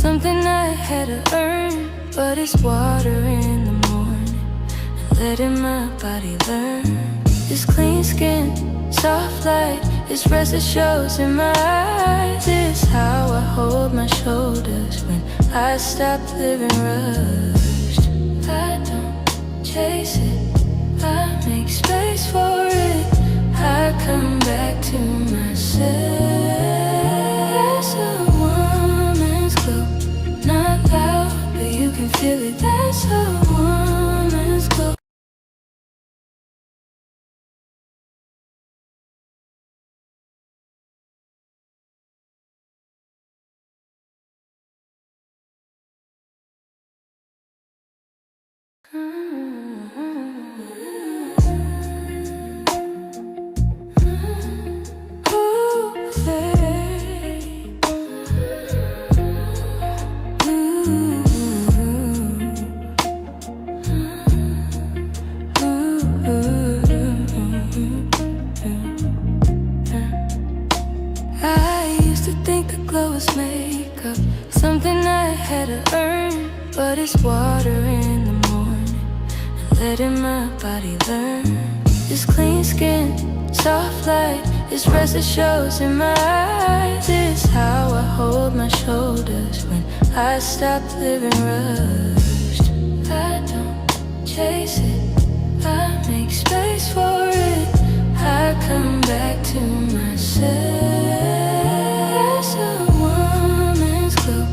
Something I had to earn, but it's water in the morning, letting my body learn. This clean skin, soft light, this rest that shows in my eyes. This how I hold my shoulders when I stop living rushed. I don't chase it, I make space for it. I come back to myself. That's a woman's glow, not loud, but you can feel it. That's a woman's glow. I used to think the glow was makeup, something I had to earn, but it's water in the morning, letting my body learn. This clean skin, soft light, this rest that shows in my eyes. This how I hold my shoulders when I stop living rushed. I don't chase it, I make space for it. I come back to myself. That's a woman's glow,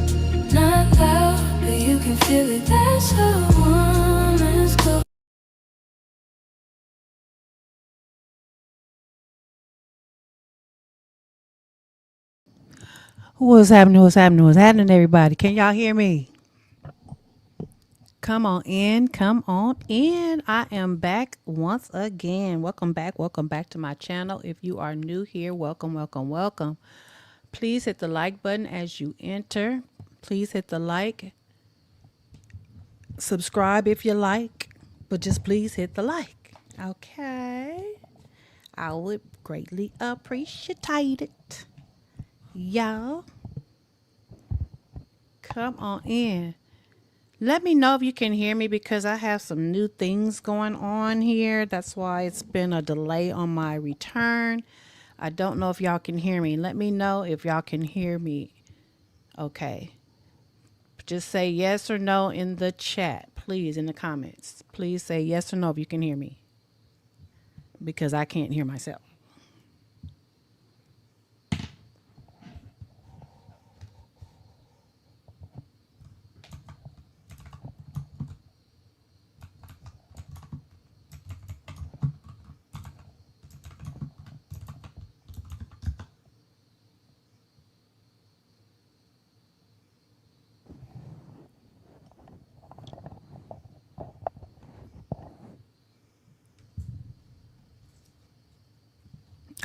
not loud, but you can feel it. That's a woman's glow. What's happening? What's happening? What's happening, everybody? Can y'all hear me? Come on in. Come on in. I am back once again. Welcome back. Welcome back to my channel. If you are new here, welcome, welcome, welcome. Please hit the like button as you enter. Please hit the like. Subscribe if you like, but just please hit the like. Okay. I would greatly appreciate it. Y'all, come on in. Let me know if you can hear me because I have some new things going on here. That's why it's been a delay on my return. I don't know if y'all can hear me. Let me know if y'all can hear me. Okay. Just say yes or no in the chat, please, in the comments. Please say yes or no if you can hear me because I can't hear myself.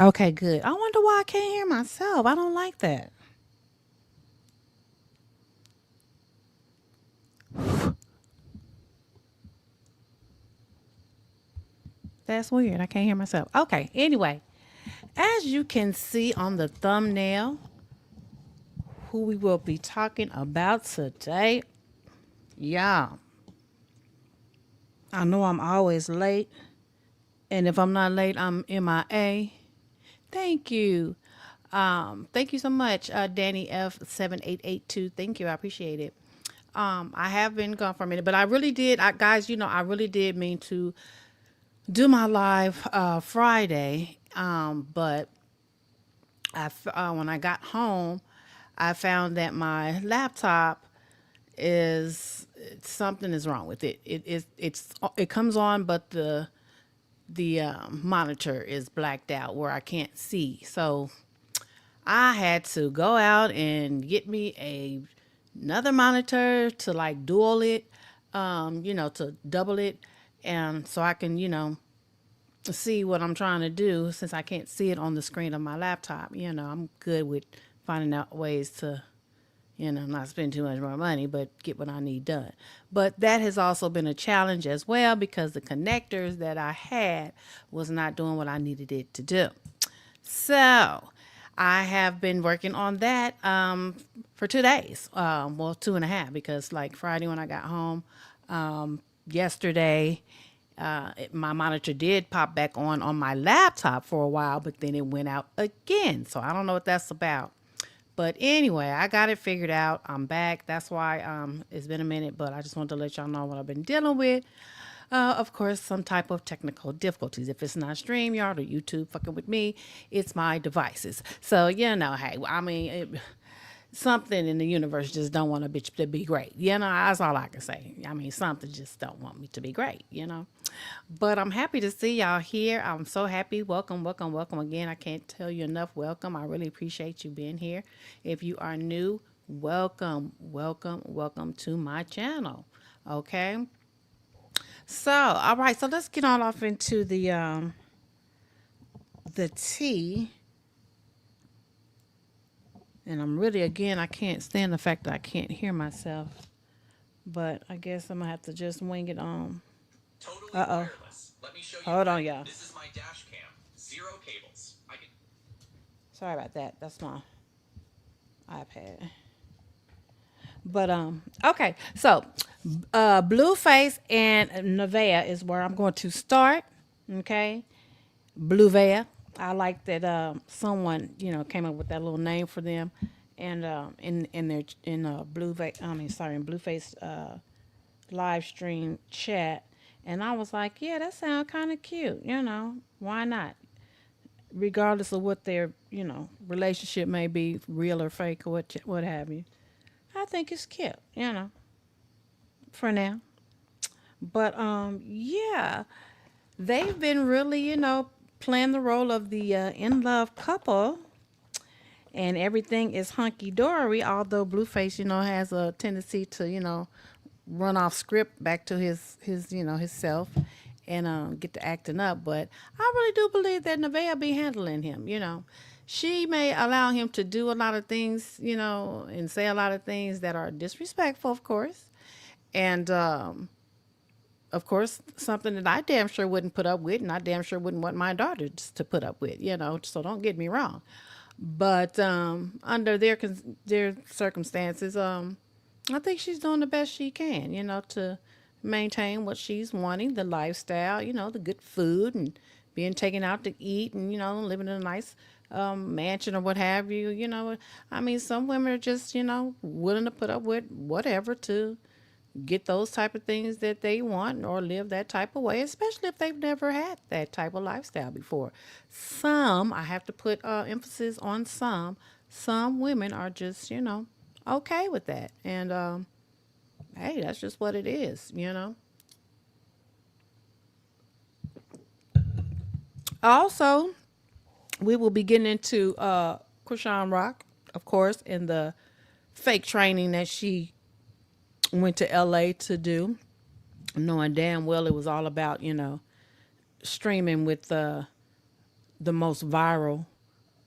Okay, good. I wonder why I can't hear myself. I don't like that. That's weird. I can't hear myself. Okay, anyway, as you can see on the thumbnail, who we will be talking about today. Yeah, I know I'm always late, and if I'm not late, I'm MIA. Thank you. Thank you so much, Danny F7882. Thank you. I appreciate it. I have been gone for a minute, but I really did, guys. I really did mean to do my live Friday. But when I got home, I found that my laptop is something is wrong with it. It comes on, but the monitor is blacked out where I can't see. So I had to go out and get me another monitor to like dual it, to double it, and so I can see what I'm trying to do since I can't see it on the screen of my laptop. I'm good with finding out ways to not spend too much more money, but get what I need done. But that has also been a challenge as well because the connectors that I had was not doing what I needed it to do. So I have been working on that for 2 days. Well, two and a half, because like Friday when I got home, yesterday, my monitor did pop back on my laptop for a while, but then it went out again. So I don't know what that's about. But anyway, I got it figured out. I'm back. That's why it's been a minute, but I just wanted to let y'all know what I've been dealing with. Of course, some type of technical difficulties. If it's not StreamYard or YouTube fucking with me, it's my devices. So, hey, I mean, something in the universe just don't want a bitch to be great. That's all I can say. I mean, something just don't want me to be great. But I'm happy to see y'all here. I'm so happy. Welcome, welcome, welcome again. I can't tell you enough welcome. I really appreciate you being here. If you are new, welcome, welcome, welcome to my channel. Okay. So, all right. So let's get on off into the tea. And I'm really, again, I can't stand the fact that I can't hear myself. But I guess I'm going to have to just wing it on. Totally Uh-oh. wireless. Let me show you. Hold on, y'all. This is my dash cam. Zero cables. I can. Sorry about that. That's my iPad. But okay. So Blueface and Nevaeh is where I'm going to start. Okay. Bluveah. I like that someone came up with that little name for them, and in their Blueface. In Blueface live stream chat, and I was like, yeah, that sounds kind of cute. Why not? Regardless of what their relationship may be, real or fake or what have you. I think it's cute. For now. But yeah, they've been really playing the role of the in love couple, and everything is hunky dory. Although Blueface, has a tendency to run off script back to his self, and get to acting up. But I really do believe that Nevaeh be handling him. She may allow him to do a lot of things, and say a lot of things that are disrespectful, of course, and of course, something that I damn sure wouldn't put up with, and I damn sure wouldn't want my daughter to put up with, So don't get me wrong. But under their circumstances, I think she's doing the best she can, to maintain what she's wanting, the lifestyle, the good food, and being taken out to eat, and living in a nice mansion or what have you. I mean, some women are just willing to put up with whatever to get those type of things that they want or live that type of way, especially if they've never had that type of lifestyle before. Some, I have to put emphasis on some women are just, okay with that. And hey, that's just what it is. Also, we will be getting into Chrisean Rock, of course, and the fake training that she went to LA to do, knowing damn well it was all about, streaming with the most viral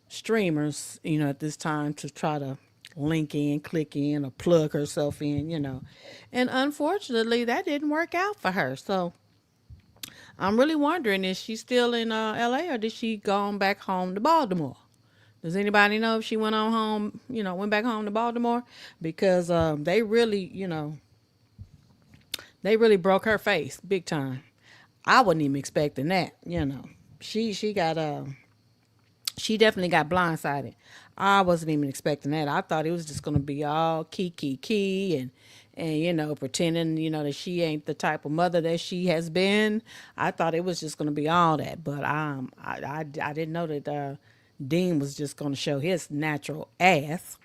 streamers, at this time, to try to link in, click in, or plug herself in. And unfortunately, that didn't work out for her. So I'm really wondering, is she still in LA, or did she gone back home to Baltimore? Does anybody know if she went on home, went back home to Baltimore? Because they really broke her face big time. I wasn't even expecting that. She got she definitely got blindsided. I wasn't even expecting that. I thought it was just gonna be all key and pretending that she ain't the type of mother that she has been. I thought it was just gonna be all that, but I didn't know that Dean was just gonna show his natural ass.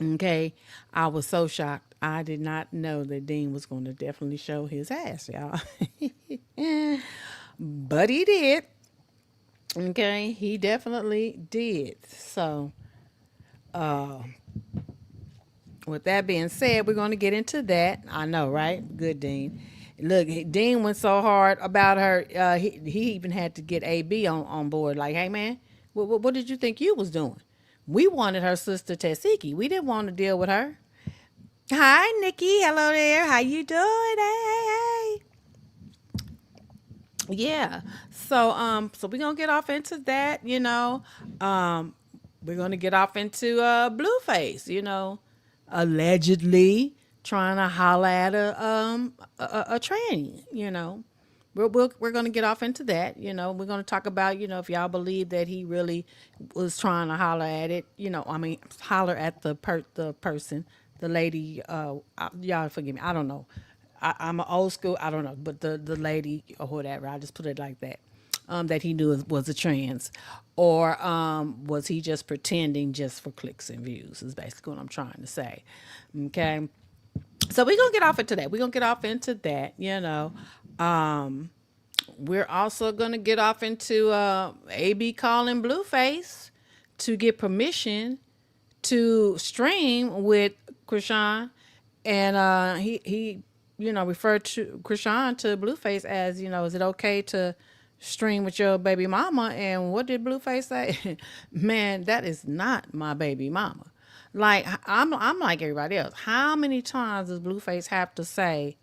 Okay, I was so shocked. I did not know that Dean was going to definitely show his ass, y'all. But he did. Okay, he definitely did. So, with that being said, we're going to get into that. I know, right? Good, Dean. Look, Dean went so hard about her. He even had to get AB on board. Like, hey, man, what did you think you was doing? We wanted her sister Tessiki. We didn't want to deal with her. Hi, Nikki. Hello there. How you doing? Hey. Yeah. So we're gonna get off into that. we're gonna get off into Blueface, allegedly trying to holler at a tranny, we're going to get off into that. We're going to talk about, if y'all believe that he really was trying to holler at it, I mean, holler at the person, the lady, y'all forgive me. I don't know. I'm an old school. I don't know, but the lady or whatever, I just put it like that. That he knew was a trans, or was he just pretending just for clicks and views? Is basically what I'm trying to say. Okay, so we're gonna get off into that. We're gonna get off into that. We're also gonna get off into AB calling Blueface to get permission to stream with Chrisean, and he referred to Chrisean to Blueface as, is it okay to stream with your baby mama? And what did Blueface say? Man, that is not my baby mama. Like, I'm like everybody else. How many times does Blueface have to say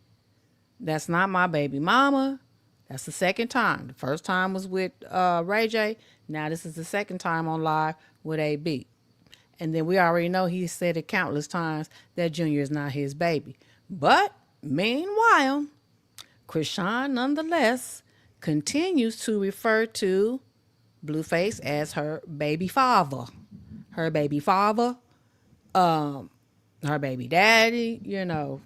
that's not my baby mama? That's the second time. The first time was with Ray J. Now this is the second time on live with AB. And then we already know he said it countless times that Junior is not his baby. But meanwhile, Chrisean nonetheless continues to refer to Blueface as her baby father. Her baby father, her baby daddy, and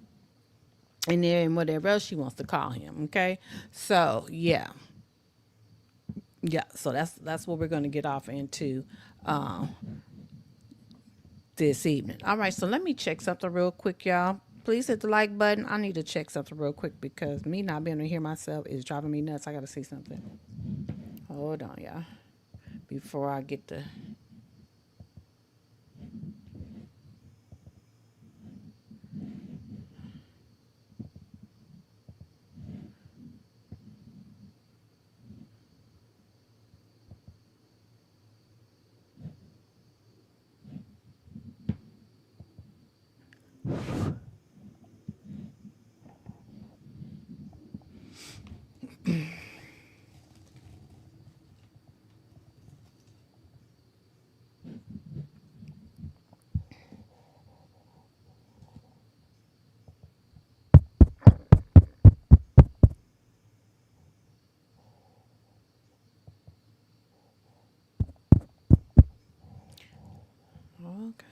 then whatever else she wants to call him. Okay. So yeah. Yeah. So that's what we're gonna get off into this evening. All right, so let me check something real quick, y'all. Please hit the like button. I need to check something real quick because me not being able to hear myself is driving me nuts. I gotta see something. Hold on, y'all. Before I get to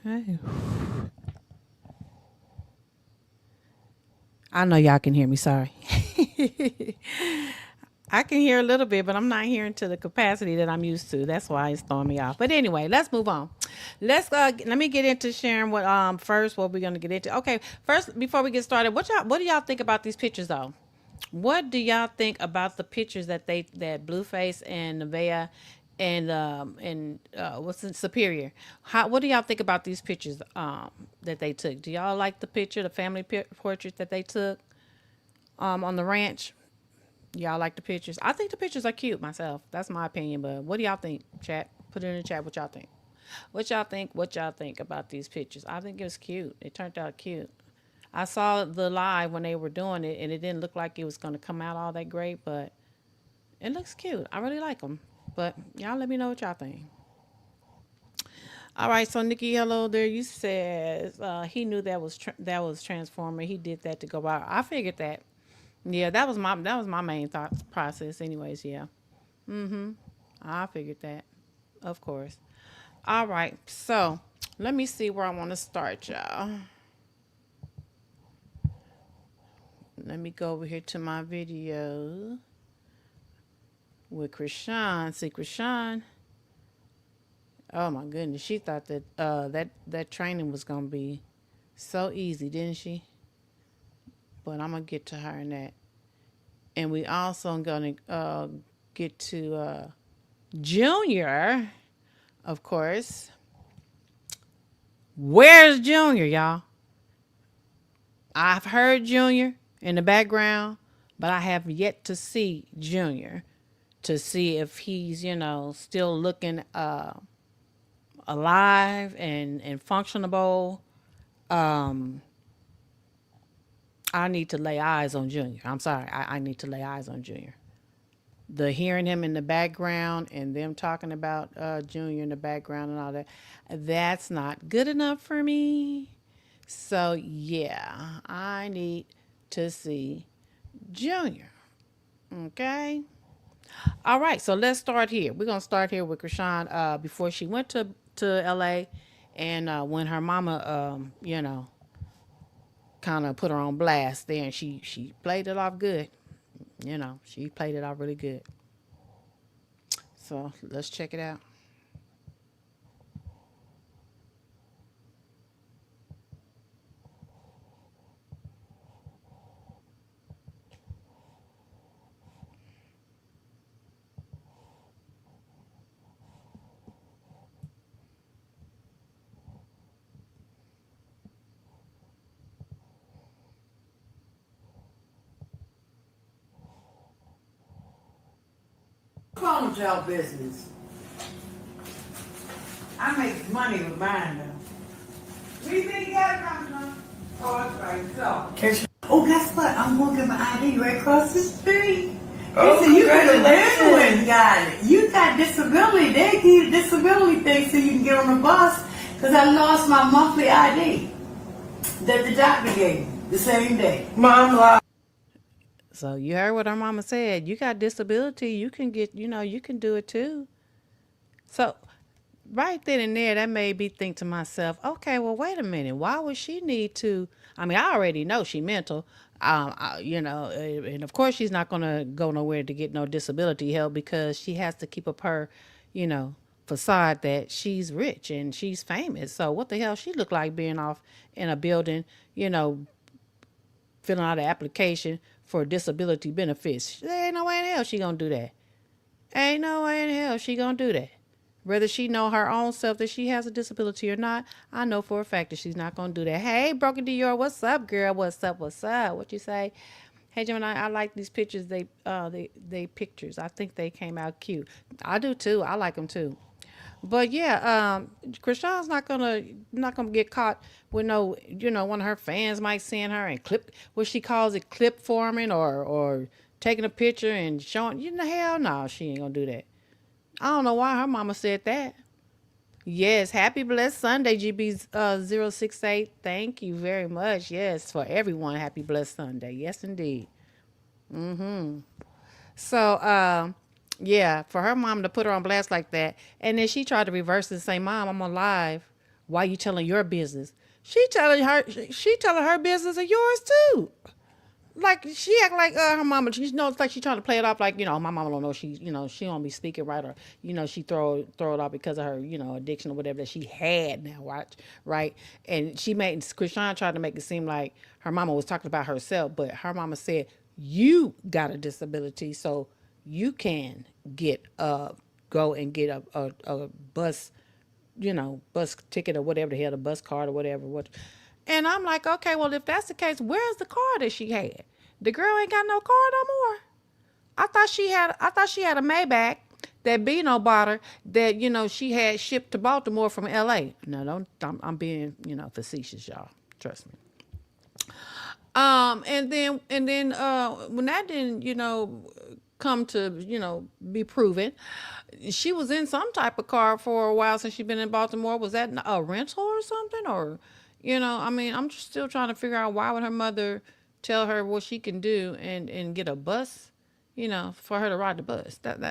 okay. I know y'all can hear me. Sorry. I can hear a little bit, but I'm not hearing to the capacity that I'm used to. That's why it's throwing me off. But anyway, let's move on. Let me get into sharing what we're gonna get into. Okay, first before we get started, what do y'all think about these pictures though? What do y'all think about the pictures that Blueface and Nevaeh and what's in Superior? What do y'all think about these pictures that they took? Do y'all like the family portrait that they took on the ranch? Y'all like the pictures? I think the pictures are cute myself. That's my opinion. But what do y'all think, chat? Put it in the chat. What y'all think? What y'all think? What y'all think about these pictures? I think it was cute. It turned out cute. I saw the live when they were doing it, and it didn't look like it was going to come out all that great, but it looks cute. I really like them. But y'all let me know what y'all think. All right, so Nikki, hello there. You said he knew that was Transformer. He did that to go out. I figured that. Yeah, that was my main thought process. Anyways, yeah. I figured that, of course. All right, so let me see where I want to start, y'all. Let me go over here to my video with Chrisean. See, Chrisean. Oh my goodness, she thought that that training was gonna be so easy, didn't she? But I'm gonna get to her in that, and we also gonna get to Junior, of course. Where's Junior, y'all? I've heard Junior in the background, but I have yet to see Junior to see if he's, still looking alive and functionable. I need to lay eyes on Junior. I'm sorry. I need to lay eyes on Junior. the hearing him in the background and them talking about Junior in the background and all that, that's not good enough for me. So yeah, I need to see Junior. Okay. All right, so let's start here. We're gonna start here with Chrisean before she went to LA, and when her mama, kind of put her on blast there, and she played it off good. She played it off really good. So let's check it out. Call them y'all business. I make money with mine though. We think you got it from? Oh, that's right. So. Oh, guess what? I'm gonna get my ID right across the street. Oh, They said you could have congratulations. been got it. You got disability. They give you a disability thing so you can get on the bus. Cause I lost my monthly ID that the doctor gave me the same day. Mom lied. So you heard what her mama said. You got disability. You can get. You can do it too. So right then and there, that made me think to myself, okay, well, wait a minute. Why would she need to? I mean, I already know she mental, and of course she's not going to go nowhere to get no disability help because she has to keep up her, you know, facade that she's rich and she's famous. So what the hell she look like being off in a building, filling out an application for disability benefits? There ain't no way in hell she gonna do that. Ain't no way in hell she gonna do that. Whether she know her own self that she has a disability or not, I know for a fact that she's not gonna do that. Hey, Broken Dior, what's up, girl? What's up? What's up? What you say? Hey, Gemini, I like these pictures. They pictures. I think they came out cute. I do too. I like them too. But yeah, Chrisean's not gonna get caught with no, one of her fans might send her and clip what she calls it, clip forming or taking a picture and showing. Hell no, she ain't gonna do that. I don't know why her mama said that. Yes, happy blessed Sunday, GB 068. Thank you very much. Yes, for everyone, happy blessed Sunday. Yes, indeed. So, yeah, for her mom to put her on blast like that, and then she tried to reverse it and say, "Mom, I'm on live. Why you telling your business?" She telling her business of yours too. Like she act like her mama. It's like she trying to play it off like my mama don't know she don't be speaking right, or she throw it off because of her addiction or whatever that she had now, right, and she made Chrisean tried to make it seem like her mama was talking about herself, but her mama said you got a disability, so you can go and get a bus bus ticket or whatever the hell, the bus card or whatever. And I'm like, okay, well, if that's the case, where's the car that she had? The girl ain't got no car no more. I thought she had a Maybach that Bino bought her that she had shipped to Baltimore from L.A. No, don't. I'm being facetious, y'all. Trust me. And then when that didn't come to be proven, she was in some type of car for a while since she'd been in Baltimore. Was that a rental or something? Or I mean, I'm just still trying to figure out why would her mother tell her what she can do and get a bus, for her to ride the bus. That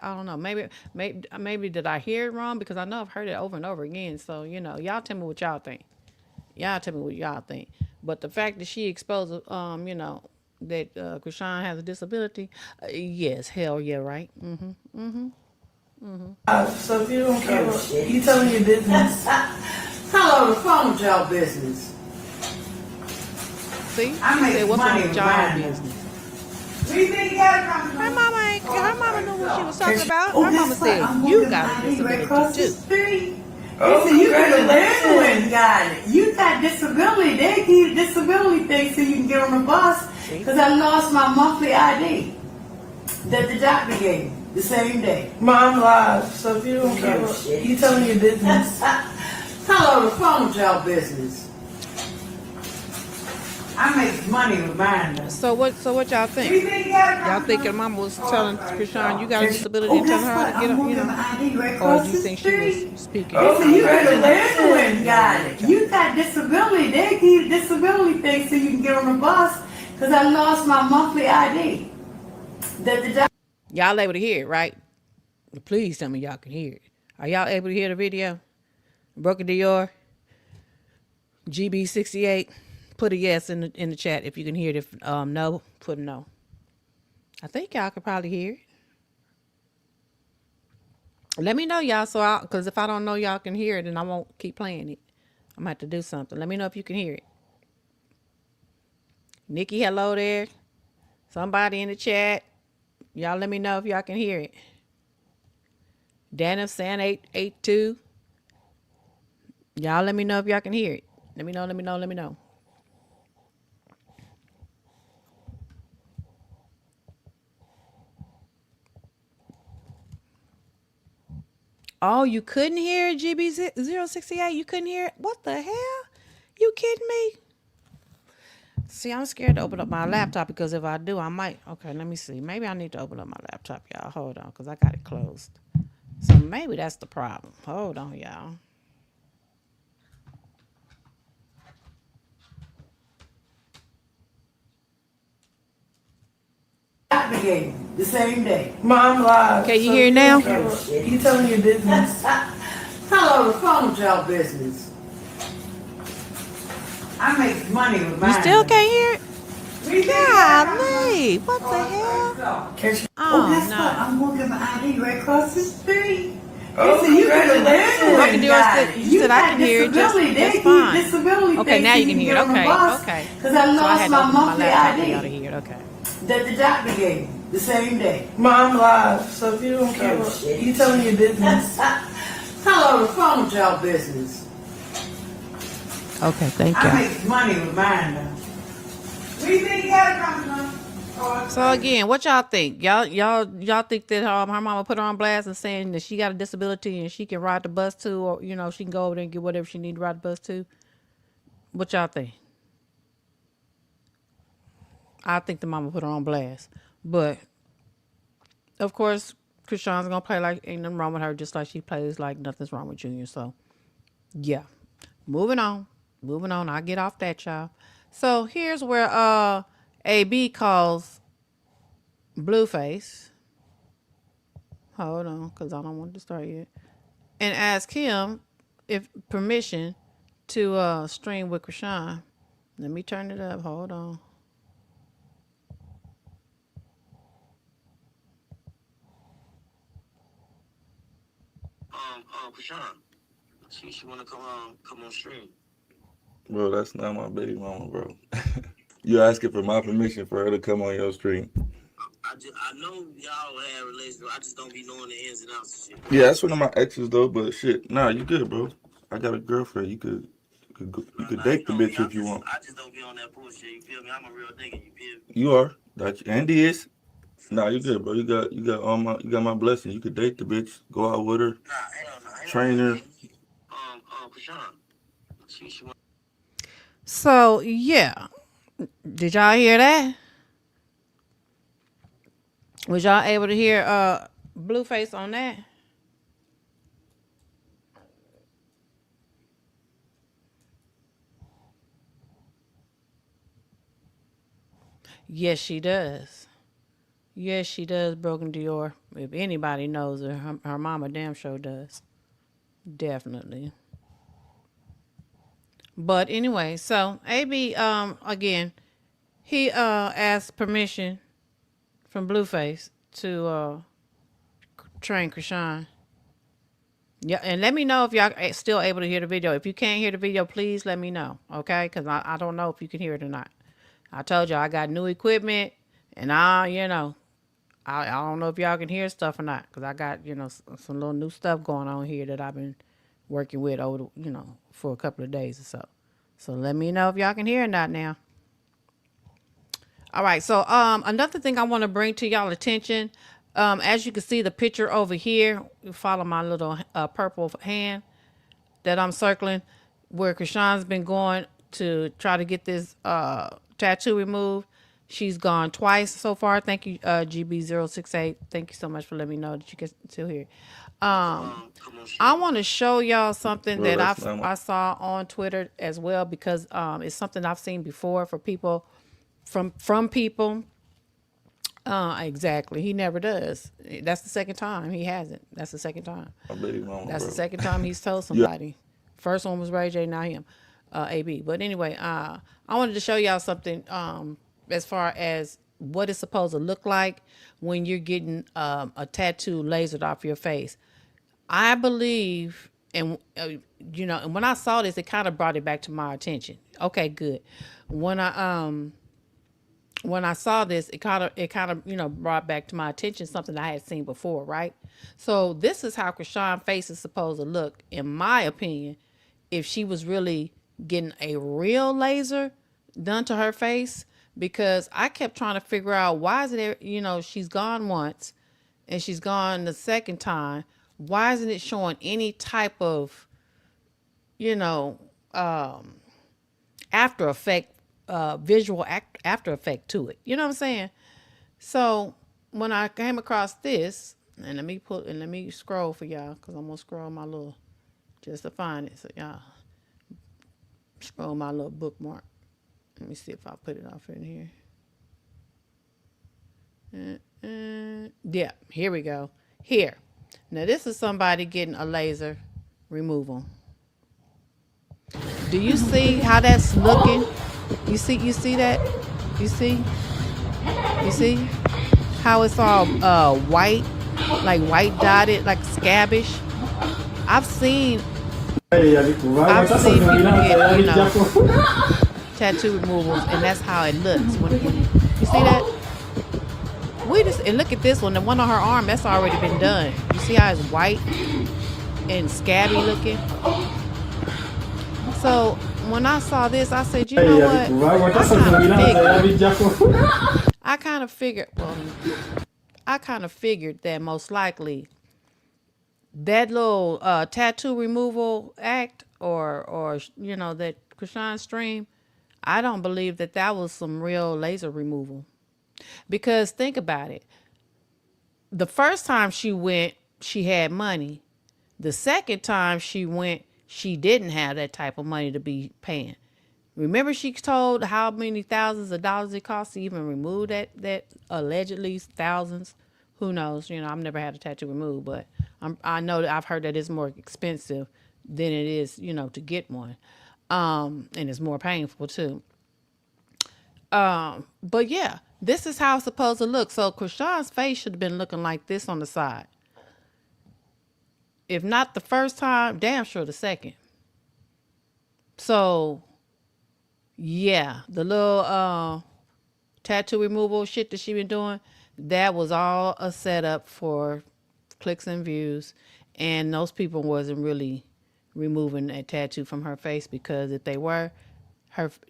I don't know. Maybe did I hear it wrong? Because I know I've heard it over and over again. So y'all tell me what y'all think. Y'all tell me what y'all think. But the fact that she exposed, that Chrisean has a disability, yes, hell yeah, right. So if you don't care, you telling your business. Hello, the phone y'all business. See, I she make said, "What's money wrong with with y'all mine. business?" We think you got it from? Her mama knew what she was talking about. Oh, Her guess mama what? said, I'm "You gonna got get a my ID right disability across the too." street. Oh, They said you could have congratulations. been got it. You got disability. They give you a disability thing so you can get on the bus. See? Because I lost my monthly ID that the doctor gave me the same day. Mom lied. So if you don't care, you telling your business. Hello, the phone y'all business. I make money with mine though. So what y'all think? You think you got a Y'all problem? think your mama was telling Chrisean you got a disability Oh, and telling guess her how what? to get I'm up, gonna get my ID right or across do you the think she was street. speaking? They said you got congratulations. everyone got it. You got disability. They give you disability thing so you can get on the bus. Cause I lost my monthly ID. That the Y'all able to hear it, right? Please tell me y'all can hear it. Are y'all able to hear the video? Broken Dior, GB68. Put a yes in the chat if you can hear it. If no, put a no. I think y'all could probably hear it. Let me know, y'all, because if I don't know y'all can hear it, then I won't keep playing it. I'm gonna have to do something. Let me know if you can hear it. Nikki, hello there. Somebody in the chat. Y'all let me know if y'all can hear it. Dana San 882. Y'all let me know if y'all can hear it. Let me know. Oh, you couldn't hear it, GB068? You couldn't hear it? What the hell? You kidding me? See, I'm scared to open up my laptop because if I do, I might. Okay, let me see. Maybe I need to open up my laptop, y'all. Hold on, because I got it closed. So maybe that's the problem. Hold on, y'all. doctor gave me the same day. Mom live. Can you so hear it you now? don't care what- You telling your business. Hello, the phone with y'all business. I make money with mine. You still though. can't hear it? We think that I'm Golly, gonna- what the hell? Catch you. Oh, Oh, guess what? no. I'm gonna get my ID right across the street. Oh, They said you got congratulations. Broken everyone Dior got said, it. you said I got can hear it just disability. They give you fine. disability Okay, thing now so you can hear it. get on the Okay, bus. okay. Cause I So I lost had to my open up my monthly laptop for ID y'all to hear it. Okay. that the doctor gave me the same day. Mom live. So if you don't care Oh, what shit. you telling your business. Hello, the phone with y'all business. Okay, thank I y'all. make money with mine though. We think you got a problem? So again, what y'all think? Y'all think that her mama put her on blast and saying that she got a disability and she can ride the bus too, or she can go over there and get whatever she need to ride the bus to? What y'all think? I think the mama put her on blast, but of course, Chrisean's gonna play like ain't nothing wrong with her, just like she plays like nothing's wrong with Junior. So yeah, moving on. I get off that, y'all. So here's where AB calls Blueface. Hold on, cause I don't want to start yet. And ask him if permission to stream with Chrisean. Let me turn it up. Hold on. Chrisean, she wanna come on stream. Bro, that's not my baby mama, bro. You asking for my permission for her to come on your stream? I know y'all have relations. I just don't be knowing the ins and outs of shit. Yeah, that's one of my exes though. But shit, nah, you good, bro. I got a girlfriend. You could date the bitch if you want. I just don't be on that bullshit. You feel me? I'm a real nigga. You feel me? You are. Andy is. Nah, you good, bro. You got my blessing. You could date the bitch. Go out with her. Nah, hell no. Train her. Chrisean, she So yeah, did y'all hear that? Was y'all able to hear Blueface on that? Yes, she does. Yes, she does, Broken Dior. If anybody knows her mama damn sure does. Definitely. But anyway, so AB again, he asked permission from Blueface to train Chrisean. Yeah, and let me know if y'all still able to hear the video. If you can't hear the video, please let me know, okay? Because I don't know if you can hear it or not. I told y'all I got new equipment, and I don't know if y'all can hear stuff or not, because I got, some little new stuff going on here that I've been working with over, for a couple of days or so. So let me know if y'all can hear or not now. All right, so another thing I want to bring to y'all attention, as you can see the picture over here, you follow my little purple hand that I'm circling, where Chrisean's been going to try to get this tattoo removed. She's gone twice so far. Thank you, GB068. Thank you so much for letting me know that you can still hear. Come on, shit. I want to show y'all something Bro, that that's not I saw on Twitter as well, because it's something I've seen before for people from people. Exactly. He never does. That's the second time he hasn't. That's the second time. I bet he's wrong, That's bro. the second time he's told somebody. First one was Ray J, now him, AB. But anyway, I wanted to show y'all something as far as what it's supposed to look like when you're getting a tattoo lasered off your face. I believe, and and when I saw this, it kind of brought it back to my attention. Okay, good. When I saw this, it kind of brought back to my attention something I had seen before, right? So this is how Chrisean's face is supposed to look, in my opinion, if she was really getting a real laser done to her face, because I kept trying to figure out why is it, she's gone once and she's gone the second time. Why isn't it showing any type of, after effect, visual after effect to it? You know what I'm saying? So when I came across this, and let me scroll for y'all, because I'm gonna scroll my little just to find it. So y'all scroll my little bookmark. Let me see if I put it off in here. Yeah, here we go. Here. Now this is somebody getting a laser removal. Do you see how that's looking? You see that? You see how it's all white, like white dotted, like scabbish. I've seen people get, tattoo removals, and that's how it looks. When you see that? And look at this one. The one on her arm, that's already been done. You see how it's white and scabby looking? So when I saw this, I said, you know what? I kind of figured that most likely that little tattoo removal act or that Chrisean stream, I don't believe that was some real laser removal. Because think about it. The first time she went, she had money. The second time she went, she didn't have that type of money to be paying. Remember, she told how many thousands of dollars it costs to even remove that allegedly thousands. Who knows? I've never had a tattoo removed, but I know that I've heard that it's more expensive than it is, to get one, and it's more painful too. But yeah, this is how it's supposed to look. So Chrisean's face should have been looking like this on the side. If not the first time, damn sure the second. So yeah, the little tattoo removal shit that she been doing, that was all a setup for clicks and views, and those people wasn't really removing that tattoo from her face, because if they were,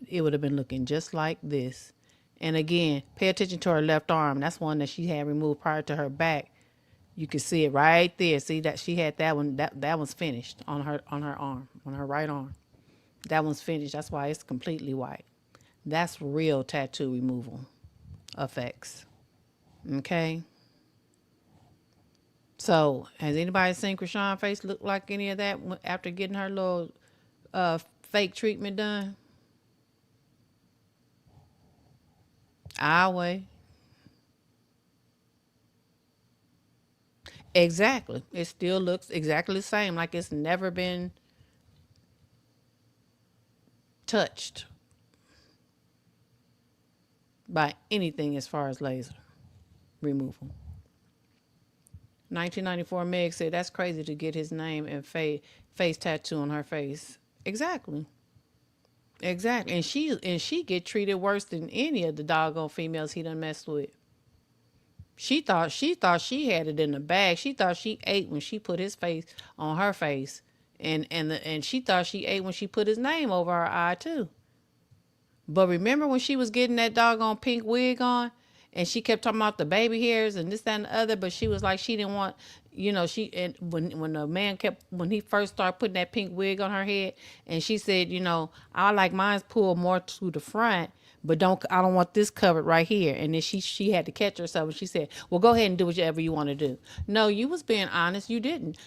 it would have been looking just like this. And again, pay attention to her left arm. That's one that she had removed prior to her back. You can see it right there. See that she had that one. That one's finished on her arm, on her right arm. That one's finished. That's why it's completely white. That's real tattoo removal effects. Okay. So has anybody seen Chrisean's face look like any of that after getting her little fake treatment done? Our way. Exactly. It still looks exactly the same, like it's never been touched by anything as far as laser removal. 1994 Meg said, that's crazy to get his name and face tattoo on her face. Exactly. And she get treated worse than any of the doggone females he done messed with. She thought she had it in the bag. She thought she ate when she put his face on her face. And she thought she ate when she put his name over her eye too. But remember when she was getting that doggone pink wig on, and she kept talking about the baby hairs and this, that, and the other, but she was like, she didn't want, when the man when he first started putting that pink wig on her head, and she said, I like mine pulled more to the front, but I don't want this covered right here. And then she had to catch herself, and she said, well, go ahead and do whatever you want to do. No, you was being honest. You didn't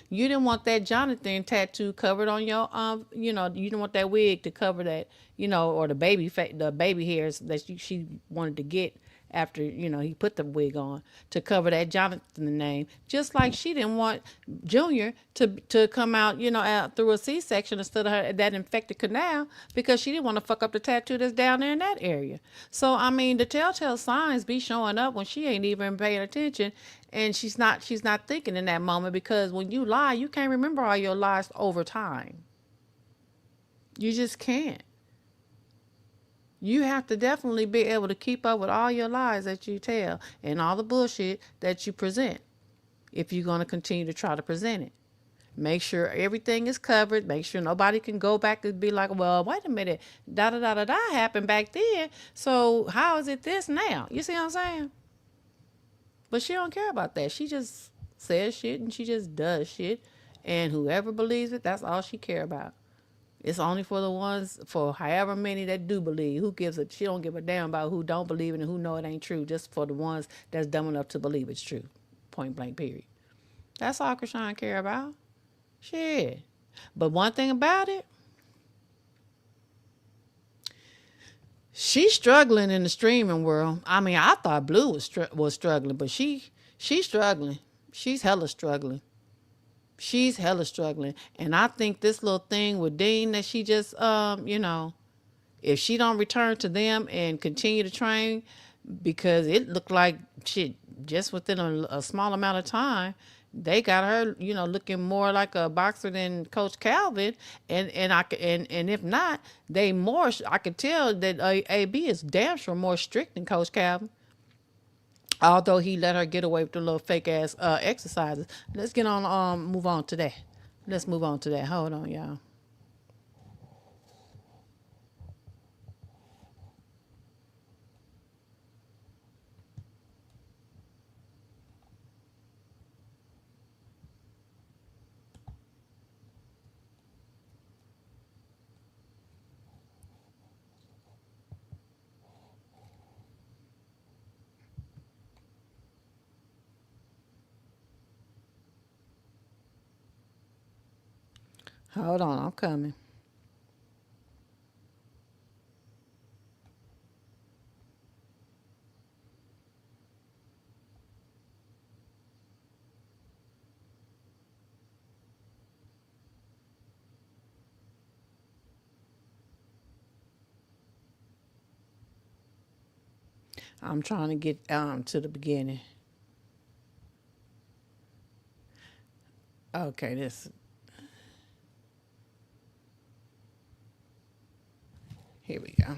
want that Jonathan tattoo covered on your you didn't want that wig to cover that, or the baby hairs that she wanted to get after he put the wig on to cover that Jonathan name, just like she didn't want Junior to come out out through a C-section instead of that infected canal, because she didn't want to fuck up the tattoo that's down there in that area. So I mean, the telltale signs be showing up when she ain't even paying attention, and she's not thinking in that moment, because when you lie, you can't remember all your lies over time. You just can't. You have to definitely be able to keep up with all your lies that you tell and all the bullshit that you present if you're going to continue to try to present it. Make sure everything is covered. Make sure nobody can go back and be like, well, wait a minute, da-da-da-da-da happened back then, so how is it this now? You see what I'm saying? But she don't care about that. She just says shit and she just does shit. And whoever believes it, that's all she care about. It's only for the ones, for however many that do believe. Who gives a, she don't give a damn about who don't believe it and who know it ain't true. Just for the ones that's dumb enough to believe it's true. Point blank, period. That's all Chrisean care about. Shit. But one thing about it, she's struggling in the streaming world. I mean, I thought Blue was struggling, but she's struggling. She's hella struggling. She's hella struggling. And I think this little thing with Dean that she just, if she don't return to them and continue to train, because it looked like shit, just within a small amount of time, they got her, looking more like a boxer than Coach Calvin. And if not, they more, I could tell that AB is damn sure more strict than Coach Calvin. Although he let her get away with the little fake ass exercises. Let's get on, move on to that. Let's move on to that. Hold on, y'all. Hold on, I'm coming. I'm trying to get to the beginning. Okay, this. Here we go.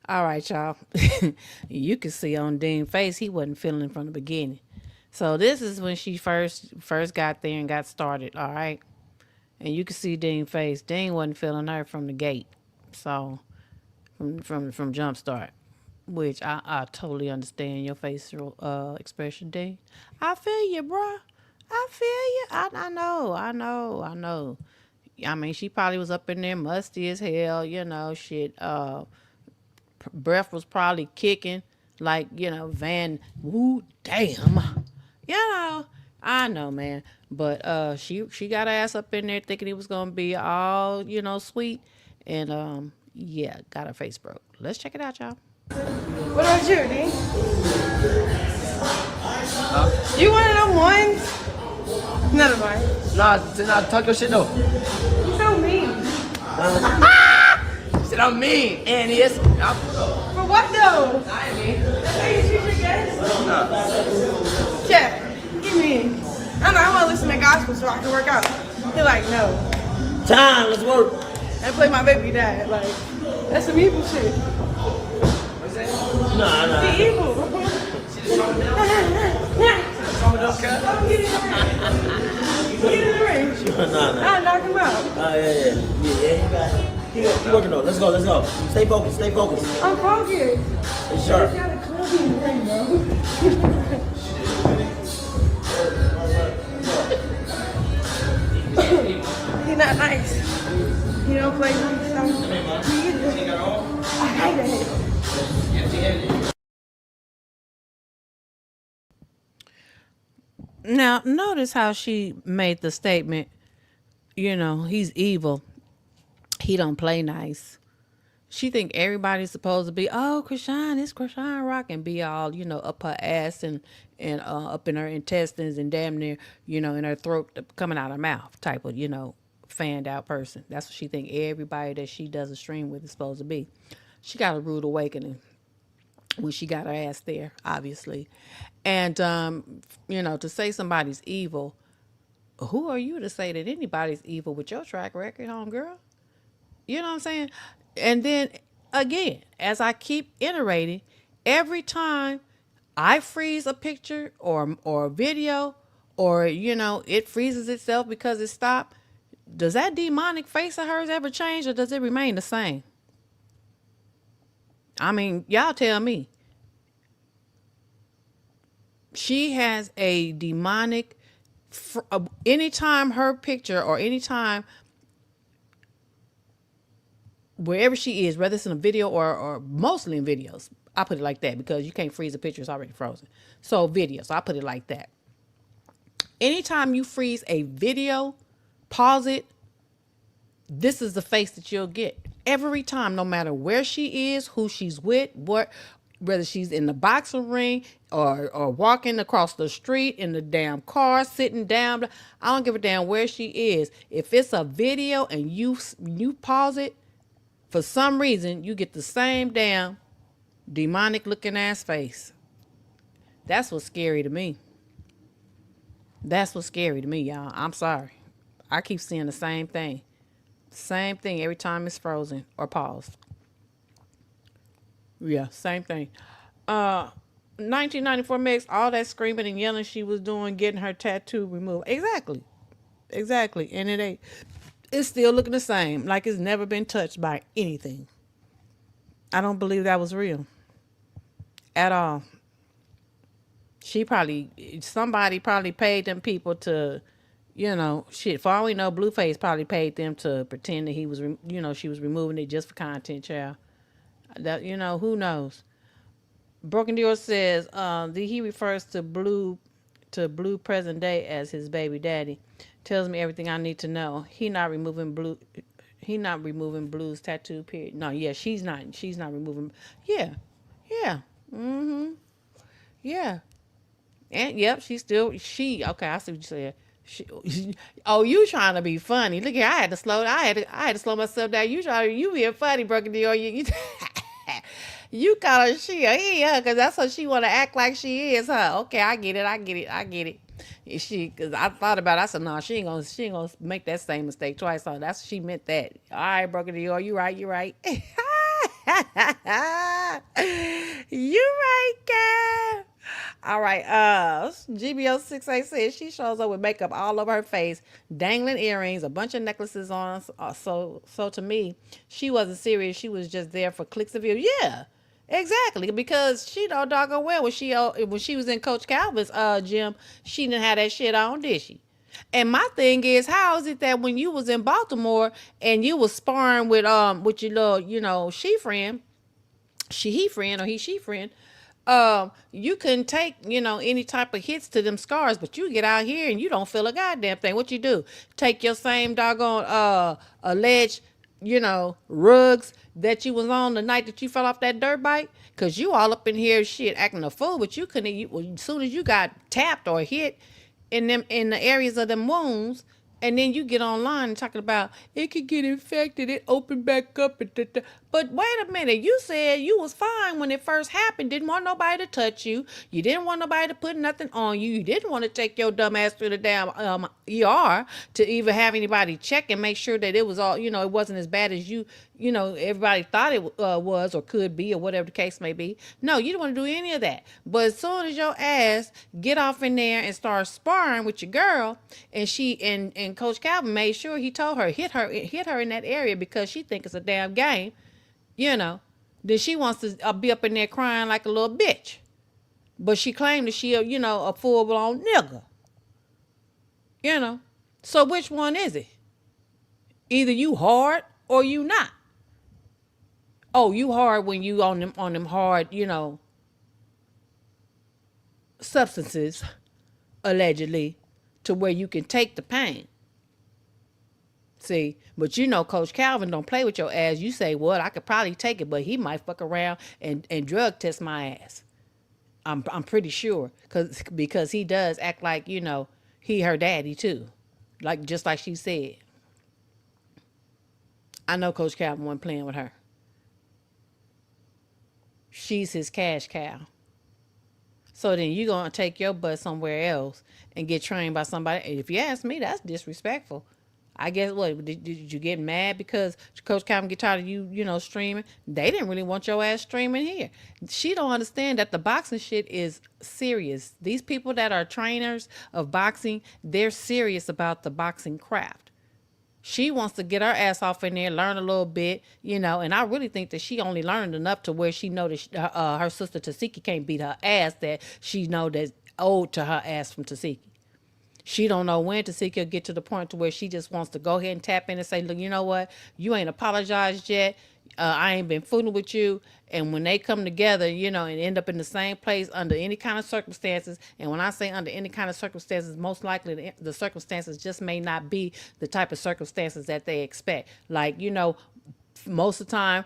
All right, y'all. You can see on Dean's face he wasn't feeling from the beginning. So this is when she first got there and got started. All right, and you can see Dean's face. Dean wasn't feeling her from the gate. So from jump start, which I totally understand your facial expression, Dean. I feel you, bruh. I feel you. I know. I mean, she probably was up in there musty as hell, shit. Breath was probably kicking, like, Van, woo, damn. I know, man. But she got her ass up in there thinking it was going to be all, sweet. And, yeah, got her face broke. Let's check it out, y'all. What about you, D? You one of them ones? Never mind. Nah, talk your shit though. You so mean. Shit, I'm mean, and yes. For what though? I ain't mean. That's how you treat your guests? Nah. Check. You mean? I want to listen to gospel so I can work out. He like, no. Time, let's work. And play my baby dad. Like, that's some evil shit. What's that? Nah. The evil. Get in the ring. Nah. I'll knock him out. Yeah, you got it. Keep working on it. Let's go. Stay focused. I'm focused. It's sharp. He's got a club in the ring, bro. He's not nice. He don't play nice. I hate it. Now, notice how she made the statement, he's evil. He don't play nice. She think everybody's supposed to be, oh, Chrisean, it's Chrisean Rock, and be all, up her ass and up in her intestines and damn near, in her throat, coming out her mouth type of, fanned out person. That's what she think everybody that she does a stream with is supposed to be. She got a rude awakening when she got her ass there, obviously. And, to say somebody's evil, who are you to say that anybody's evil with your track record, homegirl? You know what I'm saying? And then, again, as I keep iterating, every time I freeze a picture or a video or, it freezes itself because it stopped, does that demonic face of hers ever change or does it remain the same? I mean, y'all tell me. She has a demonic, anytime her picture or anytime wherever she is, whether it's in a video or mostly in videos, I put it like that because you can't freeze a picture, it's already frozen. So videos, I put it like that. Anytime you freeze a video, pause it, this is the face that you'll get. Every time, no matter where she is, who she's with, whether she's in the boxing ring or walking across the street in the damn car, sitting down, I don't give a damn where she is. If it's a video and you pause it, for some reason, you get the same damn demonic looking ass face. That's what's scary to me. That's what's scary to me, y'all. I'm sorry. I keep seeing the same thing. Same thing every time it's frozen or paused. Yeah, same thing. 1994 Megs, all that screaming and yelling she was doing, getting her tattoo removed. Exactly. And it's still looking the same, like it's never been touched by anything. I don't believe that was real at all. Somebody probably paid them people to, shit. For all we know, Blueface probably paid them to pretend that he was, she was removing it just for content, child. That, who knows? Broken Dior says, he refers to Blue present day as his baby daddy. Tells me everything I need to know. He not removing Blue's tattoo, period. No, yeah, she's not removing. Yeah. Mm-hmm. Yeah. And yep, okay, I see what you said. You trying to be funny. Look here, I had to slow myself down. You being funny, Broken Dior. You call her she or he, huh? Because that's what she want to act like she is, huh? Okay, I get it. Because I thought about it. I said, no, she ain't gonna make that same mistake twice. So she meant that. All right, Broken Dior, you right. You right, girl. All right, GBO68 says she shows up with makeup all over her face, dangling earrings, a bunch of necklaces on. So to me, she wasn't serious. She was just there for clicks of views. Yeah, exactly. Because she know doggone well when she was in Coach Calvin's gym, she didn't have that shit on, did she? And my thing is, how is it that when you was in Baltimore and you was sparring with your little, she friend, he friend, you couldn't take, any type of hits to them scars, but you get out here and you don't feel a goddamn thing. What you do? Take your same doggone alleged, rugs that you was on the night that you fell off that dirt bike, cause you all up in here shit acting a fool, but you couldn't. As soon as you got tapped or hit in the areas of them wounds, And then you get online and talking about it could get infected, it opened back up. But wait a minute, you said you was fine when it first happened. Didn't want nobody to touch you. You didn't want nobody to put nothing on you. You didn't want to take your dumb ass to the damn ER to even have anybody check and make sure that it was all, it wasn't as bad as everybody thought it was or could be or whatever the case may be. No, you don't want to do any of that. But as soon as your ass get off in there and start sparring with your girl, and and Coach Calvin made sure he told her hit her in that area because she think it's a damn game, then she wants to be up in there crying like a little bitch. But she claimed that she a full blown nigga. So which one is it? Either you hard or you not. Oh, you hard when you on them hard, substances, allegedly, to where you can take the pain. See, but Coach Calvin don't play with your ass. You say, well, I could probably take it, but he might fuck around and drug test my ass. I'm pretty sure, because he does act like, he her daddy too. Just like she said. I know Coach Calvin wasn't playing with her. She's his cash cow. So then you're going to take your butt somewhere else and get trained by somebody. If you ask me, that's disrespectful. I guess what? Did you get mad because Coach Calvin get tired of you, streaming? They didn't really want your ass streaming here. She don't understand that the boxing shit is serious. These people that are trainers of boxing, they're serious about the boxing craft. She wants to get her ass off in there, learn a little bit, and I really think that she only learned enough to where she know that her sister Tasiki can't beat her ass, that she know that's owed to her ass from Tasiki. She don't know when Tasiki will get to the point to where she just wants to go ahead and tap in and say, look, you know what? You ain't apologized yet. I ain't been fooling with you. And when they come together, and end up in the same place under any kind of circumstances, and when I say under any kind of circumstances, most likely the circumstances just may not be the type of circumstances that they expect. Like, most of the time,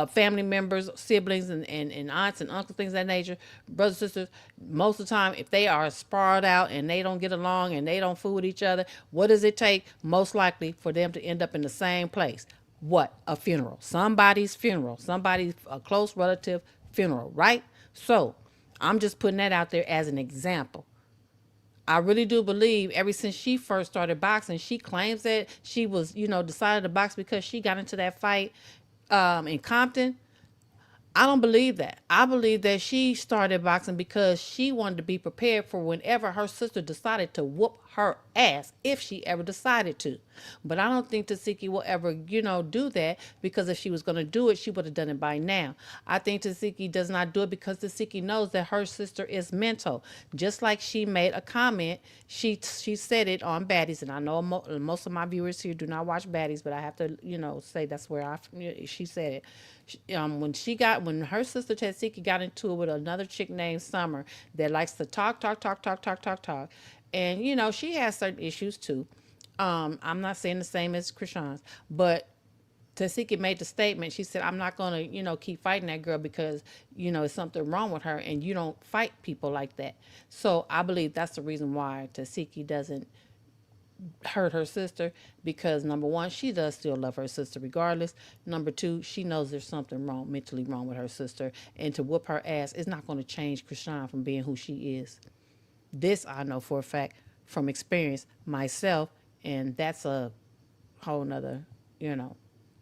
family members, siblings, and aunts and uncles, things of that nature, brothers, sisters, most of the time, if they are sparred out and they don't get along and they don't fool with each other, what does it take most likely for them to end up in the same place? What? A funeral. Somebody's funeral. Somebody's a close relative funeral, right? So I'm just putting that out there as an example. I really do believe ever since she first started boxing, she claims that she was, decided to box because she got into that fight in Compton. I don't believe that. I believe that she started boxing because she wanted to be prepared for whenever her sister decided to whoop her ass, if she ever decided to. But I don't think Tasiki will ever, do that, because if she was going to do it, she would have done it by now. I think Tasiki does not do it because Tasiki knows that her sister is mental. Just like she made a comment, she said it on Baddies, and I know most of my viewers here do not watch Baddies, but I have to, say that's where she said it. When her sister Tasiki got into it with another chick named Summer that likes to talk, and she has certain issues too. I'm not saying the same as Chrisean's, but Tasiki made the statement. She said, "I'm not gonna, keep fighting that girl because it's something wrong with her, and you don't fight people like that." So I believe that's the reason why Tasiki doesn't hurt her sister, because number one, she does still love her sister regardless. Number two, she knows there's something mentally wrong with her sister, and to whoop her ass is not going to change Chrisean from being who she is. This I know for a fact from experience myself, and that's a whole nother,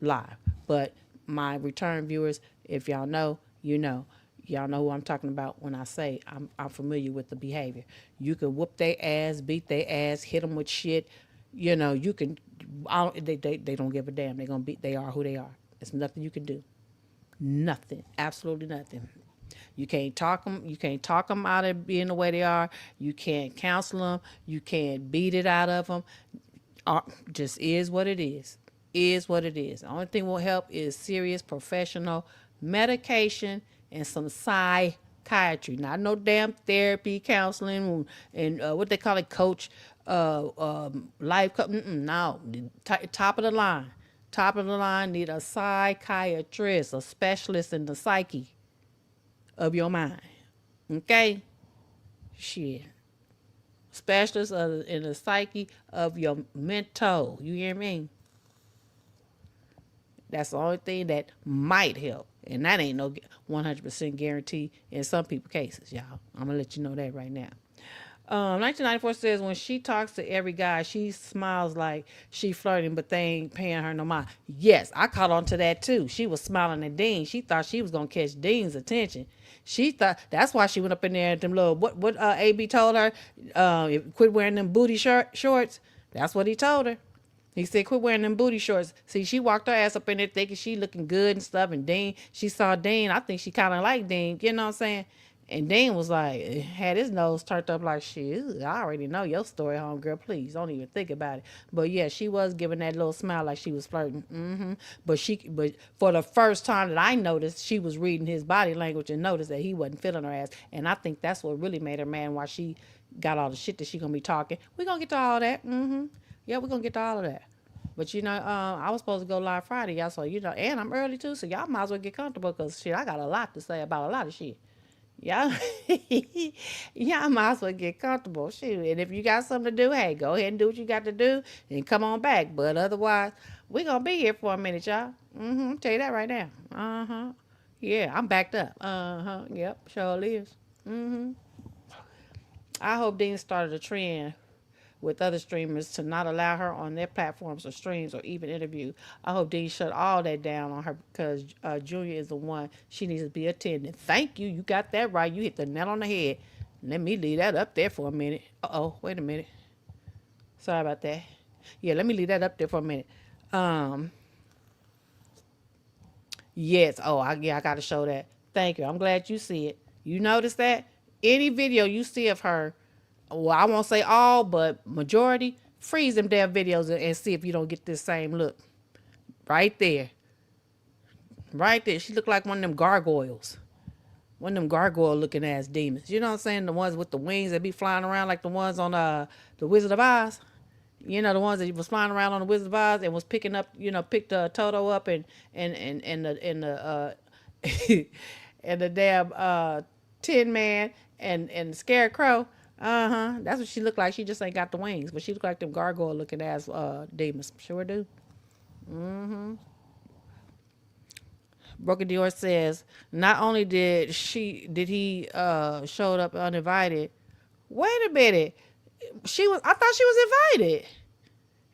live. But my return viewers, if y'all know, y'all know who I'm talking about when I say I'm familiar with the behavior. You can whoop their ass, beat their ass, hit them with shit. You can. They don't give a damn. They are who they are. There's nothing you can do. Nothing. Absolutely nothing. You can't talk them. You can't talk them out of being the way they are. You can't counsel them. You can't beat it out of them. Just is what it is. Is what it is. The only thing will help is serious professional medication and some psychiatry. Not no damn therapy, counseling, and what they call it, coach, life. No, top of the line. Top of the line, need a psychiatrist, a specialist in the psyche of your mind. Okay? Shit. specialist in the psyche of your mental. You hear me? That's the only thing that might help. And that ain't no 100% guarantee in some people's cases, y'all. I'm going to let you know that right now. 1994 says when she talks to every guy, she smiles like she flirting, but they ain't paying her no mind. Yes, I caught on to that too. She was smiling at Dean. She thought she was going to catch Dean's attention. She thought that's why she went up in there at them little, what AB told her, quit wearing them booty shorts. That's what he told her. He said, quit wearing them booty shorts. See, she walked her ass up in there thinking she looking good and stuff. And Dean, she saw Dean. I think she kind of liked Dean. You know what I'm saying? And Dean was like, had his nose turned up like, shit, I already know your story, homegirl. Please, don't even think about it. But yeah, she was giving that little smile like she was flirting. But for the first time that I noticed, she was reading his body language and noticed that he wasn't feeling her ass. And I think that's what really made her mad, why she got all the shit that she gonna be talking. We gonna get to all that. Yeah, we're gonna get to all of that. But I was supposed to go live Friday, y'all. So and I'm early too, so y'all might as well get comfortable because shit, I got a lot to say about a lot of shit. Y'all, y'all might as well get comfortable. Shoot, and if you got something to do, hey, go ahead and do what you got to do and come on back. But otherwise, we gonna be here for a minute, y'all. Tell you that right now. Yeah, I'm backed up. Yep, sure is. I hope Dean started a trend with other streamers to not allow her on their platforms or streams or even interview. I hope Dean shut all that down on her because Junior is the one she needs to be attending. Thank you. You got that right. You hit the nail on the head. Let me leave that up there for a minute. Uh-oh, wait a minute. Sorry about that. Yeah, let me leave that up there for a minute. Yes. Oh, I got to show that. Thank you. I'm glad you see it. You notice that? Any video you see of her, well, I won't say all, but majority, freeze them damn videos and see if you don't get this same look. Right there. Right there. She looked like one of them gargoyles. One of them gargoyle looking ass demons. You know what I'm saying? The ones with the wings that be flying around like the ones on the Wizard of Oz. You know, the ones that was flying around on the Wizard of Oz and was picking up, picked Toto up and the and the damn Tin Man and the Scarecrow. That's what she looked like. She just ain't got the wings, but she looked like them gargoyle looking ass demons. Sure do. Broken Dior says, not only did he showed up uninvited. Wait a minute. I thought she was invited.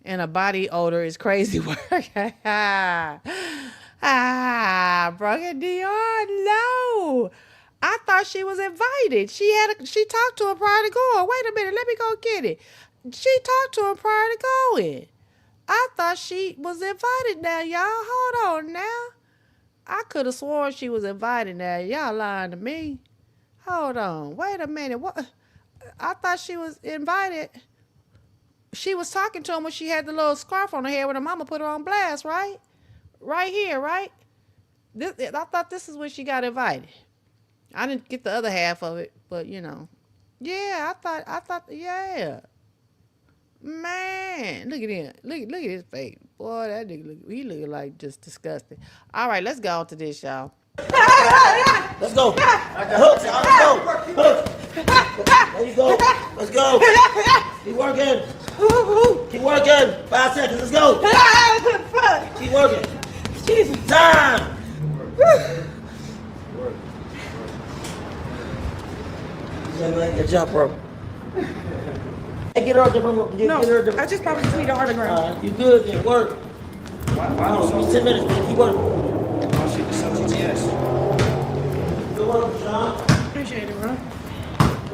And a body odor is crazy work. Broken Dior, no. I thought she was invited. She talked to him prior to going. Wait a minute, let me go get it. She talked to him prior to going. I thought she was invited now, y'all. Hold on now. I could have sworn she was invited now. Y'all lying to me. Hold on. Wait a minute. What? I thought she was invited. She was talking to him when she had the little scarf on her head when her mama put her on blast, right? Right here, right? I thought this is when she got invited. I didn't get the other half of it, but Yeah, I thought, yeah. Man, look at him. Look at his face. Boy, that nigga he looking like just disgusting. All right, let's go on to this, y'all. Let's go. Hooks, let's go. Hooks. There you go. Let's go. Keep working. Keep working. 5 seconds. Let's go. Keep working. Time. Yeah, man, good job, bro. Hey, get her a different. No, Get her a different. I just probably just need an autograph. You good? It work. Wow, 10 minutes, man. Keep working. Good work, Sean. Appreciate it, bro.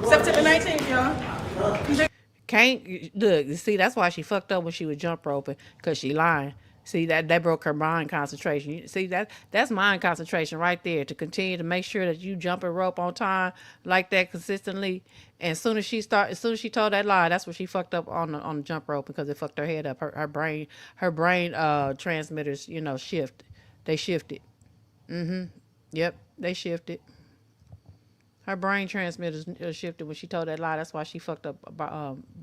September 19th, y'all. Can't look. See, that's why she fucked up when she was jump roping, cause she lying. See, that broke her mind concentration. See, that's mind concentration right there, to continue to make sure that you jump a rope on time like that consistently. And as soon as she told that lie, that's what she fucked up on the jump rope, because it fucked her head up. Her brain transmitters, shift. They shifted. Yep, they shifted. Her brain transmitters shifted when she told that lie. That's why she fucked up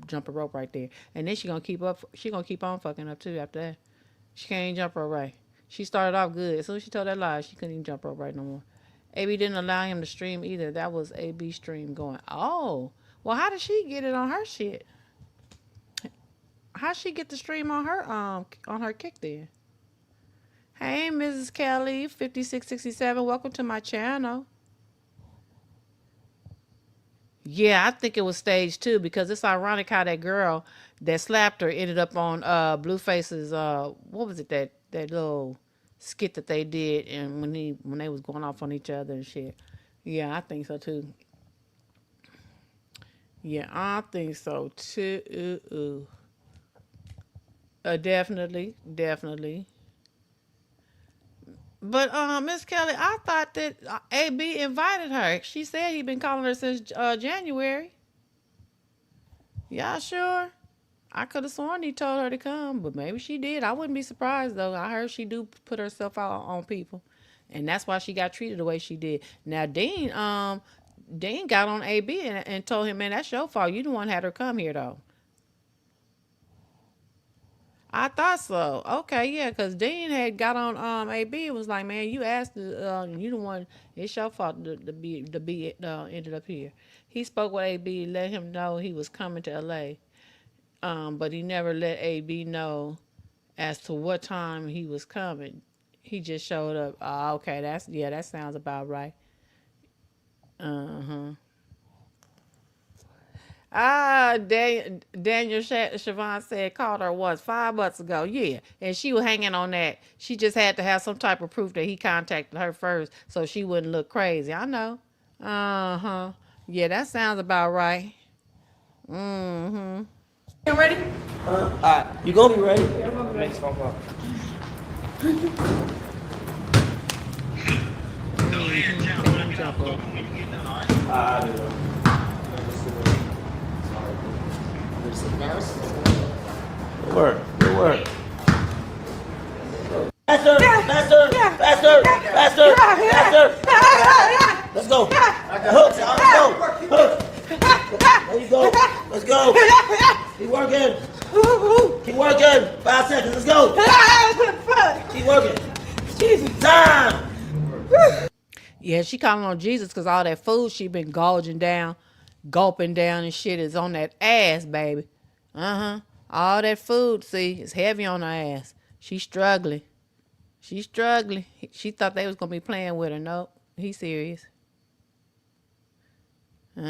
jumping rope right there. And then she gonna keep on fucking up too after that. She can't even jump rope right. She started off good. As soon as she told that lie, she couldn't even jump rope right no more. AB didn't allow him to stream either. That was AB's stream going. Oh, Well, how did she get it on her shit? How she get the stream on her kick then? Hey, Mrs. Kelly, 5667. Welcome to my channel. Yeah, I think it was stage 2 because it's ironic how that girl that slapped her ended up on Blueface's what was it, that little skit that they did, and when they was going off on each other and shit. Yeah, I think so too. Yeah, I think so too. Definitely. But Miss Kelly, I thought that AB invited her. She said he been calling her since January. Y'all sure? I could have sworn he told her to come, but maybe she did. I wouldn't be surprised though. I heard she do put herself out on people, and that's why she got treated the way she did. Now Dean got on AB and told him, man, that's your fault. You the one had her come here though. I thought so. Okay, yeah, because Dean had got on AB and was like, man, you asked you the one, it's your fault to be ended up here. He spoke with AB, let him know he was coming to LA. But he never let AB know as to what time he was coming. He just showed up. Okay, that sounds about right. Daniel Siobhan said called her once 5 months ago. Yeah, and she was hanging on that. She just had to have some type of proof that he contacted her first, so she wouldn't look crazy. I know. Yeah, that sounds about right. You ready? Alright, you gonna be ready? Next phone call. Good work. Faster. Let's go. Hooks, let's go. There you go. Let's go. Keep working. 5 seconds. Let's go. Keep working. Time. Yeah, she calling on Jesus because all that food she been gulping down and shit is on that ass, baby. All that food, see, is heavy on her ass. She's struggling. She thought they was gonna be playing with her. Nope, he's serious. So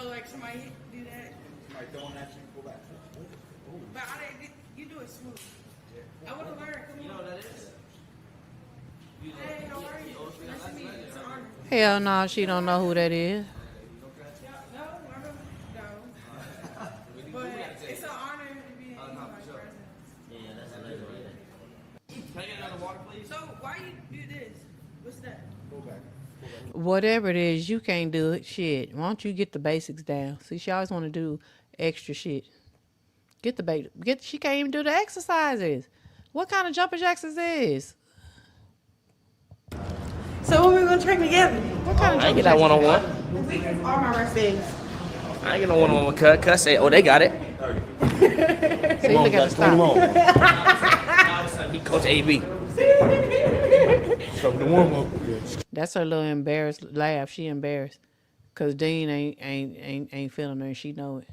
like somebody do that. Somebody don't actually pull back. But you do it smooth. I want to learn. Come on. You know what that is? Hey, how are you? Nice to meet you. It's an honor. Hell no, she don't know who that is. No, I don't know. But it's an honor to be in somebody's presence. Yeah, that's a later. Can I get another water, please? So why you do this? What's that? Go back. Whatever it is, you can't do it. Shit, why don't you get the basics down? See, she always want to do extra shit. Get the basics. She can't even do the exercises. What kind of jumping jacks is this? So when we gonna train together? What kind of I ain't jumping get that jacks? one-on-one. We can all my rest days. I ain't get no one-on-one with Cut say, oh, they got it. See, look at the stop. He coach AB. That's her little embarrassed laugh. She embarrassed because Dean ain't feeling her and she know it.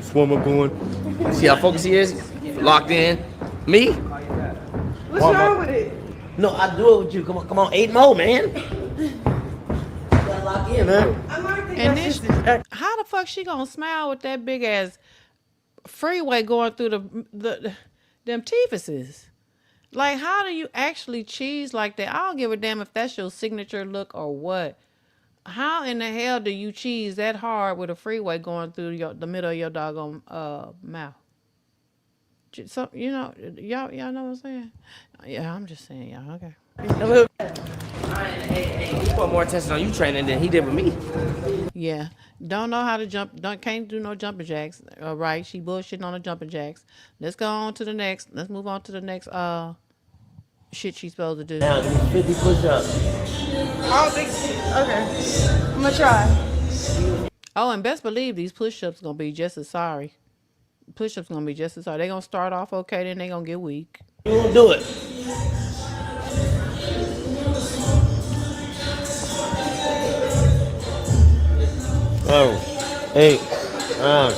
Swimmer going. See how focused he is? Locked in. Me? What's wrong with it? No, I do it with you. Come on, 8 more, man. You gotta lock in, man. I like the And then how the fuck she gonna smile with that big ass freeway going through them teethuses? Like, how do you actually cheese like that? I don't give a damn if that's your signature look or what. How in the hell do you cheese that hard with a freeway going through the middle of your doggone mouth? So, you know, y'all know what I'm saying? Yeah, I'm just saying, y'all. Okay. He put more attention on you training than he did with me. Yeah, don't know how to jump. Can't do no jumping jacks. All right, she bullshitting on the jumping jacks. Let's go on to the next. Let's move on to the next shit she's supposed to do. Now, 50 push-ups. I don't think. Okay, I'm gonna try. Oh, and best believe these push-ups gonna be just as sorry. Push-ups gonna be just as hard. They gonna start off okay, then they gonna get weak. You gonna do it. Oh, 8, 9,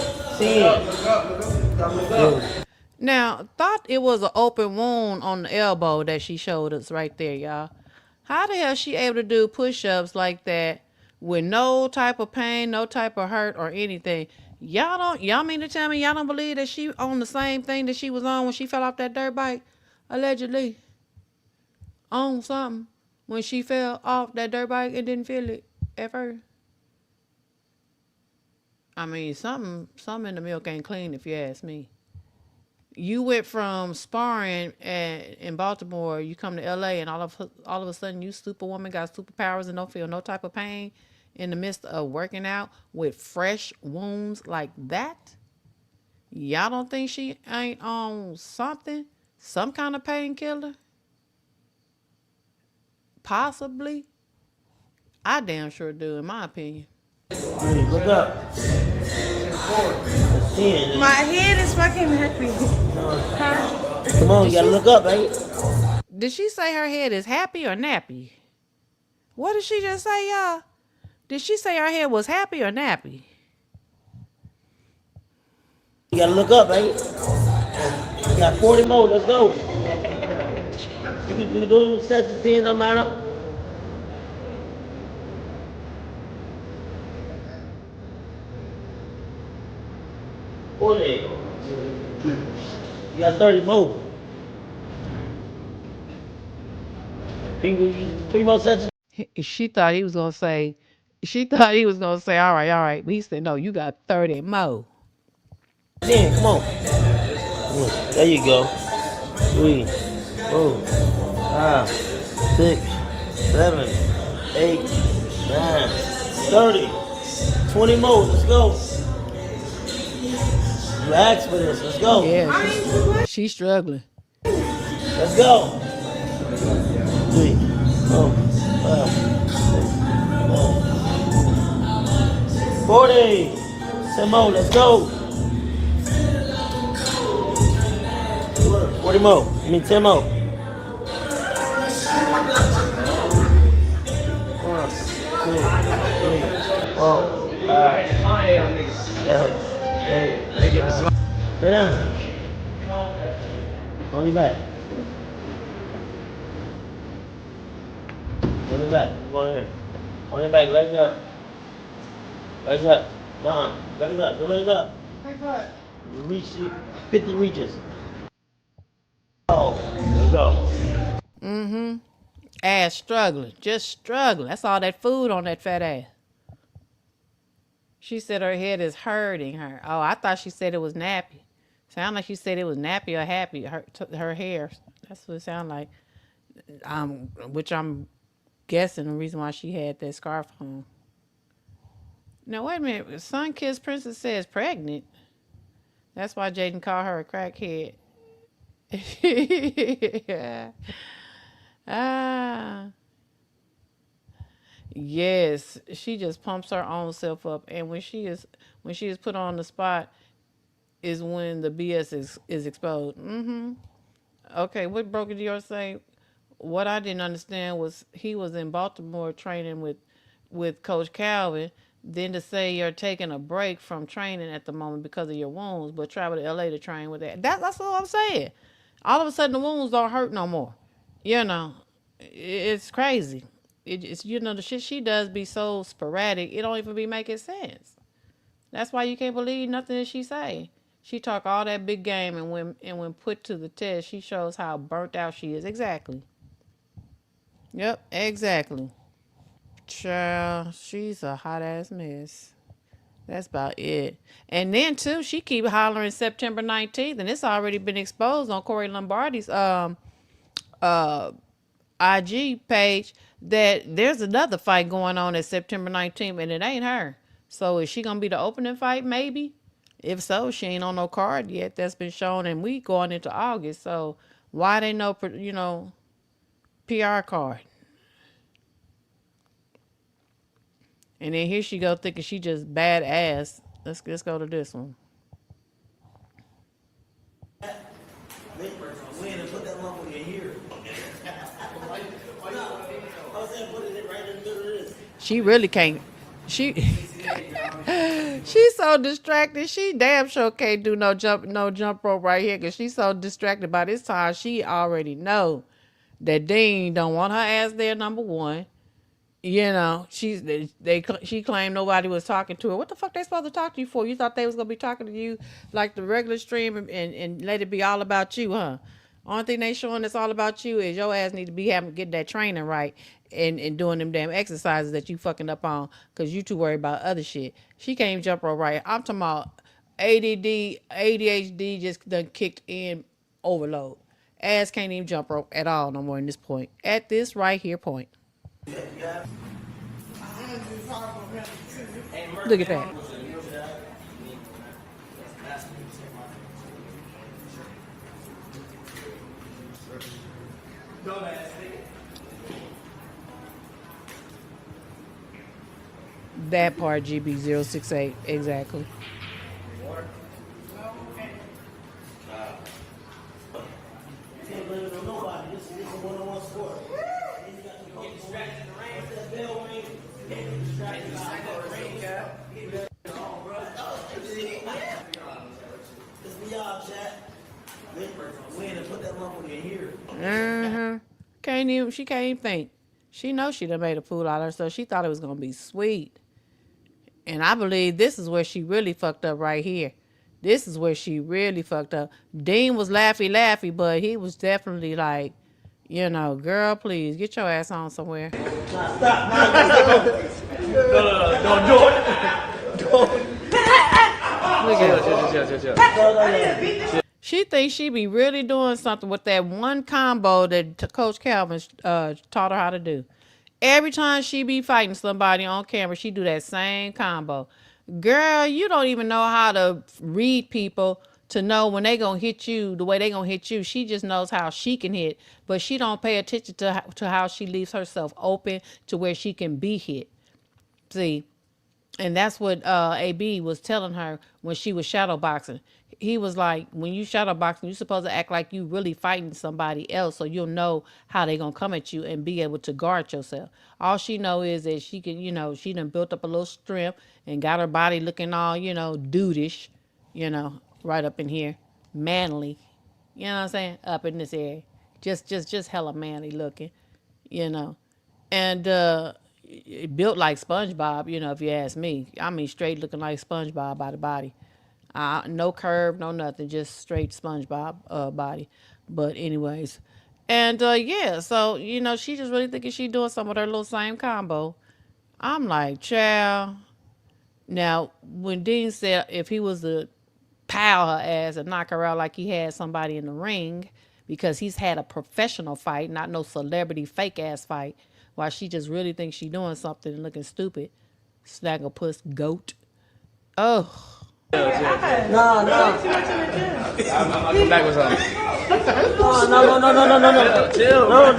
10. Now, thought it was an open wound on the elbow that she showed us right there, y'all. How the hell she able to do push-ups like that with no type of pain, no type of hurt or anything? Y'all mean to tell me y'all don't believe that she on the same thing that she was on when she fell off that dirt bike? Allegedly. On something when she fell off that dirt bike and didn't feel it at first. I mean, something in the milk ain't clean if you ask me. You went from sparring in Baltimore, you come to LA, and all of a sudden you superwoman got superpowers and don't feel no type of pain in the midst of working out with fresh wounds like that. Y'all don't think she ain't on something, some kind of painkiller? Possibly. I damn sure do, in my opinion. Look up. 10. My head is fucking happy. Come on, you gotta look up, baby. Did she say her head is happy or nappy? What did she just say, y'all? Did she say her head was happy or nappy? You gotta look up, baby. You got 40 more, let's go. You can do sets of 10, no matter. 40. You got 30 more. 3 more sets. She thought he was gonna say, all right. But he said, no, you got 30 more. 10, come on. There you go. 3, 4, 5, 6, 7, 8, 9, 30. 20 more, let's go. You asked for this, let's go. Yeah, she's struggling. Let's go. 3, 4, 5, 6, 7, 40. 10 more, let's go. 40 more. 10 more. 1, 2, 3, 4, 5, 7, 8. Sit down. On your back. On your back. Go ahead. On your back. Legs up. Legs up. Come on. Legs up. Go legs up. Reach 50 reaches. Oh, let's go. Mm-hmm. Ass struggling. Just struggling. That's all that food on that fat ass. She said her head is hurting her. Oh, I thought she said it was nappy. Sound like she said it was nappy or happy. Her hair. That's what it sounded like. Which I'm guessing the reason why she had that scarf on. Now wait a minute. Sun Kissed Princess says pregnant. That's why Jaidyn called her a crackhead. ah. Yes, she just pumps her own self up, and when she is put on the spot, is when the BS is exposed. Okay, what broker Dior say? What I didn't understand was he was in Baltimore training with Coach Calvin. Then to say you're taking a break from training at the moment because of your wounds, but travel to LA to train with that. That's what I'm saying. All of a sudden the wounds don't hurt no more. You know, it's crazy. It's the shit she does be so sporadic. It don't even be making sense. That's why you can't believe nothing that she say. She talk all that big game, and when put to the test, she shows how burnt out she is. Exactly. Yep, exactly. Child, she's a hot ass mess. That's about it. And then too, she keep hollering September 19th, and it's already been exposed on Corey Lombardi's uh IG page that there's another fight going on at September 19th, and it ain't her. So is she gonna be the opening fight? Maybe. If so, she ain't on no card yet that's been shown, and we going into August. So why they no PR card? And then here she go thinking she just badass. Let's go to this one. She really can't. She she's so distracted. She damn sure can't do no jump rope right here because she's so distracted by this time. She already know that Dean don't want her ass there. Number one, you know, she claimed nobody was talking to her. What the fuck they supposed to talk to you for? You thought they was gonna be talking to you like the regular stream and let it be all about you, huh? Only thing they showing that's all about you is your ass need to be having get that training right and doing them damn exercises that you fucking up on because you too worried about other shit. She can't even jump rope right. I'm talking about ADD, ADHD just done kicked in overload. Ass can't even jump rope at all no more in this point. At this right here point. Look at that. That part GB068 exactly. Can't blame it on nobody. This is a one-on-one sport. And you got to get distracted in the rain. Once that bell rings, you can't get distracted by the rain, girl. It's beyond, chat. Win and put that motherfucker in here. She can't even think. She knows she done made a fool out of herself. She thought it was gonna be sweet. And I believe this is where she really fucked up right here. This is where she really fucked up. Dean was laughy, but he was definitely like, you know, girl, please get your ass on somewhere. Nah, stop. No. Don't do it. Look at her. Chill. She thinks she be really doing something with that one combo that Coach Calvin taught her how to do. Every time she be fighting somebody on camera, she do that same combo. Girl, you don't even know how to read people to know when they gonna hit you the way they gonna hit you. She just knows how she can hit, but she don't pay attention to how she leaves herself open to where she can be hit. See, and that's what AB was telling her when she was shadow boxing. He was like, when you shadow boxing, you're supposed to act like you really fighting somebody else so you'll know how they gonna come at you and be able to guard yourself. All she know is that she can, you know, she done built up a little strength and got her body looking all, you know, dudeish, you know, right up in here, manly. You know what I'm saying? Up in this area. Just hella manly looking, you know. And built like SpongeBob, you know, if you ask me. I mean, straight looking like SpongeBob by the body. No curve, no nothing, just straight SpongeBob body. But anyways, and yeah, so you know, she just really thinking she doing some of her little same combo. I'm like, child. Now, when Dean said if he was to pow her ass and knock her out like he had somebody in the ring, because he's had a professional fight, not no celebrity fake ass fight, while she just really thinks she doing something and looking stupid. Snagglepuss goat. Oh. No. I'll come back with something. No. Chill. Don't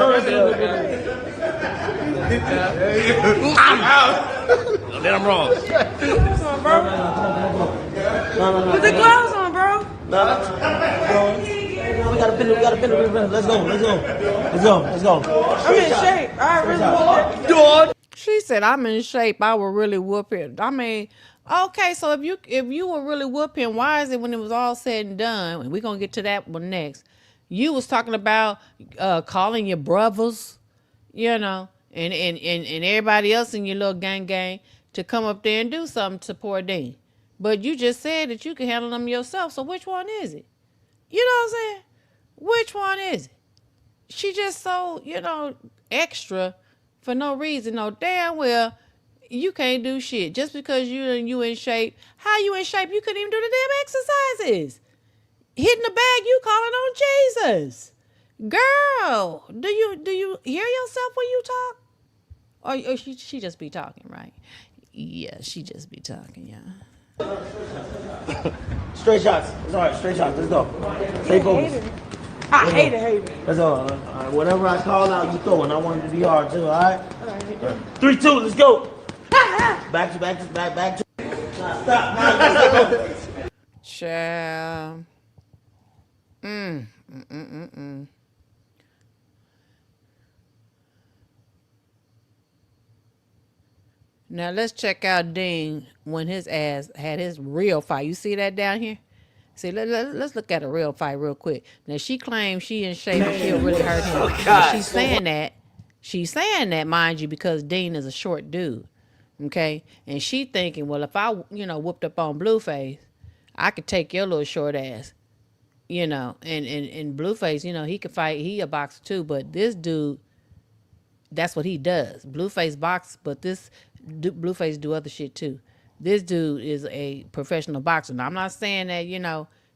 let him wrong. No. Put the gloves on, bro. No. We gotta pin it. Let's go. I'm in shape. I really want She said, I'm in shape. I will really whoop him. I mean, okay, so if you were really whooping, why is it when it was all said and done, and we're going to get to that one next, you was talking about calling your brothers, you know, and everybody else in your little gang to come up there and do something to poor Dean. But you just said that you can handle them yourself, so which one is it? You know what I'm saying? Which one is it? She just so, you know, extra for no reason. No, damn well, you can't do shit. Just because you in shape. How you in shape? You couldn't even do the damn exercises. Hitting the bag, you calling on Jesus. Girl, do you hear yourself when you talk? Or she just be talking, right? Yeah, she just be talking, yeah. Straight shots. It's all right. Straight shots. Let's go. Stay focused. I hate it. That's all. All right. Whatever I call out, you throw, and I want it to be hard too. All right. 3, 2. Let's go. Back to. Stop. Child. Now let's check out Dean when his ass had his real fight. You see that down here? See, let's look at a real fight real quick. Now she claims she in shape and she'll really hurt him. Oh Now God. she's saying that, mind you, because Dean is a short dude. Okay, and she thinking, well, if I whooped up on Blueface, I could take your little short ass. And Blueface, he can fight. He a boxer too, but this dude, that's what he does. Blueface box, but Blueface do other shit too. This dude is a professional boxer. Now I'm not saying that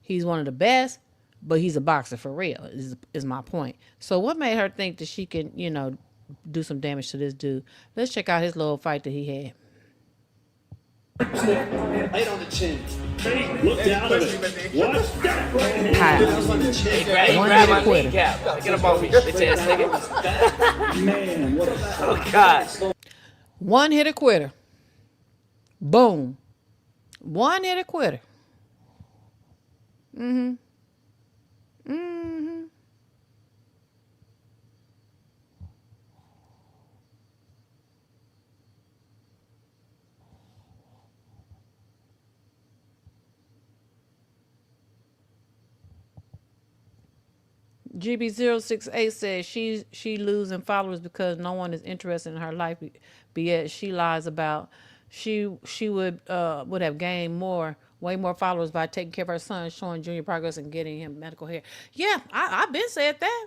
he's one of the best, but he's a boxer for real. Is my point. So what made her think that she can do some damage to this dude? Let's check out his little fight that he had. Right on the chin. Look down at it. Watch that right hand. He grabbed my kneecap. Get up off me, bitch ass nigga. Man, what a Oh God. One hitter quitter. Boom. One hitter quitter. Mm-hmm. Mm-hmm. GB068 says she losing followers because no one is interested in her life. But yet she lies about she would have gained way more followers by taking care of her son, showing junior progress, and getting him medical care. Yeah, I've been said that.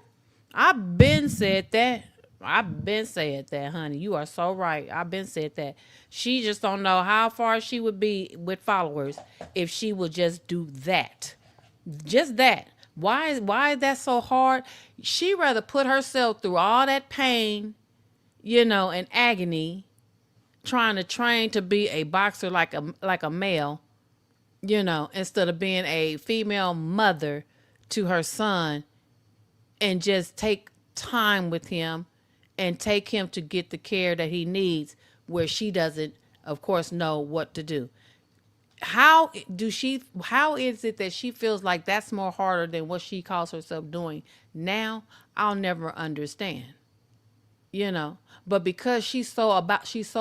I've been said that. I've been said that, honey. You are so right. I've been said that. She just don't know how far she would be with followers if she would just do that. Just that. Why is that so hard? She rather put herself through all that pain, and agony, trying to train to be a boxer like a male, instead of being a female mother to her son, and just take time with him and take him to get the care that he needs, where she doesn't, of course, know what to do. How is it that she feels like that's more harder than what she calls herself doing now? I'll never understand. But because she's so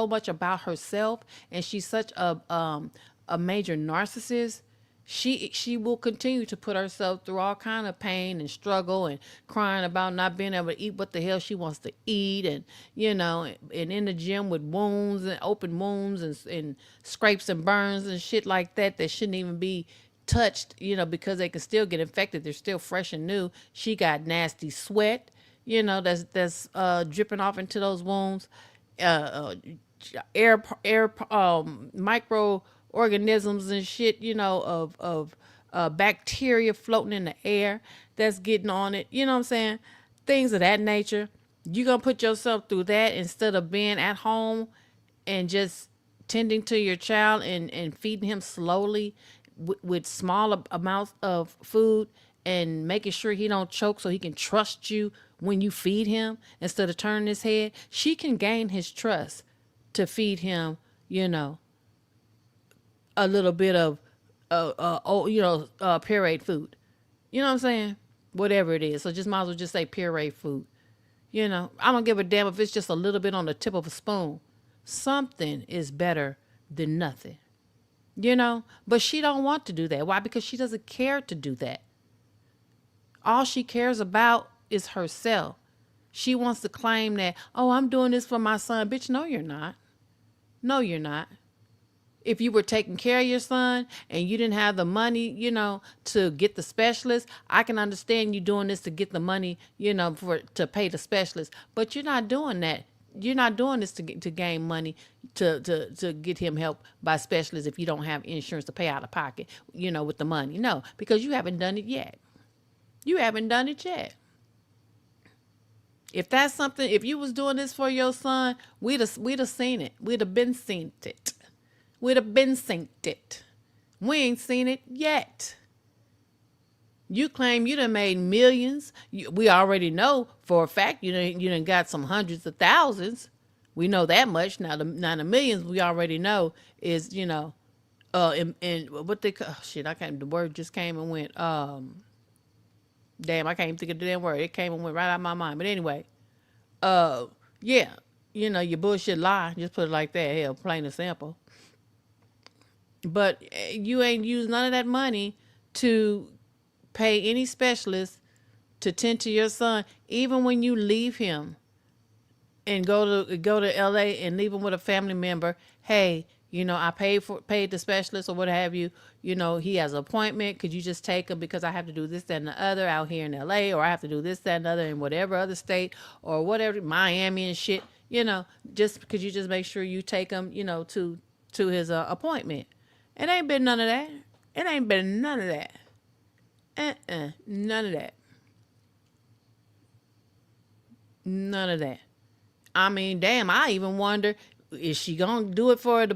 much about herself, and she's such a major narcissist, she will continue to put herself through all kind of pain and struggle and crying about not being able to eat what the hell she wants to eat, and and in the gym with wounds and open wounds and scrapes and burns and shit like that shouldn't even be touched, because they can still get infected. They're still fresh and new. She got nasty sweat, that's dripping off into those wounds, air microorganisms and shit, of bacteria floating in the air that's getting on it. You know what I'm saying? Things of that nature. You're going to put yourself through that instead of being at home and just tending to your child and feeding him slowly with small amounts of food, and making sure he don't choke so he can trust you when you feed him instead of turning his head. She can gain his trust to feed him, a little bit of, pureed food. You know what I'm saying? Whatever it is. So just might as well just say pureed food. I don't give a damn if it's just a little bit on the tip of a spoon. Something is better than nothing. But she don't want to do that. Why? Because she doesn't care to do that. All she cares about is herself. She wants to claim that, oh, I'm doing this for my son. Bitch, no, you're not. No, you're not. If you were taking care of your son and you didn't have the money, to get the specialist, I can understand you doing this to get the money, to pay the specialist. But you're not doing that. You're not doing this to gain money to get him help by specialists if you don't have insurance to pay out of pocket, with the money. No, because you haven't done it yet. You haven't done it yet. If that's something, if you was doing this for your son, we'd have seen it. We'd have been seen it. We'd have been seen it. We ain't seen it yet. You claim you done made millions. We already know for a fact you done got some hundreds of thousands. We know that much. Now the millions we already know is, and what they call, shit, the word just came and went, damn, I can't even think of the damn word. It came and went right out of my mind. But anyway, yeah, your bullshit lie. Just put it like that. Hell, plain and simple. But you ain't used none of that money to pay any specialist to tend to your son, even when you leave him and go to LA and leave him with a family member. Hey, I paid the specialist or what have you. He has an appointment. Could you just take him because I have to do this, that, and the other out here in LA, or I have to do this, that, and the other in whatever other state or whatever, Miami and shit. Just could you just make sure you take him, to his appointment. It ain't been none of that. It ain't been none of that. None of that. None of that. I mean, damn, I even wonder, is she gonna do it for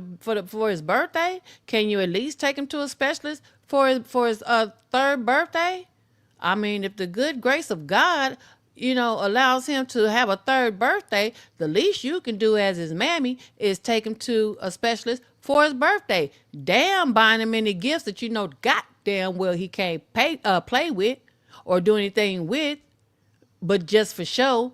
his birthday? Can you at least take him to a specialist for his third birthday? I mean, if the good grace of God, allows him to have a third birthday, the least you can do as his mammy is take him to a specialist for his birthday. Damn, buying him any gifts that goddamn well he can't play with or do anything with, but just for show.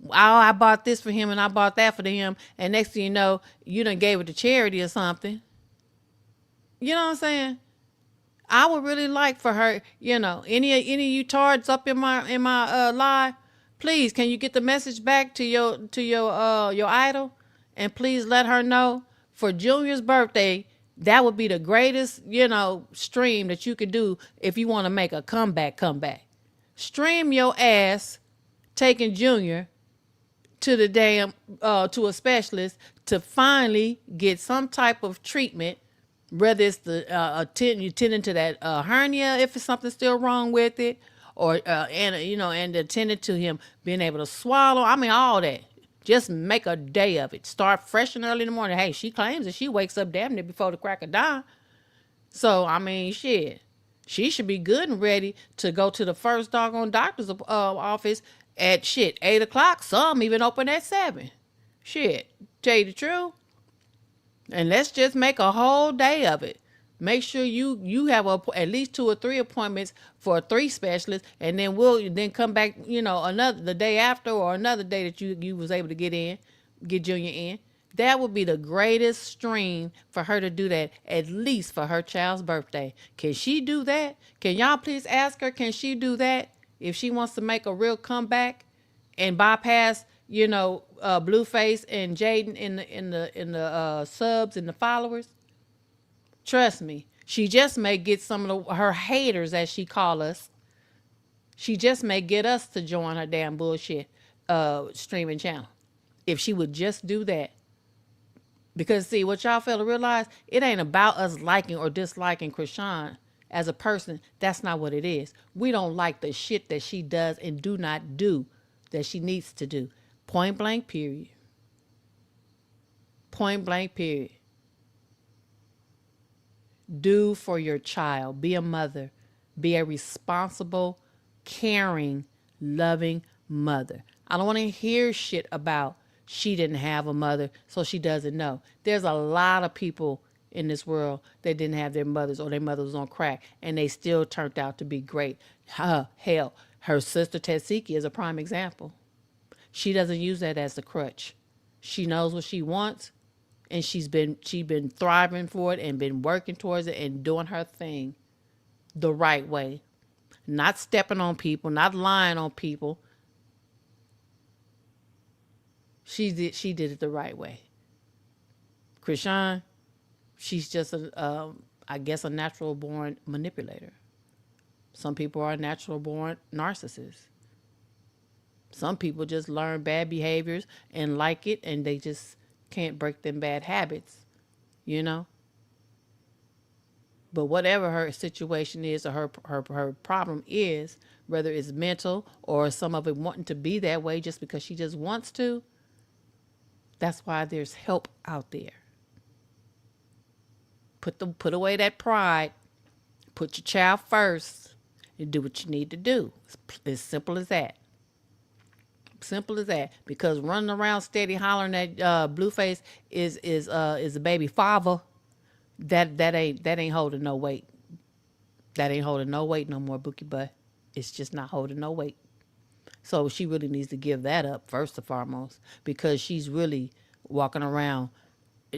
Oh, I bought this for him and I bought that for him, and next thing you know, you done gave it to charity or something. You know what I'm saying? I would really like for her, any of you tards up in my live, please, can you get the message back to your idol, and please let her know for Junior's birthday, that would be the greatest, stream that you could do if you want to make a comeback. Stream your ass taking Junior to the damn to a specialist to finally get some type of treatment, whether it's the you tending to that hernia if it's something still wrong with it, or and attending to him being able to swallow. I mean, all that. Just make a day of it. Start fresh and early in the morning. Hey, she claims that she wakes up damn near before the crack of dawn. So I mean, shit, she should be good and ready to go to the first doggone doctor's office at 8 o'clock. Some even open at 7. Shit, tell you the truth. And let's just make a whole day of it. Make sure you have at least 2 or 3 appointments for 3 specialists, and then we'll come back, the day after or another day that you was able to get Junior in. That would be the greatest stream for her to do that, at least for her child's birthday. Can she do that? Can y'all please ask her, can she do that? If she wants to make a real comeback and bypass, Blueface and Jaidyn in the subs and the followers, trust me, she just may get some of her haters, as she call us. She just may get us to join her damn bullshit streaming channel. If she would just do that. Because see, what y'all fail to realize, it ain't about us liking or disliking Chrisean as a person. That's not what it is. We don't like the shit that she does and do not do that she needs to do. Point blank, period. Point blank, period. Do for your child. Be a mother. Be a responsible, caring, loving mother. I don't want to hear shit about she didn't have a mother, so she doesn't know. There's a lot of people in this world that didn't have their mothers, or their mother was on crack, and they still turned out to be great. Hell, her sister Tetsiki is a prime example. She doesn't use that as the crutch. She knows what she wants, and she's been thriving for it and been working towards it and doing her thing the right way. Not stepping on people, not lying on people. She did it the right way. Chrisean, she's just I guess a natural born manipulator. Some people are natural born narcissists. Some people just learn bad behaviors and like it, and they just can't break them bad habits, But whatever her situation is, or her problem is, whether it's mental or some of it wanting to be that way just because she just wants to, that's why there's help out there. Put away that pride. Put your child first and do what you need to do. It's as simple as that. Simple as that. Because running around steady hollering at Blueface is a baby father. That ain't holding no weight. That ain't holding no weight no more, Bookie Butt. It's just not holding no weight. So she really needs to give that up first and foremost because she's really walking around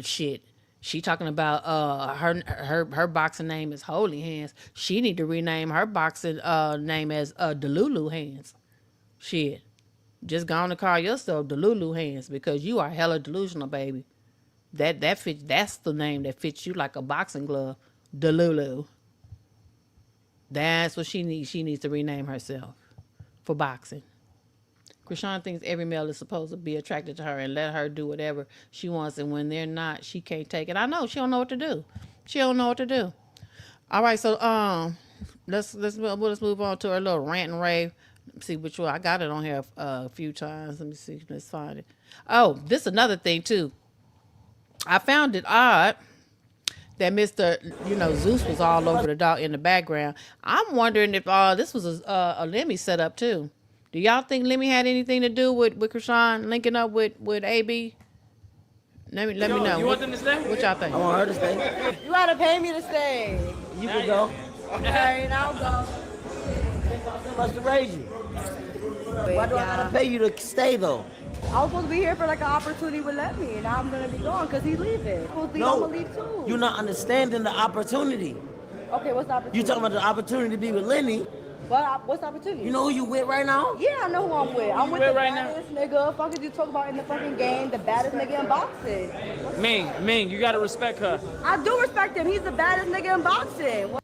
shit. She talking about her boxing name is Holy Hands. She need to rename her boxing name as Delulu Hands. Shit. Just go on and call yourself Delulu Hands because you are hella delusional, baby. That fits. That's the name that fits you like a boxing glove, Delulu. That's what she needs. She needs to rename herself for boxing. Chrisean thinks every male is supposed to be attracted to her and let her do whatever she wants, and when they're not, she can't take it. I know she don't know what to do. She don't know what to do. All right, so let's move on to our little rant and rave. See which one I got it on here a few times. Let me see. Let's find it. Oh, this is another thing too. I found it odd that Mr. Zeus was all over the dog in the background. I'm wondering if this was a Lemmy setup too. Do y'all think Lemmy had anything to do with Chrisean linking up with AB? Let me know. You want them to stay? What y'all think? I want her to stay. You gotta pay me to stay. You can go. Alright, I'll go. They must have raised you. Why do I gotta pay you to stay though? I was supposed to be here for like an opportunity with Let Me, and now I'm gonna be gone because he's leaving. I'm supposed to leave, I'm gonna leave too. You're not understanding the opportunity. Okay, what's the opportunity? You talking about the opportunity to be with Lenny. What's the opportunity? You know who you with right now? Yeah, I know who I'm with. I'm with with the right now? baddest nigga. Fuck is you talking about in the fucking game? The baddest nigga in boxing. Ming, you gotta respect her. I do respect him. He's the baddest nigga in boxing.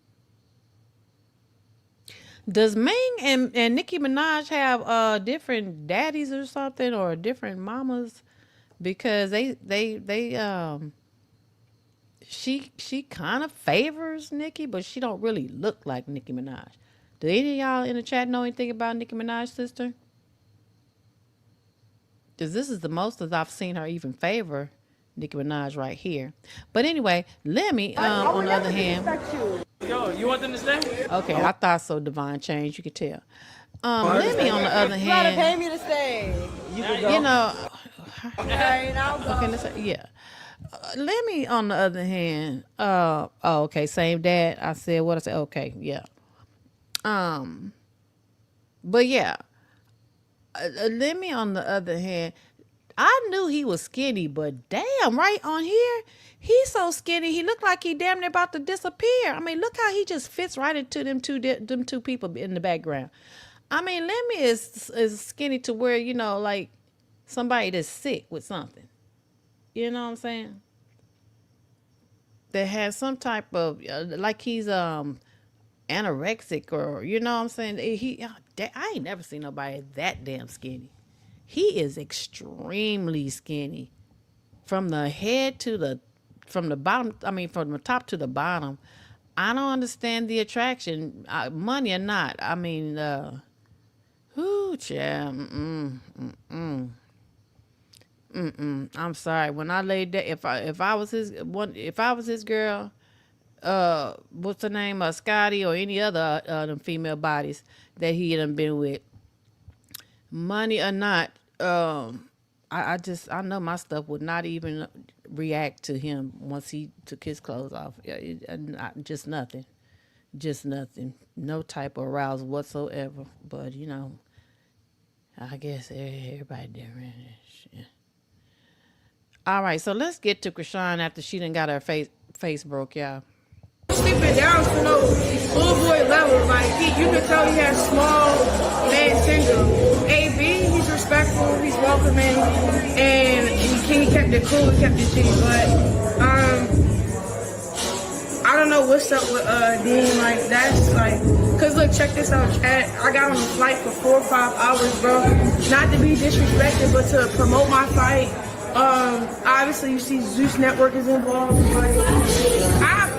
Does Ming and Nicki Minaj have different daddies or something, or different mamas? Because she kind of favors Nicki, but she don't really look like Nicki Minaj. Do any of y'all in the chat know anything about Nicki Minaj's sister? Because this is the most that I've seen her even favor Nicki Minaj right here. But anyway, Lemmy, on the other hand... Yo, you want them to stay? Okay, I thought so, Divine Change, you could tell. Lemmy, on the other You gotta pay hand... me to stay. You can go. Alright, I'll go. Okay, let's yeah. Lemmy, on the other hand... okay, same dad. I said what I said. Okay, yeah. But yeah, Lemmy on the other hand, I knew he was skinny, but damn, right on here, he's so skinny. He looked like he damn near about to disappear. I mean, look how he just fits right into them two people in the background. I mean, Lemmy is skinny to where, like somebody that's sick with something. You know what I'm saying? That has some type of, like he's, anorexic, or what I'm saying, I ain't never seen nobody that damn skinny. He is extremely skinny from the head to from the bottom. I mean, from the top to the bottom. I don't understand the attraction, money or not. I mean, I'm sorry. When I laid that, if I was his girl, what's her name, Scotty, or any other them female bodies that he done been with, money or not, I know my stuff would not even react to him once he took his clothes off. Just nothing, no type of arousal whatsoever. But I guess everybody different. Yeah. All right, so let's get to Chrisean after she done got her face broke, y'all. Sleeping down to no little boy level. Like you can tell he has small man syndrome. AB, he's respectful, he's welcoming, and he kept it cool, he kept it G. But I don't know what's up with Dean. Like that's like, cause look, check this out, chat. I got on a flight for 4 or 5 hours, bro. Not to be disrespected, but to promote my fight. Obviously you see Zeus Network is involved. Like,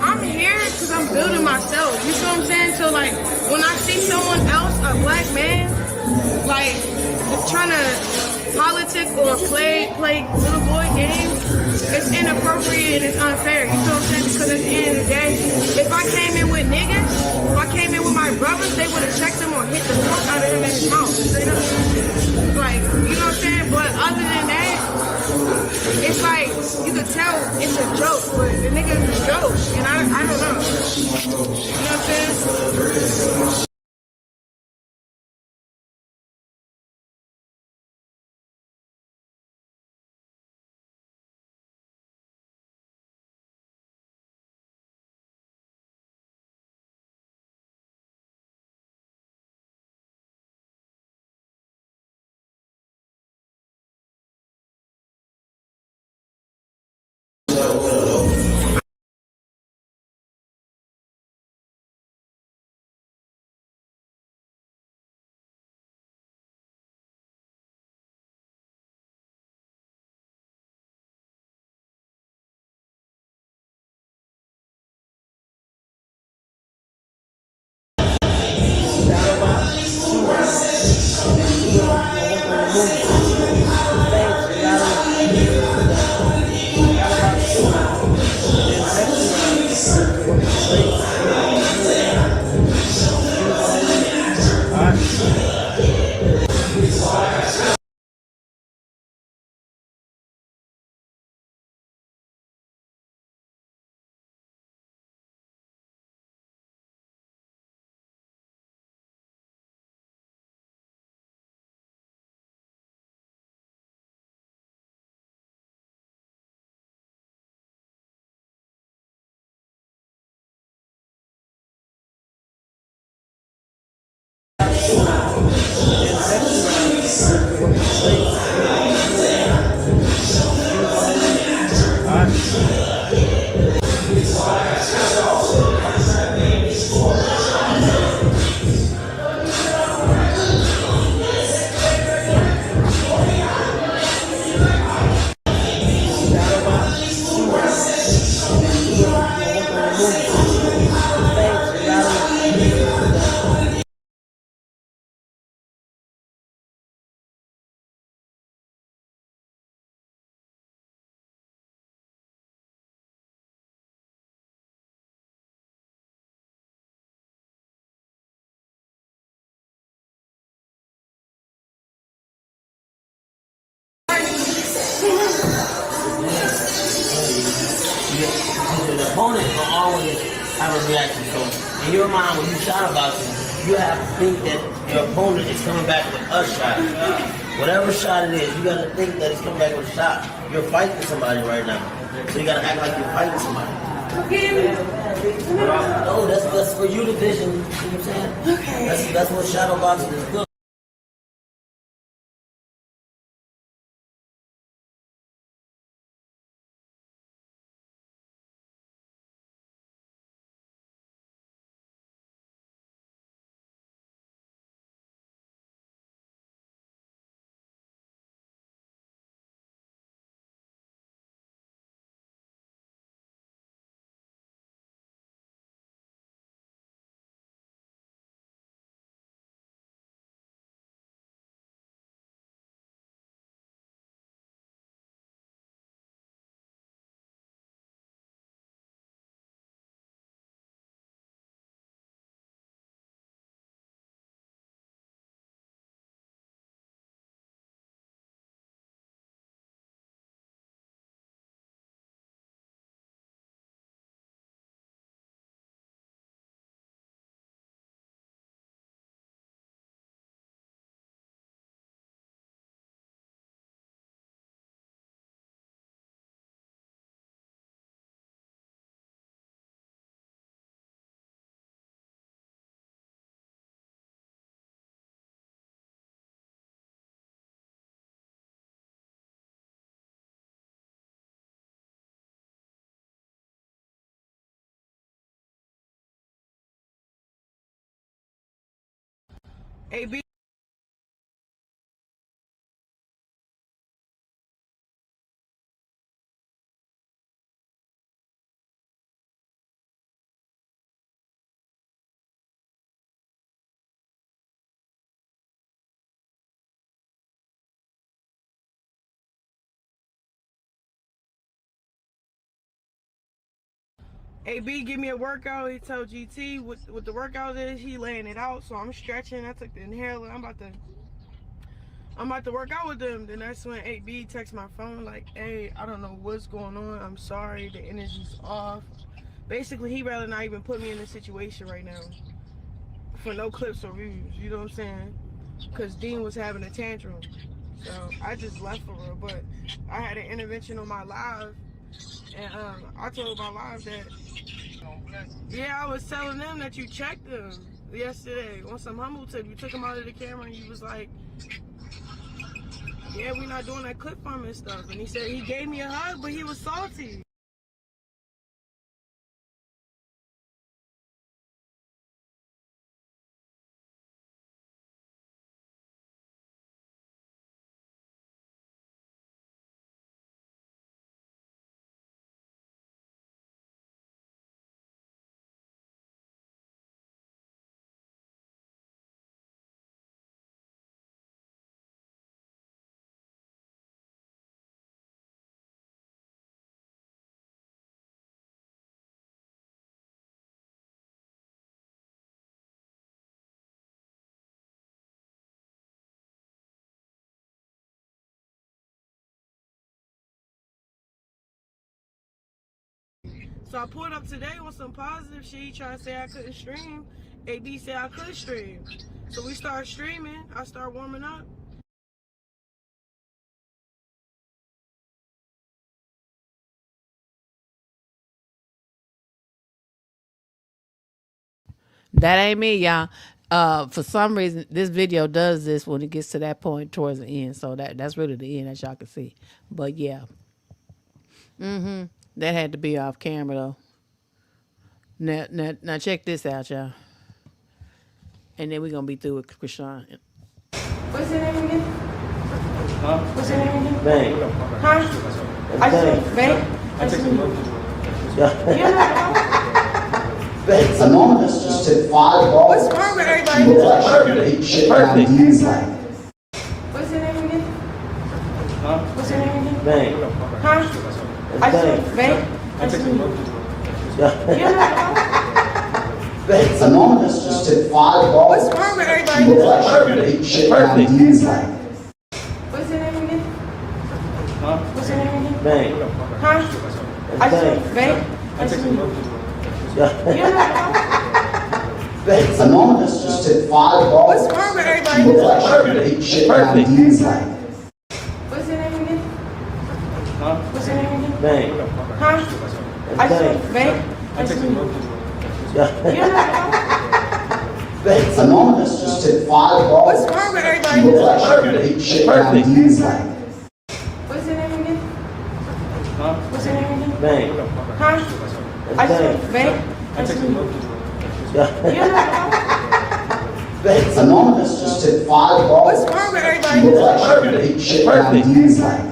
I'm here because I'm building myself. You see what I'm saying? So like, when I see someone else, a black man, like trying to politic or play little boy games, it's inappropriate and it's unfair. You know what I'm saying? Because at the end of the day, if I came in with niggas, if I came in with my brothers, they would have checked him or hit the fuck out of him in his mouth. Straight up. Like, you know what I'm saying? But other than that, it's like, you could tell it's a joke, but the nigga is a joke, and I don't know. You know what I'm saying? And second round, for mistakes, you was on it. All right. Shadow box, 2 rounds. And then you gonna work on your movement. Your feints, your lateral movements. The opponent will always have a reaction. So in your mind, when you shadow boxing, you have to think that your opponent is coming back with a shot. Whatever shot it is, you got to think that he's coming back with a shot. You're fighting somebody right now, so you got to act like you're fighting somebody. No, that's for you to vision. You know what I'm saying? Okay. That's what shadow boxing is good. AB. AB give me a workout. He told GT what the workout is. He laying it out, so I'm stretching. I took the inhaler. I'm about to work out with them. Then that's when AB texts my phone like, "Hey, I don't know what's going on. I'm sorry. The energy's off." Basically, he rather not even put me in this situation right now for no clips or views. You know what I'm saying? Because Dean was having a tantrum. So I just left for real. But I had an intervention on my live, and I told my live that. Yeah, I was telling them that you checked them yesterday on some humble tip. You took them out of the camera and you was like, yeah, we not doing that clip farming stuff. And he said he gave me a hug, but he was salty. So I pulled up today on some positive shit. He tried to say I couldn't stream. AB said I could stream. So we started streaming. I started warming up. That ain't me, y'all. For some reason, this video does this when it gets to that point towards the end. So that's really the end, as y'all can see. But yeah, that had to be off camera though. Now check this out, y'all. And then we're gonna be through with Chrisean. What's your name again? Huh? What's your name again? Bang. Huh? I just Bang. I just Bang. Anonymous just took 5 balls. What's wrong with everybody? Perfect. Shit down Dean's like. What's your name again? Huh? What's your name again? Bang. Huh? I just Bang. I just Bang. Anonymous just took 5 balls. What's wrong with everybody? Perfect. Shit down Dean's like. What's your name again? Huh? What's your name again? Bang. Huh? I just Bang. I just Bang. Anonymous just took 5 balls. What's wrong with everybody? Perfect. Shit down Dean's like. What's your name again? Huh? What's your name again? Bang. Huh? I just Bang. I just Bang. Anonymous just took 5 balls. What's wrong with everybody? Perfect. Shit down Dean's like. What's your name again? Huh? What's your name again? Bang. Huh? I just Bang. I just Bang. Anonymous just took 5 balls. What's wrong with everybody? Perfect. Shit down Dean's like.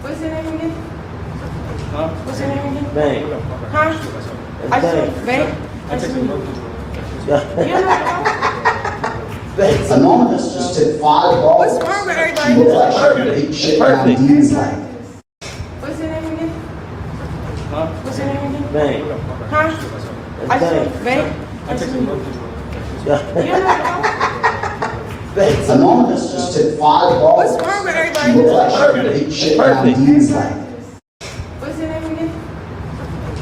What's your name again? Huh? What's your name again? Bang. Huh? I just Bang. I just Bang. Anonymous just took 5 balls. What's wrong with everybody? Perfect. Shit down Dean's like. What's your name again? Huh? What's your name again? Bang. Huh? I just Bang. I just Bang. Anonymous just took 5 balls. What's wrong with everybody? Perfect. Shit down Dean's like. What's your name again?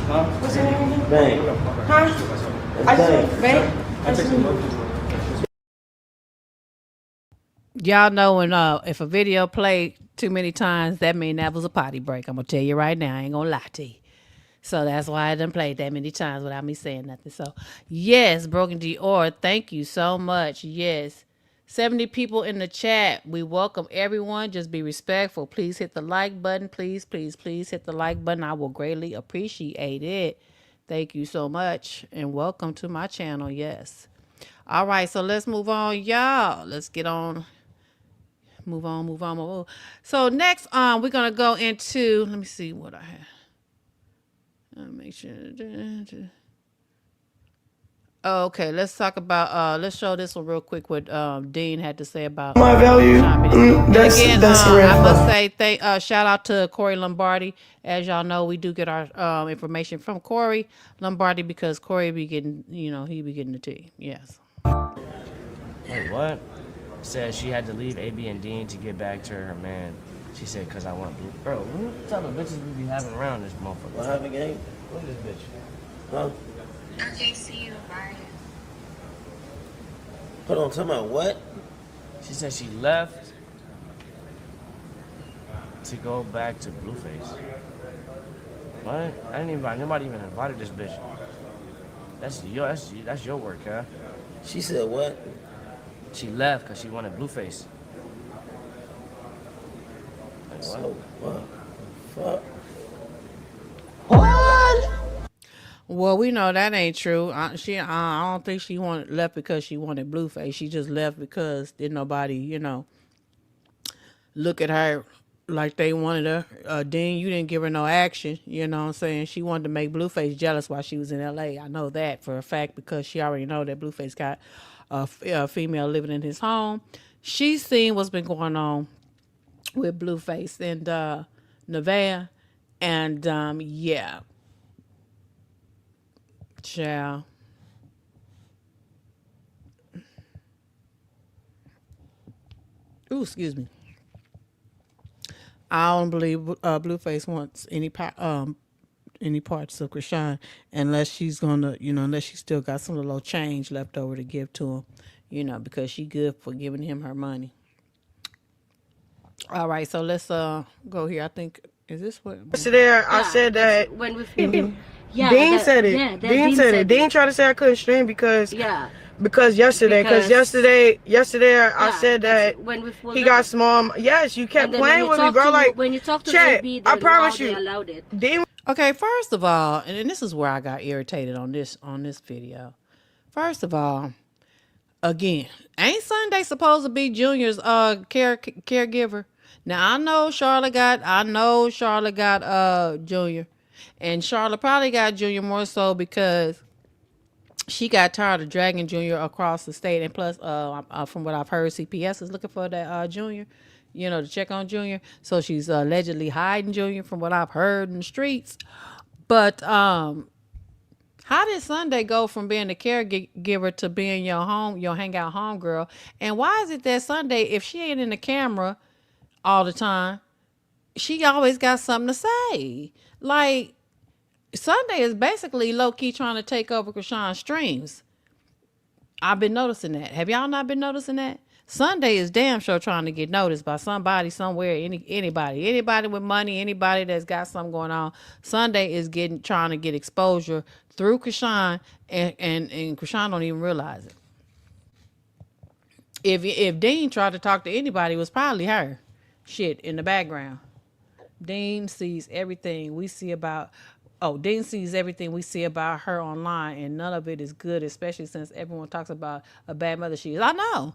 Huh? What's your name again? Bang. Huh? I just Bang. I just Y'all know when if a video played too many times, that means that was a potty break. I'm gonna tell you right now. I ain't gonna lie to you. So that's why I done played that many times without me saying nothing. So yes, Broken Dior, thank you so much. Yes. 70 people in the chat. We welcome everyone. Just be respectful. Please hit the like button. Please, please, please hit the like button. I will greatly appreciate it. Thank you so much. And welcome to my channel. Yes. All right. So let's move on, y'all. Let's get on. Move on. So next, we're going to go into, let me see what I have. Make sure. Okay, let's talk about let's show this one real quick what Dean had to say about my value. That's again, that's I must say shout out to Corey Lombardi. As y'all know, we do get our information from Corey Lombardi because Corey be getting, he be getting the tea. Yes. Wait, what? Said she had to leave AB and Dean to get back to her man. She said, because I want blue. Bro, what type of bitches we be having around this motherfucker? What happened, gang? Look at this bitch. Huh? Okay, see you, bye. Hold on, talking about what? She said she left to go back to Blueface. What? Nobody even invited this bitch. That's your work, huh? She said what? She left because she wanted Blueface. Like, So, what? Fuck. Well, we know that ain't true. I don't think she left because she wanted Blueface. She just left because didn't nobody, look at her like they wanted her. Dean, you didn't give her no action. You know what I'm saying? She wanted to make Blueface jealous while she was in L.A. I know that for a fact because she already know that Blueface got a female living in his home. She's seen what's been going on with Blueface and Nevaeh. And, yeah. Child. Ooh, excuse me. I don't believe Blueface wants any parts of Chrisean unless she's gonna, unless she still got some little change left over to give to him, because she good for giving him her money. All right, so let's go here. I think is this what? So there, I said that When we Dean yeah, Dean that- said it. yeah, that Dean said it. it. Dean tried to say I couldn't stream because Because yesterday I Yeah, said that when we pulled he got up. small. Yes, you kept And then when playing you with me, talk bro. to Like, when you talk to Chet, AB, I then promise they you. allowed it. Dean Okay, first of all, and this is where I got irritated on this video. First of all, again, ain't Sunday supposed to be Junior's caregiver? Now I know Charlotte got Junior, and Charlotte probably got Junior more so because she got tired of dragging Junior across the state, and plus, from what I've heard, CPS is looking for that Junior, to check on Junior. So she's allegedly hiding Junior, from what I've heard in the streets. But how did Sunday go from being the caregiver to being your hangout home girl? And why is it that Sunday, if she ain't in the camera all the time, she always got something to say? Like, Sunday is basically low-key trying to take over Chrisean's streams. I've been noticing that. Have y'all not been noticing that? Sunday is damn sure trying to get noticed by somebody, somewhere, anybody with money, anybody that's got something going on. Sunday is trying to get exposure through Chrisean, and Chrisean don't even realize it. If Dean tried to talk to anybody, it was probably her. Shit, in the background. Dean sees everything we see about her online, and none of it is good, especially since everyone talks about a bad mother she is. I know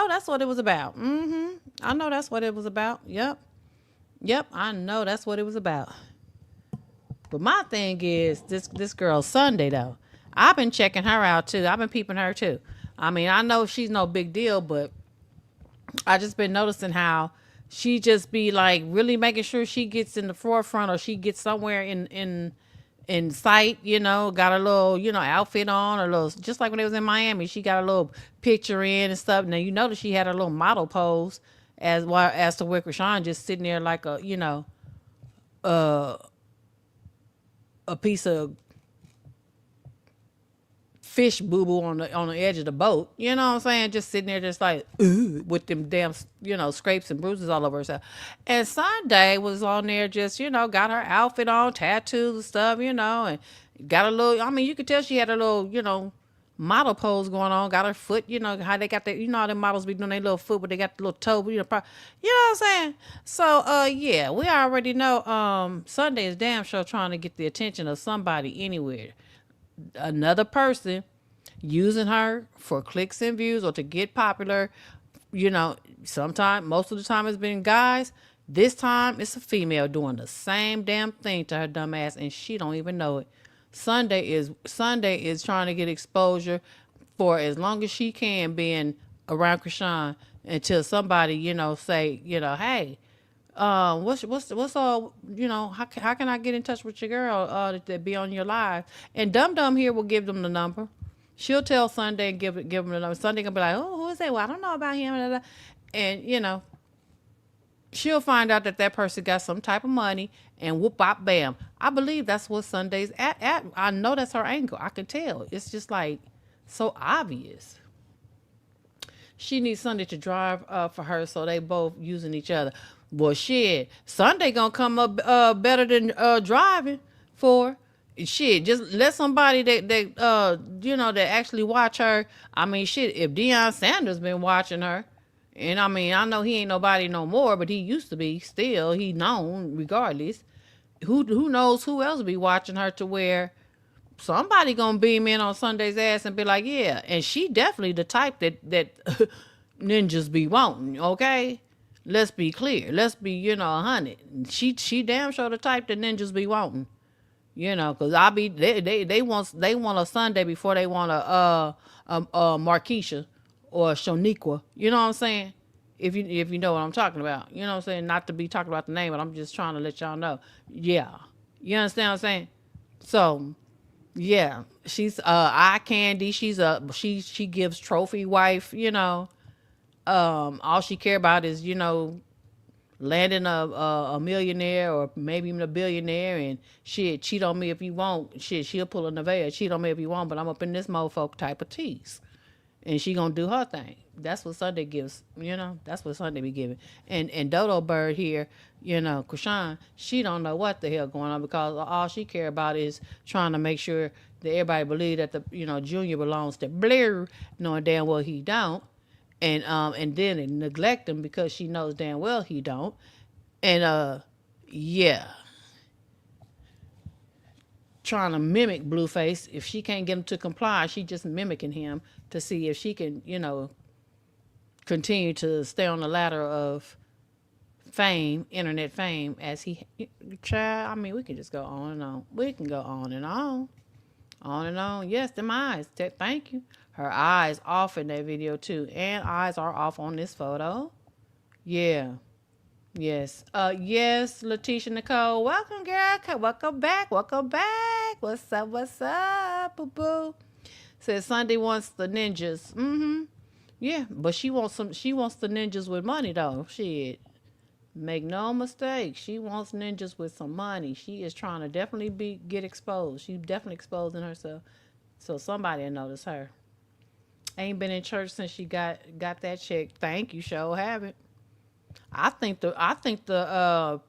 that's what it was about. I know that's what it was about. Yep, I know that's what it was about. But my thing is this girl Sunday though. I've been checking her out too. I've been peeping her too. I mean, I know she's no big deal, but I just been noticing how she just be like really making sure she gets in the forefront, or she gets somewhere in sight, got a little, outfit on, or little, just like when it was in Miami, she got a little picture in and stuff. Now, you notice she had a little model pose as to where Chrisean just sitting there like a piece of fish boo-boo on the edge of the boat, you know what I'm saying? Just sitting there just like, with them damn, scrapes and bruises all over herself. And Sunday was on there just, got her outfit on, tattoos and stuff, and got a little, I mean, you could tell she had a little, model pose going on, got her foot, how they got that, how the models be doing their little foot, but they got the little toe, you know what I'm saying? So, yeah, we already know, Sunday is damn sure trying to get the attention of somebody anywhere. Another person using her for clicks and views or to get popular. Most of the time it's been guys. This time it's a female doing the same damn thing to her dumb ass, and she don't even know it. Sunday is trying to get exposure for as long as she can, being around Chrisean, until somebody say hey, what's all, how can I get in touch with your girl that be on your live? And Dum Dum here will give them the number. She'll tell Sunday and give them the number. Sunday gonna be like, oh, who is that? Well, I don't know about him. And she'll find out that person got some type of money, and whoop bop bam. I believe that's what Sunday's at. I know that's her angle. I can tell. It's just like so obvious. She needs Sunday to drive for her, so they both using each other. Well, shit, Sunday gonna come up better than driving for. Shit, just let somebody that that actually watch her. I mean, shit, if Deion Sanders been watching her, and I mean, I know he ain't nobody no more, but he used to be. Still, he known regardless. Who knows who else be watching her, to where somebody gonna beam in on Sunday's ass and be like, yeah. And she definitely the type that ninjas be wanting. Okay, let's be clear. Let's be 100. She damn sure the type that ninjas be wanting. Cause they want a Sunday before they want a Markeisha or a Shoniqua. You know what I'm saying? If you know what I'm talking about. You know what I'm saying? Not to be talking about the name, but I'm just trying to let y'all know. Yeah. You understand what I'm saying? So, yeah, she's eye candy. She gives trophy wife, all she care about is, landing a millionaire or maybe even a billionaire, and shit, cheat on me if you want. Shit, she'll pull a Nevaeh, cheat on me if you want, but I'm up in this mofo type of tease. And she gonna do her thing. That's what Sunday gives, that's what Sunday be giving. And Dodo Bird here, Chrisean, she don't know what the hell going on, because all she care about is trying to make sure that everybody believe that the Junior belongs to Blair, knowing damn well he don't, and then they neglect him because she knows damn well he don't, and yeah, trying to mimic Blueface. If she can't get him to comply, she just mimicking him to see if she can continue to stay on the ladder of fame, internet fame, as he child. I mean, we can just go on and on. We can go on and on. On and on. Yes, them eyes. Thank you. Her eyes off in that video too. And eyes are off on this photo. Yeah. Yes. Yes, Letitia Nicole. Welcome, girl. Welcome back. Welcome back. What's up? What's up, boo boo? Says Sunday wants the ninjas. Mm-hmm. Yeah, but she wants the ninjas with money though. Shit. Make no mistake, she wants ninjas with some money. She is trying to definitely get exposed. She's definitely exposing herself, so somebody will notice her. Ain't been in church since she got that check. Thank you, show have it. I think the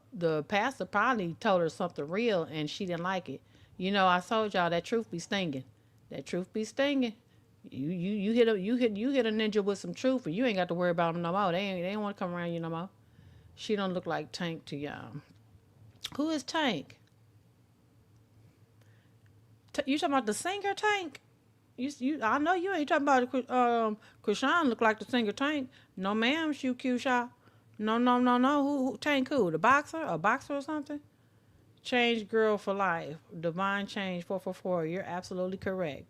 pastor probably told her something real and she didn't like it. I told y'all that truth be stinging. That truth be stinging. You hit a ninja with some truth and you ain't got to worry about them no more. They ain't want to come around you no more. She don't look like Tank to y'all. Who is Tank? You talking about the singer Tank? I know you ain't talking about Chrisean look like the singer Tank. No ma'am, shoot Q shot. No. Who Tank who? The boxer? A boxer or something? Change girl for life. Divine change 444. You're absolutely correct.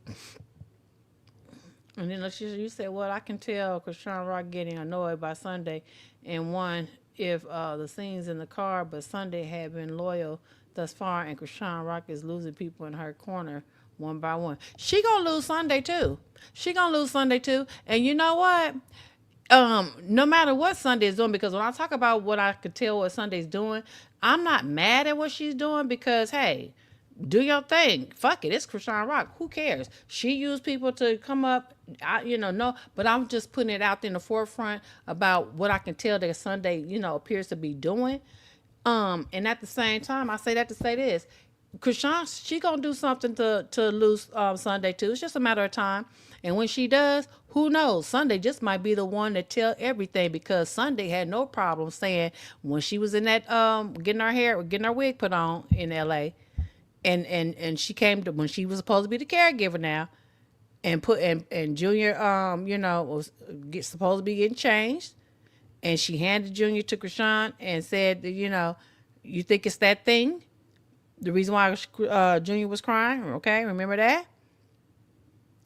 And then you said, well, I can tell Chrisean Rock getting annoyed by Sunday and one if the scenes in the car, but Sunday had been loyal thus far, and Chrisean Rock is losing people in her corner one by one. She gonna lose Sunday too. And you know what? No matter what Sunday is doing, because when I talk about what I could tell what Sunday's doing, I'm not mad at what she's doing because, hey, do your thing. Fuck it. It's Chrisean Rock. Who cares? She used people to come up. No, but I'm just putting it out there in the forefront about what I can tell that Sunday, appears to be doing. And at the same time, I say that to say this. Chrisean, she gonna do something to lose Sunday too. It's just a matter of time. And when she does, who knows? Sunday just might be the one to tell everything, because Sunday had no problem saying when she was in that getting her wig put on in LA. And she came to when she was supposed to be the caregiver now, and Junior was supposed to be getting changed, and she handed Junior to Chrisean and said, you think it's that thing, the reason why Junior was crying? Okay, remember that?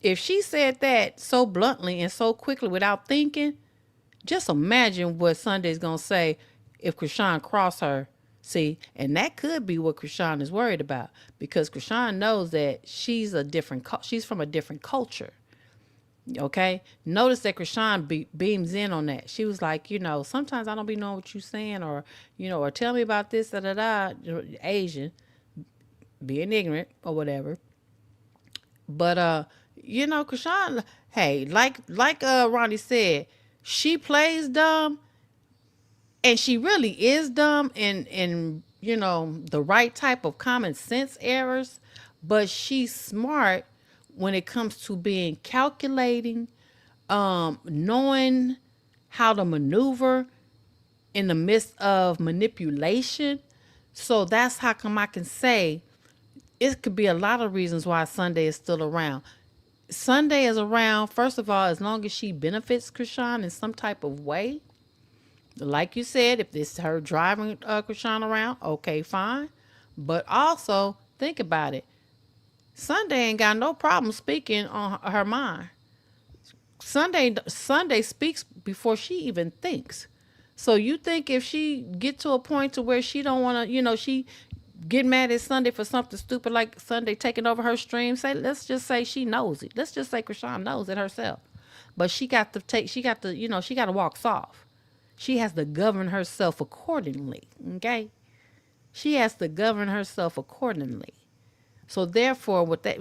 If she said that so bluntly and so quickly without thinking, just imagine what Sunday's gonna say if Chrisean cross her. See, and that could be what Chrisean is worried about, because Chrisean knows that she's from a different culture. Okay, notice that Chrisean beams in on that. She was like, sometimes I don't be knowing what you saying, or or tell me about this, Asian, being ignorant or whatever. But Chrisean, hey, like Ronnie said, she plays dumb. And she really is dumb in the right type of common sense errors, but she's smart when it comes to being calculating, knowing how to maneuver in the midst of manipulation. So that's how come I can say it could be a lot of reasons why Sunday is still around. Sunday is around, first of all, as long as she benefits Chrisean in some type of way. Like you said, if it's her driving Chrisean around, okay, fine. But also, think about it. Sunday ain't got no problem speaking on her mind. Sunday speaks before she even thinks. So you think if she get to a point to where she don't want to, she get mad at Sunday for something stupid like Sunday taking over her stream, let's just say she knows it. Let's just say Chrisean knows it herself. But she got to walk soft. She has to govern herself accordingly, okay? She has to govern herself accordingly. So therefore, with that,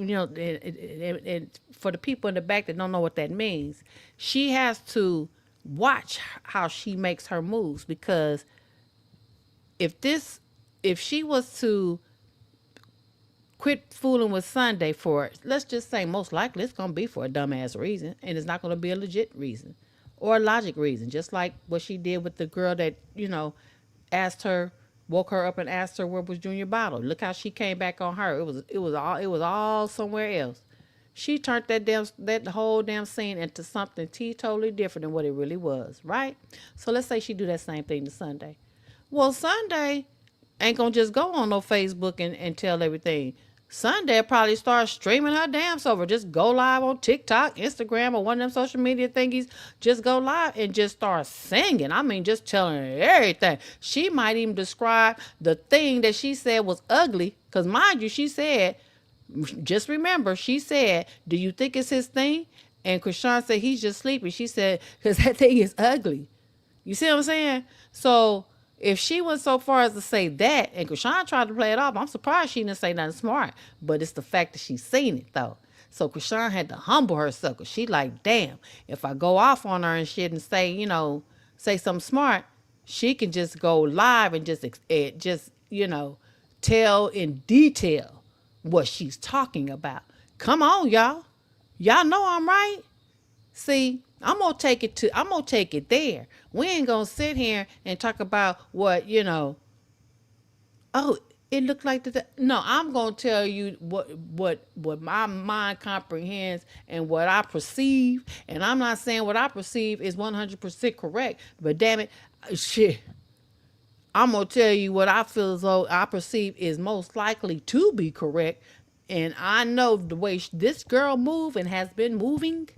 for the people in the back that don't know what that means, she has to watch how she makes her moves, because if she was to quit fooling with Sunday for it. Let's just say most likely it's gonna be for a dumbass reason, and it's not gonna be a legit reason or a logic reason. Just like what she did with the girl that asked her, woke her up and asked her where was Junior Bottle. Look how she came back on her. It was all somewhere else. She turned that whole damn scene into something totally different than what it really was, right? So let's say she do that same thing to Sunday. Well, Sunday ain't gonna just go on no Facebook and tell everything. Sunday probably start streaming her damn self or just go live on TikTok, Instagram, or one of them social media thingies. Just go live and just start singing. I mean, just telling her everything. She might even describe the thing that she said was ugly. Because mind you, she said, just remember, she said, do you think it's his thing? And Chrisean said, he's just sleeping. She said, because that thing is ugly. You see what I'm saying? So if she went so far as to say that, and Chrisean tried to play it off, I'm surprised she didn't say nothing smart. But it's the fact that she's seen it, though. So Chrisean had to humble herself, because she like, damn, if I go off on her and shit and say, say something smart, she can just go live and just tell in detail what she's talking about. Come on, y'all. Y'all know I'm right. See, I'm gonna take it there. We ain't gonna sit here and talk about what, oh, it looked like that. No, I'm gonna tell you what my mind comprehends and what I perceive. And I'm not saying what I perceive is 100% correct, but damn it, shit. I'm gonna tell you what I feel as though I perceive is most likely to be correct, and I know the way this girl move and has been moving.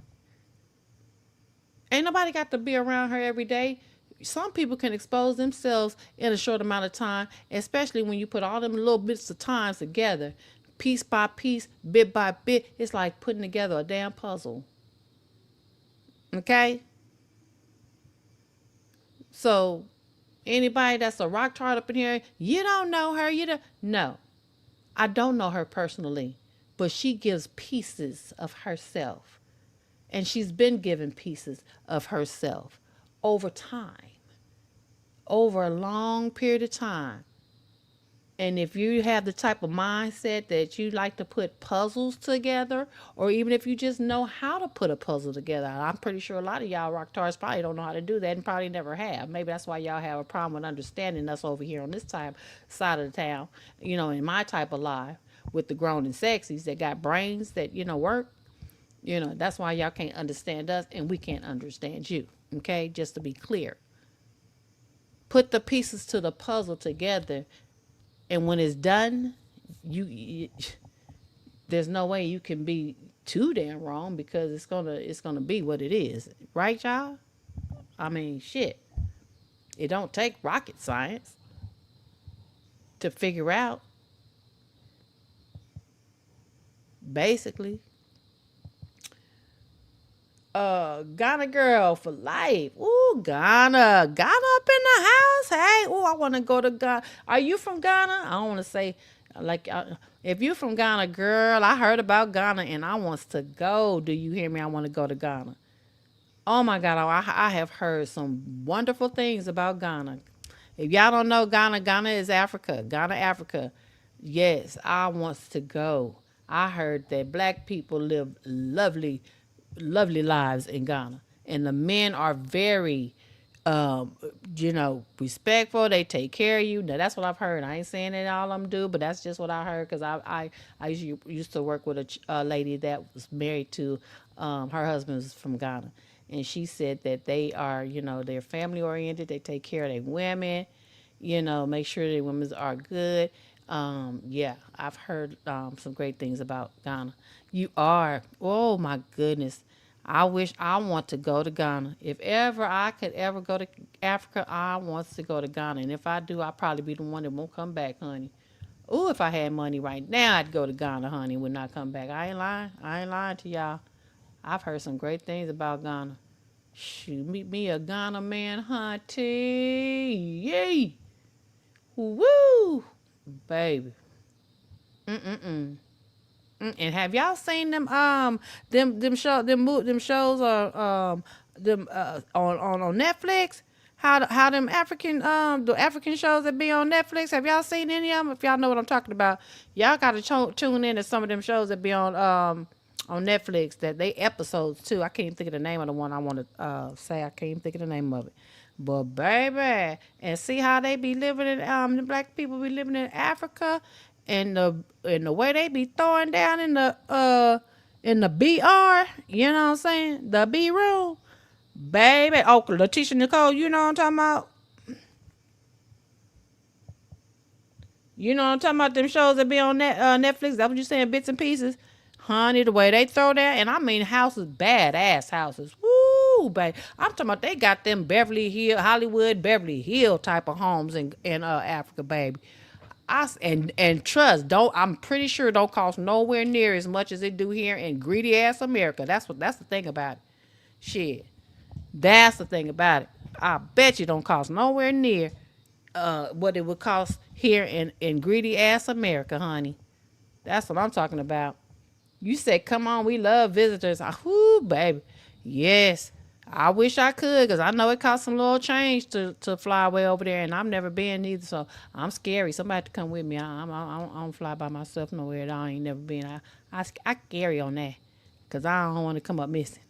Ain't nobody got to be around her every day. Some people can expose themselves in a short amount of time, especially when you put all them little bits of time together, piece by piece, bit by bit. It's like putting together a damn puzzle. Okay? So anybody that's a rock tart up in here, you don't know her. No, I don't know her personally, but she gives pieces of herself, and she's been given pieces of herself over time, over a long period of time. And if you have the type of mindset that you like to put puzzles together, or even if you just know how to put a puzzle together, I'm pretty sure a lot of y'all rock stars probably don't know how to do that and probably never have. Maybe that's why y'all have a problem with understanding us over here on this side of the town, in my type of life with the grown and sexies that got brains that, work. That's why y'all can't understand us and we can't understand you. Okay, just to be clear. Put the pieces to the puzzle together, and when it's done, there's no way you can be too damn wrong, because it's gonna be what it is, right, y'all? I mean, shit. It don't take rocket science to figure out. Basically, Ghana girl for life. Ooh, Ghana up in the house. Hey, ooh, I want to go to Ghana. Are you from Ghana? I don't want to say if you from Ghana, girl, I heard about Ghana and I wants to go. Do you hear me? I want to go to Ghana. Oh my God, I have heard some wonderful things about Ghana. If y'all don't know Ghana, Ghana is Africa. Ghana, Africa. Yes, I wants to go. I heard that black people live lovely lives in Ghana, and the men are very respectful. They take care of you. Now that's what I've heard. I ain't saying that all of them do, but that's just what I heard, because I used to work with a lady that was married to her husband was from Ghana, and she said that they are they're family oriented. They take care of their women, make sure their women are good. Yeah, I've heard some great things about Ghana. You are. Oh my goodness. I want to go to Ghana. If ever I could ever go to Africa, I want to go to Ghana. And if I do, I'll probably be the one that won't come back, honey. Ooh, if I had money right now, I'd go to Ghana, honey, would not come back. I ain't lying. I ain't lying to y'all. I've heard some great things about Ghana. Shoot, meet me a Ghana man, hunty. Yay. Woo. Baby. Mm-mm-mm. And have y'all seen them shows on Netflix? how them African the African shows that be on Netflix. Have y'all seen any of them? If y'all know what I'm talking about, y'all gotta tune in to some of them shows that be on Netflix. That they episodes too. I can't even think of the name of the one I want to say. I can't even think of the name of it. But baby, and see how they be living in the black people be living in Africa, and the way they be throwing down in the BR. You know what I'm saying? The B room. Baby, oh, Letitia Nicole, you know what I'm talking about? You know what I'm talking about? Them shows that be on Netflix. That's what you saying, bits and pieces. Honey, the way they throw that, and I mean houses, badass houses. Woo, baby. I'm talking about they got them Hollywood, Beverly Hill type of homes in Africa, baby. And trust, I'm pretty sure don't cost nowhere near as much as it do here in greedy ass America. That's the thing about it. Shit. That's the thing about it. I bet you don't cost nowhere near what it would cost here in greedy ass America, honey. That's what I'm talking about. You said, come on, we love visitors. Whoo, baby. Yes. I wish I could, because I know it costs some little change to fly away over there, and I've never been either, so I'm scary. Somebody have to come with me. I don't fly by myself nowhere. I ain't never been. I scary on that, because I don't want to come up missing.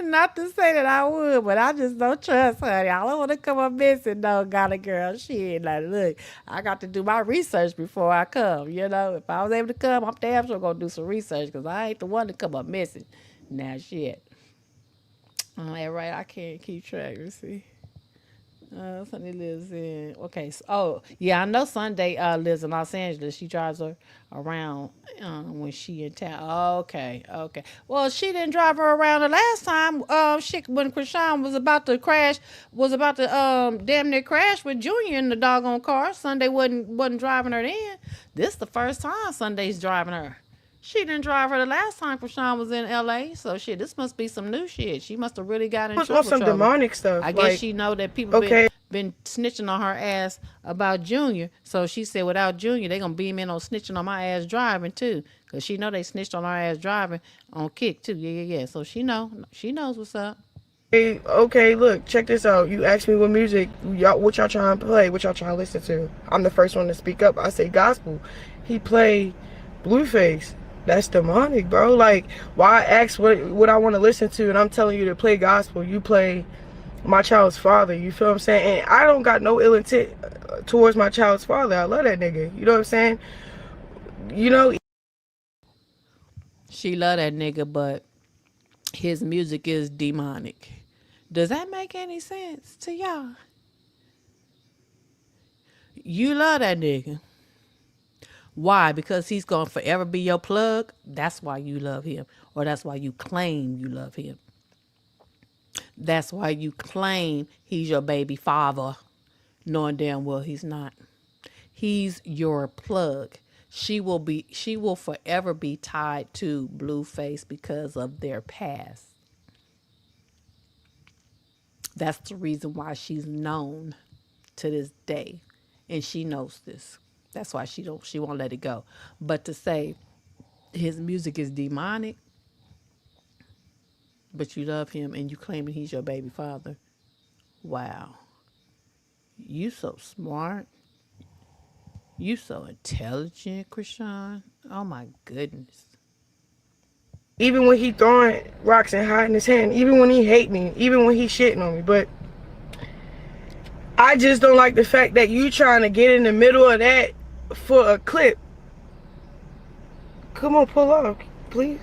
Not to say that I would, but I just don't trust, honey. I don't want to come up missing, no, got a girl. Shit, like, look, I got to do my research before I come, you know. If I was able to come, I'm damn sure going to do some research, because I ain't the one to come up missing. Now, shit. Yeah, right, I can't keep track. Let's see. Sunday lives in, okay. Yeah, I know Sunday lives in Los Angeles. She drives her around when she in town. Okay. Well, she didn't drive her around the last time. When Chrisean was about to damn near crash with Junior in the doggone car. Sunday wasn't driving her then. This the first time Sunday's driving her. She didn't drive her the last time Chrisean was in L.A. So shit, this must be some new shit. She must have really got in trouble. Some demonic stuff. I guess she know that people been snitching on her ass about Junior. So she said, without Junior, they gonna beam in on snitching on my ass driving too, cause she know they snitched on her ass driving on Kick too. Yeah. So she knows what's up. Okay, look, check this out. You asked me what music, what y'all trying to play, what y'all trying to listen to. I'm the first one to speak up. I say gospel. He played Blueface. That's demonic, bro. Like, why ask what I want to listen to, and I'm telling you to play gospel. You play my child's father. You feel what I'm saying? And I don't got no ill intent towards my child's father. I love that nigga. You know what I'm saying? You know. She love that nigga, but his music is demonic. Does that make any sense to y'all? You love that nigga. Why? Because he's going to forever be your plug? That's why you love him. Or that's why you claim you love him. That's why you claim he's your baby father, knowing damn well he's not. He's your plug. She will forever be tied to Blueface because of their past. That's the reason why she's known to this day. And she knows this. That's why she won't let it go. But to say his music is demonic, but you love him and you claiming he's your baby father. Wow. You so smart. You so intelligent, Chrisean. Oh my goodness. Even when he throwing rocks and hiding his hand, even when he hate me, even when he shitting on me, but I just don't like the fact that you trying to get in the middle of that for a clip. Come on, pull off, please.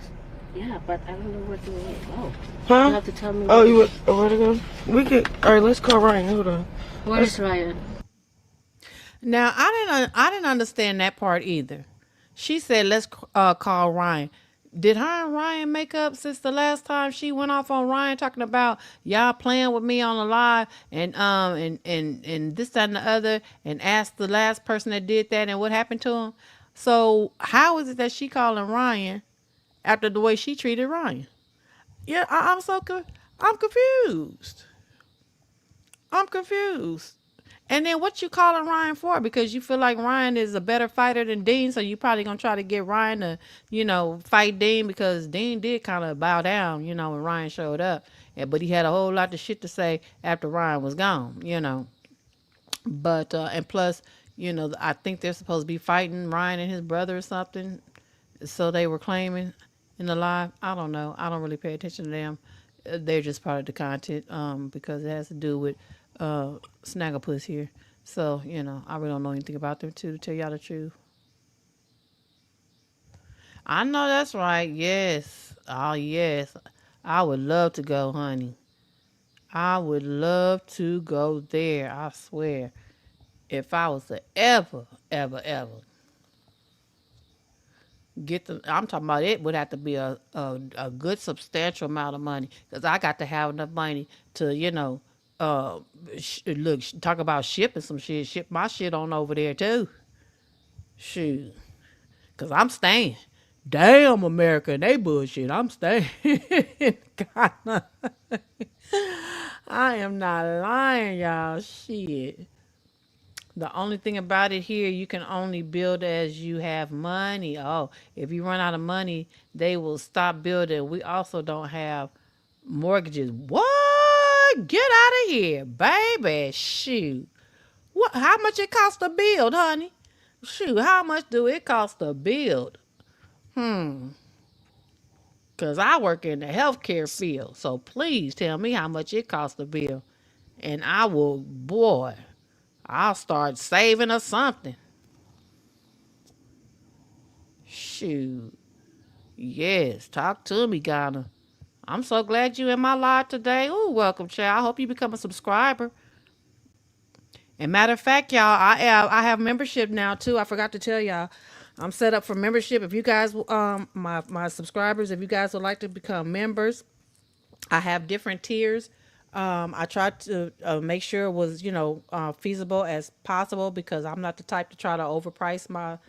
Yeah, but I don't know where to go. Huh? You have to tell me. Oh, where to go? We could. All right, let's call Ryan. Hold on. Where's Ryan? Now I didn't understand that part either. She said let's call Ryan. Did her and Ryan make up since the last time she went off on Ryan talking about y'all playing with me on the live and this, that, and the other, and asked the last person that did that and what happened to him? So how is it that she calling Ryan after the way she treated Ryan? Yeah, I'm confused. I'm confused. And then what you calling Ryan for? Because you feel like Ryan is a better fighter than Dean, so you probably gonna try to get Ryan to, fight Dean because Dean did kind of bow down, when Ryan showed up. But he had a whole lot of shit to say after Ryan was gone. But and plus, I think they're supposed to be fighting Ryan and his brother or something. So they were claiming in the live. I don't know. I don't really pay attention to them. They're just part of the content because it has to do with Snagglepuss here. So, I really don't know anything about them too, to tell y'all the truth. I know that's right. Yes. Oh, yes. I would love to go, honey. I would love to go there. I swear. If I was to ever get the, I'm talking about it would have to be a good substantial amount of money because I got to have enough money to, look, talk about shipping some shit, ship my shit on over there too. Shoot. Because I'm staying. Damn, America and they bullshit. I'm staying. God, no. I am not lying, y'all. Shit. The only thing about it here, you can only build as you have money. Oh, if you run out of money, they will stop building. We also don't have mortgages. What? Get out of here, baby. Shoot. What? How much it cost to build, honey? Shoot, how much do it cost to build? Because I work in the healthcare field. So please tell me how much it costs to build. And I will, boy, I'll start saving or something. Shoot. Yes, talk to me, Ghana. I'm so glad you in my live today. Ooh, welcome, child. I hope you become a subscriber. And matter of fact, y'all, I have membership now too. I forgot to tell y'all. I'm set up for membership. If you guys, my subscribers, if you guys would like to become members, I have different tiers. I tried to make sure it was, feasible as possible because I'm not the type to try to overprice my,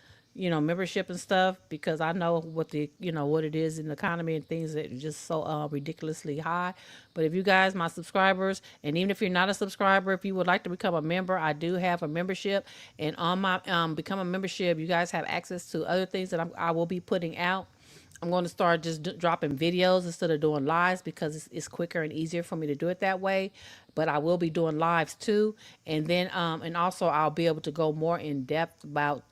membership and stuff because I know what what it is in the economy and things that are just so ridiculously high. But if you guys, my subscribers, and even if you're not a subscriber, if you would like to become a member, I do have a membership. And on my become a membership, you guys have access to other things that I will be putting out. I'm going to start just dropping videos instead of doing lives because it's quicker and easier for me to do it that way. But I will be doing lives too. And then, and also I'll be able to go more in depth about,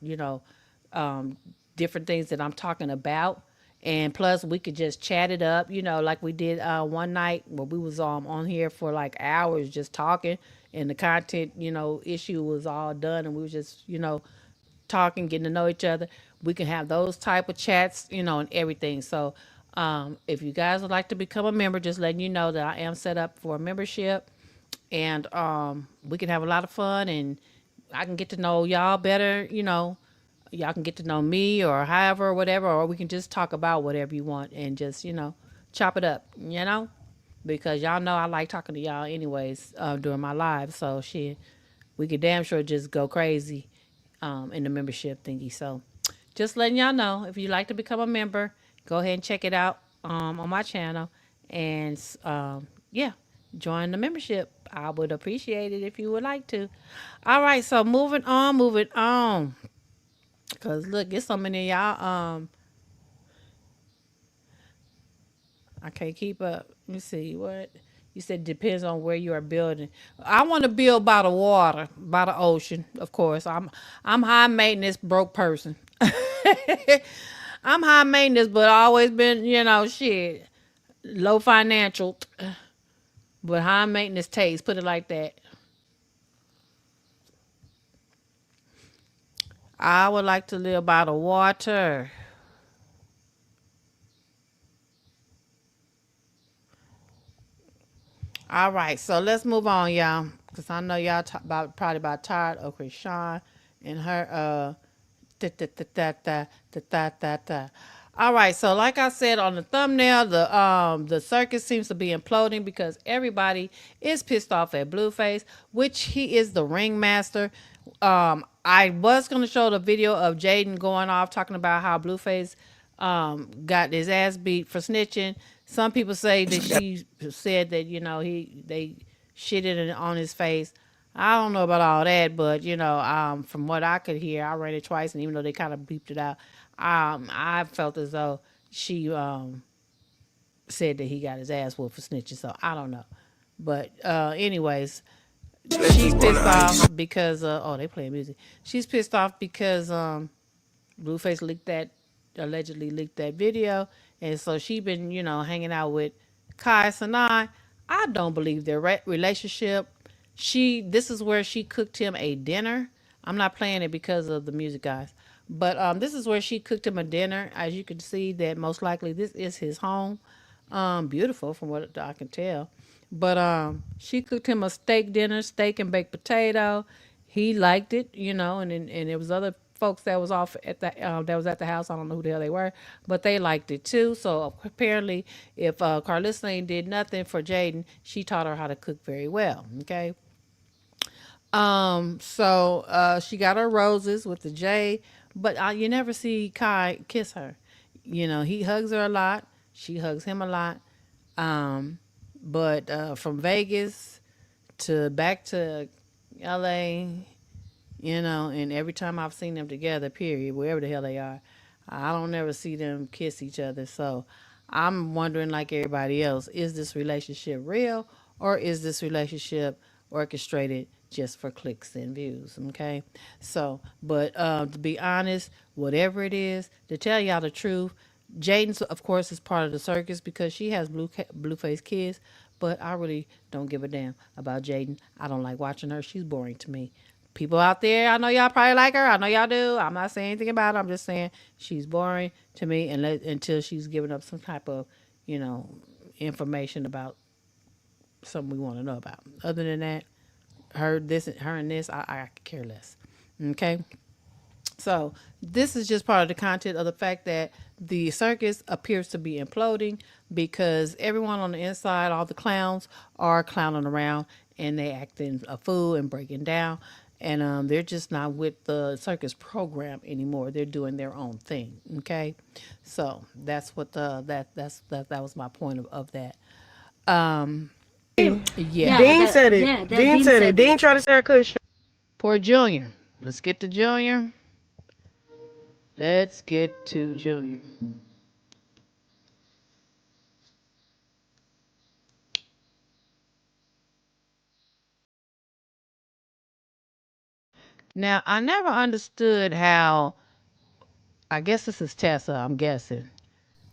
different things that I'm talking about. And plus we could just chat it up, like we did one night where we was on here for like hours just talking and the content, issue was all done and we was just, talking, getting to know each other. We can have those type of chats, and everything. So if you guys would like to become a member, just letting you know that I am set up for a membership and we can have a lot of fun and I can get to know y'all better, y'all can get to know me or however, whatever, or we can just talk about whatever you want and just, chop it up, because y'all know I like talking to y'all anyways during my live. So shit, we could damn sure just go crazy in the membership thingy. So just letting y'all know if you'd like to become a member, go ahead and check it out on my channel and yeah, join the membership. I would appreciate it if you would like to. All right, so moving on. Cause look, it's so many of y'all. I can't keep up. Let me see what you said. Depends on where you are building. I want to build by the water, by the ocean. Of course, I'm high maintenance broke person. I'm high maintenance, but always been shit low financial, but high maintenance taste. Put it like that. I would like to live by the water. All right, so let's move on, y'all, because I know y'all probably about tired of Chrisean and her da, da, da, da, da, da, da, da, da. All right, so like I said on the thumbnail, the circus seems to be imploding because everybody is pissed off at Blueface, which he is the ringmaster. I was gonna show the video of Jaidyn going off talking about how Blueface got his ass beat for snitching. Some people say that she said that they shitted on his face. I don't know about all that, but from what I could hear, I read it twice, and even though they kind of beeped it out, I felt as though she said that he got his ass whooped for snitching. So I don't know, but anyways, she's pissed off because oh, they playing music. She's pissed off because Blueface allegedly leaked that video, and so she been hanging out with Kai Sanai. I don't believe their relationship. This is where she cooked him a dinner. I'm not playing it because of the music, guys, but this is where she cooked him a dinner. As you can see, that most likely this is his home. Beautiful from what I can tell. But she cooked him a steak dinner, steak and baked potato. He liked it, and there was other folks that was off at the house. I don't know who the hell they were, but they liked it too. So apparently, if Carlissa ain't did nothing for Jaidyn, she taught her how to cook very well. Okay. So she got her roses with the J, but you never see Kai kiss her. He hugs her a lot. She hugs him a lot. Um, but from Vegas to back to LA, and every time I've seen them together, period, wherever the hell they are, I don't never see them kiss each other. So I'm wondering, like everybody else, is this relationship real, or is this relationship orchestrated just for clicks and views? Okay. So, but to be honest, whatever it is, to tell y'all the truth, Jaden, of course, is part of the circus because she has blue face kids, but I really don't give a damn about Jaden. I don't like watching her. She's boring to me. People out there, I know y'all probably like her. I know y'all do. I'm not saying anything about her. I'm just saying she's boring to me until she's giving up some type of, you know, information about something we want to know about. Other than that, her and this, I could care less. Okay. So this is just part of the content of the fact that the circus appears to be imploding because everyone on the inside, all the clowns, are clowning around and they acting a fool and breaking down, and they're just not with the circus program anymore. They're doing their own thing. Okay, so that's what that was my point of that. Yeah, Dean said it. Dean said it. Dean tried to say I could. poor Junior. Let's get to Junior. Let's get to Junior. Now, I never understood how, I guess this is Tessa, I'm guessing.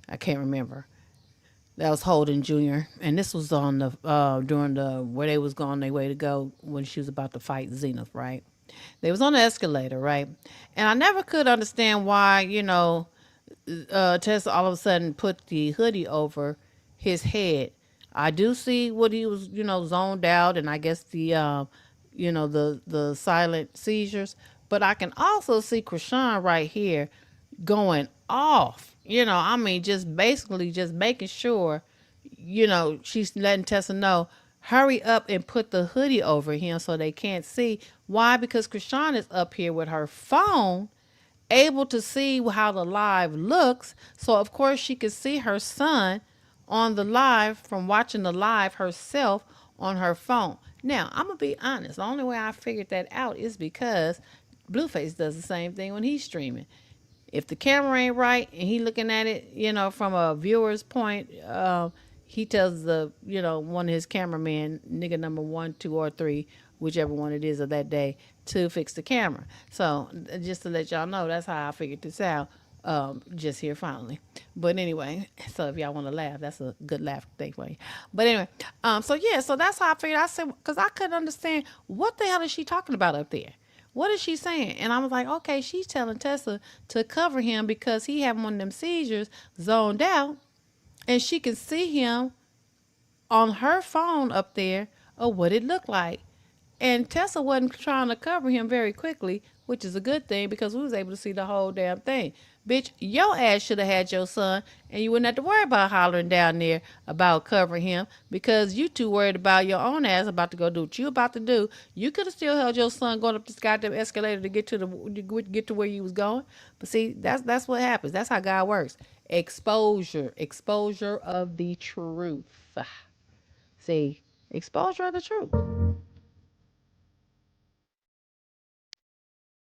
I can't remember. That was Holden Jr. And this was on the during the where they was going their way to go when she was about to fight Zenith, right? They was on the escalator, right? And I never could understand why, Tessa all of a sudden put the hoodie over his head. I do see what he was, zoned out, and I guess the silent seizures. But I can also see Chrisean right here going off. I mean, just basically just making sure, she's letting Tessa know, hurry up and put the hoodie over him so they can't see. Why? Because Chrisean is up here with her phone able to see how the live looks. So of course she could see her son on the live from watching the live herself on her phone. Now, I'm gonna be honest. The only way I figured that out is because Blueface does the same thing when he's streaming. If the camera ain't right and he looking at it, from a viewer's point, he tells one of his cameramen, nigga number 1, 2, or 3, whichever one it is of that day, to fix the camera. So just to let y'all know, that's how I figured this out. Just here finally. But anyway, so if y'all want to laugh, that's a good laugh thing for you. But anyway, so that's how I figured. I said, because I couldn't understand what the hell is she talking about up there. What is she saying? And I was like, okay, she's telling Tessa to cover him because he having one of them seizures, zoned out, and she can see him on her phone up there of what it looked like. And Tessa wasn't trying to cover him very quickly, which is a good thing because we was able to see the whole damn thing. Bitch, your ass should have had your son and you wouldn't have to worry about hollering down there about covering him because you too worried about your own ass about to go do what you about to do. You could have still held your son going up this goddamn escalator to get to where you was going. But see, that's what happens. That's how God works. Exposure of the truth. See, exposure of the truth.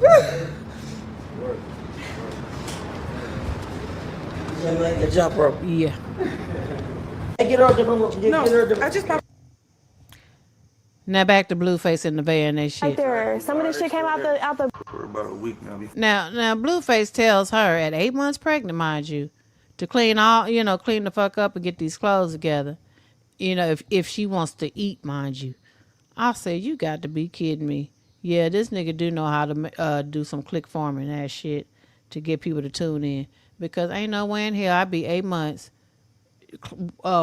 Work. Good job, bro. Yeah. Hey, get her out the room. Get her out the room. I just popped Now back to Blueface and Nevaeh and that Right shit. there. Some of this shit came out the. For about a week now. Now Blueface tells her at 8 months pregnant, mind you, to clean clean the fuck up and get these clothes together. If she wants to eat, mind you. I said, you got to be kidding me. Yeah, this nigga do know how to do some click farming and that shit to get people to tune in. Because ain't no way in hell I'd be 8 months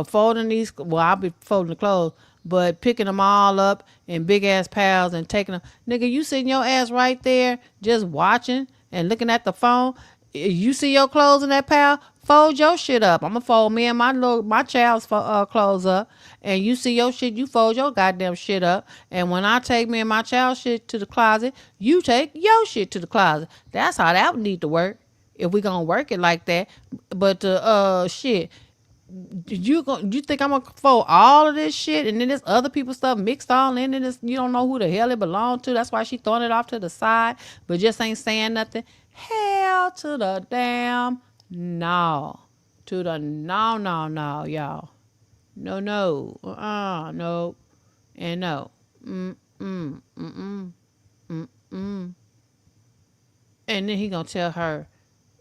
folding these. Well, I'll be folding the clothes, but picking them all up in big ass piles and taking them. Nigga, you sitting your ass right there just watching and looking at the phone. You see your clothes in that pile, fold your shit up. I'm gonna fold me and my child's clothes up, and you see your shit, you fold your goddamn shit up. And when I take me and my child's shit to the closet, you take your shit to the closet. That's how that would need to work if we gonna work it like that. But shit. You think I'm gonna fold all of this shit and then this other people's stuff mixed all in and this, you don't know who the hell it belonged to. That's why she throwing it off to the side, but just ain't saying nothing. Hell to the damn no. To the no, y'all. No, no, and no. And then he gonna tell her,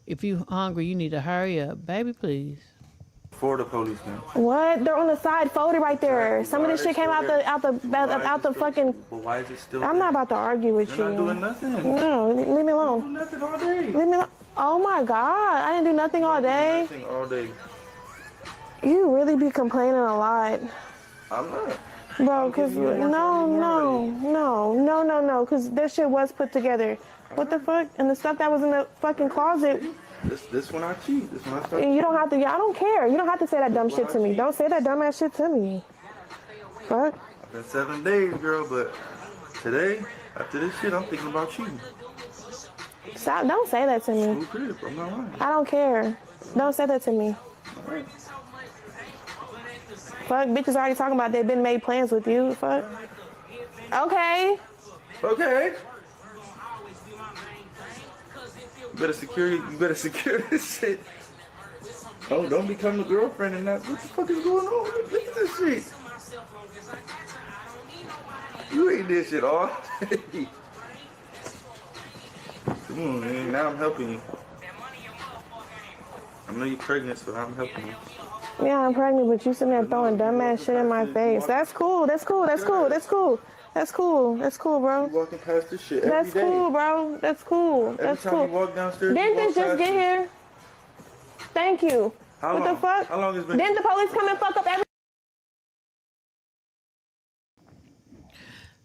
if you hungry, you need to hurry up, baby, please. For the police now. What? They're on the side, folded right there. Some of this shit came out the fucking. Well, why is it still? I'm not about to argue with You're you. not doing nothing. No, leave me alone. You do nothing all day. Leave me alone. Oh my God, I didn't do nothing all day. Nothing all day. You really be complaining a lot. I'm not. Bro, cause no, cause this shit was put together. What the fuck? And the stuff that was in the fucking closet. This when I cheat. This when I start. You don't have to. I don't care. You don't have to say that dumb shit to me. Don't say that dumbass shit to me. Fuck. Been 7 days, girl, but today, after this shit, I'm thinking about cheating. Stop. Don't say that to me. I'm not lying. I don't care. Don't say that to me. Alright. Fuck, bitches already talking about they've been made plans with you. Fuck. Okay. Okay. You better secure this shit. Oh, don't become the girlfriend and that. What the fuck is going on? Look at this shit. You ain't this shit all day. Come on, man. Now I'm helping you. I know you're pregnant, so I'm helping you. Yeah, I'm pregnant, but you sitting there throwing dumbass shit in my face. That's cool. That's cool. That's cool. That's cool. That's cool. That's cool, bro. You walking past this shit every That's day. cool, bro. That's cool. Every That's time cool. you walk downstairs, Didn't you this walk just past get me. here? Thank you. How What long? the fuck? How long has it been? Didn't the police come and fuck up every?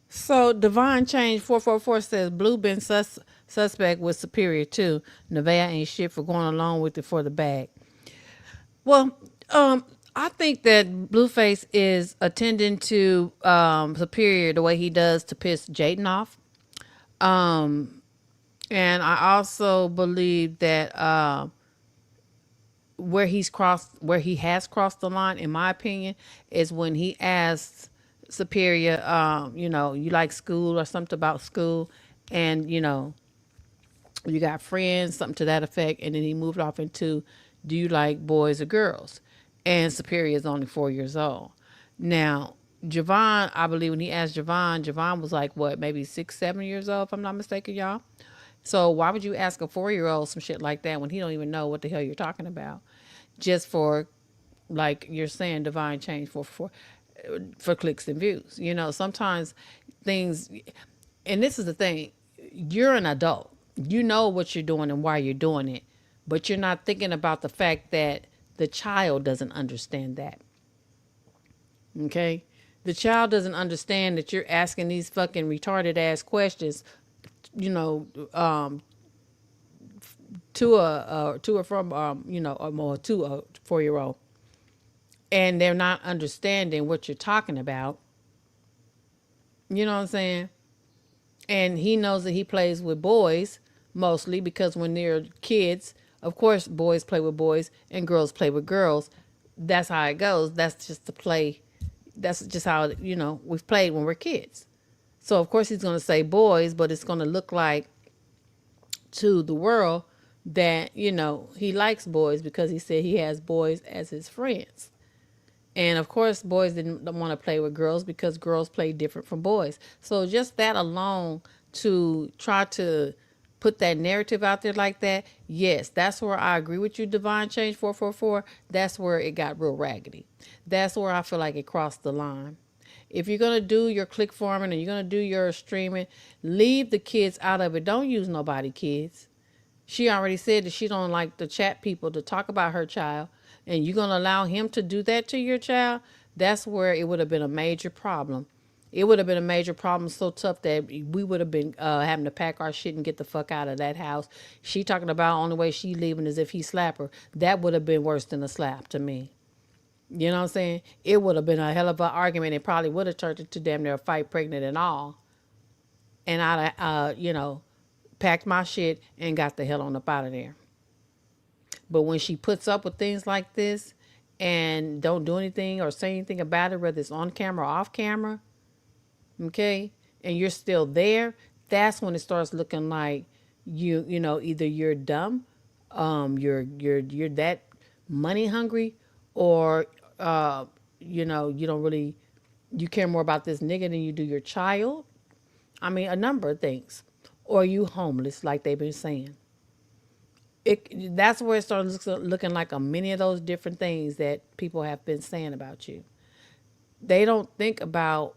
So Divine Change 444 says Blue been suspect with Superior too. Nevaeh ain't shit for going along with it for the bag. Well, I think that Blueface is attending to Superior the way he does to piss Jaidyn off. And I also believe that where he has crossed the line, in my opinion, is when he asks Superior, you like school or something about school, and you got friends, something to that effect, and then he moved off into, do you like boys or girls? And Superior is only 4 years old. Now, Javon, I believe when he asked Javon was like, what, maybe 6, 7 years old, if I'm not mistaken, y'all. So why would you ask a 4-year-old some shit like that when he don't even know what the hell you're talking about? Just for, like you're saying, divine change for clicks and views. Sometimes things, and this is the thing, you're an adult. You know what you're doing and why you're doing it, but you're not thinking about the fact that the child doesn't understand that. Okay? The child doesn't understand that you're asking these fucking retarded ass questions, to a 4-year-old, and they're not understanding what you're talking about. You know what I'm saying? And he knows that he plays with boys mostly because when they're kids, of course, boys play with boys and girls play with girls. That's how it goes. That's just the play. That's just how, we've played when we're kids. So, of course, he's going to say boys, but it's going to look like to the world that, he likes boys because he said he has boys as his friends. And of course, boys didn't want to play with girls because girls play different from boys. So just that alone, to try to put that narrative out there like that, yes, that's where I agree with you, Divine Change 444. That's where it got real raggedy. That's where I feel like it crossed the line. If you're going to do your click farming and you're going to do your streaming, leave the kids out of it. Don't use nobody kids. She already said that she don't like the chat people to talk about her child, and you're going to allow him to do that to your child. That's where it would have been a major problem. It would have been a major problem, so tough that we would have been having to pack our shit and get the fuck out of that house. She talking about only way she leaving is if he slap her. That would have been worse than a slap to me. You know what I'm saying? It would have been a hell of an argument. It probably would have turned into damn near a fight, pregnant and all. And I'd, packed my shit and got the hell on up out of there. But when she puts up with things like this and don't do anything or say anything about it, whether it's on camera or off camera, okay, and you're still there, that's when it starts looking like either you're dumb, you're that money hungry, or you don't really, you care more about this nigga than you do your child. I mean, a number of things. Or you homeless, like they've been saying. That's where it starts looking like many of those different things that people have been saying about you. They don't think about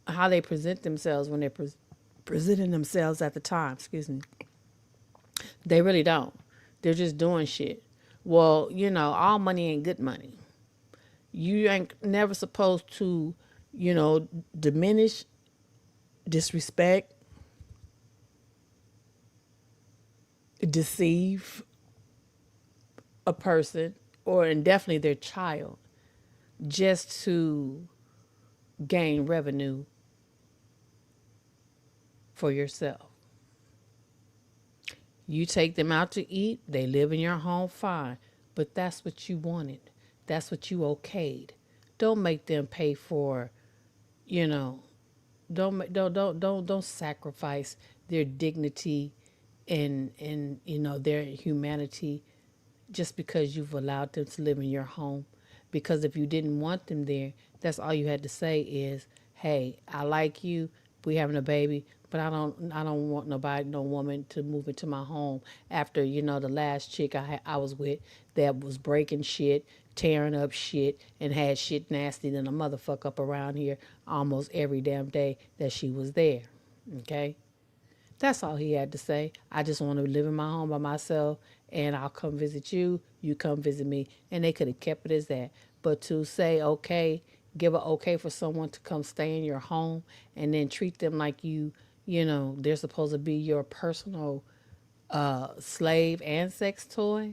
how they present themselves when they're presenting themselves at the time. Excuse me. They really don't. They're just doing shit. Well, all money ain't good money. You ain't never supposed to, diminish, disrespect, deceive a person, or and definitely their child, just to gain revenue for yourself. You take them out to eat, they live in your home, fine, but that's what you wanted. That's what you okayed. Don't make them pay for, don't sacrifice their dignity and their humanity just because you've allowed them to live in your home. Because if you didn't want them there, that's all you had to say is, hey, I like you, we having a baby, but I don't want no woman to move into my home after, the last chick I was with that was breaking shit, tearing up shit, and had shit nasty than a motherfucker up around here almost every damn day that she was there. Okay? That's all he had to say. I just want to live in my home by myself, and I'll come visit you. You come visit me. And they could have kept it as that. But to say, okay, give an okay for someone to come stay in your home and then treat them like they're supposed to be your personal slave and sex toy,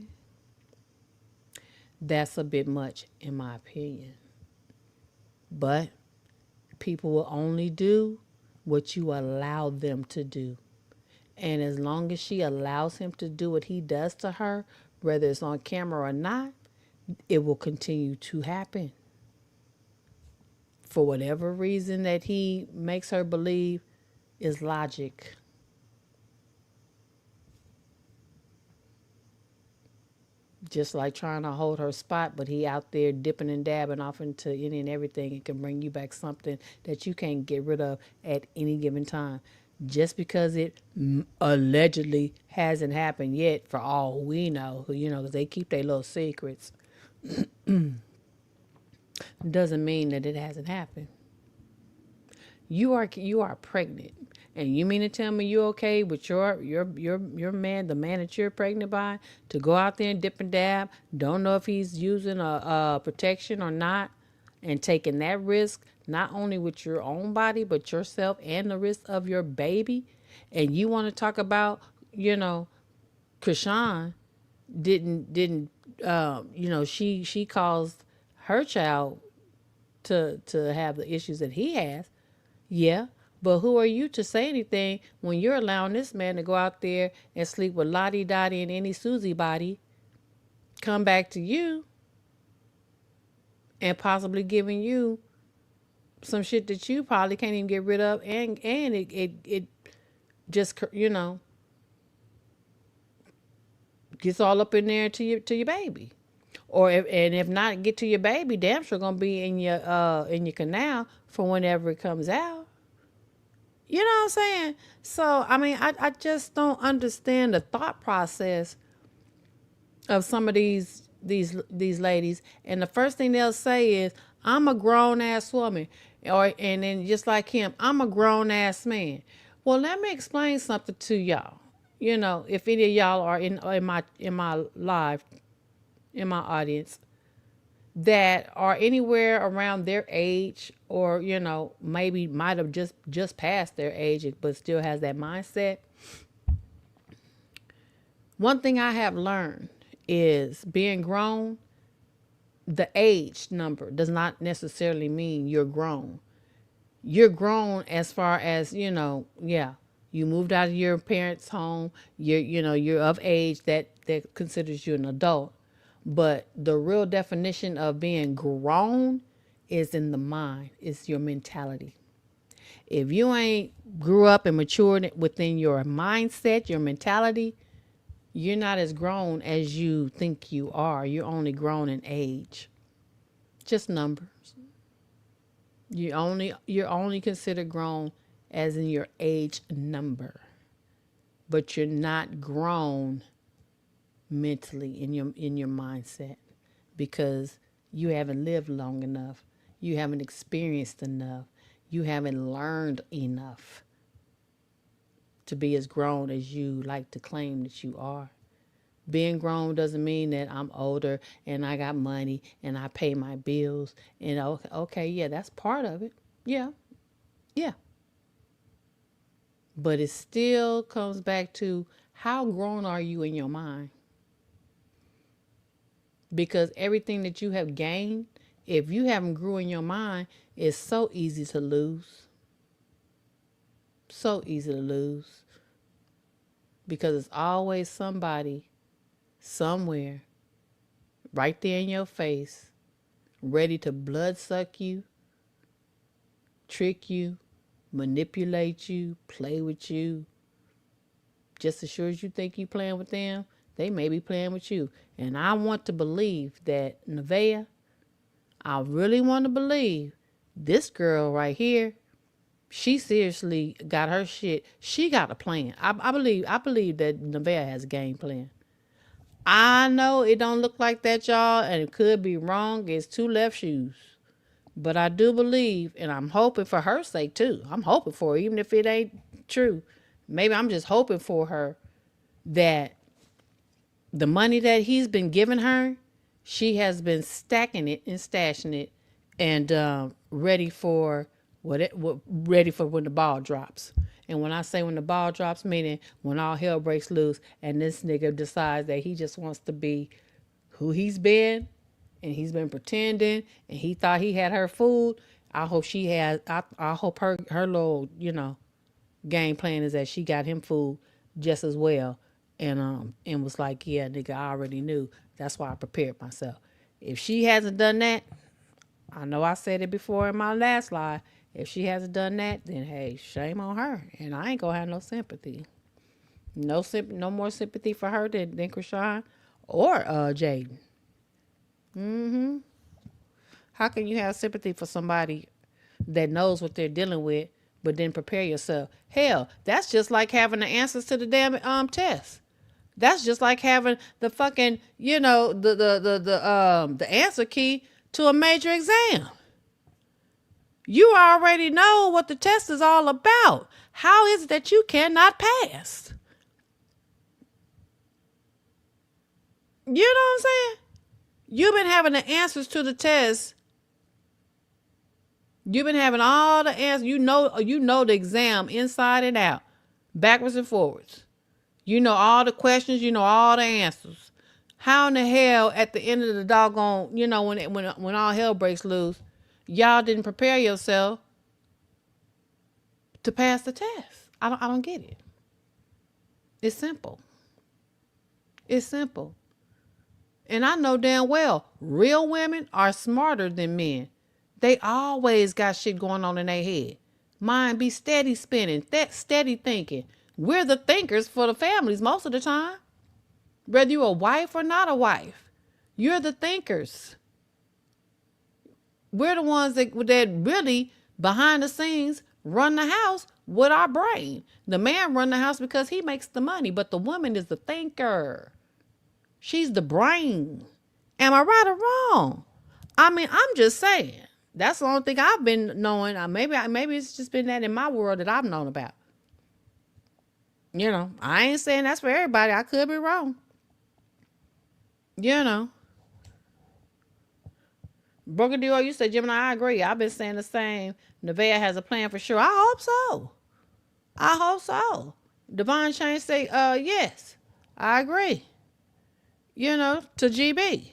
that's a bit much in my opinion. But people will only do what you allow them to do. And as long as she allows him to do what he does to her, whether it's on camera or not, it will continue to happen. For whatever reason that he makes her believe is logic. Just like trying to hold her spot, but he out there dipping and dabbing off into any and everything and can bring you back something that you can't get rid of at any given time. Just because it allegedly hasn't happened yet, for all we know, because they keep their little secrets, doesn't mean that it hasn't happened. You are pregnant, and you mean to tell me you're okay with your man, the man that you're pregnant by, to go out there and dip and dab, don't know if he's using a protection or not, and taking that risk, not only with your own body, but yourself and the risk of your baby. And you want to talk about, Chrisean didn't she caused her child to have the issues that he has. Yeah. But who are you to say anything when you're allowing this man to go out there and sleep with Lottie Dottie and any Susie body, come back to you, and possibly giving you some shit that you probably can't even get rid of, and it just gets all up in there to your baby. Or if not get to your baby, damn sure gonna be in your canal for whenever it comes out. You know what I'm saying? So I mean, I just don't understand the thought process of some of these ladies. And the first thing they'll say is, "I'm a grown ass woman," and then just like him, "I'm a grown ass man." Well, let me explain something to y'all. You know, if any of y'all are in my live, in my audience, that are anywhere around their age, or maybe might have just passed their age but still has that mindset. One thing I have learned is being grown, the age number does not necessarily mean you're grown. You're grown as far as, you moved out of your parents' home, you're of age that considers you an adult. But the real definition of being grown is in the mind, it's your mentality. If you ain't grew up and matured within your mindset, your mentality, you're not as grown as you think you are. You're only grown in age. Just numbers. You're only considered grown as in your age number. But you're not grown mentally in your mindset, because you haven't lived long enough. You haven't experienced enough. You haven't learned enough to be as grown as you like to claim that you are. Being grown doesn't mean that I'm older and I got money and I pay my bills. And okay, yeah, that's part of it. Yeah. But it still comes back to, how grown are you in your mind? Because everything that you have gained, if you haven't grew in your mind, it's so easy to lose. So easy to lose. Because it's always somebody, somewhere, right there in your face, ready to bloodsuck you, trick you, manipulate you, play with you. Just as sure as you think you playing with them, they may be playing with you. And I want to believe that, Nevaeh, I really want to believe this girl right here, she seriously got her shit. She got a plan. I believe that Nevaeh has a game plan. I know it don't look like that, y'all, and it could be wrong. It's two left shoes. But I do believe, and I'm hoping for her sake too. I'm hoping for her, even if it ain't true. Maybe I'm just hoping for her that the money that he's been giving her, she has been stacking it and stashing it, and ready for ready for when the ball drops. And when I say when the ball drops, meaning when all hell breaks loose and this nigga decides that he just wants to be who he's been, and he's been pretending, and he thought he had her fooled. I hope she has. I hope her little game plan is that she got him fooled just as well, and was like, yeah, nigga, I already knew. That's why I prepared myself. If she hasn't done that, I know I said it before in my last live. If she hasn't done that, then hey, shame on her, and I ain't gonna have no sympathy. No more sympathy for her than Chrisean or Jaidyn. How can you have sympathy for somebody that knows what they're dealing with, but then prepare yourself? Hell, that's just like having the answers to the damn test. That's just like having the fucking, the answer key to a major exam. You already know what the test is all about. How is it that you cannot pass? You know what I'm saying? You've been having the answers to the test. You've been having all the answers. You know the exam inside and out, backwards and forwards. You know all the questions. You know all the answers. How in the hell, at the end of the doggone, when all hell breaks loose, y'all didn't prepare yourself to pass the test? I don't get it. It's simple. It's simple. And I know damn well, real women are smarter than men. They always got shit going on in their head. Mind be steady spinning, steady thinking. We're the thinkers for the families most of the time. Whether you're a wife or not a wife, you're the thinkers. We're the ones that really behind the scenes run the house with our brain. The man run the house because he makes the money, but the woman is the thinker. She's the brain. Am I right or wrong? I mean, I'm just saying. That's the only thing I've been knowing. Maybe it's just been that in my world that I've known about. You know, I ain't saying that's for everybody. I could be wrong. You know. Broken Dior, you said, Gemini, I agree. I've been saying the same. Nevaeh has a plan for sure. I hope so. I hope so. Devon Shane say, yes. I agree. You know, to GB.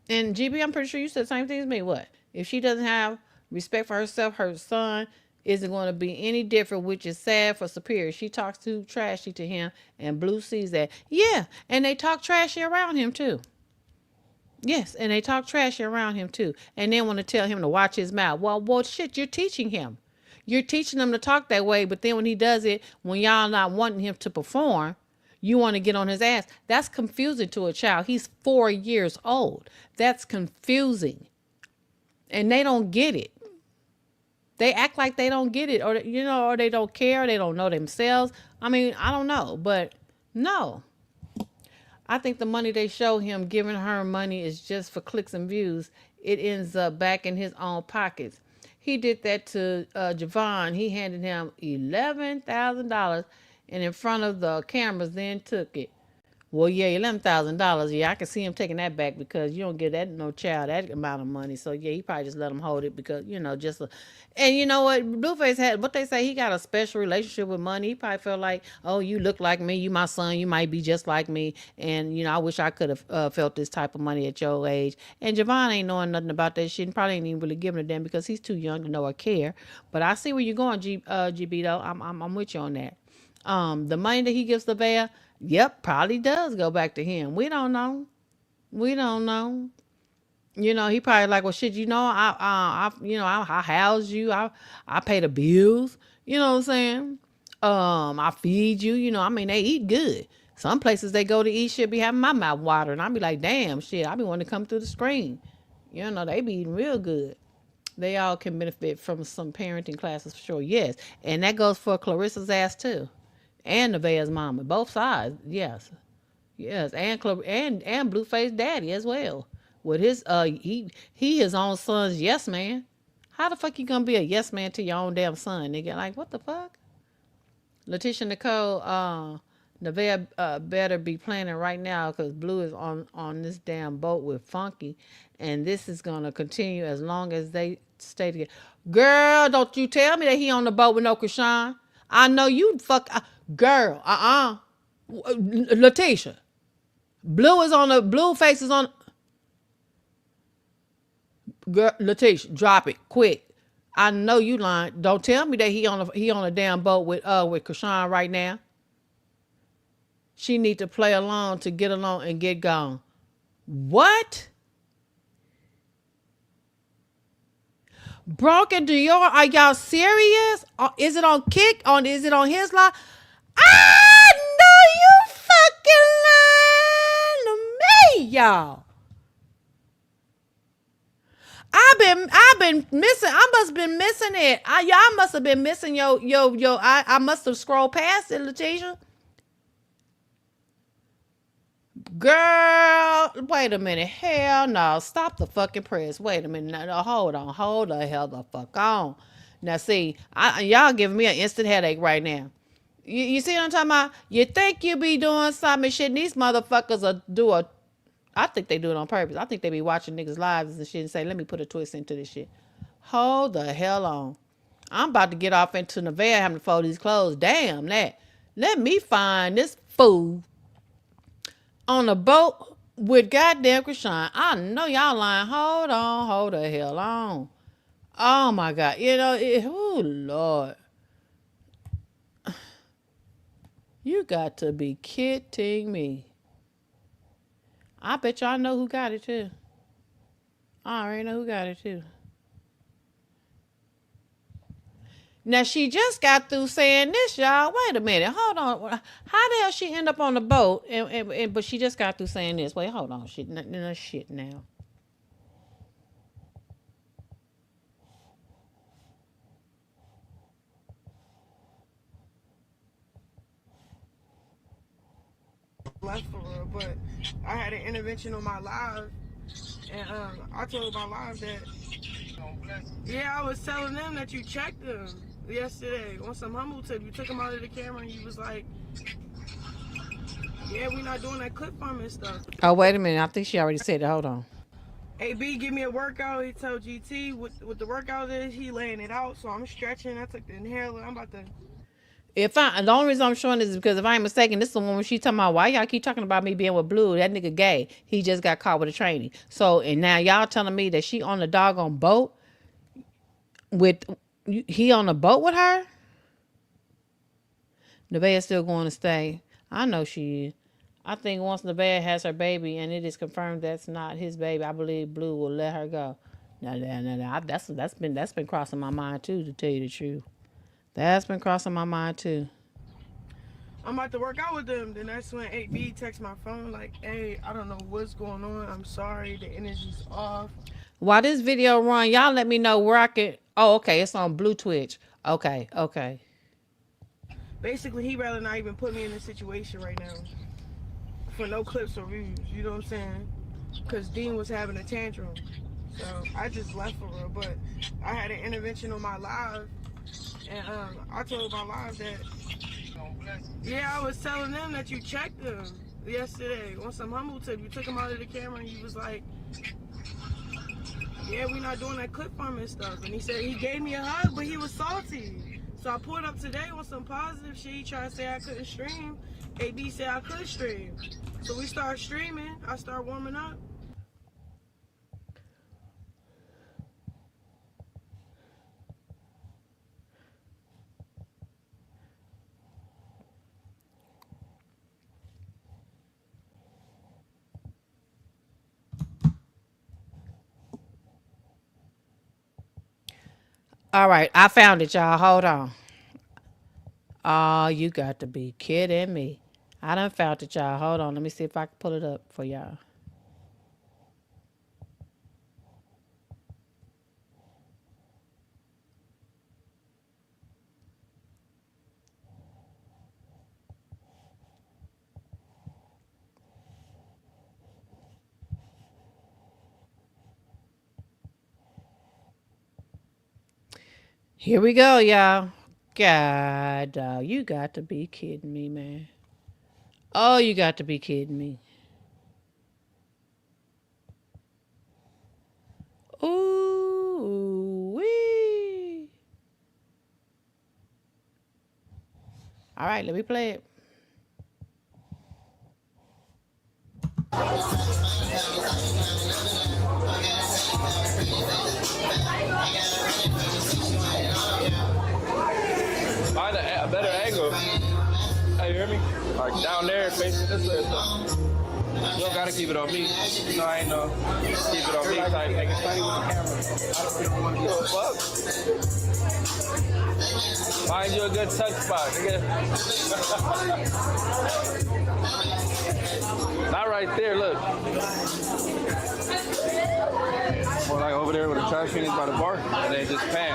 And GB, I'm pretty sure you said the same thing as me. What? If she doesn't have respect for herself, her son isn't going to be any different, which is sad for Superior. She talks too trashy to him, and Blue sees that. Yeah, and they talk trashy around him, too. Yes, and they talk trashy around him, too. And then want to tell him to watch his mouth. Well, shit, you're teaching him. You're teaching him to talk that way, but then when he does it, when y'all not wanting him to perform, you want to get on his ass. That's confusing to a child. He's 4 years old. That's confusing. And they don't get it. They act like they don't get it, or or they don't care, or they don't know themselves. I mean, I don't know, but no. I think the money they show him giving her money is just for clicks and views. It ends up back in his own pockets. He did that to Javon. He handed him $11,000 and in front of the cameras then took it. Well, yeah, $11,000. Yeah, I can see him taking that back because you don't give that no child that amount of money. So yeah, he probably just let him hold it because and you know what? Blueface had what they say. He got a special relationship with money. He probably felt like, oh, you look like me, you my son, you might be just like me, and I wish I could have felt this type of money at your age. And Javon ain't knowing nothing about that shit, and probably ain't even really giving a damn because he's too young to know or care. But I see where you're going, GB though. I'm with you on that. The money that he gives the bear. Yep, probably does go back to him. We don't know. We don't know. He probably like, well, shit. I house you. I pay the bills. You know what I'm saying? I feed you. I mean, they eat good. Some places they go to eat shit be having my mouth watering. I be like, damn, shit. I be wanting to come through the screen. They be eating real good. They all can benefit from some parenting classes for sure. Yes, and that goes for Clarissa's ass too. And Nevaeh's mama, both sides, yes, and Blueface daddy as well. With his he his own son's yes man. How the fuck you gonna be a yes man to your own damn son, nigga? Like what the fuck? Letitia Nicole, Nevaeh better be planning right now because Blue is on this damn boat with Funky, and this is gonna continue as long as they stay together. Girl, don't you tell me that he on the boat with no Chrisean. I know you girl, Letitia. Blue is on the Blue face is on. Girl, Letitia, drop it quick. I know you lying. Don't tell me that he on a damn boat with Chrisean right now. She need to play along to get along and get gone. What? Broken Dior, are y'all serious? Is it on Kick? Is it on his line? I know you fucking lying to me, y'all. I've been missing. I must have been missing it. Y'all must have been missing yo. I must have scrolled past it, Letitia. Girl, wait a minute. Hell no. Stop the fucking press. Wait a minute. No, hold on. Hold the hell the fuck on. Now see, y'all giving me an instant headache right now. You see what I'm talking about? You think you be doing something shit, and these motherfuckers I think they do it on purpose. I think they be watching niggas' lives and shit and say, let me put a twist into this shit. Hold the hell on. I'm about to get off into Nevaeh having to fold these clothes. Damn that. Let me find this fool on a boat with goddamn Chrisean. I know y'all lying. Hold on. Hold the hell on. Oh my God. Oh Lord. You got to be kidding me. I bet y'all know who got it too. I already know who got it too. Now, she just got through saying this, y'all. Wait a minute. Hold on. How the hell she end up on the boat? But she just got through saying this. Wait, hold on. Shit, no shit now. Left for real, but I had an intervention on my live, and I told my live that, yeah, I was telling them that you checked them yesterday on some humble tip. You took them out of the camera and you was like, yeah, we not doing that clip farming stuff. Oh, wait a minute. I think she already said it. Hold on. AB give me a workout. He told GT what the workout is. He laying it out, so I'm stretching. I took the inhaler. I'm about to. The only reason I'm showing this is because if I ain't mistaken, this is the one where she talking about why y'all keep talking about me being with Blue. That nigga gay. He just got caught with a tranny. So, and now y'all telling me that she on the doggone boat with, he on the boat with her? Nevaeh still going to stay. I know she is. I think once Nevaeh has her baby and it is confirmed that's not his baby, I believe Blue will let her go. Now, that's been crossing my mind too, to tell you the truth. That's been crossing my mind too. I'm about to work out with them. Then that's when 8B texts my phone like, hey, I don't know what's going on. I'm sorry. The energy's off. While this video run, y'all let me know where I can. Oh, okay. It's on Blue Twitch. Okay. Basically, he rather not even put me in this situation right now. For no clips or views. You know what I'm saying? Because Dean was having a tantrum. So I just left for real. But I had an intervention on my live. And I told my live that, yeah, I was telling them that you checked them yesterday on some humble tip. You took them out of the camera and you was like, yeah, we not doing that clip farming stuff. And he said he gave me a hug, but he was salty. So I pulled up today on some positive shit. He tried to say I couldn't stream. AB said I could stream. So we started streaming. I started warming up. All right. I found it, y'all. Hold on. Oh, you got to be kidding me. I done found it, y'all. Hold on. Let me see if I can pull it up for y'all. Here we go, y'all. God, dog, you got to be kidding me, man. Oh, you got to be kidding me. Ooh, wee. All right, let me play it. Find a better angle. Hey, you hear me? Like down there, facing this way. You don't gotta keep it on me. No, I ain't no. Keep it on me. Like make it funny with the camera. I don't fuck. Find you a good touch spot, nigga. Not right there, look. Or like over there with the trash can is by the bar, and then just pan.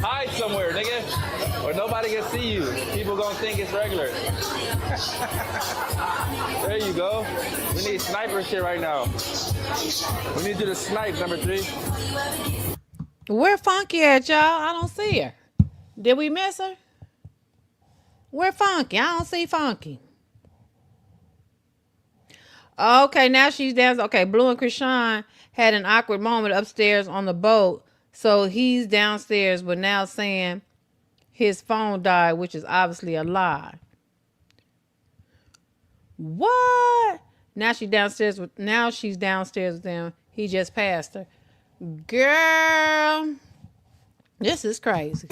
Hide somewhere, nigga, or nobody can see you. People gonna think it's regular. There you go. We need sniper shit right now. We need you to snipe, number 3. Where Funky at, y'all? I don't see her. Did we miss her? Where Funky? I don't see Funky. Okay, now she's down. Okay, Blue and Chrisean had an awkward moment upstairs on the boat. So he's downstairs, but now saying his phone died, which is obviously a lie. What? Now she's downstairs with them. He just passed her. Girl, this is crazy.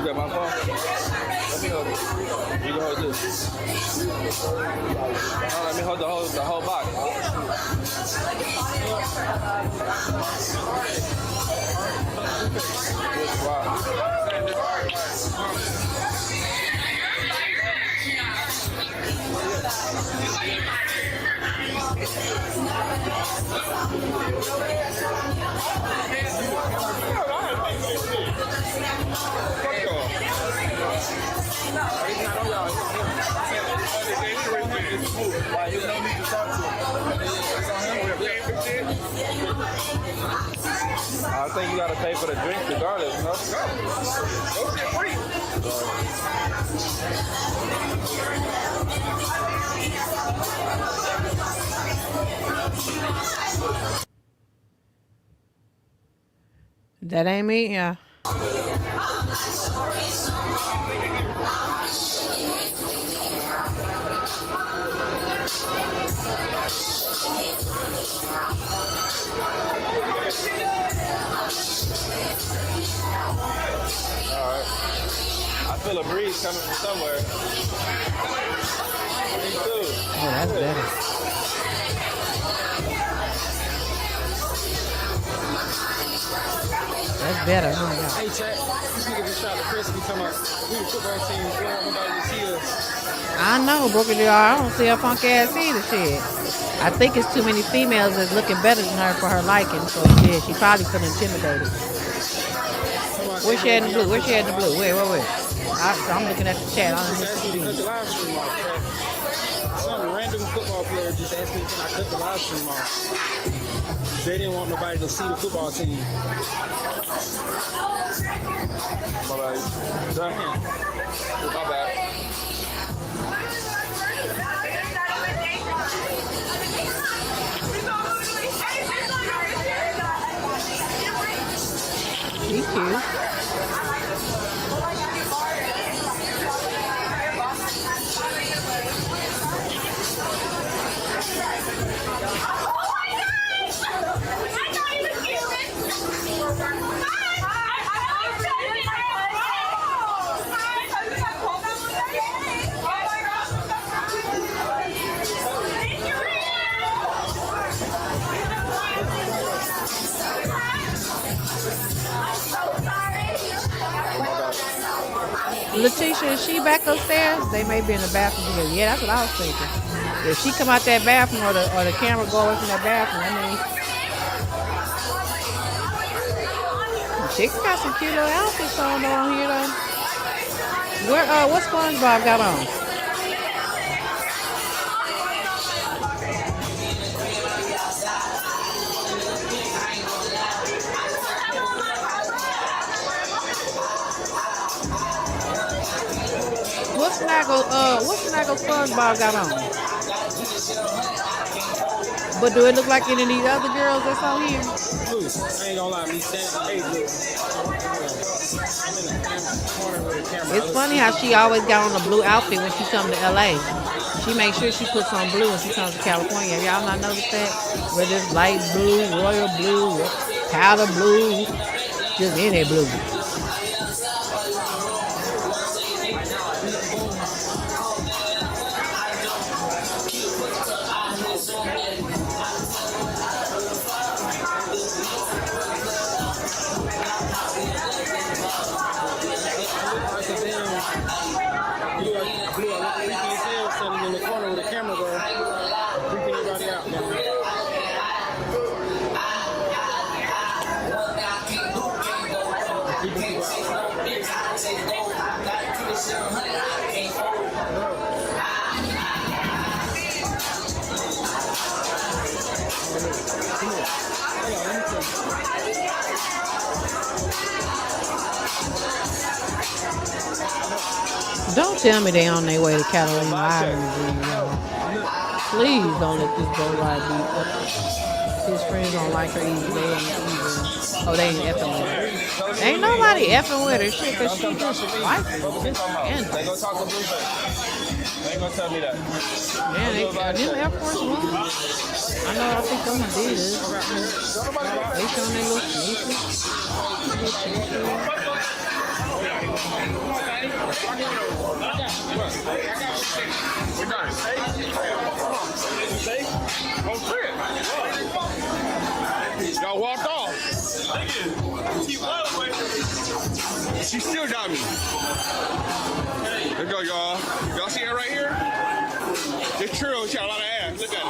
You got my phone? Let me hold it. You can hold this. No, let me hold the whole box. Wow. I think you gotta pay for the drink regardless, you know? That ain't me, yeah. Alright. I feel a breeze coming from somewhere. Me too. Oh, that's better. That's better, huh? Yeah. Hey, chat. This nigga just shot the press. We talking about we the football team. We don't want nobody to see us. I know, Brooklyn DR. I don't see her funky ass either. Shit. I think it's too many females that's looking better than her for her liking. So yeah, she probably feel intimidated. Where's she at in the blue? Where's she at in the blue? Where? I'm looking at the chat. I don't see the Some random football player just asked me, can I cut the live stream off? They didn't want nobody to see the football team. My bad. Done. My bad. She's cute. Letitia, is she back upstairs? They may be in the bathroom together. Yeah, that's what I was thinking. If she come out that bathroom or the camera go away from that bathroom, I mean, chicks got some cute little outfits on here though. What SpongeBob got on? What snaggle SpongeBob got on? But do it look like any of these other girls that's on here? I ain't gonna lie, me standing. Hey, it's funny how she always got on a blue outfit when she comes to LA. She makes sure she puts on blue when she comes to California. Have y'all not noticed that? Whether it's light blue, royal blue, powder blue, just any blue. Don't tell me they on their way to Catalina Island. Please don't let this boy ride me. His friends don't like her either. They ain't even. Oh, they ain't effing with her. Ain't nobody effing with her shit because she just like it. They go talk to Bluveah. They ain't gonna tell me that. Man, them Air Force One. I know. I think them Adidas. They showing their little sneakers. Y'all walked off. She still got me. There go, y'all. Y'all see her right here? It's true. She got a lot of ass. Look at her.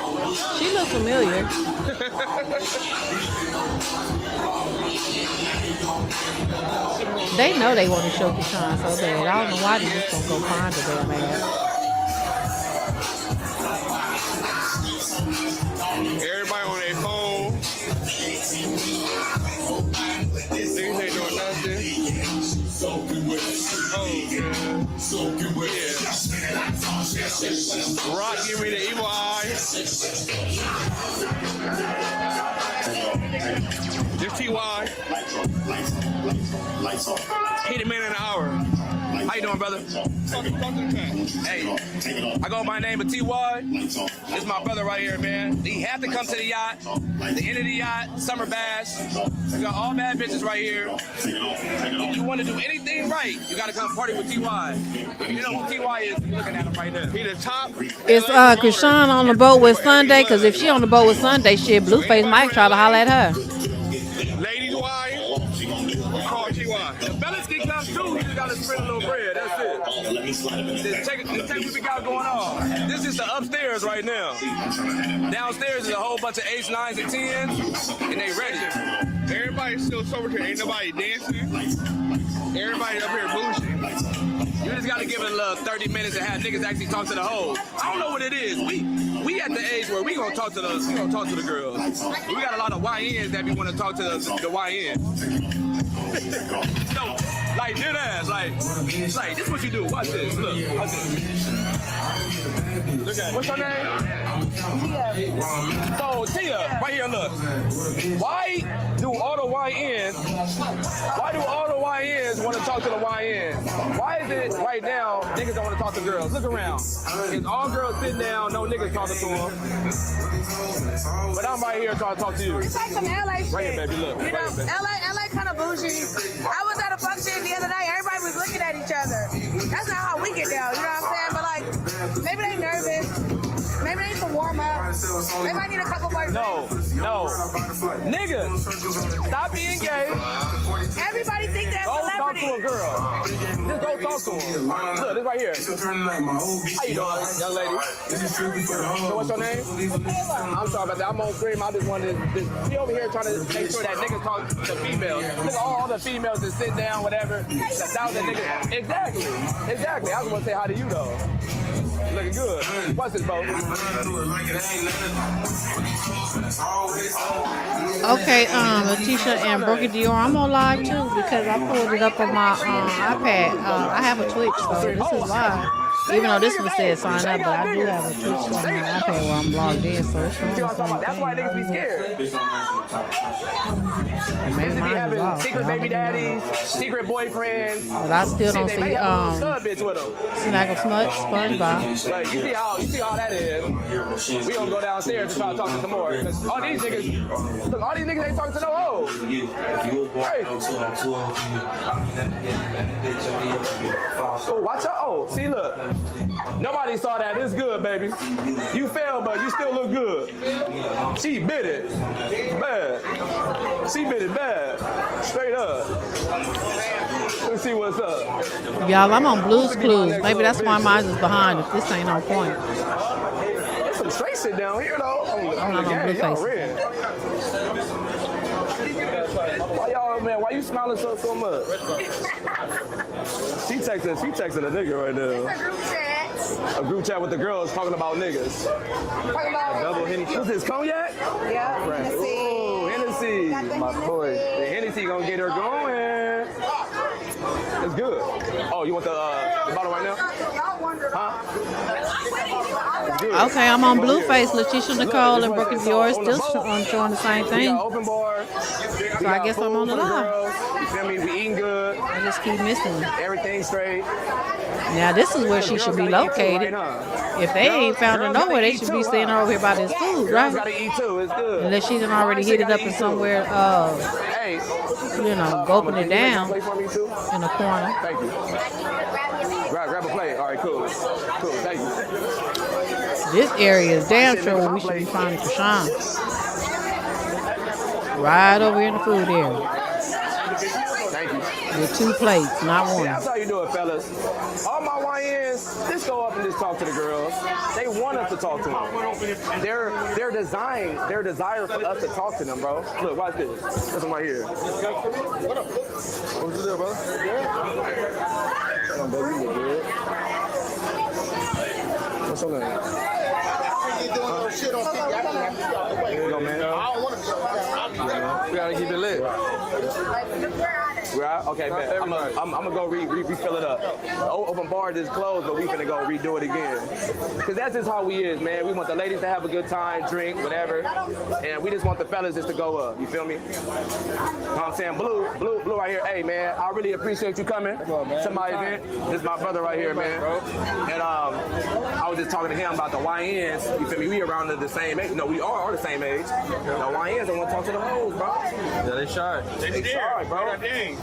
She look familiar. They know they want to show Chrisean so bad. I don't know why they just gonna go find her damn ass. Everybody on their phone. Niggas ain't doing nothing. Oh, yeah. Rock, give me the evil eye. This TY. Hit a man in an hour. How you doing, brother? Hey, I go by the name of TY. This is my brother right here, man. He had to come to the yacht. The end of the yacht, summer bash. We got all bad bitches right here. If you want to do anything right, you got to come party with TY. You know who TY is? You're looking at him right there. He the top. Is Chrisean on the boat with Sunday? Because if she on the boat with Sunday, shit, Blueface might try to holler at her. Ladies, why? Call TY. The fellas can come too. You just got to spread a little bread. That's it. Check what we got going on. This is the upstairs right now. Downstairs is a whole bunch of 8s, 9s, and 10s, and they ready. Everybody's still sober here. Ain't nobody dancing. Everybody up here bullshit. You just gotta give it a little 30 minutes and have niggas actually talk to the hoes. I don't know what it is. We at the age where we gonna talk to the girls. We got a lot of YNs that we want to talk to the YNs. No, like dead ass, like this is what you do. Watch this. Look, watch this. Look at it. What's your name? So Tia, right here, look. Why do all the YNs want to talk to the YNs? Why is it right now niggas don't want to talk to girls? Look around. It's all girls sitting down, no niggas talking to them. But I'm right here trying to talk to you. It's like some LA shit. Right here, baby, look. You know, LA kind of bougie. I was at a function the other day, everybody was looking at each other. That's not how we get down, you know what I'm saying? But like, maybe they nervous. Maybe they need to warm up. Maybe I need a couple more. No. Niggas, stop being gay. Everybody think they're Go talk to a girl. Just go talk to him. Look, this right here. How you doing, young lady? So what's your name? I'm sorry about that. I'm on screen. I just wanted to be over here trying to make sure that niggas talk to females. Look at all the females that sit down, whatever. The 1,000 niggas. Exactly. I was gonna say hi to you though. Looking good. What's this, bro? Okay, Letitia and Brookie Dior, I'm on live too because I pulled it up on my iPad. I have a Twitch, so this is live. Even though this one says sign up, but I do have a Twitch on my iPad where I'm logged in, so it's showing the same thing. That's why niggas be scared. Maybe Niggas be mine is having off. secret baby daddies, secret boyfriends. But I still don't see bitch with them. Snaggle SpongeBob. Like, you see how that is. We gonna go downstairs and try to talk to some more. All these niggas ain't talking to no hoes. Hey. Oh, watch out. Oh, see, look. Nobody saw that. It's good, baby. You failed, but you still look good. She bit it. Bad. She bit it bad. Straight up. Let's see what's up. Y'all, I'm on Blue's Clues. Maybe that's why mine is behind if this ain't on point. There's some straight shit down here, though. I'm not on Blueface. Why why you smiling so much? She texting a nigga right now. It's a group chat. A group chat with the girls talking about niggas. Talking about Double Hennessy. What's this, cognac? Yeah, Hennessy. Oh, Hennessy. Got the My boy. Hennessy. The Hennessy gonna get her going. It's good. Oh, you want the bottle right now? Huh? It's good. Okay, I'm on Blueface. Letitia Nicole and Brooke Dior still showing the same We thing. got open bar. So I guess I'm on the line. You feel me? We eating good. I just keep missing it. Everything straight. Now this is where she should be located. If they ain't found her nowhere, they should be seeing her over here by this food, Girls right? gotta eat too. It's good. Unless she done already hit it up in somewhere, Hey, gulping it down Play for me too. in a corner. Thank you. Grab a plate. All right, cool. Cool. Thank you. This area is damn sure where we should be finding Chrisean. Right over here in the food area. Thank you. With 2 plates, not See, one. that's how you do it, fellas. All my YNs, just go up and just talk to the girls. They want us to talk to them. Their desire for us to talk to them, bro. Look, watch this. This one right here. What's the deal, bro? Come on, baby, you look good. What's up, man? Here you go, man. We gotta keep it lit. We're out? Okay, man. I'm gonna go refill it up. Open bar is closed, but we finna go redo it again. Cause that's just how we is, man. We want the ladies to have a good time, drink, whatever. And we just want the fellas just to go up. You feel me? You know what I'm saying? Blue right here. Hey, man, I really appreciate you coming to my event. This is my brother right here, man. And I was just talking to him about the YNs. You feel me? We around the same age. No, we are the same age. The YNs don't want to talk to the hoes, bro. Yeah, they shy. They shy, bro.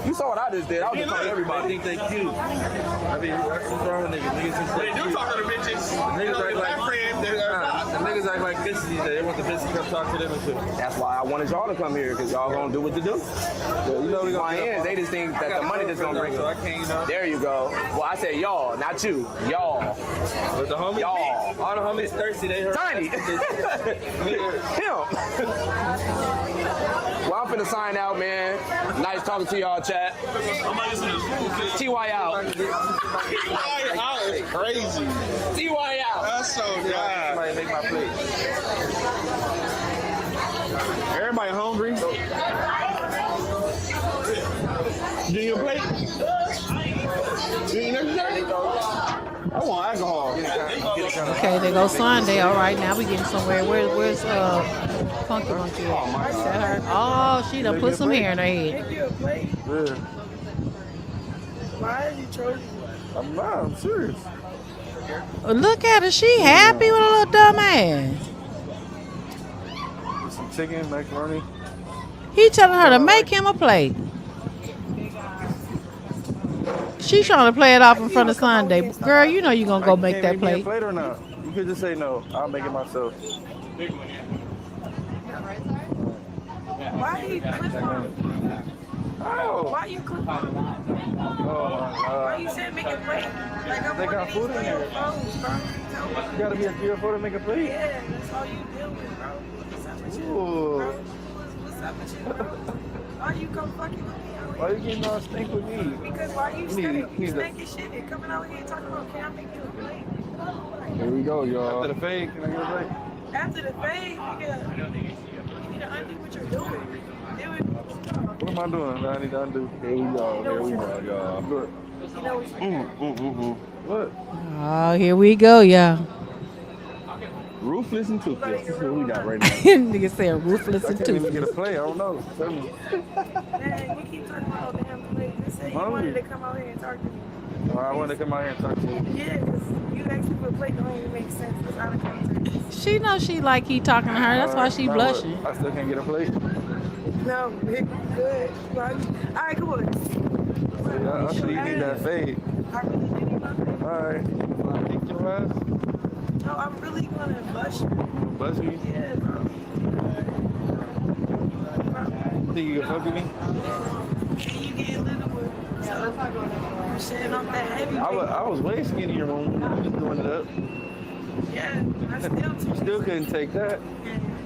You saw what I just did. I was just telling everybody. I think they cute. I mean, that's what's wrong with niggas. Niggas think they cute. talking to bitches. Niggas act like friends. The niggas act like bitches these days. They want the bitches to come talk to them and shit. That's why I wanted y'all to come here, because y'all gonna do what you do. Yeah, you know we gonna YNs, they just think that the money just gonna bring so I them. can't, you know. There you go. Well, I said y'all, not you. Y'all. But the homies, Y'all. all the homies thirsty. They heard Tiny. Him. Well, I'm finna sign out, man. Nice talking to y'all, chat. TY out. out is crazy. TY out. That's so God. Somebody make my plate. Everybody hungry. Do your plate? Do you necessary? I want alcohol. Okay, they go Sunday. All right, now we getting somewhere. Where's Funky Monkey at? Is that her? Oh, she done put some hair in her head. Make you a plate. Yeah. Why are you trolling? I'm not. I'm serious. Look at her. She happy with a little dumb ass. Some chicken, macaroni. He telling her to make him a plate. She trying to play it off in front of Sunday. Girl, you know you gonna go make that Me a plate. plate or not? You could just say no. I'll make it myself. Why you clip on? Oh. Why you clip on? Oh my Why God. you said make a plate? Like I'm They one got of food these in there. phones, bro. You gotta be a 3 or 4 to make a plate. Yeah, that's all you deal with, bro. What's up with you, Ooh. bro? What's up with you, bro? Why you come fucking with me? Why you getting all stink with me? Because why you You stinking need to- shit and coming out here talking about, can I make you a plate? Here we go, y'all. After the fade, can I get a plate? After the fade, nigga, you need to undo what you're doing. Do it. What am I doing? I need to undo. Here we go. Here we go, y'all. Look. You know what you're What? Oh, here we go, y'all. Ruthless and toothless. This is what we got right now. Nigga saying ruthless I and can't even get a toothless. play. I don't know. Tell me. Man, you keep talking about damn plate. You said you wanted to come out here and talk to me. Oh, I wanted to come out here and talk to you. Yeah, because you asked me for a plate don't even make sense. It's out of context. She knows she like he talking to her. That's why she Now blushing. what? I still can't get a plate. No, good. All right, come on. Yeah, I see you need that fade. I really do need my plate. All right. Kick your ass. No, I'm really going to blush you. Buzz me. Yeah, bro. Think you can fuck with me? And you getting little with so I'm shitting off that heavy I was way skinnier when we were just doing it up. Yeah, I still too. Still couldn't take that.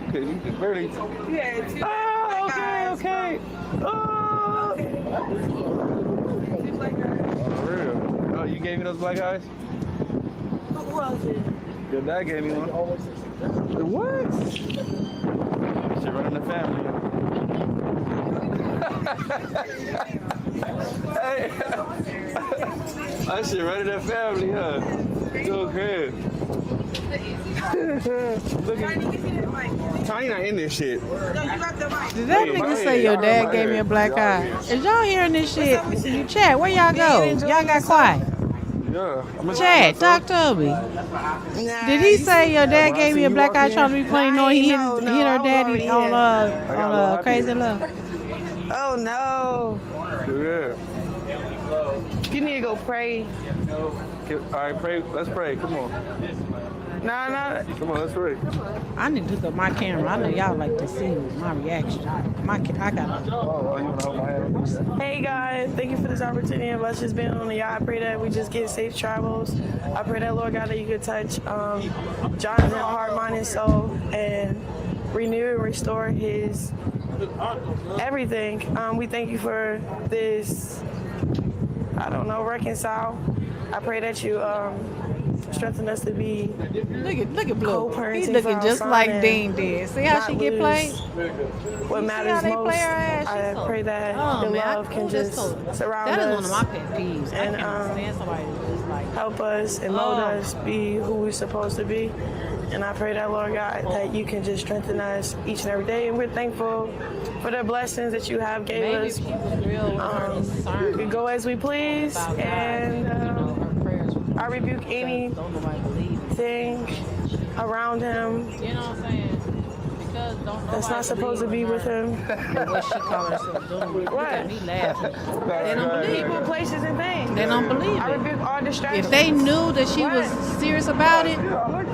Cause you could barely. Yeah, too. Oh, okay. Oh. Okay. For real. Oh, you gave me those black eyes? Who was it? Your dad gave me one. What? Shit running the family. Hey. That shit running the family, huh? Go crazy. Look at Tiny not in this shit. Did that nigga say your dad gave me a black eye? Is y'all hearing this shit? You chat, where y'all go? Y'all got quiet. Yeah. Chat, talk to me. Did he say your dad gave me a black eye trying to be funny knowing he hit her daddy on Crazy Love? Oh no. Yeah. You need to go pray. All right, pray. Let's pray. Come on. Nah. Come on, let's pray. I need to hook up my camera. I know y'all like to see my reaction. I got Hey guys, thank you for this opportunity of us just being on the yacht. I pray that we just get safe travels. I pray that, Lord God, that you could touch Jonathan's heart, mind, and soul, and renew and restore his everything. We thank you for this, reconcile. I pray that you strengthen us to be look at Blue. He's looking just like Dean did. See how she get played? What matters most, I pray that the love can just surround us. That is one of my pet peeves. And I can't stand somebody who just like help us and mold us be who we're supposed to be. And I pray that, Lord God, that you can just strengthen us each and every day. And we're thankful for the blessings that you have gave us. We go as we please, and I rebuke anything around him that's not supposed to be with him. What she call herself doing? Look at me laughing. They don't believe People, places, and things. They don't believe I rebuke all distractions. If they knew that she was serious about it,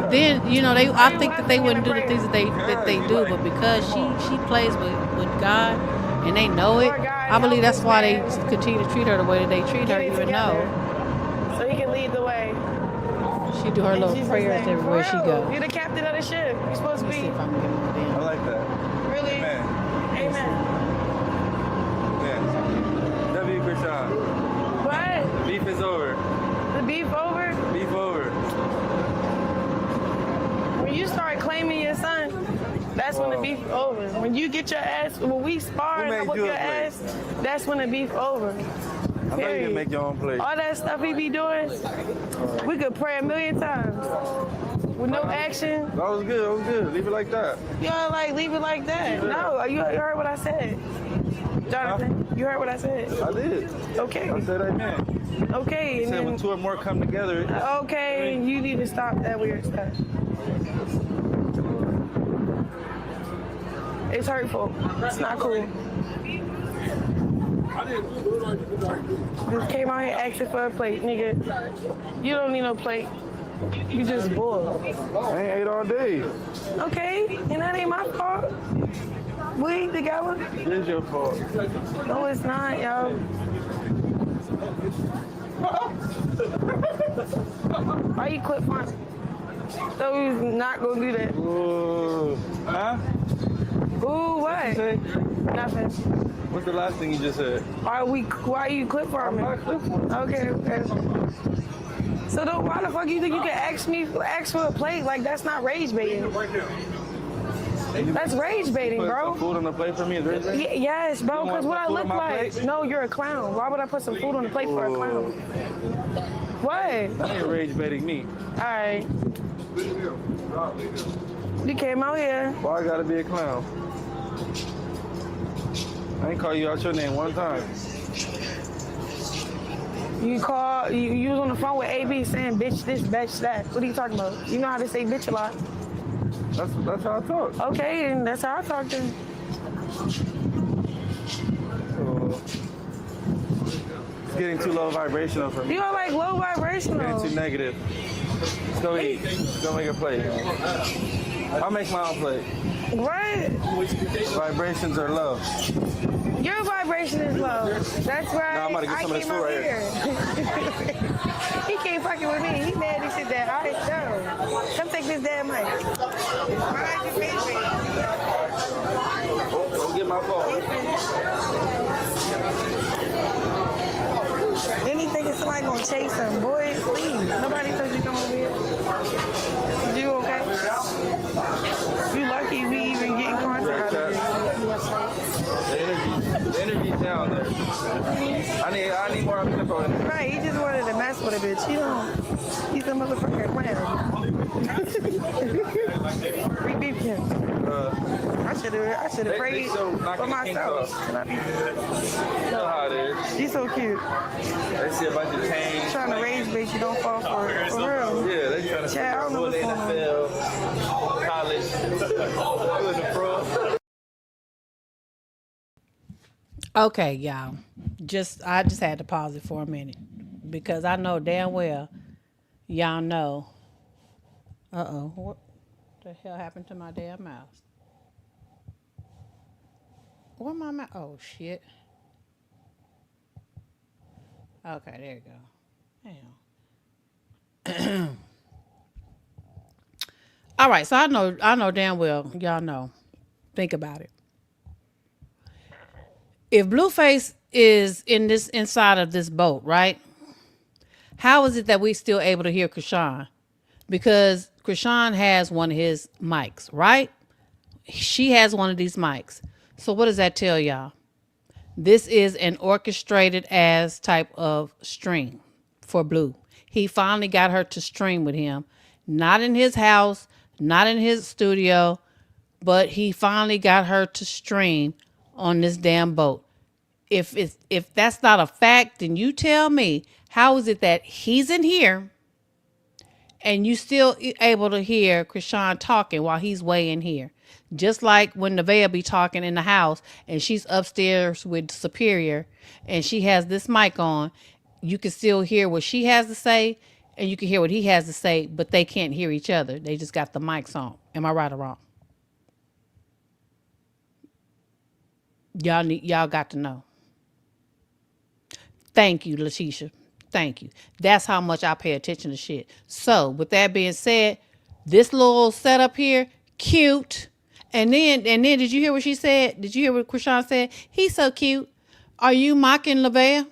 then I think that they wouldn't do the things that they do. But because she plays with God and they know it, I believe that's why they continue to treat her the way that they treat her, even though. So he can lead the way. She do her little prayers everywhere she goes. You're the captain of the ship. You're supposed to be. I like that. Really? Amen. Amen. W. Chrisean. What? Beef is over. The beef over? Beef over. When you start claiming your son, that's when the beef over. When you get your ass, when we spar and I whip your ass, that's when the beef over. I know you can make your own plate. All that stuff he be doing, we could pray 1,000,000 times with no action. That was good. That was good. Leave it like that. You know, leave it like that. No, you heard what I said. Jonathan, you heard what I said. I did. Okay. I said amen. Okay. You said when two or more come together. Okay, you need to stop that weird stuff. It's hurtful. It's not cool. Just came out here asking for a plate, nigga. You don't need no plate. You just bored. I ain't ate all day. Okay, and that ain't my fault. We eat together. It is your fault. No, it's not, yo. Why you quit fun? So we was not gonna do that. Ooh. Huh? Ooh, what? What'd you say? Nothing. What's the last thing you just said? Why you clip farming? Okay. So why the fuck you think you can ask for a plate? Like, that's not rage baiting. That's rage baiting, bro. Put food on the plate for me is rage baiting? Yes, bro, because what I look like. Plate? No, you're a clown. Why would I put some food on the plate for a clown? What? That ain't rage baiting me. Alright. You came out here. Why I gotta be a clown? I ain't call you out your name one time. You was on the phone with AB saying bitch this, bitch that. What are you talking about? You know how to say bitch a lot. That's how I talk. Okay, and that's how I talk then. It's getting too low vibrational for me. You don't like low vibrational. It's getting too negative. Let's go eat. Let's go make a plate. I'll make my own plate. Right? Vibrations are low. Your vibration is low. That's right. Now I'm about to get some of this food right here. He can't fucking with me. He mad as shit that. All right, so come take this damn mic. Don't get my phone. somebody gonna chase him. Boy, please. Nobody says you come over here. You okay? You lucky we even get in contact. The interview's down there. I need more info. Right, he just wanted to mess with a bitch. He's a motherfucking clown. Rebuke him. I should have prayed for myself. You know how it is. She's so cute. They see a bunch of change. Trying to raise bitch, you don't fall for it. For real. Yeah, they trying to figure out who in the NFL, college, who in the pro. Okay, y'all. I just had to pause it for a minute because I know damn well y'all know. What the hell happened to my damn mouse? Where my mouse? Oh shit. Okay, there you go. Damn. All right, so I know damn well y'all know. Think about it. If Blueface is inside of this boat, right? How is it that we still able to hear Chrisean? Because Chrisean has one of his mics, right? She has one of these mics. So what does that tell y'all? This is an orchestrated ass type of stream for Blue. He finally got her to stream with him. Not in his house, not in his studio, but he finally got her to stream on this damn boat. If that's not a fact, then you tell me, how is it that he's in here and you still able to hear Chrisean talking while he's way in here? Just like when Nevaeh be talking in the house and she's upstairs with Superior and she has this mic on, you can still hear what she has to say and you can hear what he has to say, but they can't hear each other. They just got the mics on. Am I right or wrong? Y'all got to know. Thank you, Letitia. Thank you. That's how much I pay attention to shit. So, with that being said, this little setup here, cute. And then, did you hear what she said? Did you hear what Chrisean said? He's so cute. Are you mocking Nevaeh?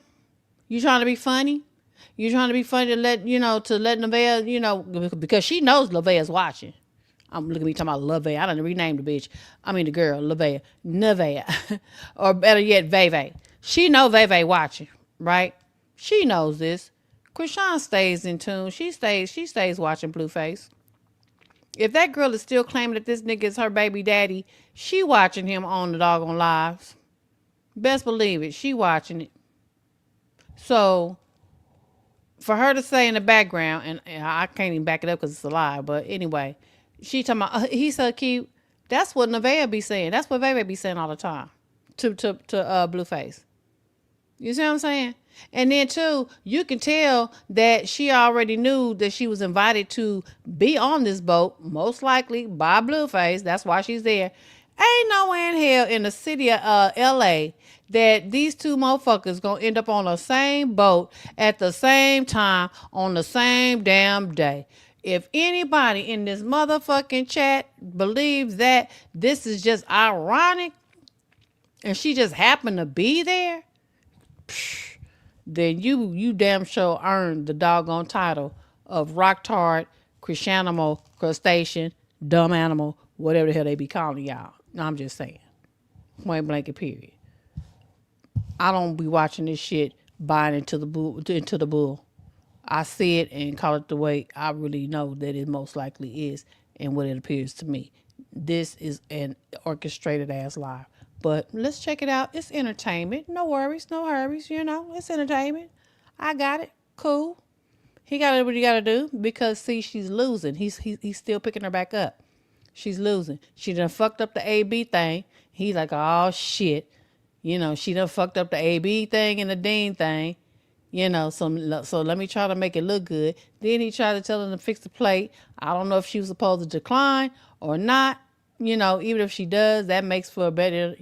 You trying to be funny? You trying to be funny to let Nevaeh, because she knows Nevaeh's watching. I'm looking at me talking about Nevaeh. I done renamed the bitch. I mean the girl, Nevaeh. Or better yet, Veve. She know Veve watching, right? She knows this. Chrisean stays in tune. She stays watching Blueface. If that girl is still claiming that this nigga is her baby daddy, she watching him on the doggone lives. Best believe it. She watching it. So, for her to say in the background, and I can't even back it up because it's a lie, but anyway, she talking about, he's so cute. That's what Nevaeh be saying. That's what Veve be saying all the time to Blueface. You see what I'm saying? And then too, you can tell that she already knew that she was invited to be on this boat, most likely by Blueface. That's why she's there. Ain't no way in hell in the city of LA that these two motherfuckers gonna end up on the same boat at the same time on the same damn day. If anybody in this motherfucking chat believes that this is just ironic and she just happened to be there, then you damn sure earned the doggone title of Rocktard, Chriseanimal, Crustacean, Dumb Animal, whatever the hell they be calling y'all. No, I'm just saying. Point blanket period. I don't be watching this shit buying into the bull. I see it and call it the way I really know that it most likely is and what it appears to me. This is an orchestrated ass lie. But let's check it out. It's entertainment. No worries, no hurries. It's entertainment. I got it. Cool. He got to do what he got to do because, see, she's losing. He's still picking her back up. She's losing. She done fucked up the AB thing. He's like, oh, shit. She done fucked up the AB thing and the Dean thing. So let me try to make it look good. Then he tried to tell her to fix the plate. I don't know if she was supposed to decline or not. Even if she does, that makes for a better,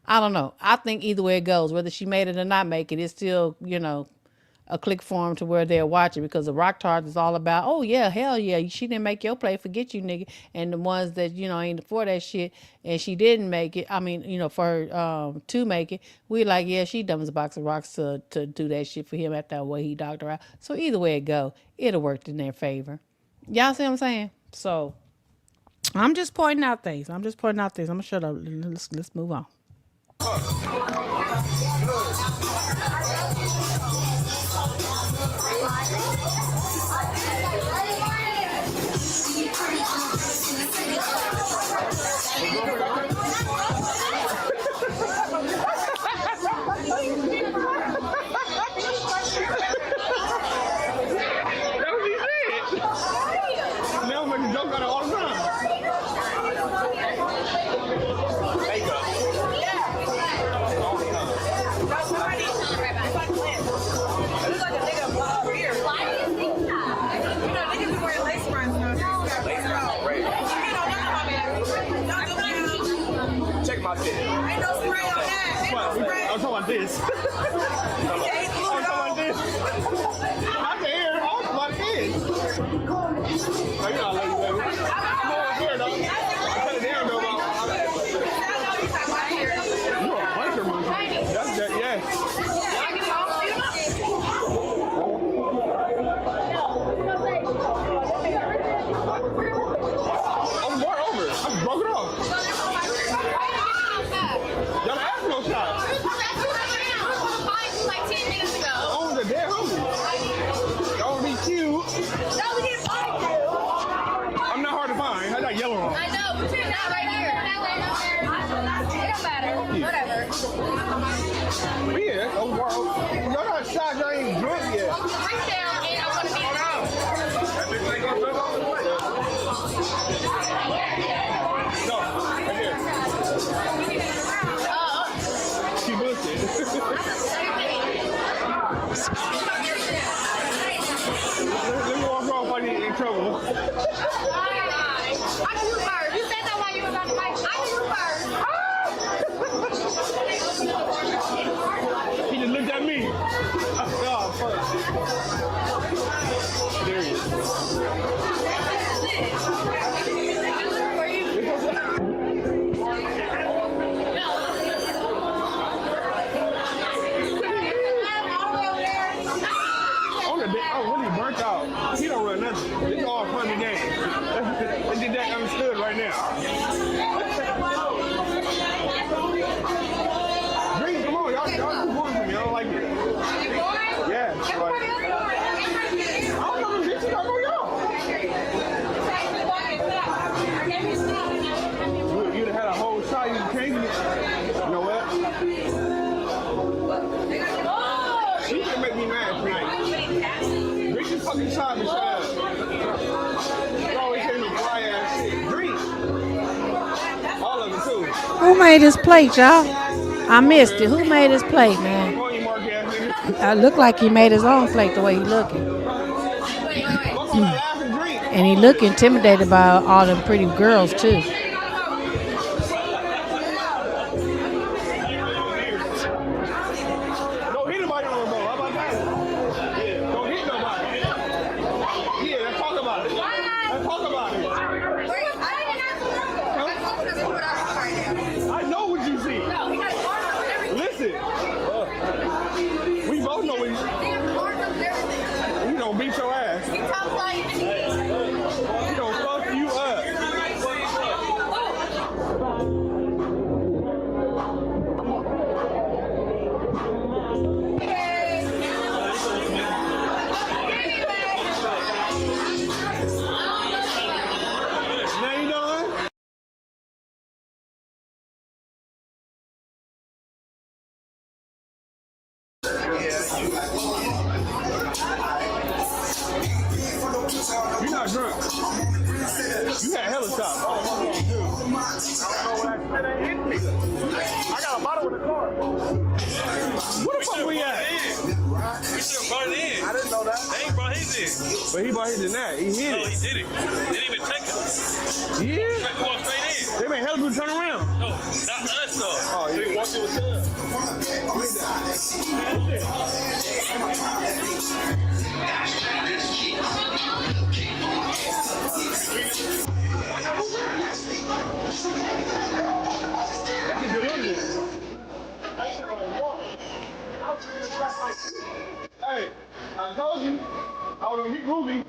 I don't know. I think either way it goes, whether she made it or not make it, it's still, a click for them to where they'll watch it, because the Rock Tards is all about, oh yeah, hell yeah, she didn't make your play, forget you, nigga. And the ones that, you know, ain't for that shit and she didn't make it, I mean, you know, for her to make it, we like, yeah, she dumb as a box of rocks to do that shit for him after that way he dogged her out. So either way it go, it'll work in their favor. Y'all see what I'm saying? So I'm just pointing out things. I'm gonna shut up. Let's move on. Check my shit. Ain't no spray on that. I'm talking about this. I'm talking about this. I can hear it. I'm talking about this. Oh, you know I love you, baby. I'm over here, though. I'm telling Darren, though. You a biker monkey. That's that, yeah. I'm more over. I broke it off. Y'all asked no shot. Like 10 minutes ago. Oh, the damn homie. Y'all be cute. No, we didn't find you. I'm not hard to find. I got yellow on. I know, but you're not right here. It don't matter. Whatever. But yeah, y'all got shot. Y'all ain't drunk yet. Reach down and I want to be around. No, right here. She bullshit. Let me walk off while you're in trouble. I can do first. You said that while you was on the mic. I can do first. He just looked at me. Oh, first. There he is. I'm really burnt out. He don't run nothing. It's all fun and games. Let's get that understood right now. Drink, come on, y'all too boring for me. I don't like it. Yeah, like, I don't know the bitches. I know y'all. You'd have had a whole shot. You changing it. You know what? She can make me mad tonight. Drink this fucking shot and shut up. You always say no dry ass shit. Drink. All of it too. Who made this plate, y'all? I missed it. Who made this plate, man? I look like he made his own plate the way he looking. And he look intimidated by all them pretty girls too. You're not drunk. You had hella shots. I don't know what that shit ain't hit me. I got a bottle in the car. Where the fuck we at? We should have brought it in. I didn't know that. They ain't brought his in. But he brought his in that. He hit it. No, he did it. They didn't even check it. Yeah? Like, we walked straight in. They made hella people turn around. No, not us though. Oh, We yeah. walked in with us. Hey, I told you, I was gonna get groovy.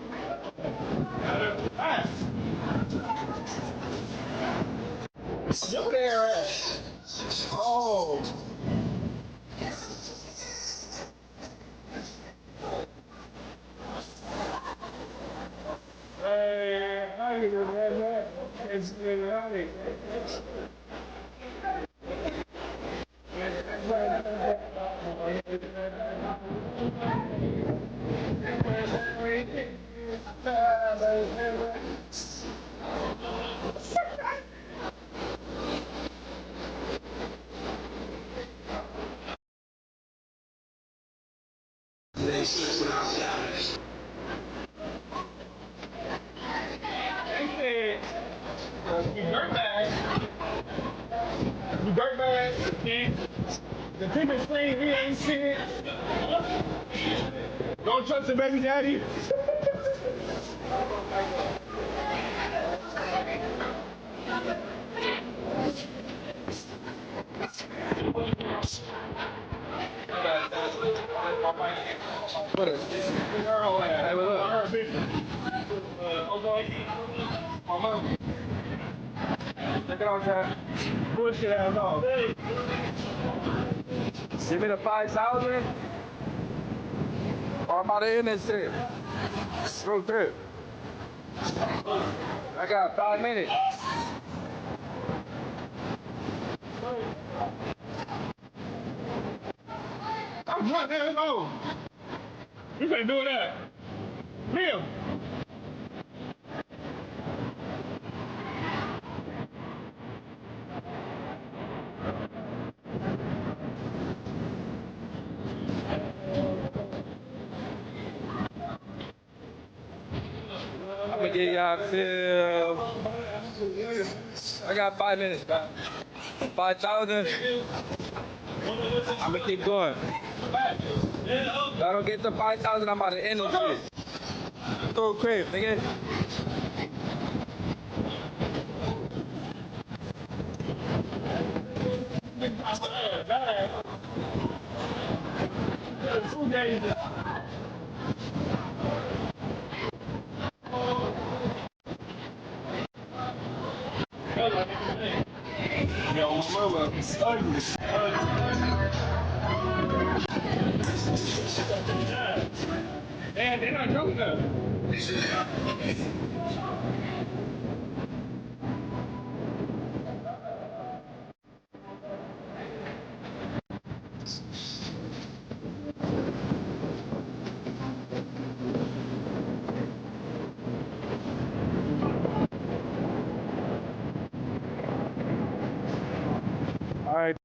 Hey. Yo there, oh. Hey, how you doing, man? It's good, honey. You dirtbag. You dirtbag. Yeah. The people saying we ain't shit. Don't trust the baby daddy. What is this? Hey, what up? My mom. Check it out, chat. Bullshit ass off. Give me the 5,000. Or I'm about to end this shit. Real quick. I got 5 minutes. I'm drunk there, go. You can't do that. Liam. I'm gonna get y'all till. I got 5 minutes, man. 5,000. I'm gonna keep going. If I don't get to 5,000, I'm about to end this shit. Throw a crib, nigga. Yo, mama, ugly. Man, they're not joking though. All right.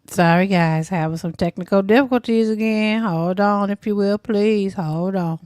Sorry, guys, having some technical difficulties again. Hold on, if you will, please. Hold on.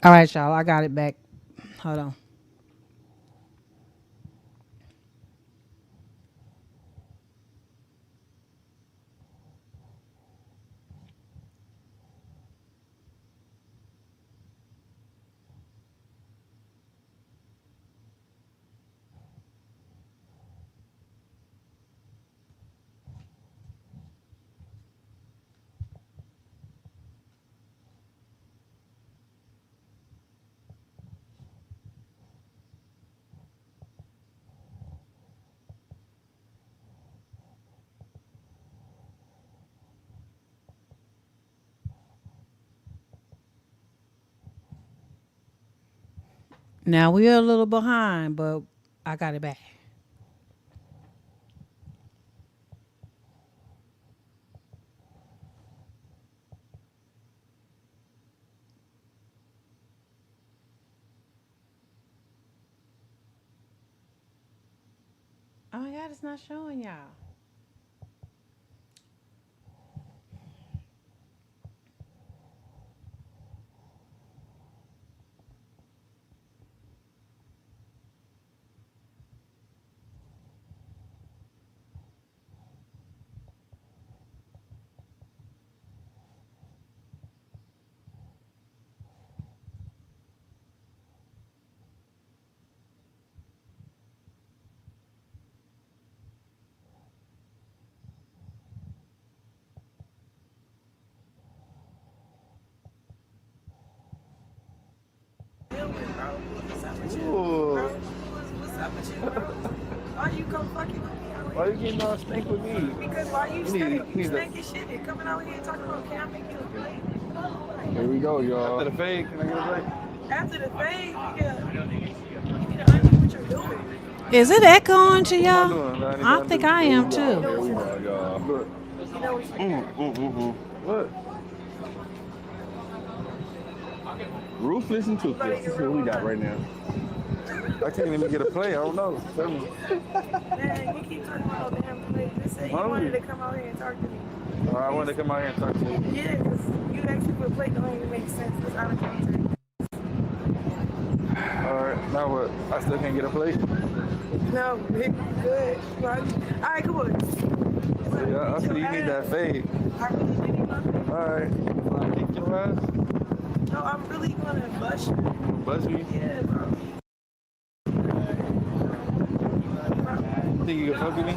All right, y'all. I got it back. Hold on. Now we're a little behind, but I got it back. Oh my God, it's not showing y'all. Why you come fucking with me? Why you getting all stank with me? Because why you You stank need and shit and coming out here talking about can I make you a plate? Here we go, y'all. After the fade, can I get a plate? After the fade, nigga, you need to undo what you're doing. Is it echoing to What am I y'all? doing? I think I am too. Here we go, y'all. Look. You know what you What? Ruthless and toothless. That's what we got right now. I can't even get a play. I don't know. Tell me. Man, you keep talking about damn plate. Just say you wanted to come out here and talk to me. I wanted to come out here and talk to you. Yeah, because you asked me for a plate don't even make sense. It's out of context. Alright, now what? I still can't get a plate? No, good. Alright, come on. Yeah, I see you need that fade. I really need my fade. Alright. Can I kick your ass? No, I'm really going to bust you. Bust me? Yeah, bro. Think you can fuck with me?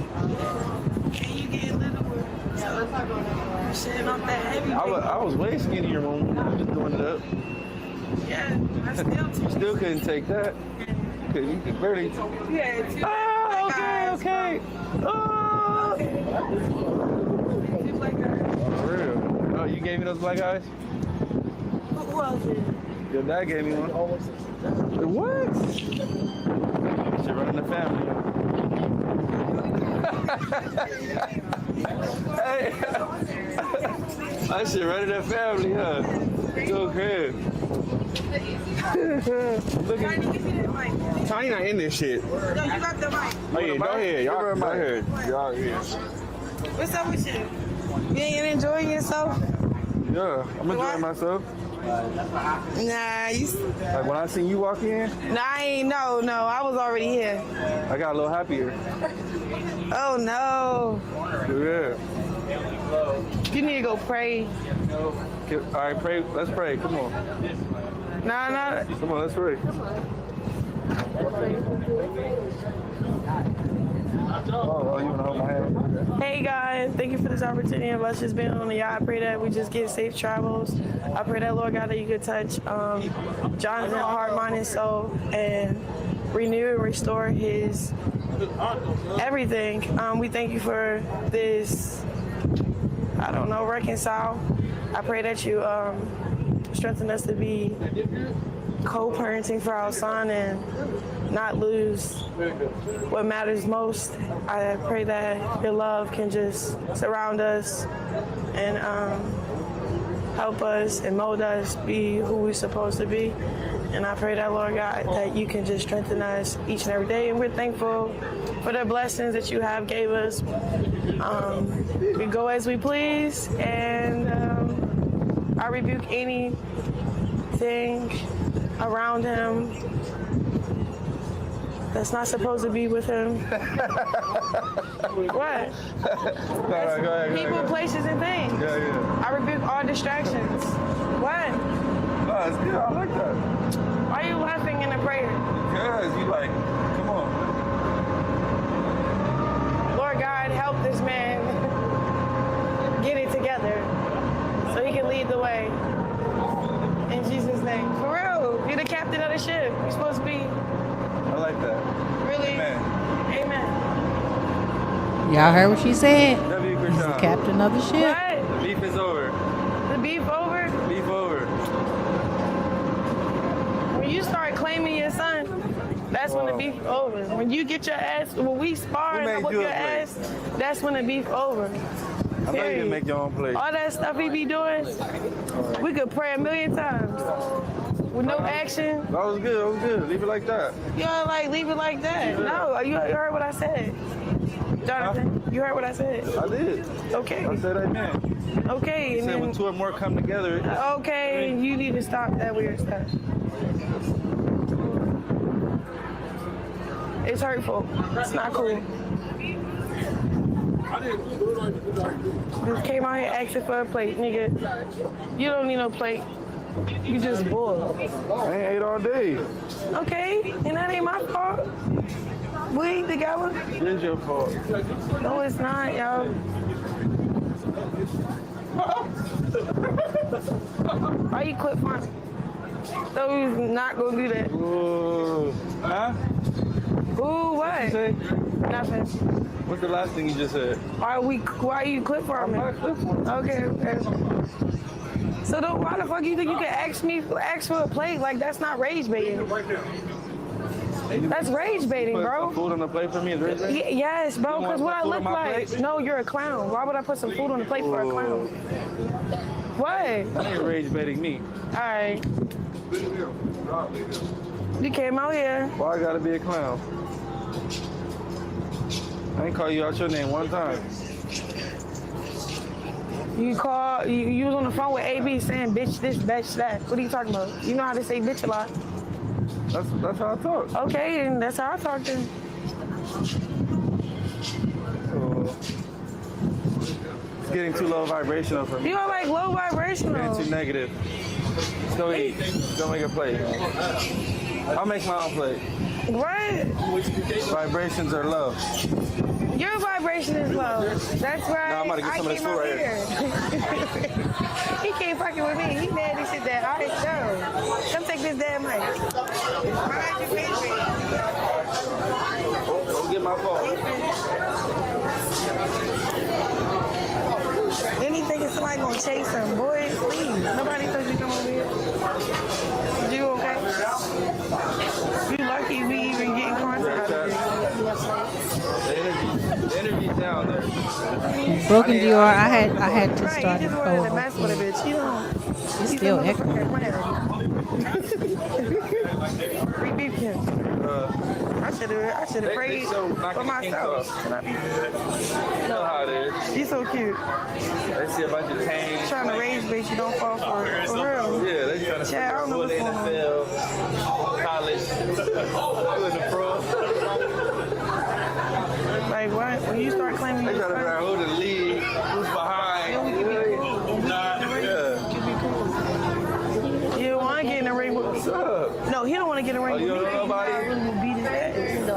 And you get a little bit. So, you're shitting off that heavy I was way skinnier when we were just doing it up. Yeah, I still You still couldn't take that. Cause you could barely. Yeah, Oh, okay. Oh. Two black guys. For real. Oh, you gave me those black eyes? Who else did? Your dad gave me one. What? Shit running the family. Hey. That shit running the family, huh? Go crib. Look at Tiny not in this shit. No, you got the mic. Oh yeah, go ahead. Y'all go ahead. Y'all here. What's up with you? You ain't enjoying yourself? Yeah, I'm enjoying myself. Nah, you. Like when I seen you walk in, Nah, I ain't. No, I was already here. I got a little happier. Oh no. Yeah. You need to go pray. All right, pray. Let's pray. Come on. Nah. Come on, let's pray. Oh, you wanna hold my hand? Hey guys, thank you for this opportunity of us just being on the yacht. I pray that we just get safe travels. I pray that, Lord God, that you could touch Jonathan's heart, mind, and soul, and renew and restore his everything. We thank you for this, I don't know, reconcile. I pray that you strengthen us to be co-parenting for our son and not lose what matters most. I pray that your love can just surround us and help us and mold us be who we're supposed to be. And I pray that, Lord God, that you can just strengthen us each and every day. And we're thankful for the blessings that you have gave us. We go as we please, and I rebuke anything around him that's not supposed to be with him. What? Go ahead. People, places, and things. Yeah. I rebuke all distractions. What? No, it's good. I like that. Why are you laughing in a prayer? Because you like, come on. Lord God, help this man get it together so he can lead the way. In Jesus' name. For real. You're the captain of the ship. You're supposed to be. I like that. Really? Amen. Y'all heard what she said? W. He's the Chrisean. captain of the ship. What? The beef is over. The beef over? Beef over. When you start claiming your son, that's when the beef over. When you get your ass, when we spar and I whip your ass, that's when the beef over. I know you can make your own plate. All that stuff he be doing, we could pray 1,000,000 times with no action. That was good. Leave it like that. You know, like, leave it like that. No, you heard what I said. Jonathan, you heard what I said. I did. Okay. I said amen. Okay. You And said then, when two or more come together. okay, you need to stop that weird stuff. It's hurtful. It's not cool. Just came out here asking for a plate, nigga. You don't need no plate. You just bored. I ain't ate all day. Okay, and that ain't my fault. We ain't together. It is your fault. No, it's not, y'all. Why you quit fun? So we was not gonna do that. Ooh. Huh? Ooh, what? What'd you say? Nothing. What's the last thing you just said? Why you clip for me? Okay. So why the fuck you think you can ask for a plate? Like, that's not rage baiting. That's rage baiting, bro. Put food on the plate for me is rage baiting? Yes, bro, because what I look like. plate? No, you're a clown. Why would I put some food on the plate for a clown? What? That ain't rage baiting me. All right. You came out here. Why I gotta be a clown? I ain't call you out your name one time. You was on the phone with AB saying bitch this, bitch that. What are you talking about? You know how to say bitch a lot. That's how I talk. Okay, and that's how I talk then. It's getting too low vibrational for me. You don't like low vibrational. Getting too negative. Let's go eat. Let's go make a plate. I'll make my own plate. What? Vibrations are low. Your vibration is low. That's right. Nah, I'm about to get some of this food right here. He can't fucking with me. He mad he said that. All right, go. Come take this damn mic. Go get my phone. Then he thinking somebody gonna chase him. Boy, please. Nobody told you to come over here. You okay? You lucky we even get in contact. The interview's down there. Broken Dior, I had to Right, start you it just wanted to over. mess with a bitch. You don't. It's still echoing. Free beef him. I should have prayed for myself. You know how it is. He's so cute. They see a bunch of tanks. Trying to rage bait, you don't fall for it. For real. Yeah, they trying to Chad, I don't know what's going on. NFL, college, who is a pro. Like what? When you start claiming They you trying to figure out who the lead, who's behind. You don't want to get in the ring with me. What's up? No, he don't want to get in the ring with me. You don't know nobody? I really beat his ass.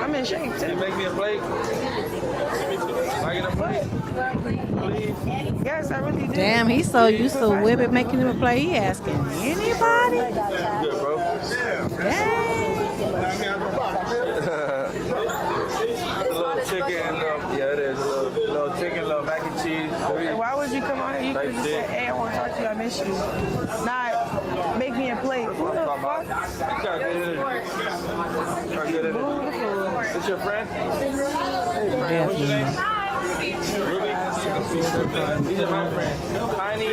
I'm in shape Can you too. make me a plate? Can I get a plate? Please. Yes, I really do. Damn, he's so used to women making him a play. He asking anybody. Good, bro. Dang. A little chicken, yeah, it is. A little chicken, a little mac and cheese. Why would you come out here? You could just say, hey, I want to talk to you. I miss you. Not make me a plate. Who the fuck? You got good energy. Got good energy. It's your friend? Hey, friend. What's your name? Ruby? These are my friends. Tiny,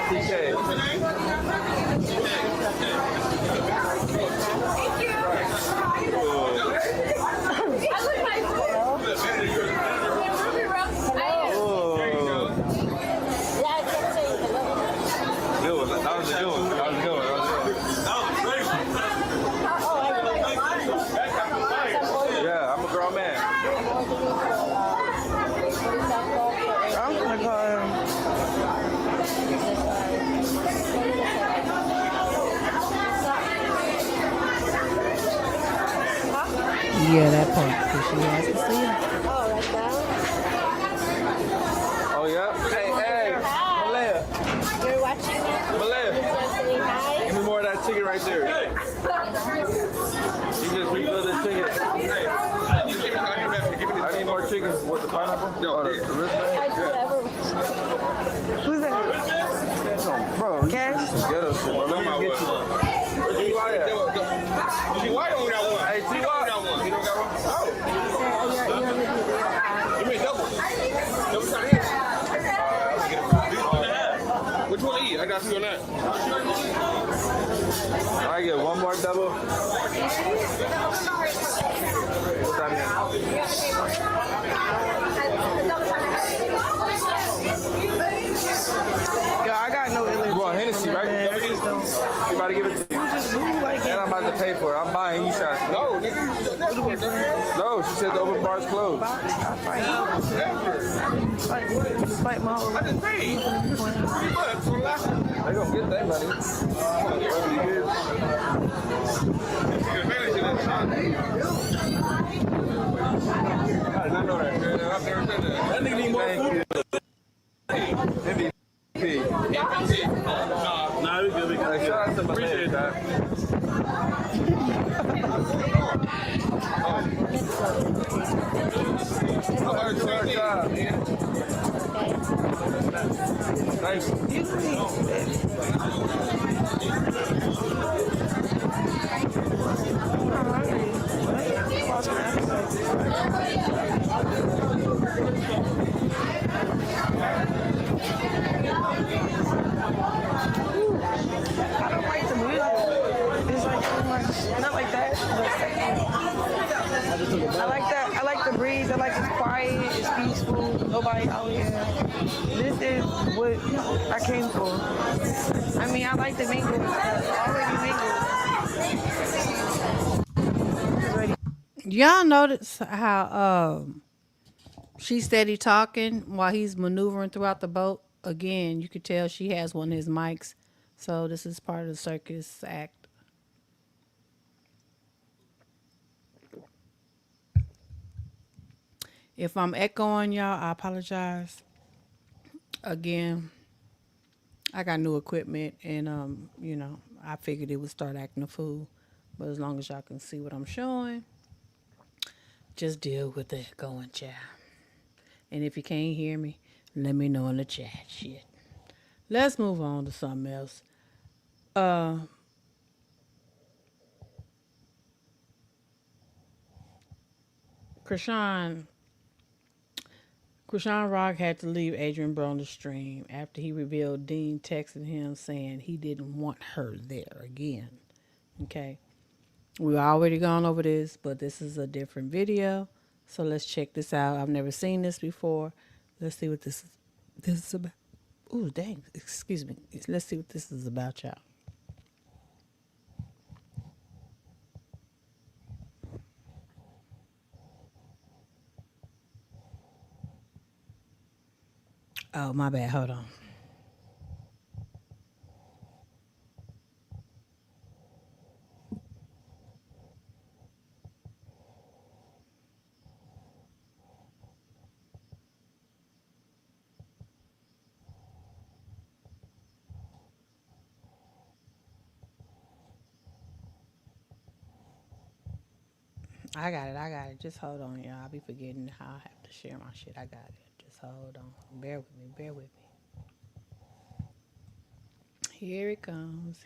TK. Yeah, I'm a grown man. I'm gonna call him. Yeah, that part. Because she has to see it. Oh, yeah? Hey, Malaya. You're watching it? Malaya. Give me more of that chicken right there. You just refill this chicken. I need more chicken. What, the pineapple? No, the wristband? Who's that? Bro, Cash? ghetto shit. Bro, let me get you one. T.Y. don't got one. Hey, T.Y. don't got one. You don't got one? Oh. Give me a double. Double shot here. Which one to eat? I got two on that. I get one more double. What's that mean? Yo, I got no illness. You want Hennessy, right? You about to give it to you. And I'm about to pay for it. I'm buying you shots. No, nigga. No, she said the open bar's closed. I fight my whole life. I just paid. They gonna get that money. I did not know that. That nigga need more food. Nah, we good. Shout out to my man. work, do her job, man. Thanks. You can eat. I'm hungry. Lost my appetite. I don't like the music. It's like too much. Not like that, but I like that. I like the breeze. I like it's quiet. It's peaceful. Nobody out here. This is what I came for. I mean, I like the mingle. Already mingle. Y'all notice how she's steady talking while he's maneuvering throughout the boat? Again, you could tell she has one of his mics. So this is part of the circus act. If I'm echoing y'all, I apologize. Again, I got new equipment and you know, I figured it would start acting a fool. But as long as y'all can see what I'm showing, just deal with the echoing, child. And if you can't hear me, let me know in the chat. Shit. Let's move on to something else. Chrisean Rock had to leave Adrian Bro on the stream after he revealed Dean texted him saying he didn't want her there again. Okay. We've already gone over this, but this is a different video. So let's check this out. I've never seen this before. Let's see what this is about. Ooh, dang. Excuse me. Let's see what this is about, y'all. Oh, my bad. Hold on. I got it. Just hold on, y'all. I'll be forgetting how I have to share my shit. I got it. Just hold on. Bear with me. Here it comes.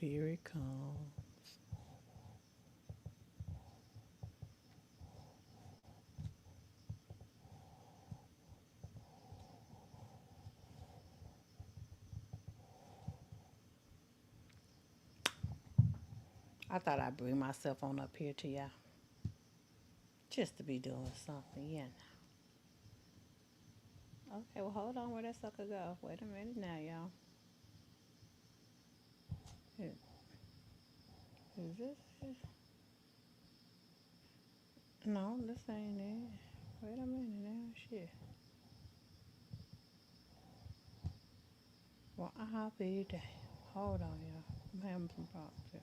I thought I'd bring myself on up here to y'all. Just to be doing something, yeah. Okay, well, hold on. Where that sucker go? Wait a minute now, y'all. Is this? No, this ain't it. Wait a minute now, shit. Well, I'll be damned. Hold on, y'all. I'm having some problems here.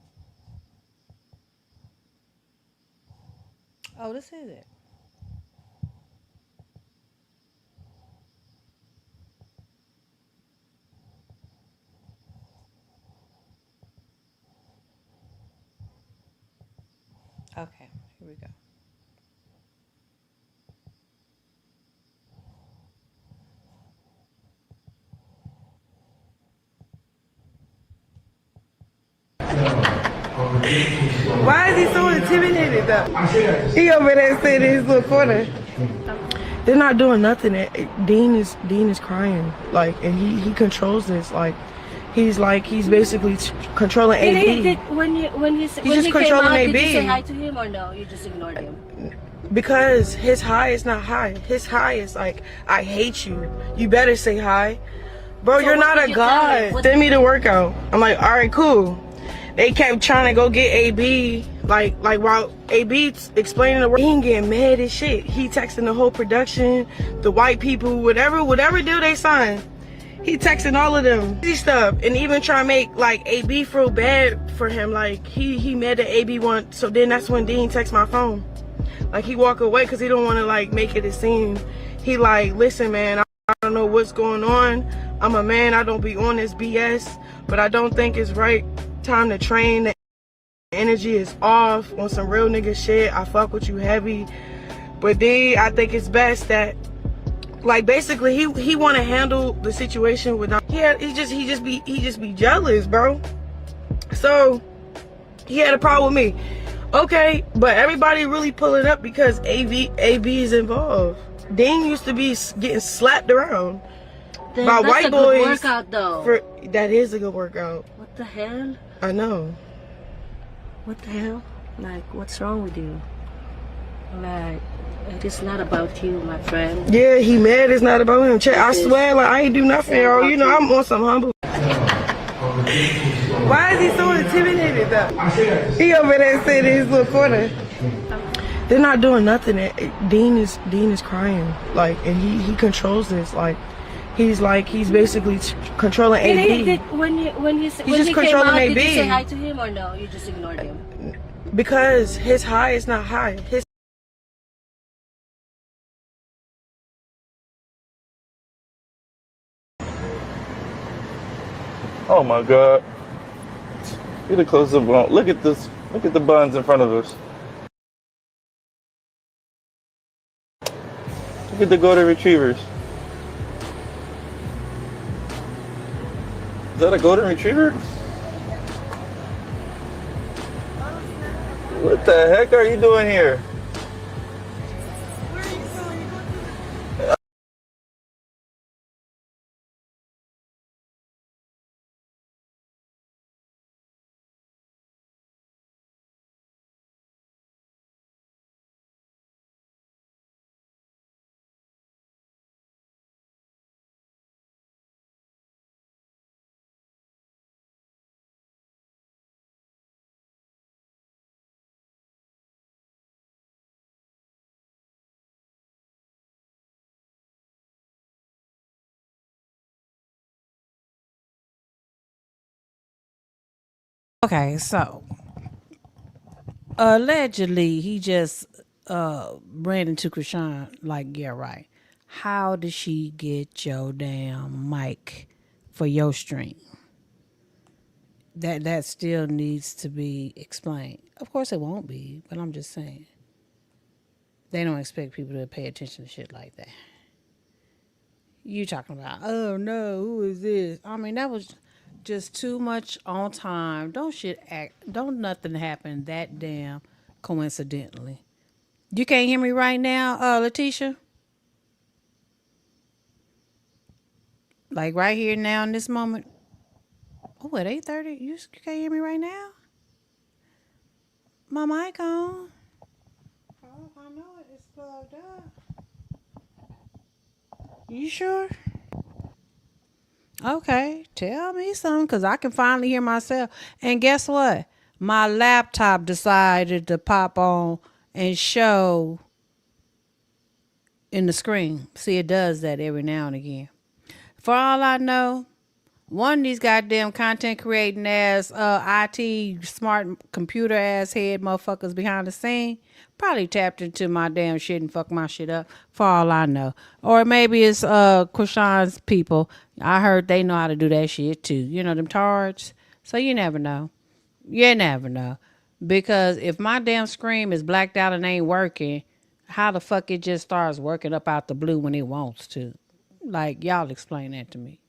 Oh, this is it. Okay, here we go. Why is he so intimidated though? He over there sitting in his little corner. They're not doing nothing. Dean is crying, like, and he controls this, like he's basically controlling AB. When he controlling came out, AB. did you say hi to him or no? You just ignored him. Because his high is not high. His high is like, I hate you. You better say hi, bro. So you're not a god. Send me the workout. I'm like, all right, cool. They kept trying to go get AB, like while AB's explaining the work, he ain't getting mad as shit. He texting the whole production, the white people, whatever deal they sign. He texting all of them stuff, and even trying to make like AB feel bad for him. Like he mad at AB once, so then that's when Dean texts my phone. Like he walk away because he don't want to like make it a scene. He like, listen, man, I don't know what's going on. I'm a man. I don't be on this BS, but I don't think it's right. Time to train. The energy is off on some real nigga shit. I fuck with you heavy, but then I think it's best that Like basically, he want to handle the situation without. Yeah, he just be jealous, bro. So he had a problem with me. Okay, but everybody really pulling up because AB is involved. Dean used to be getting slapped around Then by that's white a boys. good workout, though. That is a good workout. What the hell? I know. What the hell? Like, what's wrong with you? Like, it is not about you, my friend. Yeah, he mad. It's not about him. Check, I swear, like I ain't do nothing, yo. You know, I'm on some humble. Why is he so intimidated though? He over there sitting in his little corner. They're not doing nothing. Dean is crying, like, and he controls this, like. He's basically controlling AB. When he just came controlling out, AB. did you say hi to him or no? You just ignored him. Because his high is not high. Oh my God. Get a close up on. Look at this. Look at the buns in front of us. Look at the golden retrievers. Is that a golden retriever? What the heck are you doing here? Okay, so allegedly he just ran into Chrisean. Like, yeah, right. How did she get your damn mic for your stream? That still needs to be explained. Of course it won't be, but I'm just saying. They don't expect people to pay attention to shit like that. You talking about, oh no, who is this? I mean, that was just too much on time. Don't nothing happen that damn coincidentally. You can't hear me right now, Letitia? Like right here now in this moment. Oh, at 8:30? You can't hear me right now? My mic on. Oh, I know it. It's plugged up. You sure? Okay, tell me something because I can finally hear myself. And guess what? My laptop decided to pop on and show in the screen. See, it does that every now and again. For all I know, one of these goddamn content creating ass, IT smart computer ass head motherfuckers behind the scene probably tapped into my damn shit and fucked my shit up. For all I know, or maybe it's Chrisean's people. I heard they know how to do that shit too. You know them tards. So you never know. You never know. Because if my damn screen is blacked out and ain't working, how the fuck it just starts working up out the blue when it wants to? Like, y'all explain that to me.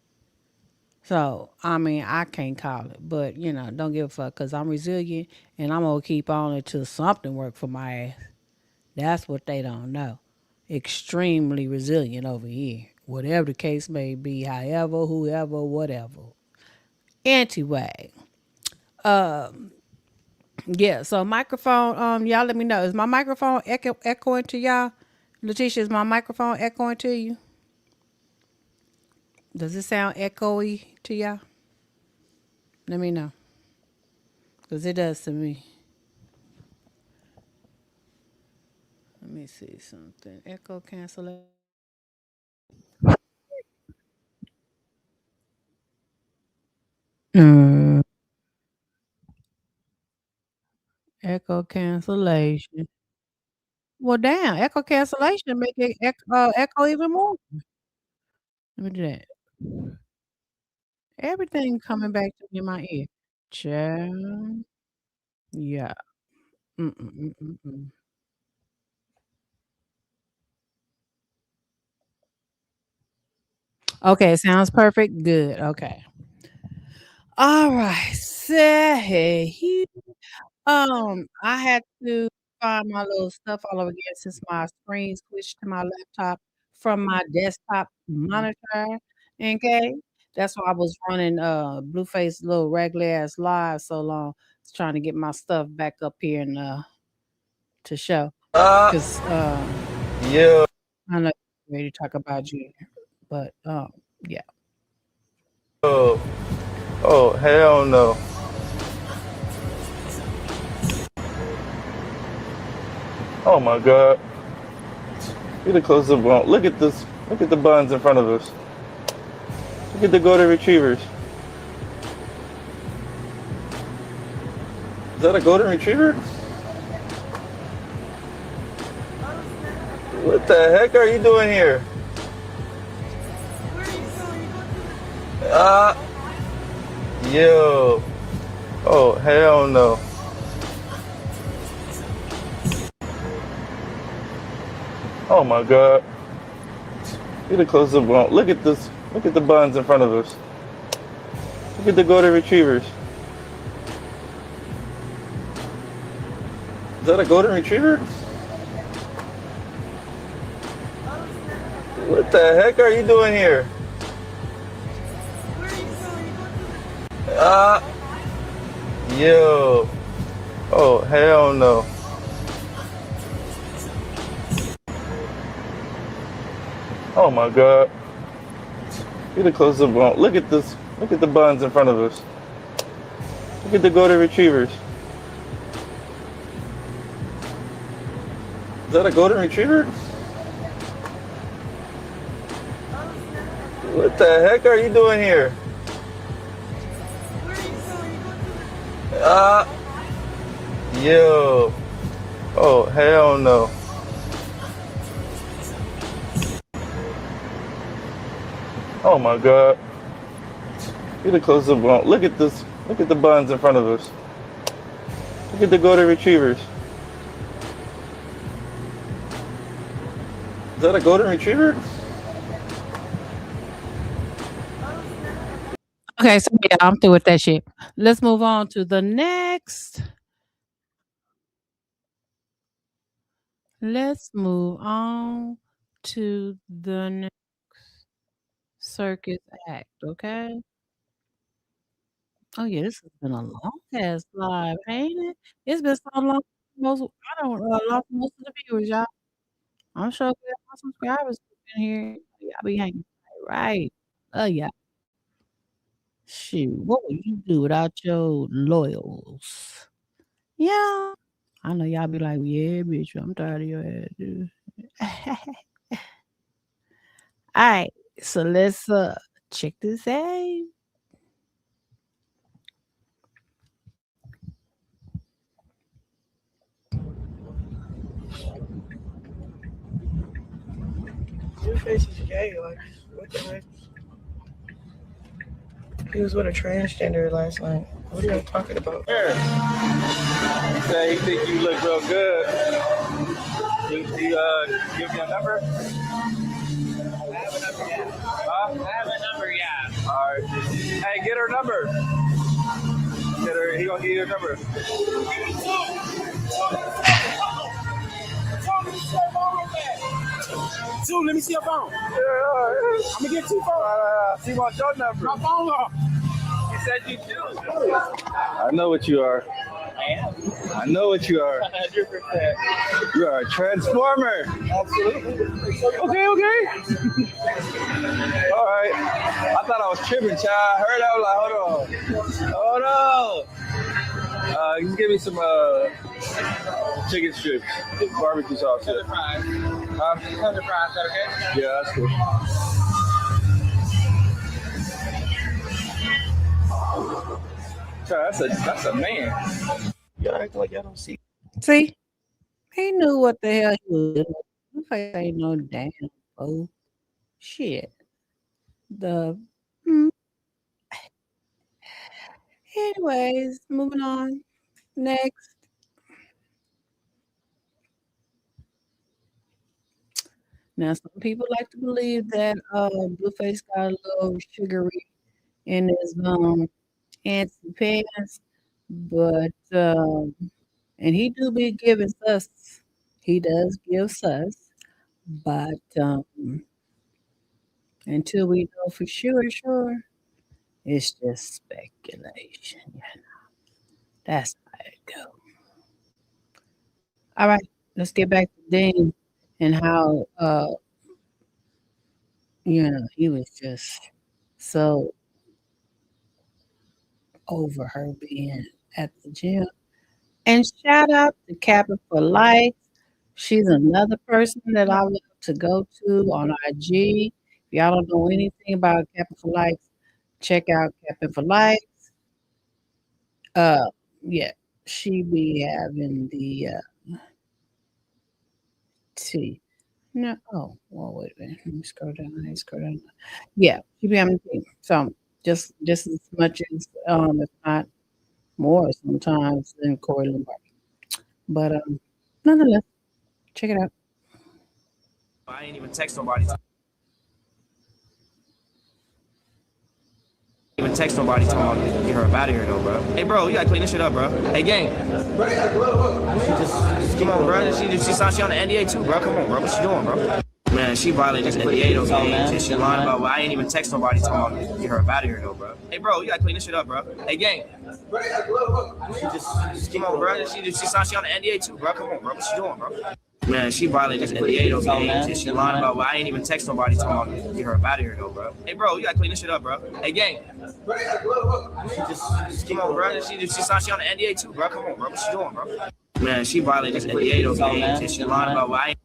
So, I mean, I can't call it, but don't give a fuck because I'm resilient and I'm going to keep on until something work for my ass. That's what they don't know. Extremely resilient over here. Whatever the case may be, however, whoever, whatever. Anyway, yeah, so microphone, y'all let me know. Is my microphone echoing to y'all? Letitia, is my microphone echoing to you? Does it sound echoey to y'all? Let me know. Because it does to me. Let me see something. Echo cancellation. Echo cancellation. Well, damn, echo cancellation make it echo even more. Let me do that. Everything coming back to me in my ear. Child. Yeah. Mm-mm-mm-mm-mm. Okay, sounds perfect. Good. Okay. All right. Say, I had to find my little stuff all over again since my screen switched to my laptop from my desktop monitor. Okay. That's why I was running Blueface little regular ass live so long. I was trying to get my stuff back up here and to show. Cause Yeah. I know you're ready to talk about Junior. But yeah. Oh, oh, hell no. Oh my God. Get a close up on. Look at this. Look at the buns in front of us. Look at the golden retrievers. Is that a golden retriever? What the heck are you doing here? Uh, yo. Oh, hell no. Oh my God. Get a close up on. Look at this. Look at the buns in front of us. Look at the golden retrievers. Is that a golden retriever? What the heck are you doing here? Uh, yo. Oh, hell no. Oh my God. Get a close up on. Look at this. Look at the buns in front of us. Look at the golden retrievers. Is that a golden retriever? What the heck are you doing here? Uh, yo. Oh, hell no. Oh my God. Get a close up on. Look at this. Look at the buns in front of us. Look at the golden retrievers. Is that a golden retriever? Okay, so yeah, I'm through with that shit. Let's move on to the next. Let's move on to the next circus act, okay? Oh yeah, this has been a long ass live, ain't it? It's been so long. Most I don't lost most of the viewers, y'all. I'm sure glad my subscribers have been here. Y'all be hanging right. Oh yeah. Shoot, what would you do without your loyals? Yeah. I know y'all be like, yeah, bitch, I'm tired of your ass, dude. All right, so let's check this out. Your face is gay. Like, what the heck? He was with a transgender last night. What are y'all talking about? Here. He said he think you look real good. You give me a number? I have a number, yeah. Huh? I have a number, yeah. All right. Hey, get her number. Get her. He gonna give you her number. Two, let me see your phone. Yeah, all right. I'm gonna get two phones. He wants your number. My phone off. He said you do. I know what you are. I am. I know what you are. 100%. You are a transformer. Absolutely. Okay. All right. I thought I was tripping, child. I heard I was like, hold on. You can give me some chicken strips, barbecue sauce. Tender fries. Tender fries, is that okay? Yeah, that's cool. Child, that's a man. Y'all act like y'all don't see. See, he knew what the hell he was doing. Blueface ain't no damn fool. Shit. The anyways, moving on. Next. Now, some people like to believe that Blueface got a little sugary in his antsy pants, but and he do be giving sus. He does give sus, but until we know for sure, it's just speculation. Yeah, that's how it go. All right, let's get back to Dean and how he was just so over her being at the gym. And shout out to Captain for Life. She's another person that I love to go to on IG. If y'all don't know anything about Captain for Life, check out Captain for Life. Uh, yeah, she be having the tea. No, oh, well, wait a minute. Let me scroll down. Let me scroll down. Yeah, she be having tea. So just as much as if not more sometimes than Corey Lombardi. But nonetheless, check it out. I ain't even text nobody. Even text nobody telling me to get her up out of here though, bro. Hey, bro, you gotta clean this shit up, bro. Hey, gang. She just come on, bro. She signed on the NDA too, bro. Come on, bro. What she doing, bro? Man, she violated this NDA though, gang. She lying about. Well, I ain't even text nobody telling me to get her up out of here though, bro. Hey, bro, you gotta clean this shit up, bro. Hey, gang. She just come on, bro. She signed on the NDA too, bro. Come on, bro. What she doing, bro? Man, she violated this NDA though, gang. She lying about. Well, I ain't even text nobody telling me to get her up out of here though, bro. Hey, bro, you gotta clean this shit up, bro. Hey, gang. She just come on, bro. She signed on the NDA too, bro. Come on, bro. What she doing, bro? Man, she violated this NDA though, gang. She lying about. Well, I ain't.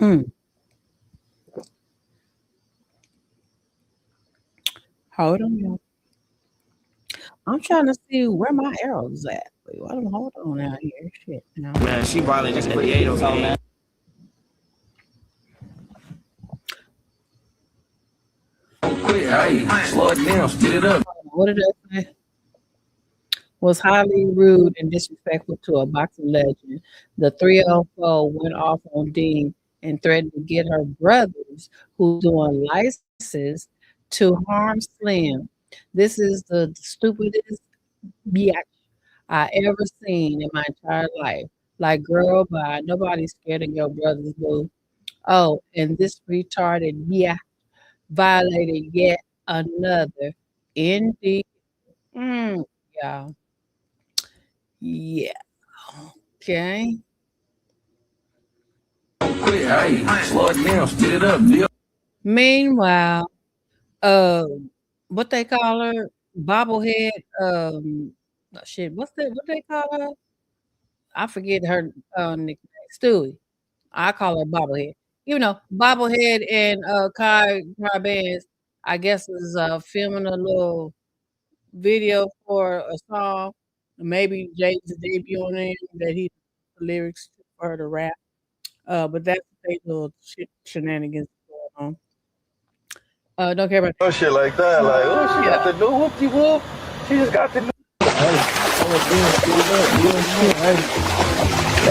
Mm. Hold on, y'all. I'm trying to see where my arrows at. Wait, hold on out here. Shit, no. Man, she violated this NDA though, gang. Hey, slow it down, speed it up. What did I say? Was highly rude and disrespectful to a boxing legend. The 304 went off on Dean and threatened to get her brothers, who's doing licenses, to harm Slim. This is the stupidest bitch I ever seen in my entire life. Like, girl, bye. Nobody's scared of your brothers, boo. Oh, and this retarded bitch violated yet another ND. Mm, yeah. Yeah. Okay. Hey, slow it down, speed it up. Meanwhile, uh, what they call her? Bobblehead. Shit. What they call her? I forget her nickname. Stewie. I call her Bobblehead. Bobblehead and Kai Bands, I guess, is filming a little video for a song. Maybe Jay's debut on it that he the lyrics for her to rap. But that's they little shenanigans going on. Don't care about Oh shit like that, like oh she got the new whoopty whoop. She just got the new.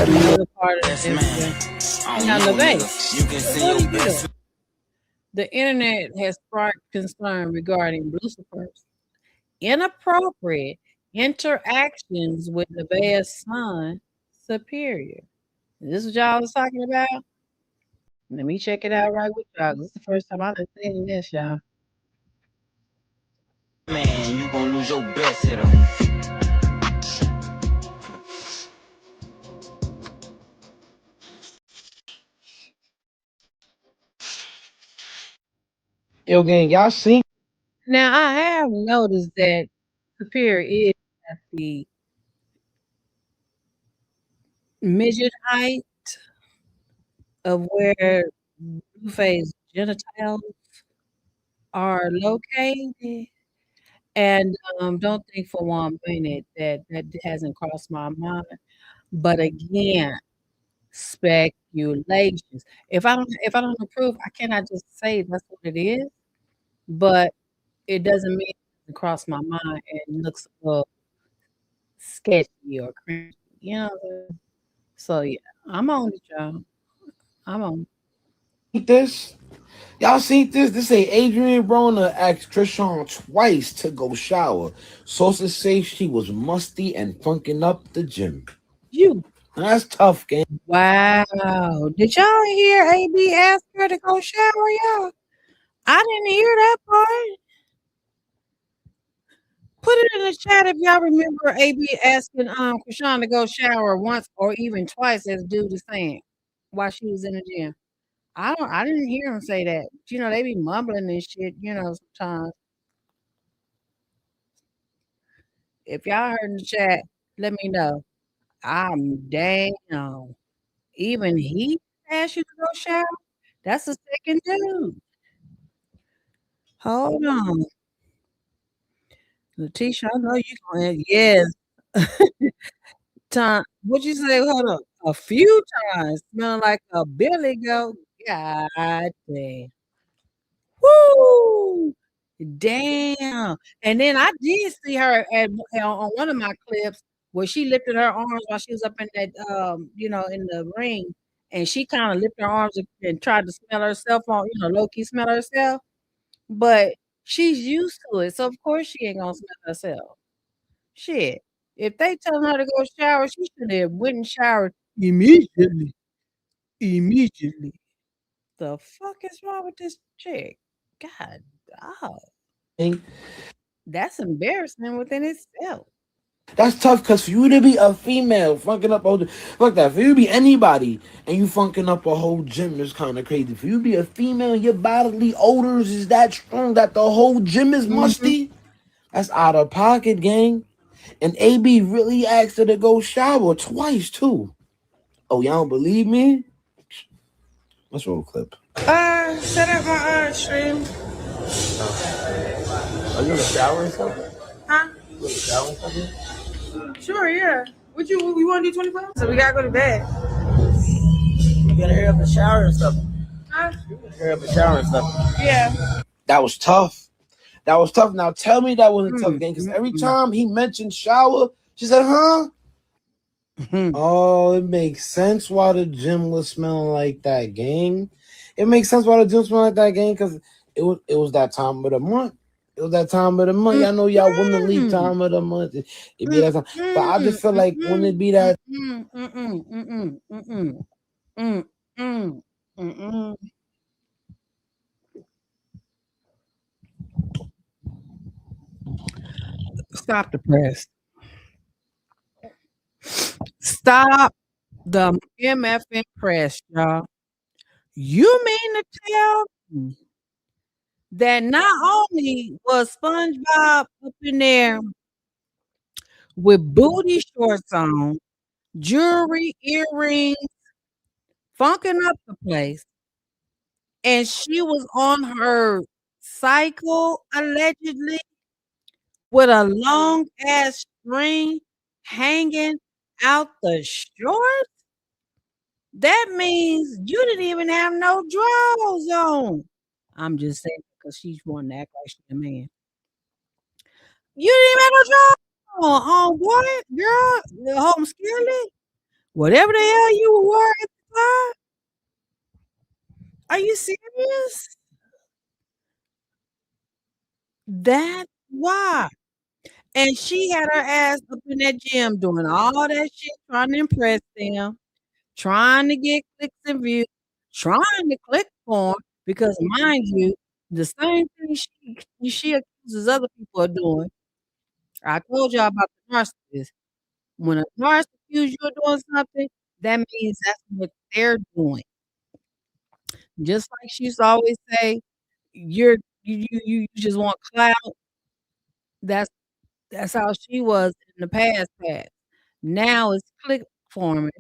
another part of this incident. Now, LeVay, You can see what your do you best. do? The internet has sparked concern regarding Lucifer's inappropriate interactions with Nevaeh's son, Superior. Is this what y'all was talking about? Let me check it out right with y'all. This is the first time I've seen this, y'all. Man, you gonna lose your best hitter. Yo, gang, y'all seen? Now, I have noticed that Superior is at the midget height of where Blueface genitals are located. And don't think for one minute that that hasn't crossed my mind. But again, speculations. If I don't approve, I cannot just say that's what it is. But it doesn't mean across my mind and looks a little sketchy or cringy. You know what I'm saying? So yeah, I'm on it, y'all. I'm on. This y'all seen this? This ain't Adrian Broner asked Chrisean twice to go shower. Sources say she was musty and funking up the gym. You. That's tough, gang. Wow. Did y'all hear AB ask her to go shower, y'all? I didn't hear that part. Put it in the chat if y'all remember AB asking Chrisean to go shower once or even twice, as dude is saying, while she was in the gym. I didn't hear him say that. You know, they be mumbling and shit, you know, sometimes. If y'all heard in the chat, let me know. I'm damn. Even he asked you to go shower? That's the second dude. Hold on. Letitia, I know you going yes. Time. What you say? Hold on. A few times. Smelling like a billy goat. God damn. Woo! Damn. And then I did see her on one of my clips where she lifted her arms while she was up in that in the ring, and she kind of lifted her arms and tried to smell herself on, low key smell herself. But she's used to it, so of course she ain't gonna smell herself. Shit. If they telling her to go shower, she should have went and showered immediately. Immediately. The fuck is wrong with this chick? God, dog. That's embarrassing within itself. That's tough because for you to be a female funking up fuck that. For you to be anybody and you funking up a whole gym is kind of crazy. For you to be a female, your bodily odors is that strong that the whole gym is musty. That's out of pocket, gang. And AB really asked her to go shower twice too. Oh, y'all don't believe me? Let's roll a clip. Set up my stream. Are you in the shower or something? Huh? You in the shower or something? Sure, yeah. We want to do 24? So we gotta go to bed. You gotta hurry up and shower and stuff. Huh? Hurry up and shower and stuff. Yeah. That was tough. That was tough. Now tell me that wasn't tough, gang. Because every time he mentioned shower, she said, huh? Oh, it makes sense why the gym was smelling like that, gang. It makes sense why the gym smelled like that, gang, because it was that time of the month. It was that time of the month. Y'all know y'all women leave time of the month. It be that time. But I just feel like when it be that Stop the press. Stop the MFN press, y'all. You mean to tell me that not only was SpongeBob up in there with booty shorts on, jewelry, earrings, funking up the place, and she was on her cycle allegedly with a long ass string hanging out the shorts? That means you didn't even have no drawers on. I'm just saying because she's wanting to act like she's a man. You didn't even have no drawers on, boy, girl, the home skillet, whatever the hell you were wearing at the time. Are you serious? That's why. And she had her ass up in that gym doing all that shit, trying to impress them, trying to get clicks and views, trying to click for 'em, because mind you, the same thing she accuses other people of doing. I told y'all about the narcissist. When a narcissist accuses you of doing something, that means that's what they're doing. Just like she used to always say, you just want clout. That's That's how she was in the past. Now it's click forming,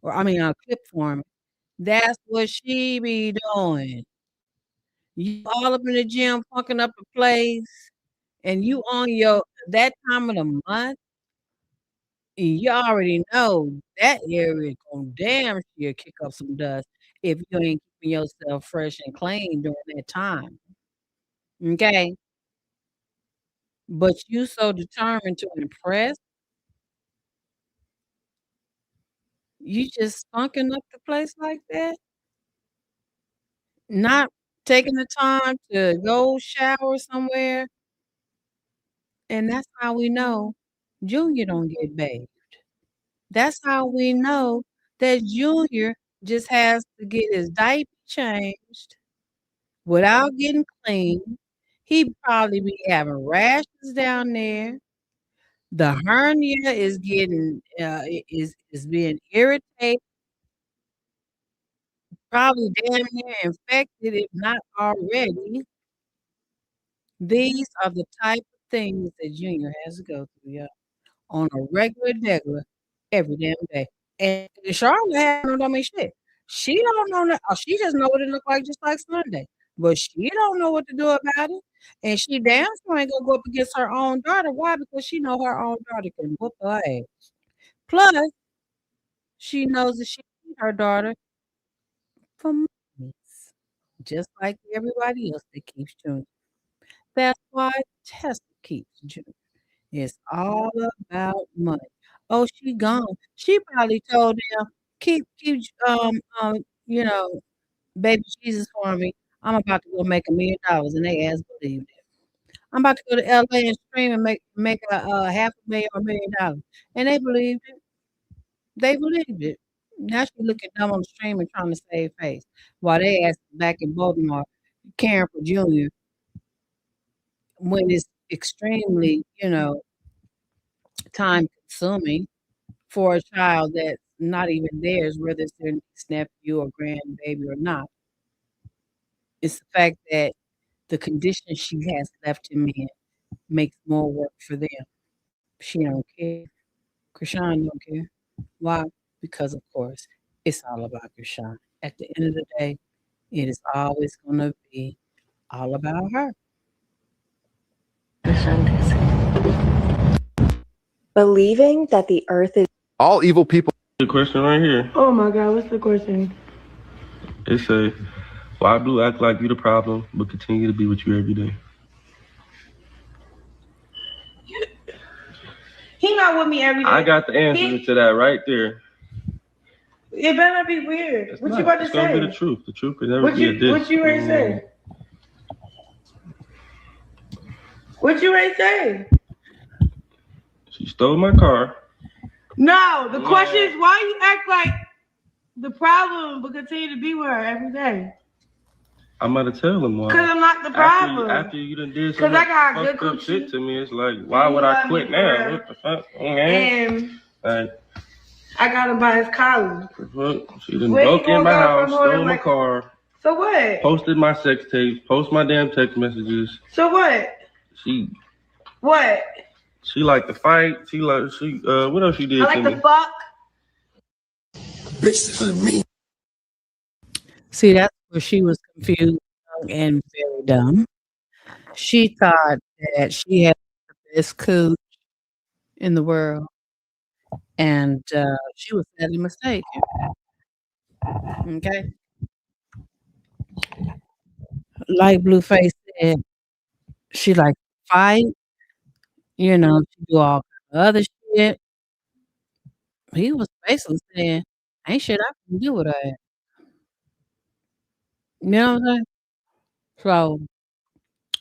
clip forming. That's what she be doing. You all up in the gym fucking up the place, and you on your that time of the month, and you already know that area gonna damn sure kick up some dust if you ain't keeping yourself fresh and clean during that time. Okay? But you so determined to impress, you just spunking up the place like that, not taking the time to go shower somewhere, and that's how we know Junior don't get bathed. That's how we know that Junior just has to get his diaper changed without getting clean. He probably be having rashes down there. The hernia is getting is being irritated, probably damn near infected, if not already. These are the type of things that Junior has to go through, yeah, on a regular, every damn day. And Charlotte had no dummy shit. She don't know that. She just know what it look like, just like Sunday. But she don't know what to do about it. And she damn sure ain't gonna go up against her own daughter. Why? Because she know her own daughter can whoop her ass. Plus, she knows that she need her daughter for money, just like everybody else that keeps Junior. That's why Tessa keeps Junior. It's all about money. Oh, she gone. She probably told them, keep, you know, baby Jesus for me. I'm about to go make $1,000,000, and they ass believed it. I'm about to go to LA and stream and make a half a million or $1,000,000, and they believed it. They believed it. Now she looking dumb on the stream and trying to save face, while they ass back in Baltimore caring for Junior when it's extremely, time consuming for a child that's not even theirs, whether it's their niece, nephew, or grandbaby or not. It's the fact that the condition she has left him in makes more work for them. She don't care. Chrisean don't care. Why? Because of course it's all about Chrisean. At the end of the day, it is always gonna be all about her. Believing that the earth is All evil people. The question right here. Oh my god, what's the question? It say, why Blue act like you the problem, but continue to be with you every day? He not with me every day. I got the answer to that right there. It better not be weird. It's what not. you about to It's say? gonna be the truth. The truth could never What be a you diss. what you ready to say? What you ready to say? She stole my car. No, the question is why you act like the problem but continue to be with her every day. I'm gonna tell him why. Cause I'm not the problem. After you done did so Cause I much got good fucked up coochie. shit to me, it's like, why would I quit now? What the fuck? And Like, I got him by his collar. she done broke in my house, stole my car, So what? posted my sex tapes, post my damn text messages. So what? What? She like to fight. What else she did I like to to me? fuck. See, that's where she was confused and very dumb. She thought that she had the best coach in the world, and she was sadly mistaken. Okay, like Blueface said, she like to fight. She do all kind of other shit. He was basically saying, "Ain't shit I can do with her." You know what I'm saying? So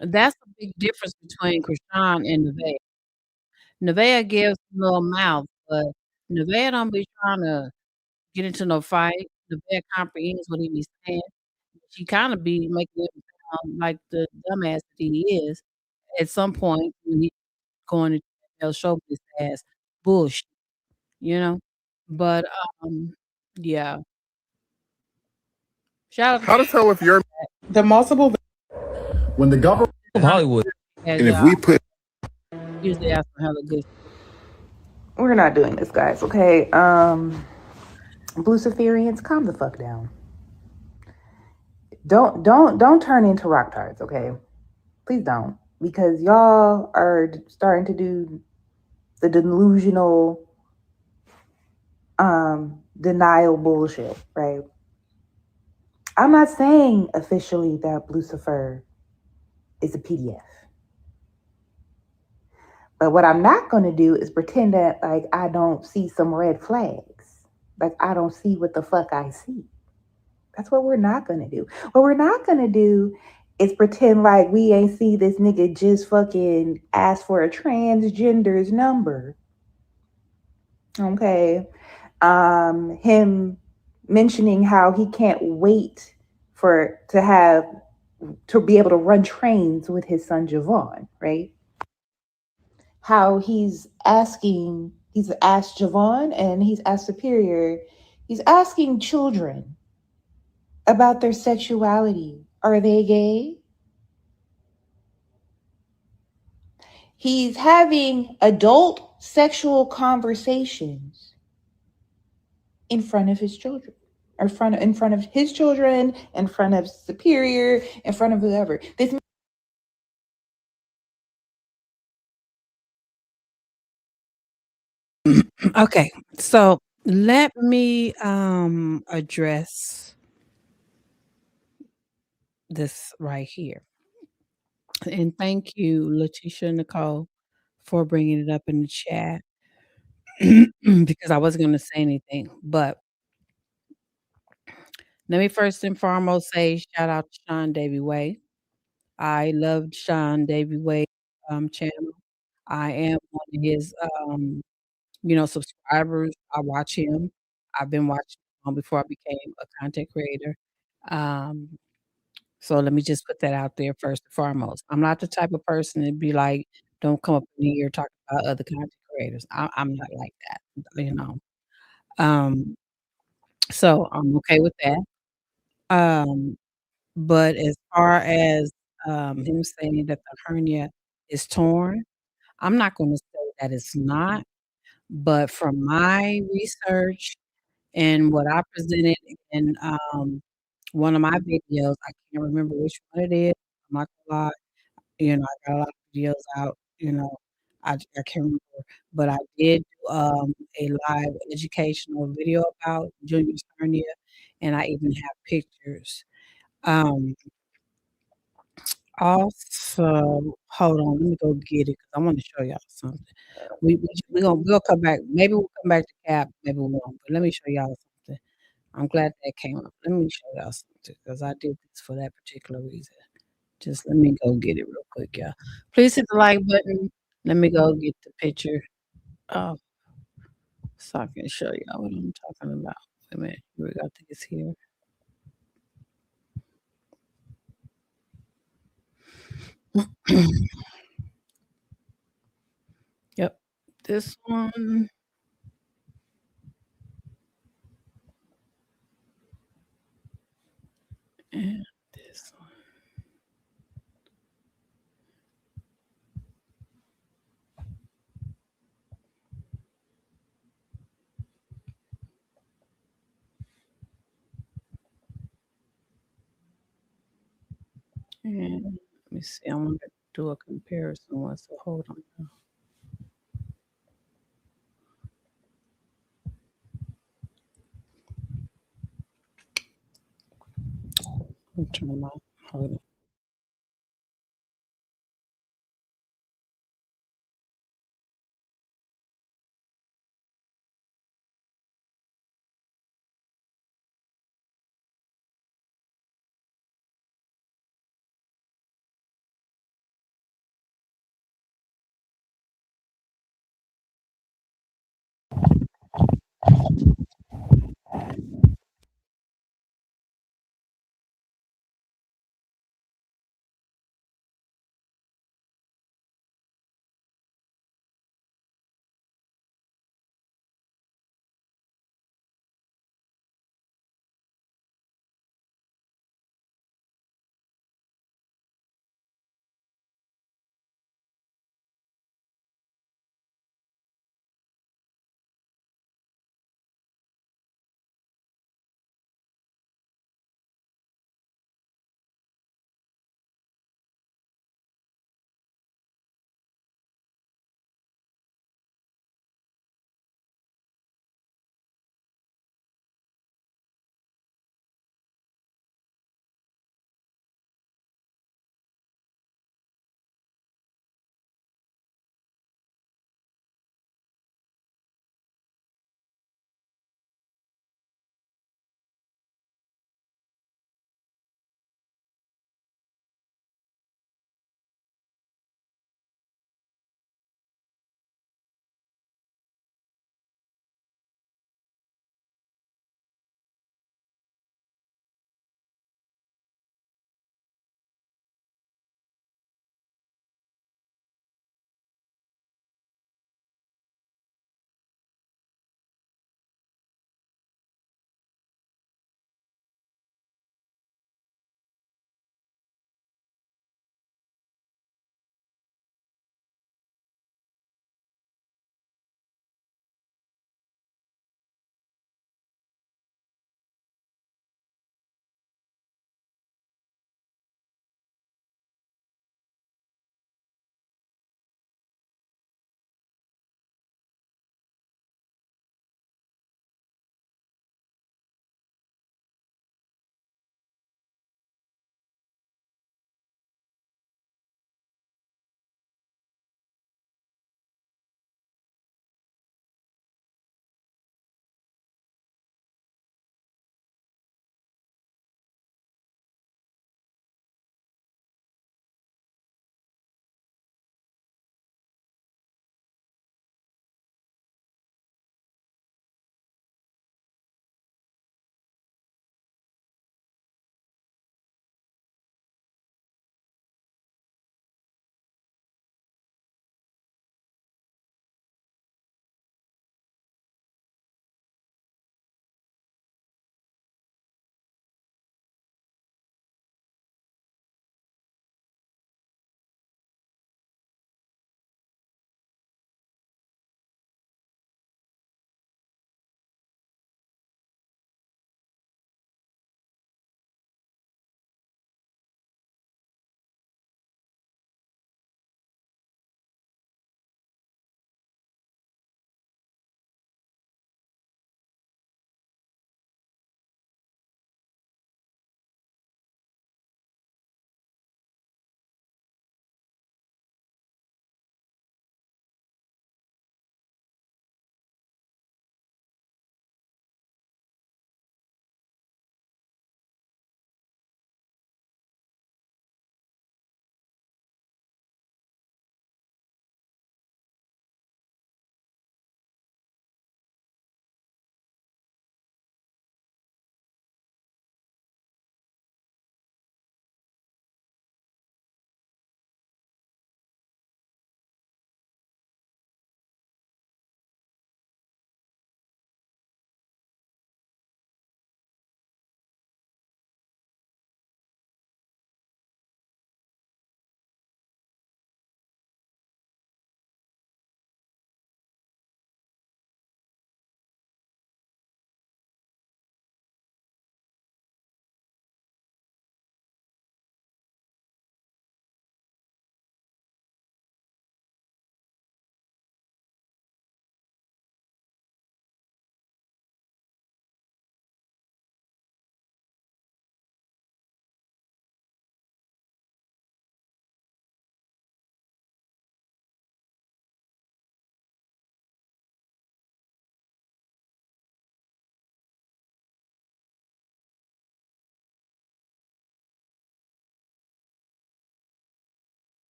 that's a big difference between Krishan and Nevaeh. Nevaeh gives a little mouth, but Nevaeh don't be trying to get into no fight. Nevaeh comprehends what he be saying. She kinda be making him sound like the dumbass that he is at some point when he's going to tell show his ass bullshit, you know? But, yeah. Shout out to How to tell if you're The multiple When the government Hollywood. and if we put usually have some hella good. We're not doing this, guys, okay? Luciferians, calm the fuck down. Don't turn into rock tards, okay? Please don't. Because y'all are starting to do the delusional denial bullshit, right? I'm not saying officially that Lucifer is a PDF. But what I'm not going to do is pretend that like I don't see some red flags. Like I don't see what the fuck I see. That's what we're not going to do. What we're not going to do is pretend like we ain't see this nigga just fucking ask for a transgender's number. Okay. Him mentioning how he can't wait to be able to run trains with his son Javon, right? How he's asked Javon and he's asked Superior, he's asking children about their sexuality. Are they gay? He's having adult sexual conversations in front of his children. Or in front of his children, in front of Superior, in front of whoever. This Okay, so let me address this right here. And thank you, Letitia Nicole, for bringing it up in the chat because I wasn't going to say anything. But let me first and foremost say shout out to Sean Davy Way. I loved Sean Davy Way channel. I am one of his subscribers. I watch him. I've been watching him before I became a content creator. Um, so let me just put that out there first and foremost. I'm not the type of person to be like, don't come up in here talking about other content creators. I'm not like that. Um, so I'm okay with that. Um, but as far as him saying that the hernia is torn, I'm not going to say that it's not. But from my research and what I presented in one of my videos, I can't remember which one it is. I'm not gonna lie. I got a lot of videos out, I can't remember, but I did a live educational video about Junior's hernia, and I even have pictures. Um, Also, hold on, let me go get it because I wanna show y'all something. We'll come back. Maybe we'll come back to Cap, maybe we won't, but let me show y'all something. I'm glad that came up. Let me show y'all something because I did this for that particular reason. Just let me go get it real quick, y'all. Please hit the like button. Let me go get the picture, oh, so I can show y'all what I'm talking about. Wait a minute, we got this here. Yep, this one. And this one. And let me see, I wanna do a comparison one, so hold on now. Let me turn them off. Hold on.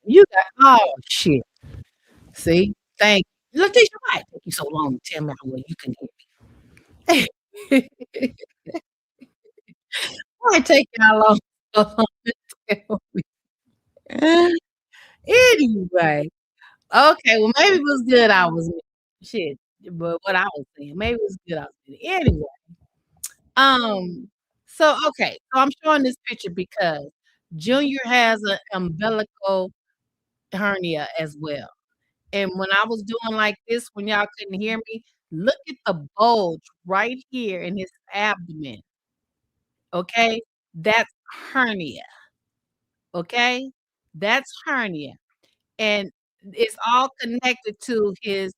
You got oh shit. See? Thank you. Letitia, why it take you so long to tell me how well you can hear me? Why it take y'all long so long to tell me? Anyway, okay, well, maybe it was good I was shit, but what I was saying, maybe it was good I was anyway, um, so, okay, so I'm showing this picture because Junior has an umbilical hernia as well. And when I was doing like this, when y'all couldn't hear me, look at the bulge right here in his abdomen, okay? That's hernia, okay? That's hernia. And it's all connected to his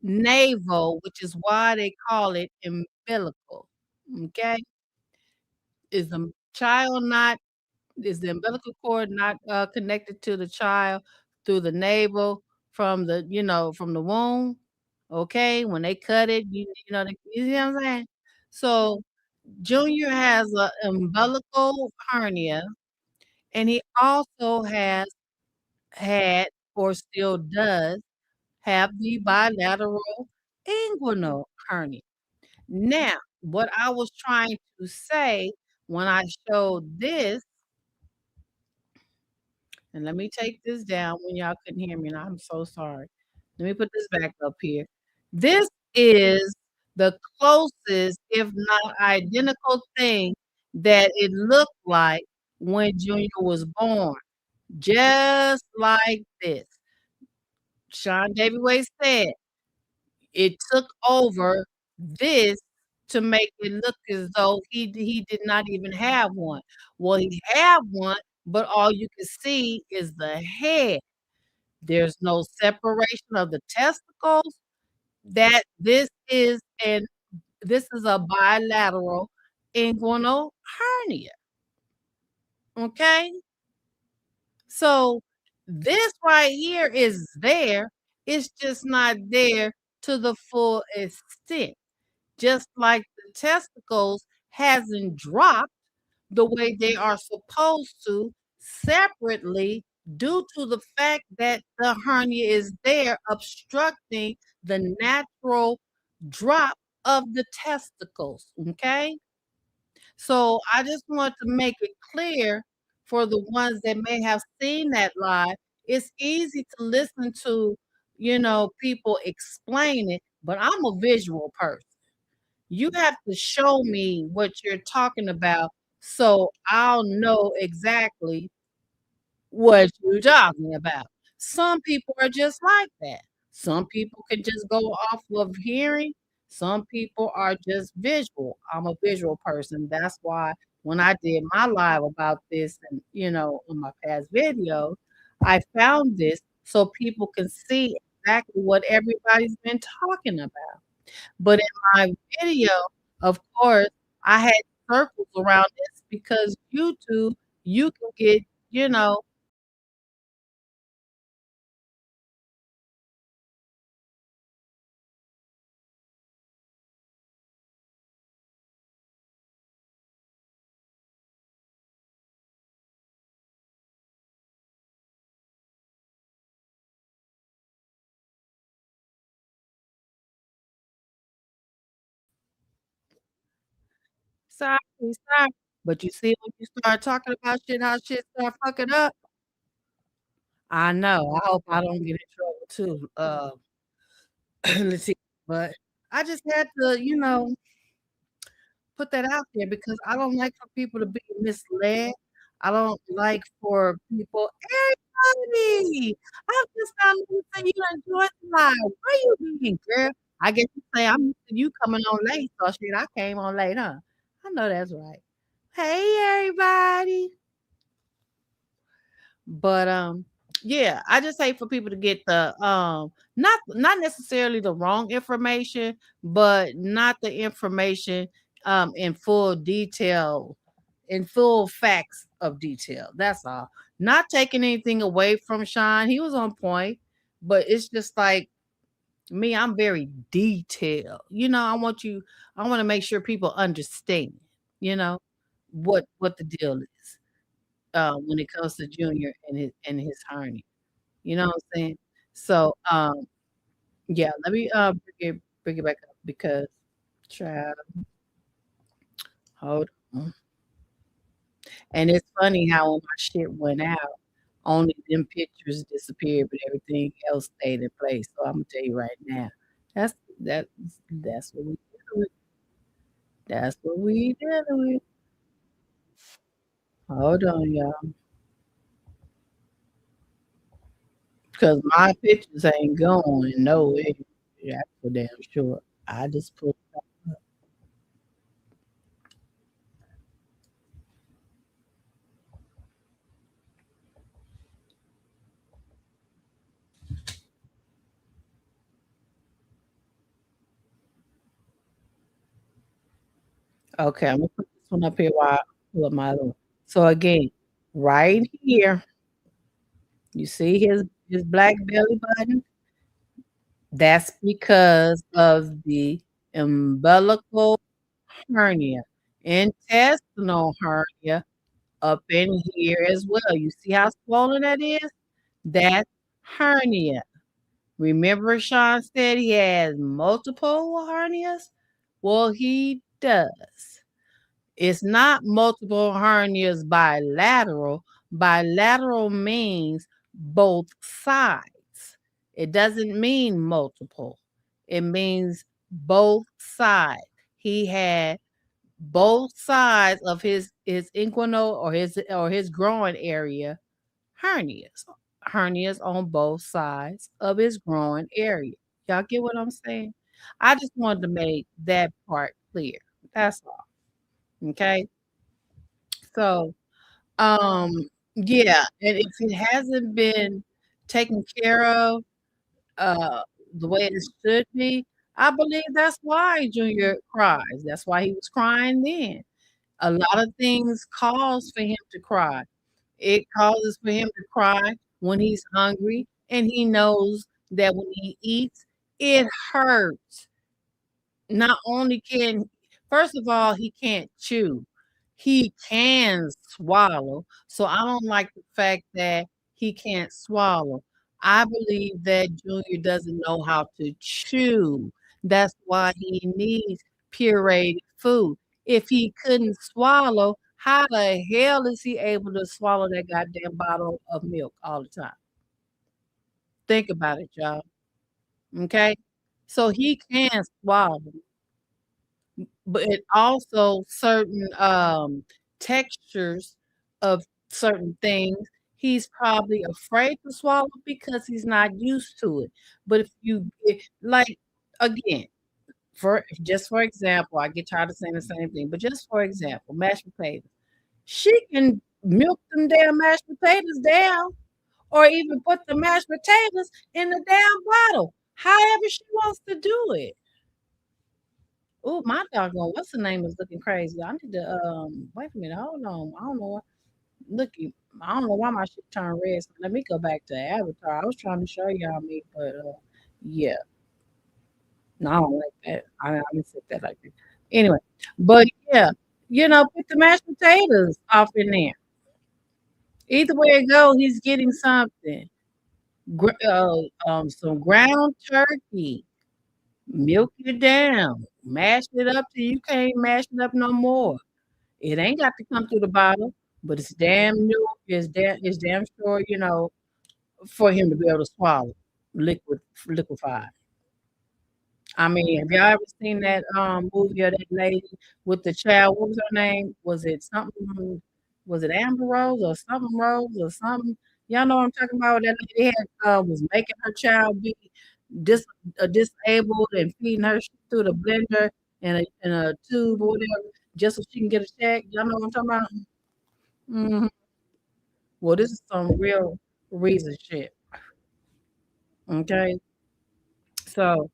navel, which is why they call it umbilical, okay? Is the child not is the umbilical cord not, connected to the child through the navel from the from the womb? Okay, when they cut it, you see what I'm saying? So, Junior has a umbilical hernia, and he also has had or still does have the bilateral inguinal hernia. Now, what I was trying to say when I showed this and let me take this down when y'all couldn't hear me, and I'm so sorry. Let me put this back up here. This is the closest, if not identical thing that it looked like when Junior was born. Just like this. Sean David Way said, it took over this to make it look as though he did not even have one. Well, he had one, but all you can see is the head. There's no separation of the testicles. That this is a bilateral inguinal hernia. Okay? So this right here is there. It's just not there to the full extent. Just like the testicles hasn't dropped the way they are supposed to separately due to the fact that the hernia is there obstructing the natural drop of the testicles. Okay. So I just want to make it clear for the ones that may have seen that live. It's easy to listen to, people explain it, but I'm a visual person. You have to show me what you're talking about so I'll know exactly what you're talking about. Some people are just like that. Some people can just go off of hearing. Some people are just visual. I'm a visual person. That's why when I did my live about this and, in my past video, I found this so people can see exactly what everybody's been talking about. But in my video, of course, I had circles around this because YouTube, you can get, you know, sorry, sorry. But you see when you start talking about shit, how shit start fucking up. I know. I hope I don't get in trouble too. Let's see. But I just had to, put that out there because I don't like for people to be misled. I don't like for people, everybody. I'm just not listening. You enjoy the live. Where you been, girl? I guess you say I'm used to you coming on late, so shit, I came on late, huh? I know that's right. Hey, everybody. But yeah, I just hate for people to get the not necessarily the wrong information, but not the information in full detail, in full facts of detail. That's all. Not taking anything away from Sean. He was on point, but it's just like me, I'm very detailed. I want to make sure people understand, you know, what the deal is when it comes to Junior and his hernia. You know what I'm saying? So, yeah, let me bring it back up because child, hold on. And it's funny how when my shit went out, only them pictures disappeared, but everything else stayed in place. So I'm gonna tell you right now, that's that's that's what we dealing with. That's what we dealing with. Hold on, y'all, because my pictures ain't going nowhere. Yeah, for damn sure. I just put. Okay, I'm gonna put this one up here while I pull up my other one. So again, right here, you see his black belly button. That's because of the umbilical hernia, intestinal hernia up in here as well. You see how swollen that is? That's hernia. Remember Sean said he has multiple hernias? Well, he does. It's not multiple hernias bilateral. Bilateral means both sides. It doesn't mean multiple. It means both sides. He had both sides of his inguinal or his growing area hernias. Hernias on both sides of his growing area. Y'all get what I'm saying? I just wanted to make that part clear. That's all. Okay. So, um, yeah, and if it hasn't been taken care of, uh, the way it should be, I believe that's why Junior cries. That's why he was crying then. A lot of things cause for him to cry. It causes for him to cry when he's hungry, and he knows that when he eats, it hurts. Not only can first of all, he can't chew. He can swallow. So I don't like the fact that he can't swallow. I believe that Junior doesn't know how to chew. That's why he needs pureed food. If he couldn't swallow, how the hell is he able to swallow that goddamn bottle of milk all the time? Think about it, y'all. Okay? So he can swallow. But it also certain, textures of certain things, he's probably afraid to swallow because he's not used to it. But if you like, again, for example, I get tired of saying the same thing, but just for example, mashed potatoes. She can milk them damn mashed potatoes down or even put the mashed potatoes in the damn bottle, however she wants to do it. Oh, my doggone, what's the name is looking crazy. I need to wait a minute. Hold on. I don't know. Looky, I don't know why my shit turned red. So let me go back to Avatar. I was trying to show y'all me, but yeah, no, I don't like that. I didn't set that like that. Anyway, but yeah, put the mashed potatoes off in there. Either way it goes, he's getting something. Some ground turkey. Milk it down. Mash it up till you can't mash it up no more. It ain't got to come through the bottle, but it's damn new. It's damn sure, for him to be able to swallow liquefied. I mean, have y'all ever seen that movie of that lady with the child? What was her name? Was it something? Was it Amber Rose or something Rose or something? Y'all know what I'm talking about? That lady was making her child be dis disabled and feeding her through the blender in a tube or whatever, just so she can get a check. Y'all know what I'm talking about? Mhm. Well, this is some real reason shit. Okay. So,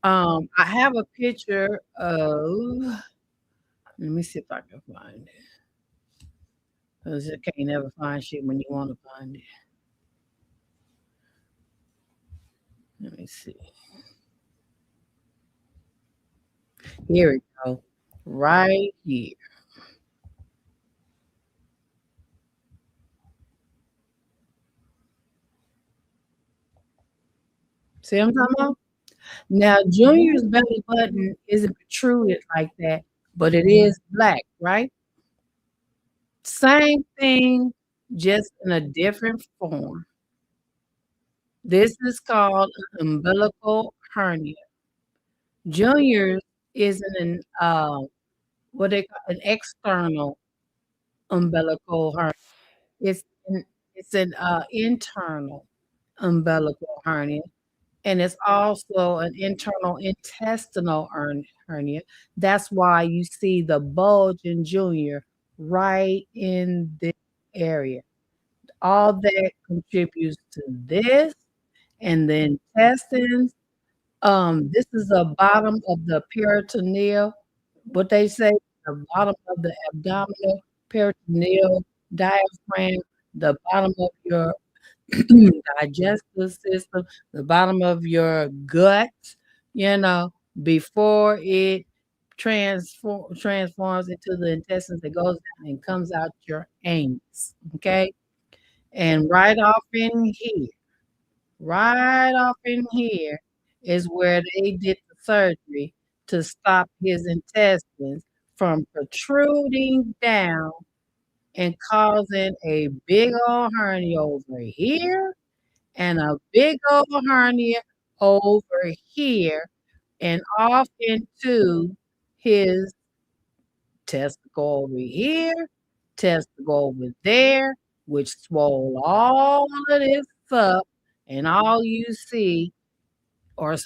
I have a picture of, let me see if I can find it. Because you can't never find shit when you want to find it. Let me see. Here we go. Right here. See what I'm talking about? Now, Junior's belly button isn't protruded like that, but it is black, right? Same thing, just in a different form. This is called an umbilical hernia. Junior's is what they call an external umbilical hernia. It's it's an internal umbilical hernia, and it's also an internal intestinal hernia. That's why you see the bulge in Junior right in this area. All that contributes to this, and the intestines. This is the bottom of the peritoneal. What they say, the bottom of the abdominal peritoneal diaphragm, the bottom of your digestive system, the bottom of your gut, you know, before it transforms into the intestines that goes down and comes out your anus. Okay. And right off in here is where they did the surgery to stop his intestines from protruding down and causing a big old hernia over here and a big old hernia over here and off into his testicle over here, testicle over there, which swole all of this up, and all you see or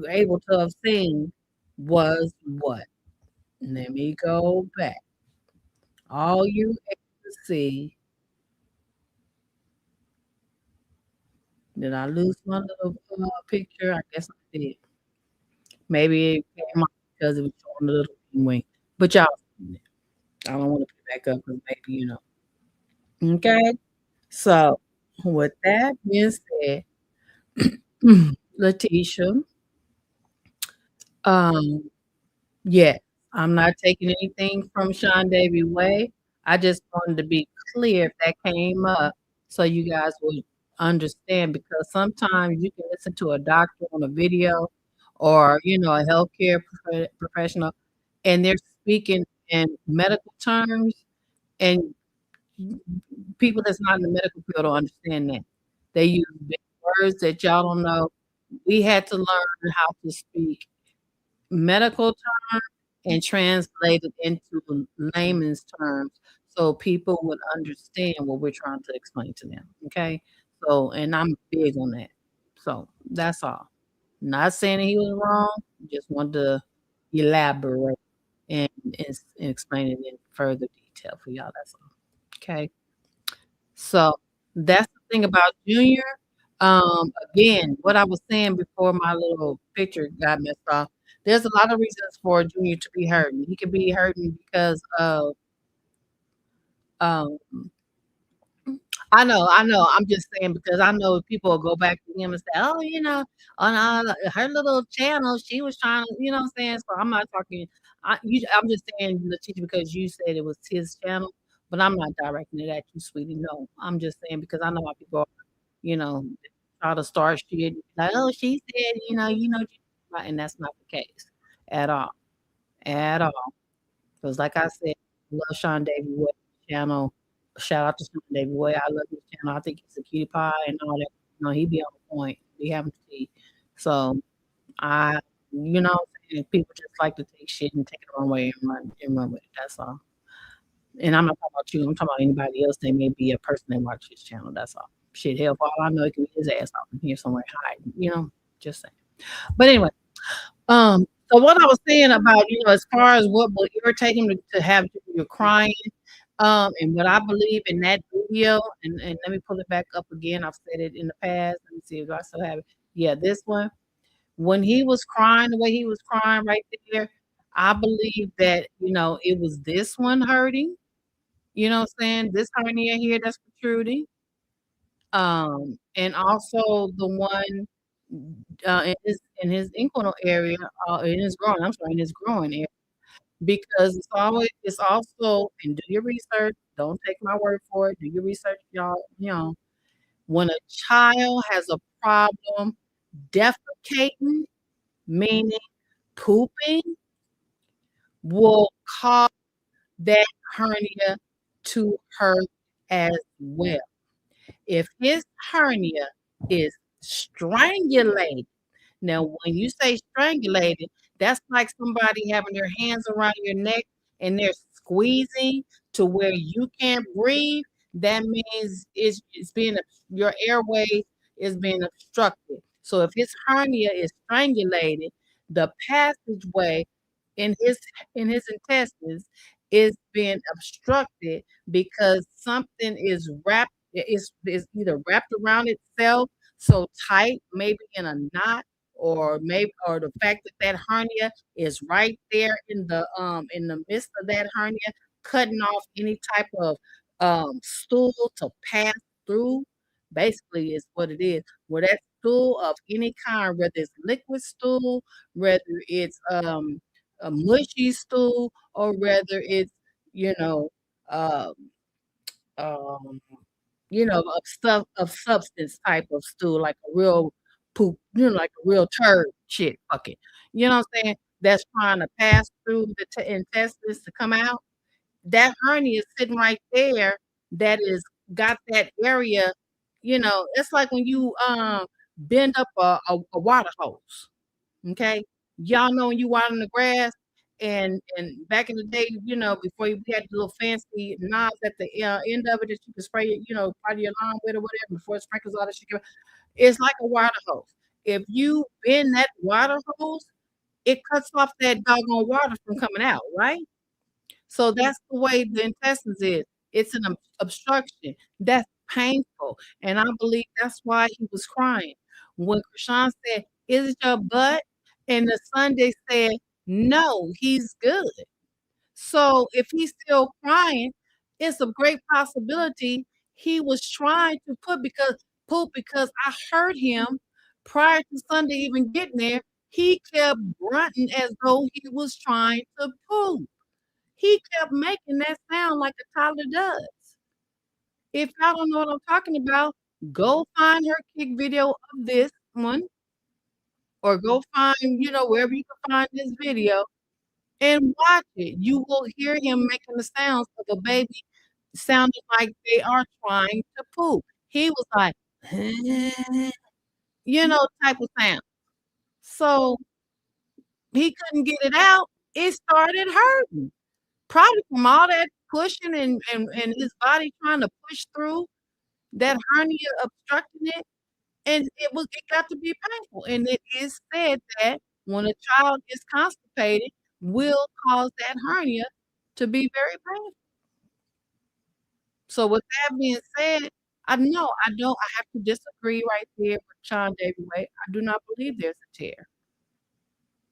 able to have seen was what? Let me go back. All you able to see. Did I lose my little picture? I guess I did. Maybe it came off because it was showing a little wing. But y'all seen it. I don't want to put it back up because maybe you know. Okay. So with that being said, Letitia, um, yeah, I'm not taking anything from Sean Davy Way. I just wanted to be clear if that came up so you guys would understand because sometimes you can listen to a doctor on a video or, you know, a healthcare professional and they're speaking in medical terms and people that's not in the medical field don't understand that. They use big words that y'all don't know. We had to learn how to speak medical terms and translate it into layman's terms so people would understand what we're trying to explain to them. Okay. So, and I'm big on that. So that's all. Not saying that he was wrong, just wanted to elaborate and explain it in further detail for y'all. That's all. Okay. So that's the thing about Junior. Again, what I was saying before my little picture got messed off, there's a lot of reasons for Junior to be hurting. He could be hurting because of um I know. I'm just saying because I know people will go back to him and say, "Oh, you know, on her little channel, she was trying to," you know what I'm saying? So I'm not talking. I'm just saying, Letitia, because you said it was his channel, but I'm not directing it at you, sweetie. No, I'm just saying because I know how people, you know, try to start shit like, "Oh, she said, and that's not the case at all, at all. Because like I said, I love Sean Davy Wood channel. Shout out to Sean Davy Wood. I love his channel. I think he's a cutie pie and all that. You know, he be on point. Be having tea. So I, you know, what I'm saying, people just like to take shit and take it the wrong way and run with it. That's all. And I'm not talking about you. I'm talking about anybody else. They may be a person that watches his channel. That's all. Shit, hell, for all I know, it can be his ass off in here somewhere hiding. You know, just saying. But anyway, so what I was saying about, as far as what will irritate him to have you crying, and what I believe in that video, and let me pull it back up again. I've said it in the past. Let me see if I still have it. Yeah, this one. When he was crying the way he was crying right there, I believe that, it was this one hurting. You know what I'm saying? This hernia here that's protruding. And also the one in his inguinal area, in his groin. I'm sorry, in his groin area, because it's also, and do your research. Don't take my word for it. Do your research, y'all. When a child has a problem defecating, meaning pooping, will cause that hernia to hurt as well. If his hernia is strangulated, now when you say strangulated, that's like somebody having their hands around your neck and they're squeezing to where you can't breathe. That means it's being your airway is being obstructed. So if his hernia is strangulated, the passageway in his intestines is being obstructed because something is either wrapped around itself so tight, maybe in a knot, or the fact that that hernia is right there in the midst of that hernia, cutting off any type of stool to pass through. Basically, is what it is. Where that stool of any kind, whether it's liquid stool, whether it's a mushy stool, or whether it's you know um, um, of substance type of stool, like a real poop, like a real turd shit bucket. You know what I'm saying? That's trying to pass through the intestines to come out. That hernia is sitting right there. That is got that area. It's like when you bend up a water hose. Okay, y'all know when you watering the grass, and back in the day, before we had the little fancy knobs at the end of it that you could spray it, part of your lawn with or whatever before it sprinkles all that shit. It's like a water hose. If you bend that water hose, it cuts off that doggone water from coming out, right? So that's the way the intestines is. It's an obstruction. That's painful. And I believe that's why he was crying. When Chrisean said, "Is it your butt?" And the Sunday said, "No, he's good." So if he's still crying, it's a great possibility he was trying to poop because I heard him prior to Sunday even getting there. He kept grunting as though he was trying to poop. He kept making that sound like a toddler does. If y'all don't know what I'm talking about, go find her kick video of this one, or go find, wherever you can find this video and watch it. You will hear him making the sounds of a baby sounding like they are trying to poop. He was like, type of sound. So he couldn't get it out. It started hurting. Probably from all that pushing and his body trying to push through that hernia obstructing it, and it got to be painful. And it is said that when a child is constipated, will cause that hernia to be very painful. So with that being said, I know I have to disagree right there with Sean David Way. I do not believe there's a tear.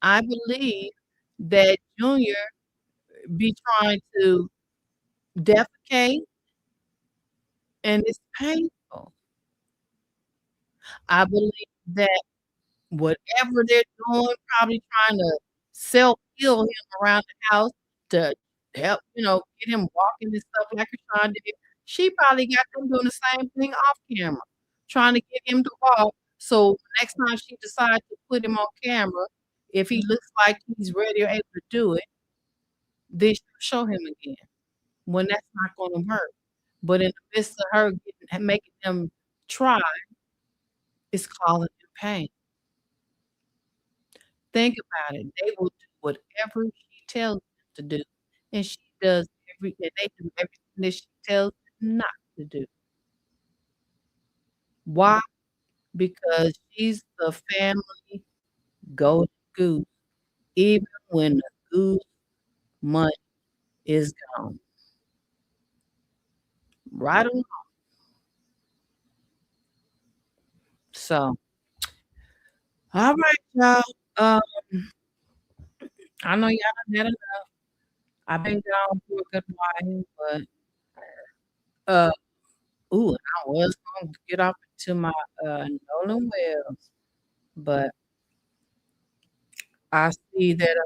I believe that Junior be trying to defecate and it's painful. I believe that whatever they're doing, probably trying to self-heal him around the house to help, get him walking and stuff like Rashawn did. She probably got them doing the same thing off camera, trying to get him to walk. So next time she decides to put him on camera, if he looks like he's ready or able to do it, then she'll show him again. When that's not going to work. But in the midst of her making them try, it's causing them pain. Think about it. They will do whatever she tells them to do, and she does and they do everything that she tells them not to do. Why? Because she's the family golden goose, even when the goose money is gone. Right or wrong. So, all right, y'all. I know y'all done had enough. I've been gone for a good while, but uh, ooh, I was gonna get off to my Nolan Wells, but I see that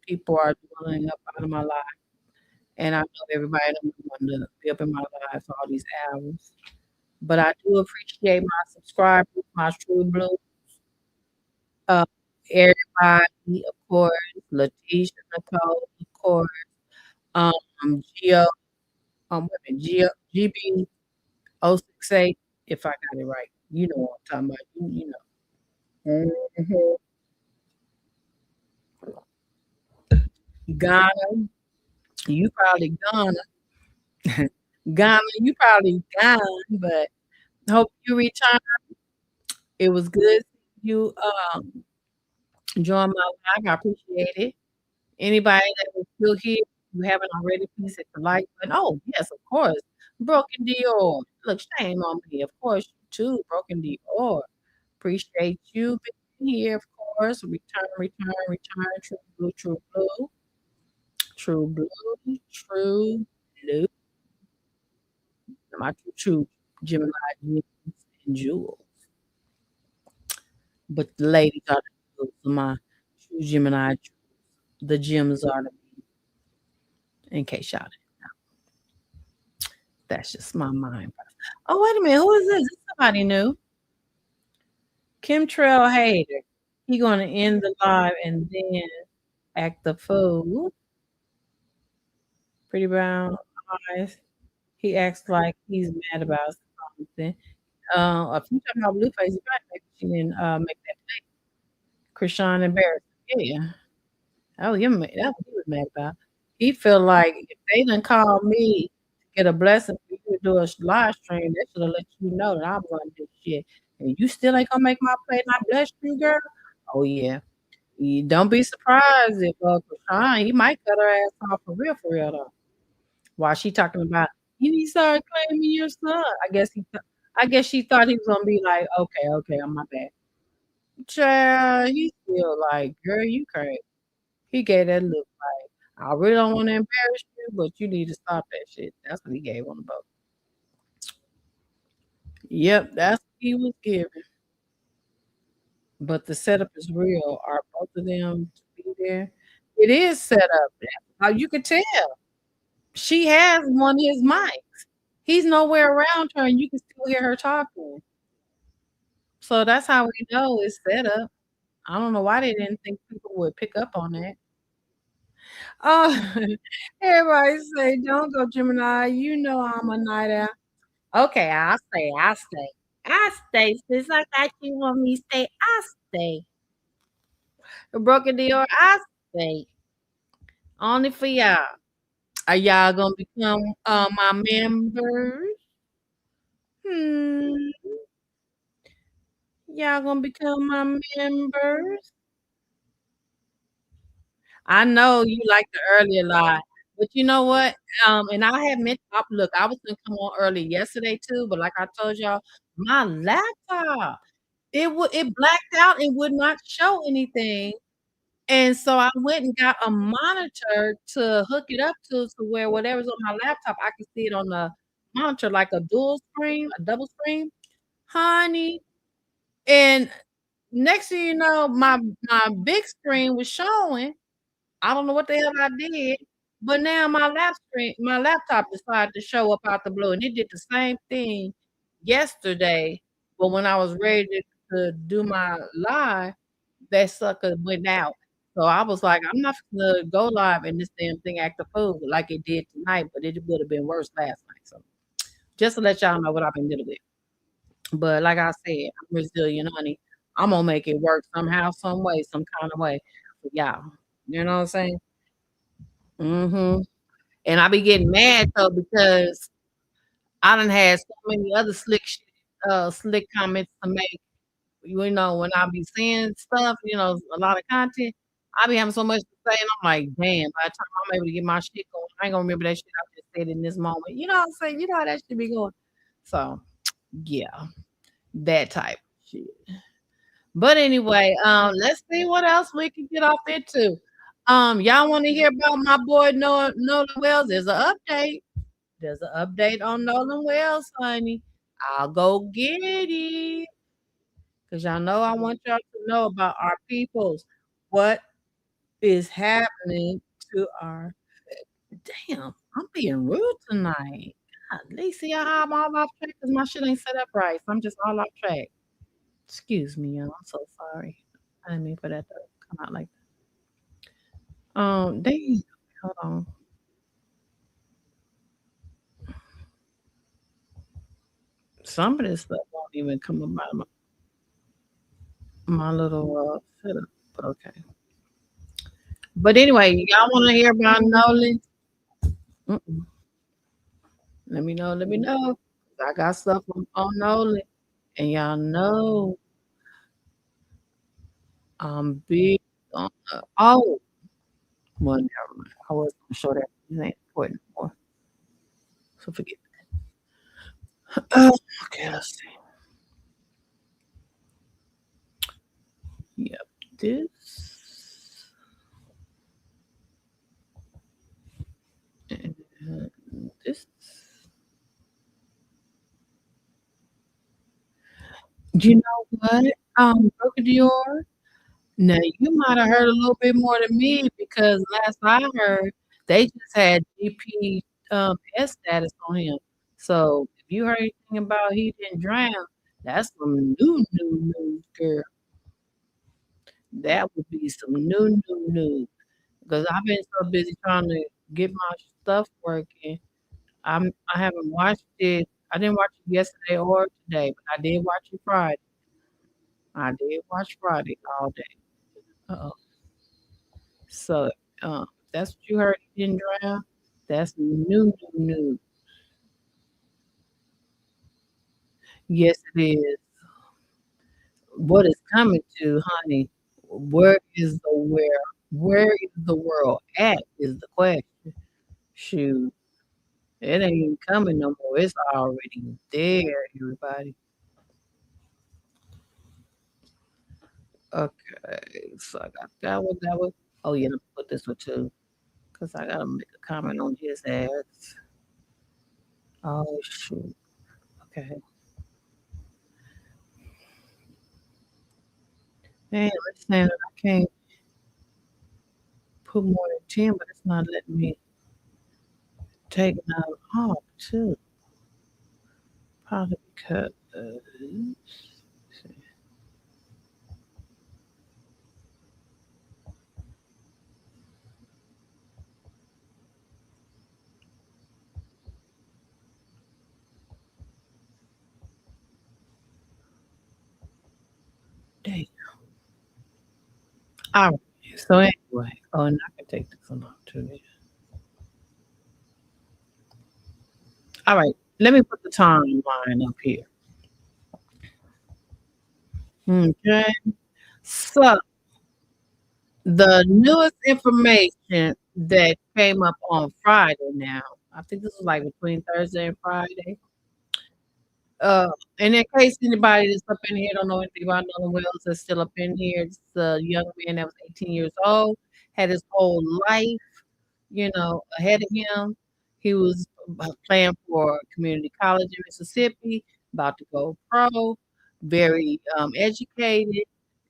people are dwelling up out of my life, and I know everybody don't want to be up in my life for all these hours. But I do appreciate my subscribers, my true blue. Uh, everybody, of course, Letitia, Nicole, of course, um, Gio, wait a minute, GB 068, if I got it right. You know what I'm talking about. You know. Mhm. Ghana, you probably Ghana. Ghana, you probably Ghana, but hope you return. It was good seeing you join my live. I appreciate it. Anybody that is still here, if you haven't already, please hit the like button. Oh, yes, of course. Broken Dior. Look, shame on me. Of course, you too, Broken Dior. Appreciate you being here, of course. Return, return, return. True blue, true blue. True blue, true blue. My true Gemini gems and jewels. But the ladies are the jewels of my true Gemini jewels. The gems are the, in case y'all didn't. That's just my mind. Oh, wait a minute. Who is this? This somebody new. Chemtrail hater. He gonna end the live and then act the fool. Pretty brown eyes. He acts like he's mad about something. If you talking about Blueface, you might make she didn't make that Chrisean embarrassed. Yeah. Oh, that's what he was mad about. He feel like if they done called me to get a blessing for you to do a live stream, they should have let you know that I'm gonna do shit. And you still ain't gonna make my plate and I bless you, girl. Oh yeah. You don't be surprised if Krishan, he might cut her ass off for real though. While she talking about you need to start claiming your son. I guess she thought he was gonna be like, okay, okay, on my bad. Child, he still like, girl, you crazy. He gave that look like, I really don't want to embarrass you, but you need to stop that shit. That's what he gave on the boat. Yep, that's what he was giving. But the setup is real. Are both of them to be there? It is set up. You could tell. She has one of his mics. He's nowhere around her, and you can still hear her talking. So that's how we know it's set up. I don't know why they didn't think people would pick up on that. Oh, everybody say, "Don't go, Gemini. You know I'm a night owl." Okay, I'll stay. I'll stay. I stay. Since I got you want me to stay, I stay. A broken deal, I stay. Only for y'all. Are y'all gonna become my members? Hmm. Y'all gonna become my members? I know you like the earlier live, but you know what? And I had meant look, I was gonna come on early yesterday too, but like I told y'all, my laptop it blacked out and would not show anything. And so I went and got a monitor to hook it up to where whatever's on my laptop, I can see it on the monitor like a dual screen, a double screen. Honey, and next thing you know, my big screen was showing. I don't know what the hell I did, but now my laptop decided to show up out the blue, and it did the same thing yesterday. But when I was ready to do my live, that sucker went out. So I was like, I'm not gonna go live and this damn thing act a fool like it did tonight, but it would have been worse last night. So just to let y'all know what I've been dealing with. But like I said, I'm resilient, honey. I'm gonna make it work somehow, some way, some kind of way for y'all. You know what I'm saying? Mhm. And I be getting mad though because I done had so many other slick comments to make. You know, when I be seeing stuff, a lot of content, I be having so much to say, and I'm like, damn, by the time I'm able to get my shit going, I ain't gonna remember that shit I just said in this moment. You know what I'm saying? You know how that should be going. So yeah, that type of shit. But anyway, let's see what else we can get off into. Y'all want to hear about my boy Nolan Wells? There's an update. There's an update on Nolan Wells, honey. I'll go get it. Because y'all know I want y'all to know about our peoples. What is happening to our damn, I'm being rude tonight. Golly, see how I'm all off track because my shit ain't set up right. So I'm just all off track. Excuse me, y'all. I'm so sorry. I didn't mean for that to come out like that. Dang, hold on. Some of this stuff won't even come up out of my little setup, but okay. But anyway, y'all want to hear about Nolan? Mm-mm. Let me know. Let me know. I got stuff on Nolan, and y'all know I'm big on. Oh, well, never mind. I was gonna show that. It ain't important anymore. So forget. Okay, let's see. Yep, this. And this. You know what? Broken Dior. Now you might have heard a little bit more than me because last I heard they just had GP S status on him. So if you heard anything about he didn't drown, that's some new news, girl. That would be some new news. Because I've been so busy trying to get my stuff working. I haven't watched it. I didn't watch it yesterday or today, but I did watch it Friday. I did watch Friday all day. Uh-oh. So that's what you heard he didn't drown. That's new. Yes, it is. What is coming to, honey? Where is the where? Where is the world at? Is the question. Shoot, it ain't even coming no more. It's already there, everybody. Okay, so I got that one. That one. Oh yeah, let me put this one too, cause I gotta make a comment on his ass. Oh shoot. Okay. Man, let's say that I can't put more than 10, but it's not letting me take it out off too. Probably because dang. All right. So anyway, oh, and I can take this one off too. Then. All right. Let me put the timeline up here. Okay. So the newest information that came up on Friday now, I think this was like between Thursday and Friday. Uh, and in case anybody that's up in here don't know anything about Nolan Wells that's still up in here, it's a young man that was 18 years old, had his whole life, ahead of him. He was playing for community college in Mississippi, about to go pro, very educated.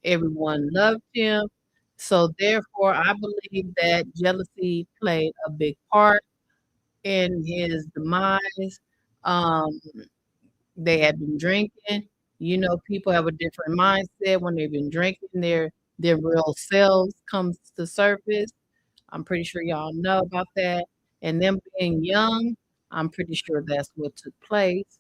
Everyone loved him. So therefore, I believe that jealousy played a big part in his demise. Um, they had been drinking. People have a different mindset when they've been drinking. Their real selves comes to surface. I'm pretty sure y'all know about that. And them being young, I'm pretty sure that's what took place.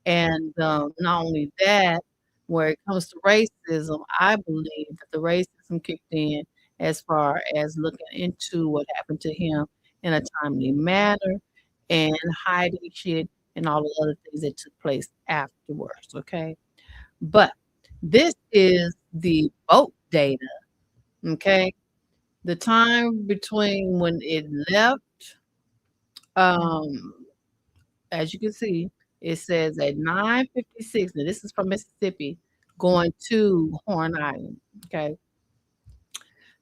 And not only that, where it comes to racism, I believe that the racism kicked in as far as looking into what happened to him in a timely manner and hiding shit and all the other things that took place afterwards. Okay. But this is the boat data. Okay. The time between when it left, um, as you can see, it says at 9:56. Now this is from Mississippi going to Horn Island. Okay.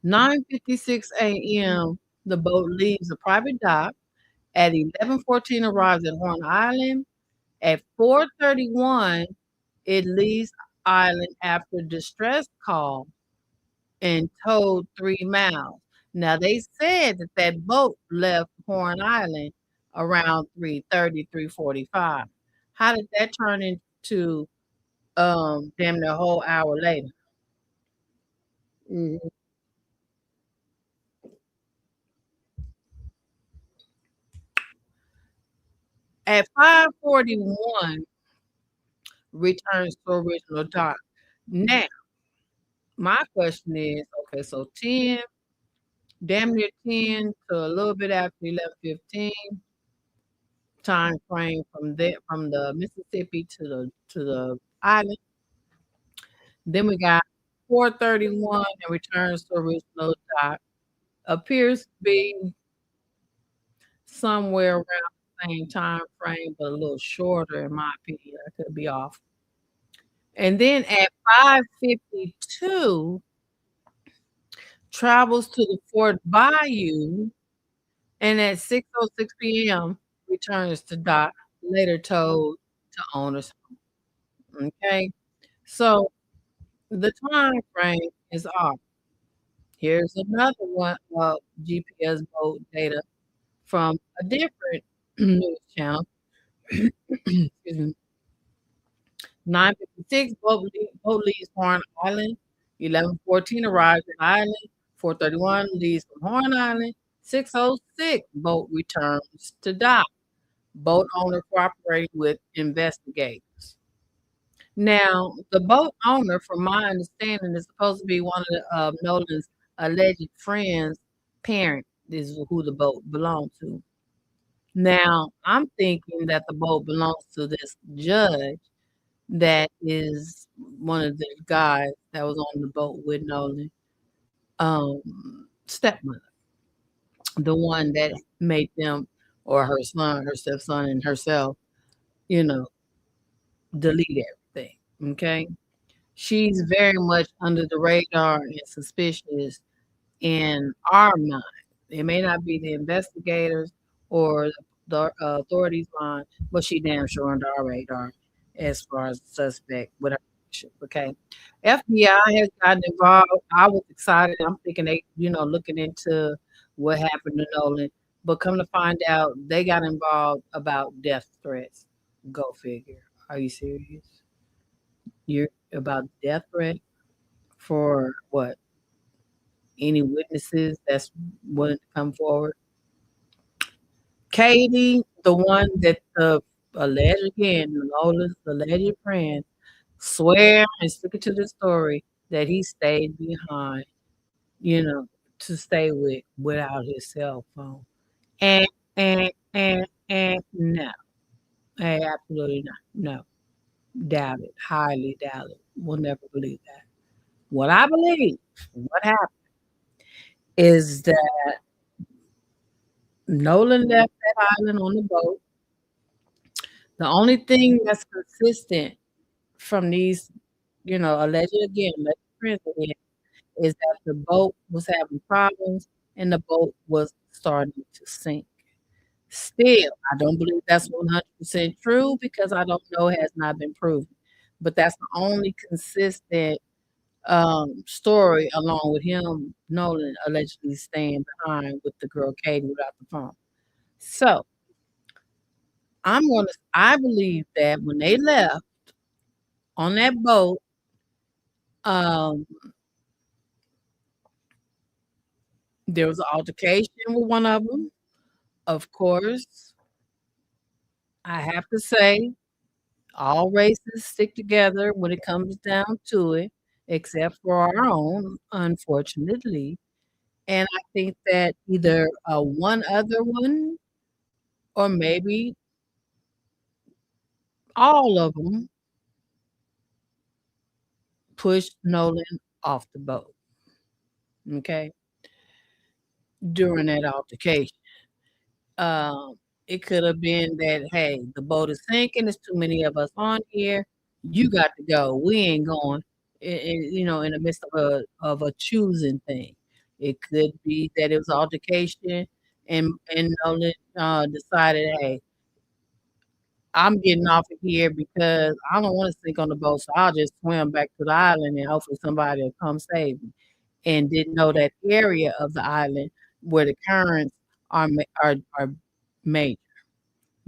9:56 a.m. The boat leaves a private dock. At 11:14 arrives at Horn Island. At 4:31, it leaves island after distress call and towed 3 miles. Now they said that that boat left Horn Island around 3:30, 3:45. How did that turn into damn near a whole hour later? Mhm. At 5:41, returns to original dot. Now, my question is, okay, so 10, damn near 10 to a little bit after 11:15 time frame from there, from the Mississippi to the island. Then we got 4:31 and returns to original dot. Appears to be somewhere around the same time frame, but a little shorter in my opinion. I could be off. And then at 5:52, travels to the Fort Bayou, and at 6:06 PM, returns to dock, later told to owners. Okay, so the time frame is off. Here's another one of GPS boat data from a different news channel. Excuse me. 9:56, boat leaves Horn Island. 11:14 arrives at Island. 4:31 leaves from Horn Island. 6:06 boat returns to dock. Boat owner cooperating with investigators. Now, the boat owner, from my understanding, is supposed to be one of Nolan's alleged friends' parent. This is who the boat belonged to. Now, I'm thinking that the boat belongs to this judge that is one of the guys that was on the boat with Nolan, stepmother, the one that made them, or her son, her stepson, and herself, you know, delete everything. Okay. She's very much under the radar and suspicious in our mind. It may not be the investigators or the authorities' mind, but she damn sure under our radar as far as the suspect with her relationship. Okay. FBI has gotten involved. I was excited. I'm thinking they, looking into what happened to Nolan. But come to find out, they got involved about death threats. Go figure. Are you serious? You're about death threat for what? Any witnesses that's willing to come forward? Katie, the one that the alleged again, Nola's alleged friend, swear and stick it to the story that he stayed behind, you know, to stay with without his cell phone. And and no. Absolutely not. No. Doubt it. Highly doubt it. We'll never believe that. What I believe, what happened is that Nolan left that island on the boat. The only thing that's consistent from these, alleged again, alleged friends again, is that the boat was having problems and the boat was starting to sink. Still, I don't believe that's 100% true because I don't know, it has not been proven. But that's the only consistent story along with him, Nolan, allegedly staying behind with the girl Katie without the phone. So I believe that when they left on that boat, um, there was an altercation with one of them. Of course, I have to say, all races stick together when it comes down to it, except for our own, unfortunately. And I think that either one other one or maybe all of them pushed Nolan off the boat. Okay, during that altercation. Um, it could have been that, hey, the boat is sinking. There's too many of us on here. You got to go. We ain't going. In the midst of a choosing thing. It could be that it was altercation, and Nolan decided, hey, I'm getting off of here because I don't want to sink on the boat, so I'll just swim back to the island and hopefully somebody will come save me. And didn't know that area of the island where the currents are major.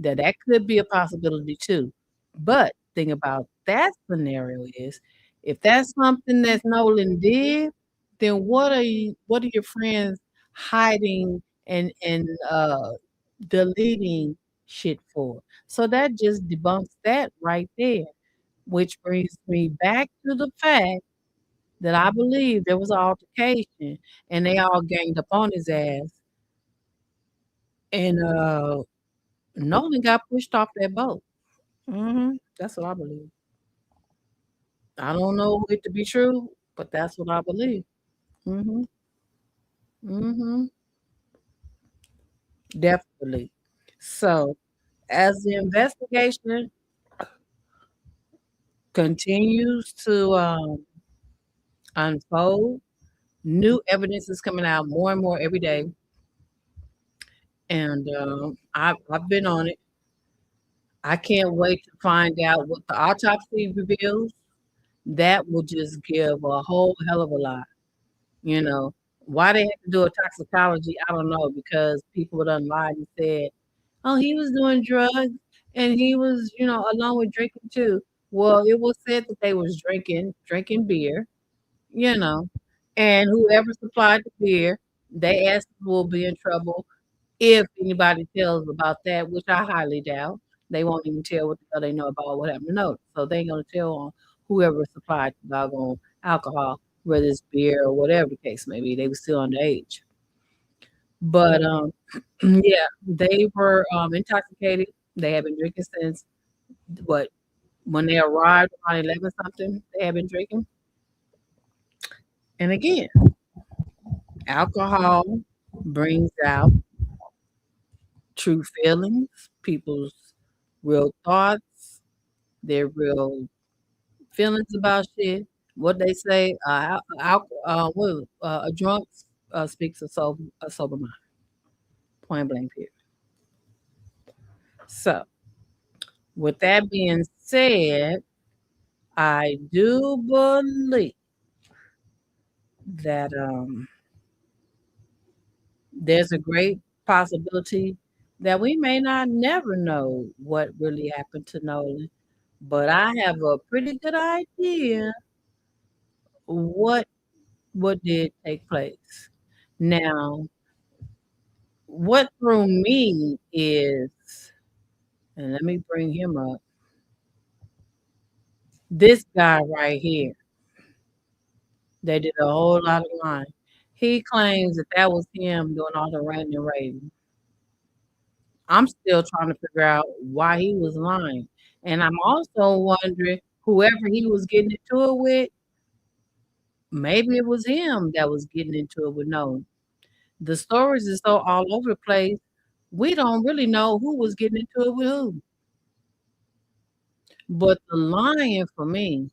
That could be a possibility too. But thing about that scenario is, if that's something that Nolan did, then what are your friends hiding and deleting shit for? So that just debunks that right there, which brings me back to the fact that I believe there was an altercation and they all ganged up on his ass and Nolan got pushed off that boat. That's what I believe. I don't know it to be true, but that's what I believe. Mhm. Mhm. Definitely. So, as the investigation continues to unfold, new evidence is coming out more and more every day, and I've been on it. I can't wait to find out what the autopsy reveals. That will just give a whole hell of a lot. You know, why they had to do a toxicology, I don't know, because people done lied and said, "Oh, he was doing drugs and he was, along with drinking too." Well, it was said that they was drinking beer, you know, and whoever supplied the beer, they asked will be in trouble if anybody tells about that, which I highly doubt. They won't even tell what the hell they know about what happened to Note. So they ain't gonna tell on whoever supplied the doggone alcohol, whether it's beer or whatever the case may be. They were still underage. But yeah, they were intoxicated. They had been drinking since what when they arrived around 11 something. They had been drinking, and again, alcohol brings out true feelings, people's real thoughts, their real feelings about shit. What they say, a drunk speaks a sober mind. Point blank period. So, with that being said, I do believe that there's a great possibility that we may not never know what really happened to Nolan, but I have a pretty good idea what did take place. Now, what threw me is, and let me bring him up, this guy right here. They did a whole lot of lying. He claims that that was him doing all the ranting and raving. I'm still trying to figure out why he was lying. And I'm also wondering whoever he was getting into it with, maybe it was him that was getting into it with no. The stories is so all over the place. We don't really know who was getting into it with who. But the lying for me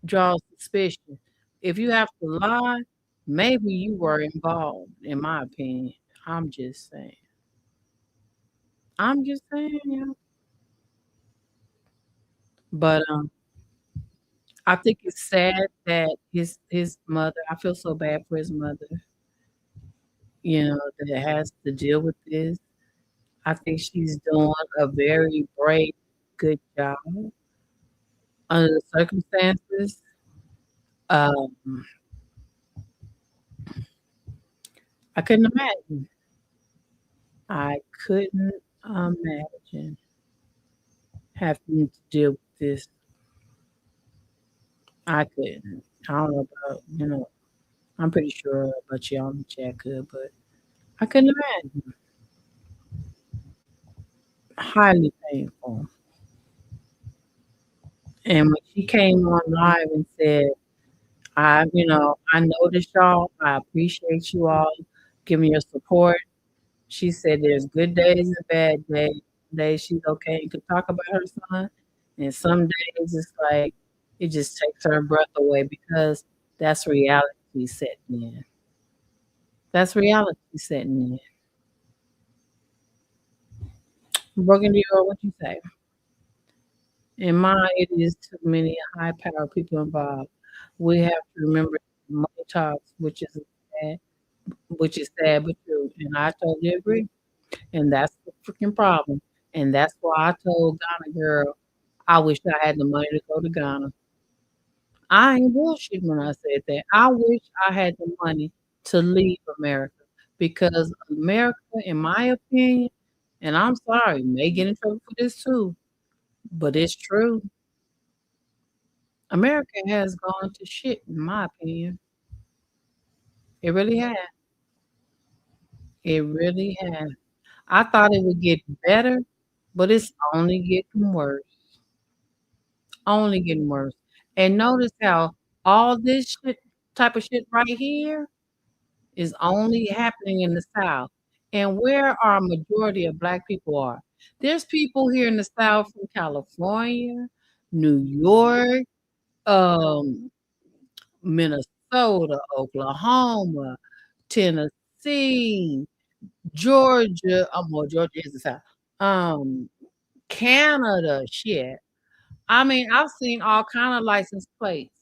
draws suspicion. If you have to lie, maybe you were involved, in my opinion. I'm just saying. I'm just saying, But I think it's sad that his mother. I feel so bad for his mother. That has to deal with this. I think she's doing a very brave, good job under the circumstances. Um, I couldn't imagine. I couldn't imagine having to deal with this. I couldn't. I don't know about, I'm pretty sure about y'all in the chat could, but I couldn't imagine. Highly painful. And when she came on live and said, I noticed y'all, I appreciate you all giving your support. She said there's good days and bad days. Days she's okay and could talk about her son. And some days it's like it just takes her breath away because that's reality setting in. That's reality setting in. Burgundy, or what you say? In mine, it is too many high power people involved. We have to remember money talks, sad, which is sad but true. And I totally agree. And that's the freaking problem. And that's why I told Ghana girl, I wish I had the money to go to Ghana. I ain't bullshitting when I said that. I wish I had the money to leave America because America, in my opinion, and I'm sorry, may get in trouble for this too, but it's true. America has gone to shit, in my opinion. It really has. It really has. I thought it would get better, but it's only getting worse. Only getting worse. And notice how all this shit, type of shit right here, is only happening in the South. And where our majority of black people are. There's people here in the South from California, New York, um, Minnesota, Oklahoma, Tennessee, Georgia. Well, Georgia is the South. Um, Canada, shit. I mean, I've seen all kind of license plates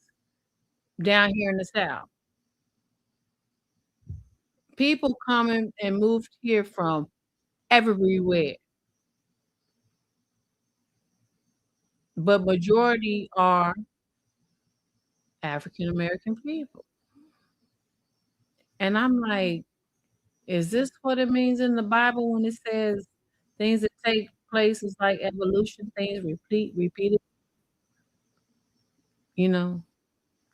down here in the South. People coming and moved here from everywhere, but majority are African American people. And I'm like, is this what it means in the Bible when it says things that take place is like evolution, things repeated, you know,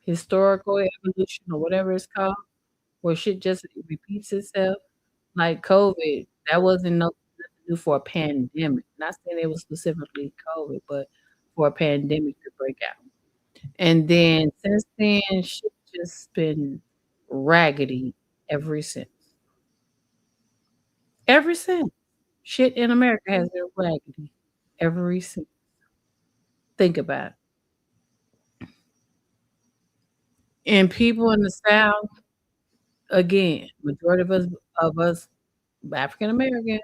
historical evolution or whatever it's called, where shit just repeats itself? Like COVID, that wasn't nothing to do for a pandemic. Not saying it was specifically COVID, but for a pandemic to break out. And then since then, shit just been raggedy ever since. Ever since. Shit in America has been raggedy ever since. Think about it. And people in the South, again, majority of us African American,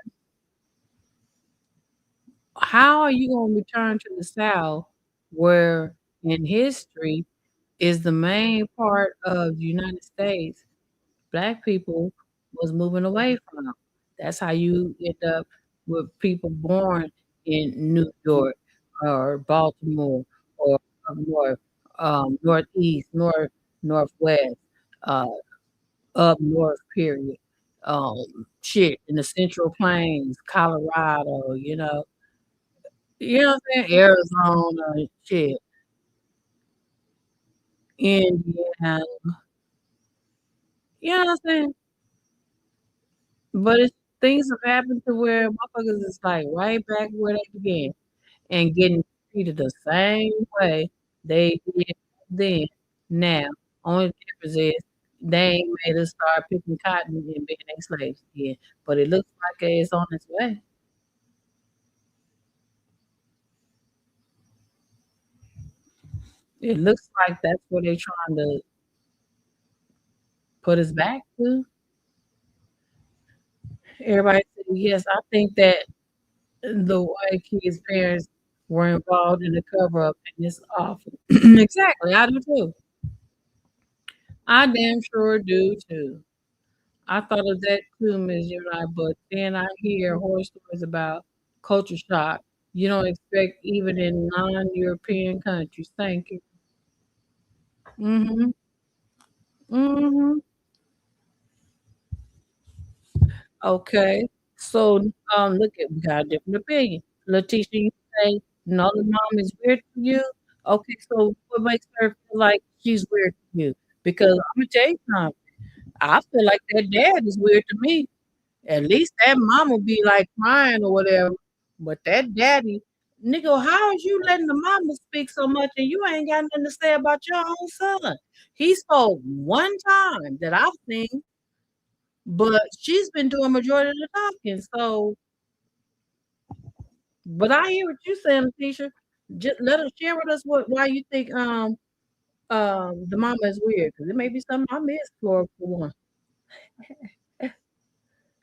how are you gonna return to the South where in history is the main part of the United States black people was moving away from? That's how you end up with people born in New York or Baltimore or up north, northeast, northwest, uh, up north period. Shit in the Central Plains, Colorado, what I'm saying? Arizona, shit, Indiana, you know what I'm saying? But things have happened to where motherfuckers is like right back where they began and getting treated the same way they did then. Now, only difference is they ain't made us start picking cotton and being their slaves again. But it looks like it's on its way. It looks like that's where they're trying to put us back to. Everybody said yes. I think that the white kids' parents were involved in the cover up, and it's awful. Exactly, I do too. I damn sure do too. I thought of that too, Ms. Uni, but then I hear horror stories about culture shock. You don't expect even in non-European countries. Thank you. Mhm. Mhm. Okay. So, look at we got a different opinion. Letitia, you say no, the mom is weird to you. Okay, so what makes her feel like she's weird to you? Because I'm gonna tell you something. I feel like that dad is weird to me. At least that mama be like crying or whatever. But that daddy, nigga, how is you letting the mama speak so much and you ain't got nothing to say about your own son? He spoke one time that I've seen, but she's been doing majority of the talking. So, but I hear what you saying, Letitia. Just let us share with us why you think the mama is weird because it may be something I missed for one.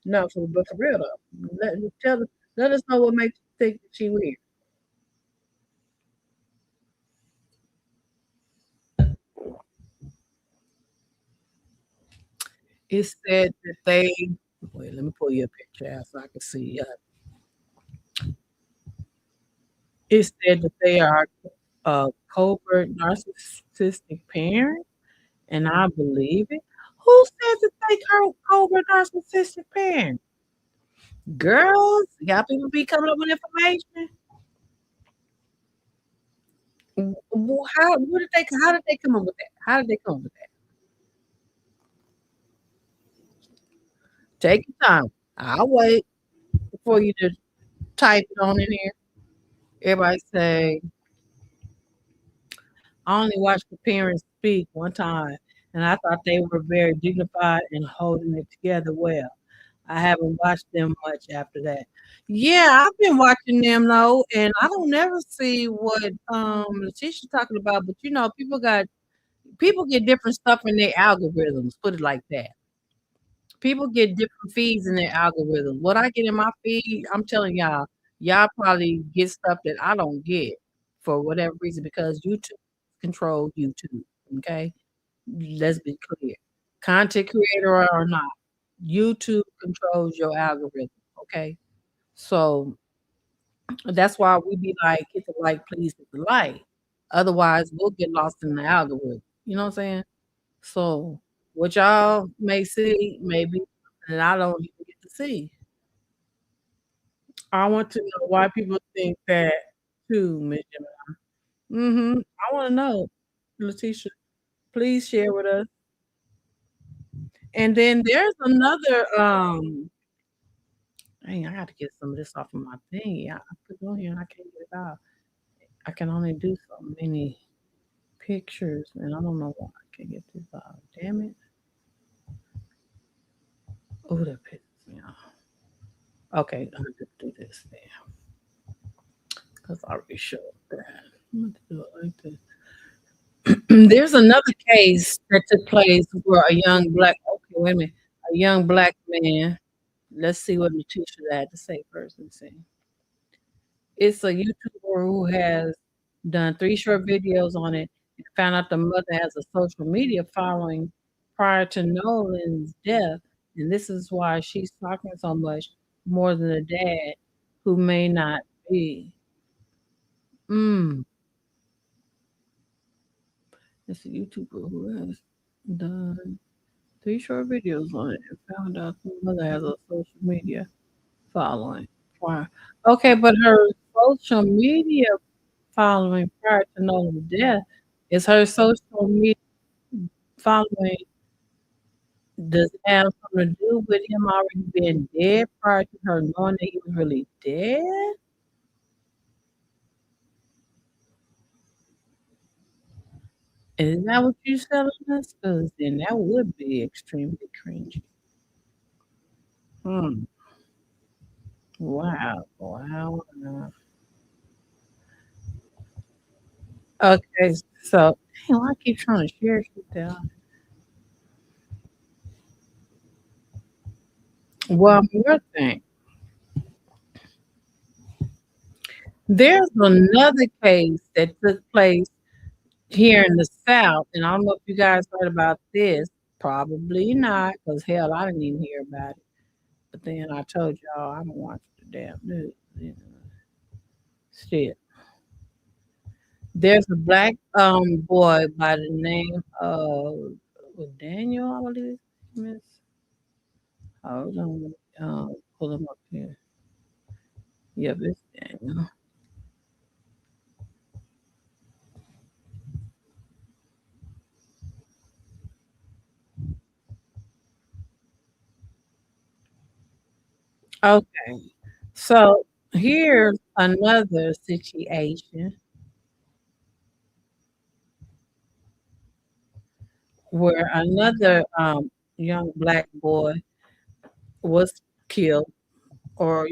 No, but for real though, let us know what makes you think that she weird. It said that they wait. Let me pull you a picture out so I can see. It said that they are. a covert narcissistic parent, and I believe it. Who said that they covert narcissistic parent? Girls, y'all people be coming up with information. How did they come up with that? How did they come up with that? Take your time. I'll wait before you just type it on in here. Everybody say, I only watched the parents speak one time, and I thought they were very dignified and holding it together well. I haven't watched them much after that. Yeah, I've been watching them though, and I don't never see what Letitia's talking about. But people get different stuff in their algorithms. Put it like that. People get different feeds in their algorithm. What I get in my feed, I'm telling y'all probably get stuff that I don't get for whatever reason because YouTube control YouTube. Okay, let's be clear. Content creator or not, YouTube controls your algorithm. Okay, so that's why we be like, hit the like, please hit the like. Otherwise, we'll get lost in the algorithm. You know what I'm saying? So what y'all may see, maybe, and I don't even get to see. I want to know why people think that too, Miss Gemini. I want to know, Letitia. Please share with us. And then there's another. Dang, I got to get some of this off of my thing. Yeah, I put it on here and I can't get it out. I can only do so many pictures, and I don't know why I can't get this out. Damn it! Oh, that pisses me off. Okay, I'm gonna do this then. Because I already showed that. I'm going to do it like this. There's another case that took place where okay, wait a minute, a young black man, let's see what Letitia had to say first. Let's see. It's a YouTuber who has done 3 short videos on it and found out the mother has a social media following prior to Nolan's death. And this is why she's talking so much more than the dad who may not be. Mm. It's a YouTuber who has done 3 short videos on it and found out the mother has a social media following. Wow. Okay, but her social media following prior to Nolan's death is her social media following. Does it have something to do with him already being dead prior to her knowing that he was really dead? Is that what you're telling us? Because then that would be extremely cringy. Hmm. Wow. Wow. Wow. Okay, so damn, I keep trying to share shit down. Well, more thing. There's another case that took place here in the South, and I don't know if you guys heard about this. Probably not, because hell, I didn't even hear about it. But then I told y'all I don't watch the damn news. You know. Shit. There's a black boy by the name of Daniel, I believe. Miss. Hold on. Pull him up here. Yep, it's Daniel. Okay. So here's another situation where another young black boy was killed, or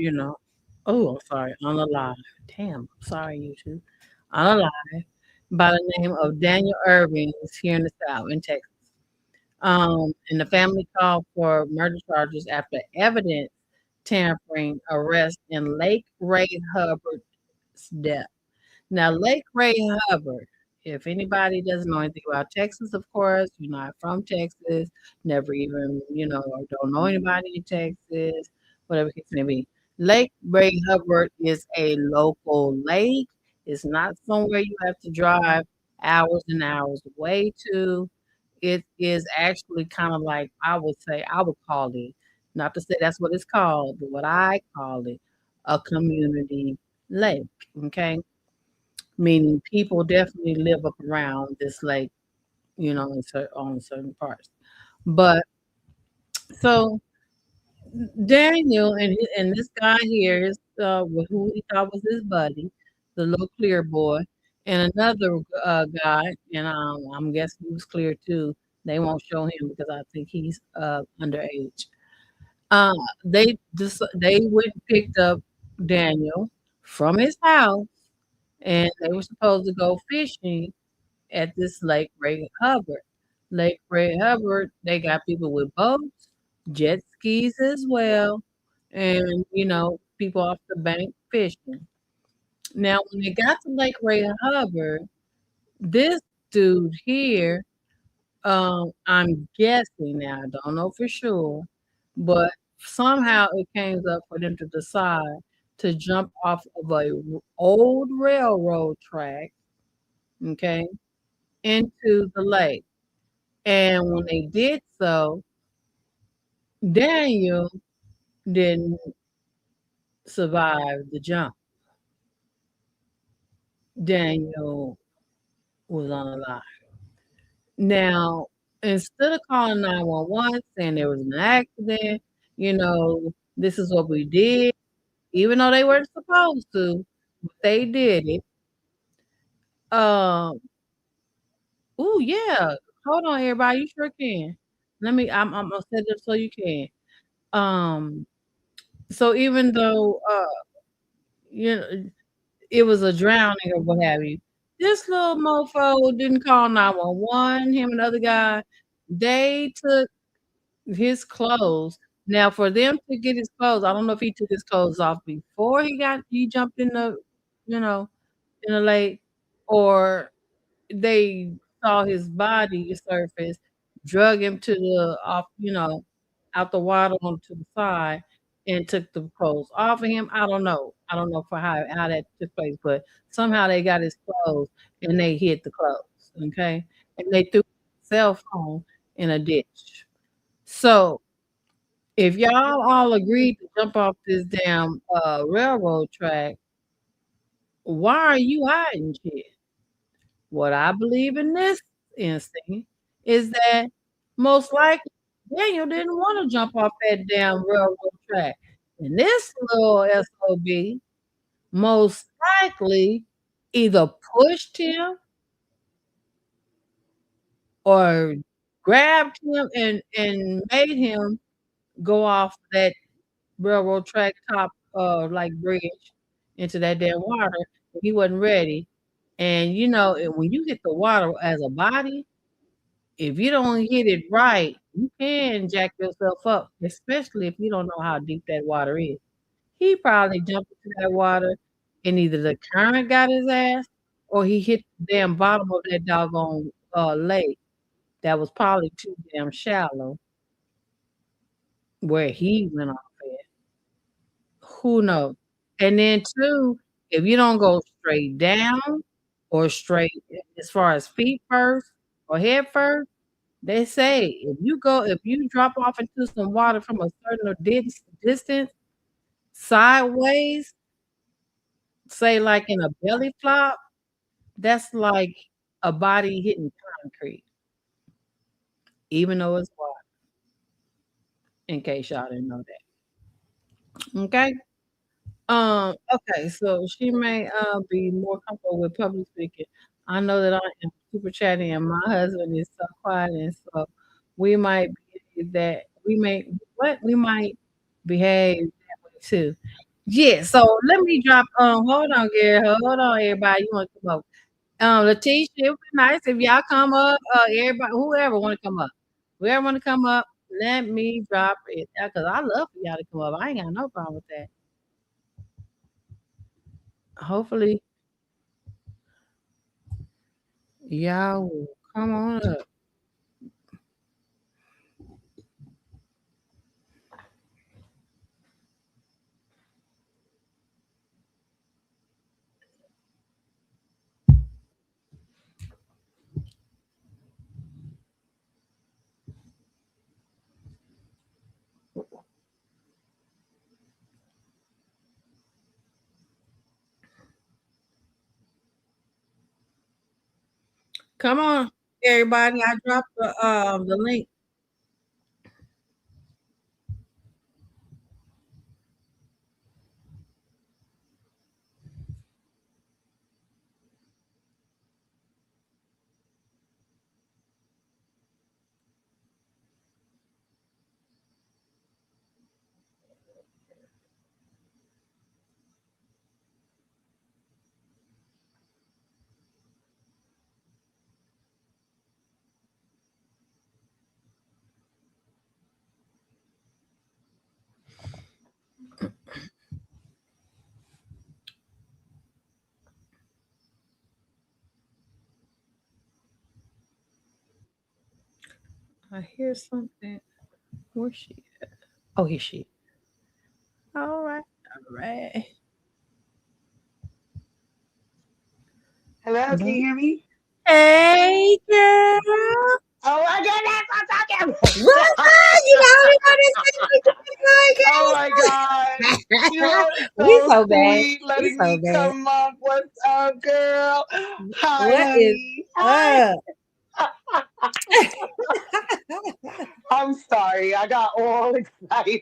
oh, I'm sorry, unalive. Damn, I'm sorry, YouTube. Unalive by the name of Daniel Irving is here in the South in Texas. And the family called for murder charges after evidence tampering arrest in Lake Ray Hubbard's death. Now, Lake Ray Hubbard, if anybody doesn't know anything about Texas, of course, you're not from Texas, never even, or don't know anybody in Texas, whatever the case may be. Lake Ray Hubbard is a local lake. It's not somewhere you have to drive hours and hours away to. It is actually kind of like I would say I would call it, not to say that's what it's called, but what I call it, a community lake. Okay, meaning people definitely live up around this lake, on certain parts. But so Daniel and this guy here is who he thought was his buddy, the little clear boy, and another guy, and I'm guessing he was clear too. They won't show him because I think he's underage. Uh, they went and picked up Daniel from his house, and they were supposed to go fishing at this Lake Ray Hubbard. Lake Ray Hubbard, they got people with boats, jet skis as well, and people off the bank fishing. Now, when they got to Lake Ray Hubbard, this dude here, I'm guessing now, I don't know for sure, but somehow it came up for them to decide to jump off of a old railroad track, okay, into the lake. And when they did so, Daniel didn't survive the jump. Daniel was unalive. Now, instead of calling 911 saying there was an accident, this is what we did, even though they weren't supposed to, but they did it. Um, oh yeah. Hold on, everybody. You sure can. I'm gonna set it up so you can. Um, so even though you know it was a drowning or what have you. This little mofo didn't call 911. Him and the other guy, they took his clothes. Now, for them to get his clothes, I don't know if he took his clothes off before he jumped in you know, in the lake, or they saw his body surface, drug him to the off, out the water onto the side and took the clothes off of him. I don't know. I don't know for how that took place, but somehow they got his clothes and they hid the clothes. Okay. And they threw his cell phone in a ditch. So if y'all all agreed to jump off this damn railroad track, why are you hiding shit? What I believe in this instinct is that most likely Daniel didn't want to jump off that damn railroad track. And this little SOB most likely either pushed him or grabbed him and made him go off that railroad track top like bridge into that damn water. He wasn't ready. And when you hit the water as a body, if you don't hit it right, you can jack yourself up, especially if you don't know how deep that water is. He probably jumped into that water and either the current got his ass or he hit the damn bottom of that doggone lake that was probably too damn shallow where he went off at. Who knows? And then two, if you don't go straight down or straight as far as feet first or head first, they say if you drop off into some water from a certain distance sideways, say like in a belly flop, that's like a body hitting concrete, even though it's water. In case y'all didn't know that. Okay. Okay, so she may be more comfortable with public speaking. I know that I am super chatty and my husband is so quiet, and so we might be that we might behave that way too. Yeah, so let me drop hold on, Gary, hold on everybody. You wanna come up. Letitia, it would be nice if y'all come up, everybody whoever wanna come up. Whoever wanna come up, let me drop it. Because I love for y'all to come up. I ain't got no problem with that. Hopefully, y'all will come on up. Come on, everybody. I dropped the link. I hear something. Where's she at? Oh, here she. All right. All right. Hello, can you hear me? Hey, girl. Oh my goodness, I'm talking. What's up? You the only one Oh my God. that's You are We so so bad. sweet We letting so me bad. come up. What's up, girl? Hi, What is honey. Hi. up? I'm sorry. I got all excited.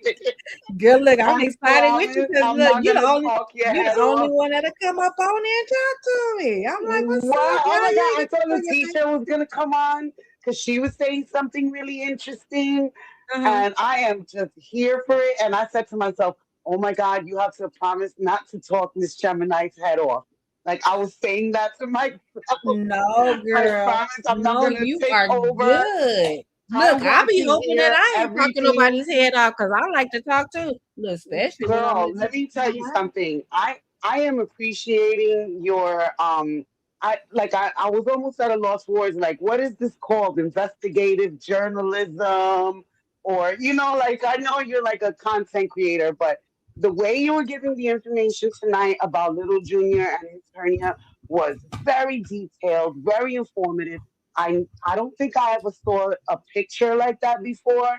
Girl, look, I'm I excited with you promise because I'm look, not going to talk your you the head only off. one that'll come up on there and talk to me. I'm like, what's up, What? girl? Oh my You God. ain't I get to thought tell your thing. Letitia was going to come on because she was saying something really interesting. Uh-huh. And I am just here for it. And I said to myself, oh my God, you have to promise not to talk Miss Gemini's head off. Like I was saying that to myself. No, I girl. promise I'm not No, going to you take are over. good. I Look, I'll want be to hoping that hear I ain't talking everything. nobody's head off because I like to talk too. Look, especially when I'm Girl, listening let me to my tell you something. I am appreciating your I was almost at a loss for words. Like, what is this called? Investigative journalism, or like I know you're like a content creator, but the way you were giving the information tonight about Little Junior and his hernia was very detailed, very informative. I don't think I ever saw a picture like that before,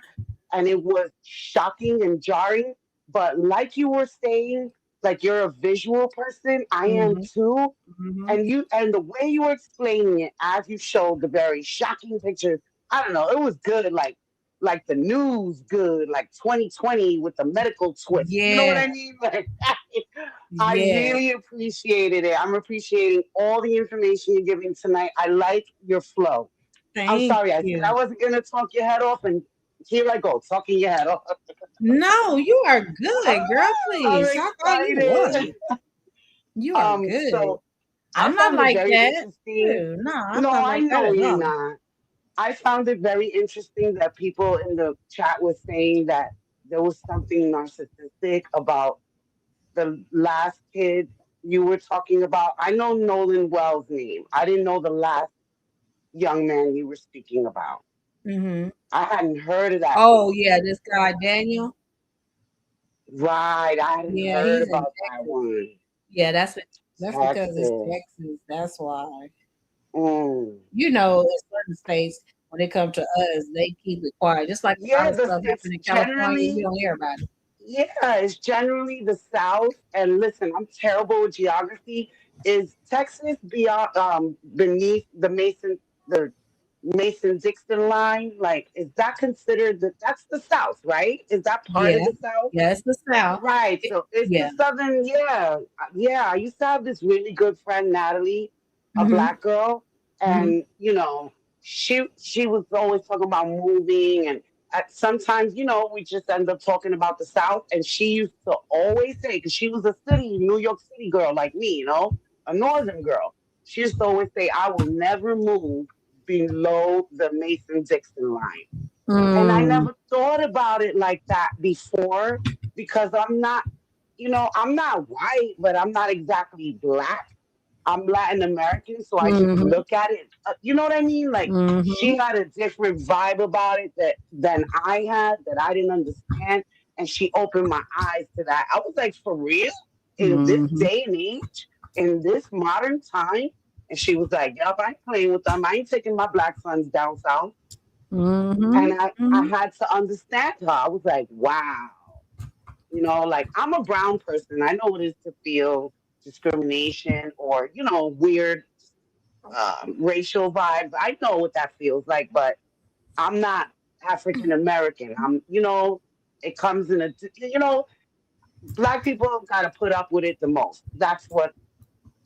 and it was shocking and jarring. But like you were saying, like you're a visual person, I am Mm-hmm. too. Mm-hmm. And the way you were explaining it as you showed the very shocking pictures, I don't know, it was good, like the news good, like 2020 with the medical twist. You know what Yeah. I mean? Like I Yeah. really appreciated it. I'm appreciating all the information you're giving tonight. I like your flow. I'm Thank sorry, I said I you. wasn't gonna talk your head off, and here I go, talking your head off. No, you are good, girl. I'm Please talk all you excited. want. You are good. So I I'm not found it like very that. interesting. No, I'm No, not I like that know at you're all. not. I found it very interesting that people in the chat were saying that there was something narcissistic about the last kid you were talking about. I know Nolan Wells' name. I didn't know the last young man you were speaking about. Mm-hmm. I hadn't heard of that Oh case. yeah, this guy Daniel. Right, I hadn't Yeah, heard he's in about that Texas. one. Yeah, that's because it's Texas. Texas. That's why. Mm. You know, in certain states, when it comes to us, they keep it quiet. Just like a lot Yeah, of stuff it's happened in California, you generally don't hear about it. Yeah, it's generally the South. And listen, I'm terrible with geography. Is Texas beyond beneath the Mason Dixon line? Like, is that considered that's the South, right? Is that part of Yeah, the South? yeah, it's the South. Right. So it's the Yeah. Southern. Yeah, yeah. I used to have this really good friend, Natalie, a Mm-hmm. black girl, Mm-hmm. and she was always talking about moving, and sometimes we just end up talking about the South, and she used to always say, because she was a New York City girl like me, a Northern girl. She used to always say, "I will never move below the Mason Dixon line." And I Mm. never thought about it like that before because I'm not white, but I'm not exactly black. I'm Latin American, so I just Mm-hmm. look at it. You know what I mean? Like Mm-hmm. she had a different vibe about it than I had that I didn't understand, and she opened my eyes to that. I was like, for real, in this Mm-hmm. day and age, in this modern time. And she was like, "Yup, I ain't playing with them. I ain't taking my black sons down south." Mm-hmm. And I Mm-hmm. had to understand her. I was like, wow, like I'm a brown person. I know what it is to feel discrimination or, weird. racial vibes. I know what that feels like, but I'm not African American. It comes in black people got to put up with it the most. That's what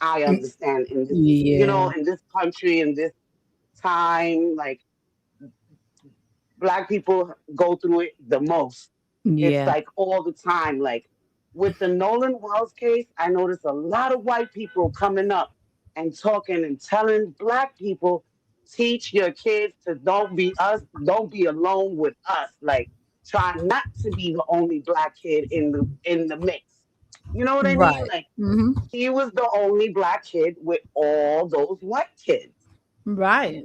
I understand in this, Yeah. in this country, in this time. Like, black people go through it the most. It's Yeah. like all the time. Like with the Nolan Wells case, I noticed a lot of white people coming up and talking and telling black people, teach your kids to don't be us, don't be alone with us. Like, try not to be the only black kid in the mix. You know what I mean? Right. Like, Hmm. he was the only black kid with all those white kids. Right.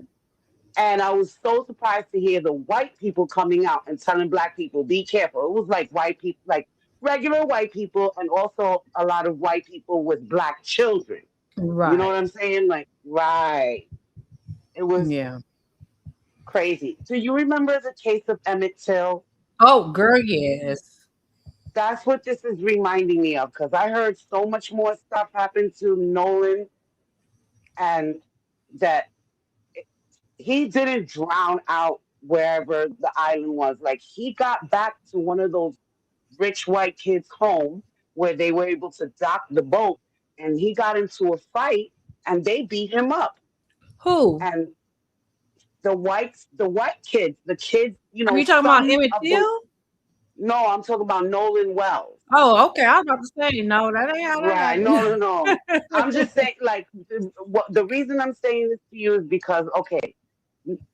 And I was so surprised to hear the white people coming out and telling black people, be careful. It was like white people, like regular white people, and also a lot of white people with black children. You know Right. what I'm saying? Like, right. It was Yeah. crazy. Do you remember the case of Emmett Till? Oh, girl, yes. That's what this is reminding me of because I heard so much more stuff happen to Nolan and that he didn't drown out wherever the island was. Like, he got back to one of those rich white kids' home where they were able to dock the boat, and he got into a fight, and they beat him up. Who? And the white kids, the kids, Are you talking about some Emmett of the Till? no, I'm talking about Nolan Wells. Oh, okay. I was about to say, no, that ain't how Right? No, no, no. that I'm happened. just saying, like, the reason I'm saying this to you is because, okay,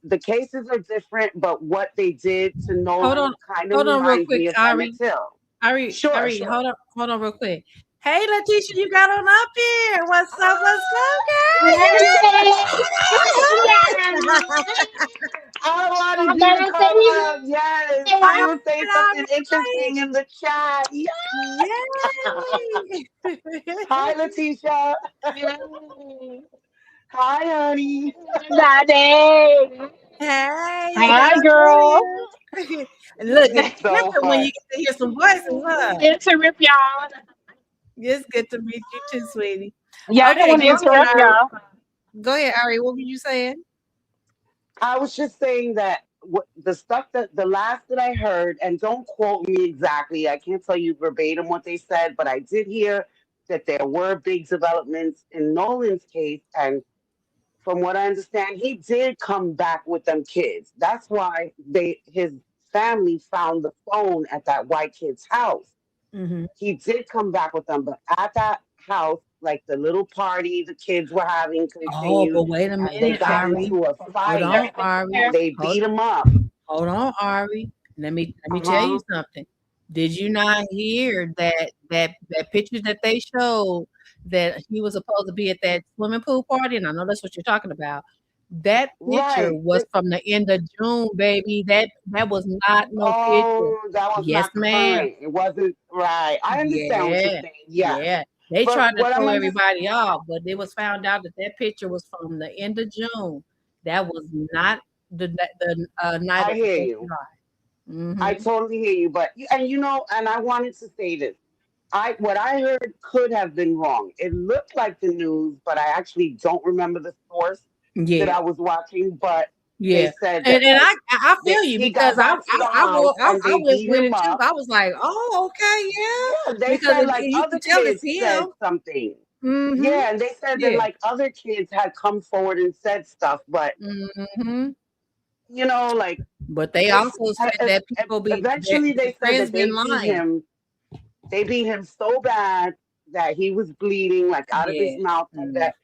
the cases are different, but what they did to hold Nolan on, kind of hold on, real reminds quick, me of Emmett Ari. Till. Ari, Sure, Ari, sure. hold on, real quick. Hey, Letitia, you got on up here. What's up? What's up, girl? I wanted I'm you to gonna come say up. Yes, All you right, were saying all something interesting in the chat. Yes. right. Hi, Yay! Letitia. Hi, honey. Daddy. Hey, look at Hi, us girl. here. Look, it's So different when you fun. get to hear some voices, huh? Interrupt y'all. It's good to meet you too, sweetie. Yeah, I don't Okay, want to go ahead, interrupt Ari. y'all. Go ahead, Ari. What were you saying? I was just saying that the stuff that the last that I heard, and don't quote me exactly, I can't tell you verbatim what they said, but I did hear that there were big developments in Nolan's case, and from what I understand, he did come back with them kids. That's why his family found the phone at that white kid's house. Hmm. He did come back with them, but at that house, like the little party the kids were having Oh, continued, but wait a and they minute, got Ari. into a Hold fight on, Ari. and they Hold, beat him up. hold on, Ari. Let me Uh tell you huh. something. Did you not hear that picture that they showed that he was supposed to be at that swimming pool party? And I know that's what you're talking about. That picture Right. was from the end of June, baby. That was not no picture. Oh, that was Yes, not ma'am. current. It wasn't right. I understand what you're Yeah, saying. Yes. yeah. They But tried to what throw I'm everybody off, but it was found out that that picture was from the end of June. That was not the night I of the hear 4th of you. July. I Mhm. totally hear you. But and I wanted to say this. What I heard could have been wrong. It looked like the news, but I actually don't remember the source that Yeah, I was watching. But they yeah. said that And like I feel you he because got back to the house and I they went beat with him it too. up. I was like, "Oh, okay, Yeah, yeah," they because said like you can other tell it's kids him. said something. Mhm. Yeah, and they said that Yeah. like other kids had come forward and said stuff, but Mhm. like But they it's also said that people be eventually that they said friends that been lying. they beat him so bad that he was bleeding like out of his Yeah. mouth and Mm. that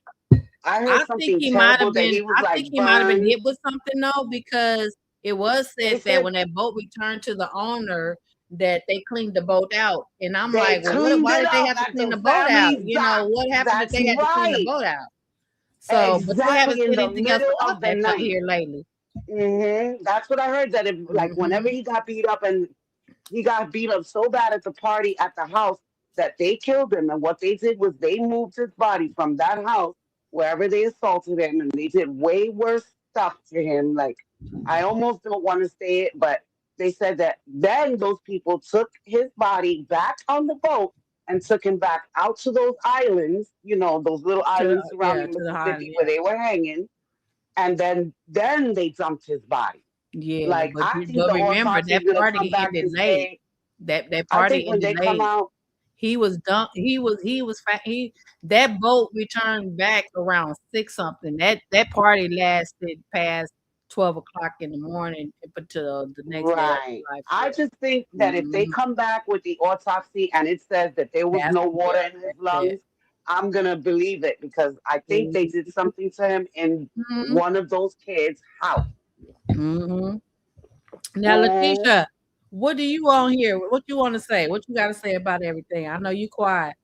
I heard something terrible that he was I think like he might have been burned. hit with something though, because it was They said that said when that boat returned to the owner, that they cleaned the boat out. And I'm they like, well, what? cleaned Why it did they up have to at clean the the boat out? family's You know, dock. what happened that That's they had to clean the right. boat out? So, but they haven't Exactly in said the anything else middle about of the that night. here lately. That's what I heard. That if like whenever Hmm. he got beat up and he got beat up so bad at the party at the house that they killed him. And what they did was they moved his body from that house wherever they assaulted him, and they did way worse stuff to him. Like I almost don't want to say it, but they said that then those people took his body back on the boat and took him back out to those islands, those little islands Yeah, surrounding to the Mississippi Highland. where Yeah, they were hanging, and then they dumped his body. yeah. Like, I think But the remember autopsy is that gonna come party back ended and late. say, That I party think when ended they come late. out, He was done. He that boat returned back around 6 something. That party lasted past 12 o'clock in the morning up until the next day at right. 5 I just think p.m. that if they Mhm. come back with the autopsy and it says that there was That's no water yeah, in his that's it. lungs, I'm gonna believe it because I think they did something to him in Mhm. one of those kids' house. Mhm. Now, Mm, Letitia, what do you on here? What you want to say? What you got to say about everything? I know you quiet.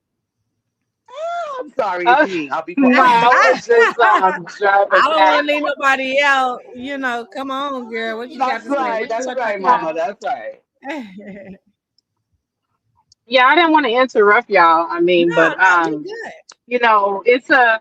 I'm sorry, it's Uh, me. I'll be quiet. no, it's just I driving don't want back. to leave nobody out. Come on, girl. What you got That's to say? right. That's What you right, got? Mama. That's right. Yeah, I didn't want to interrupt y'all. I mean, No, but no, you good. it's a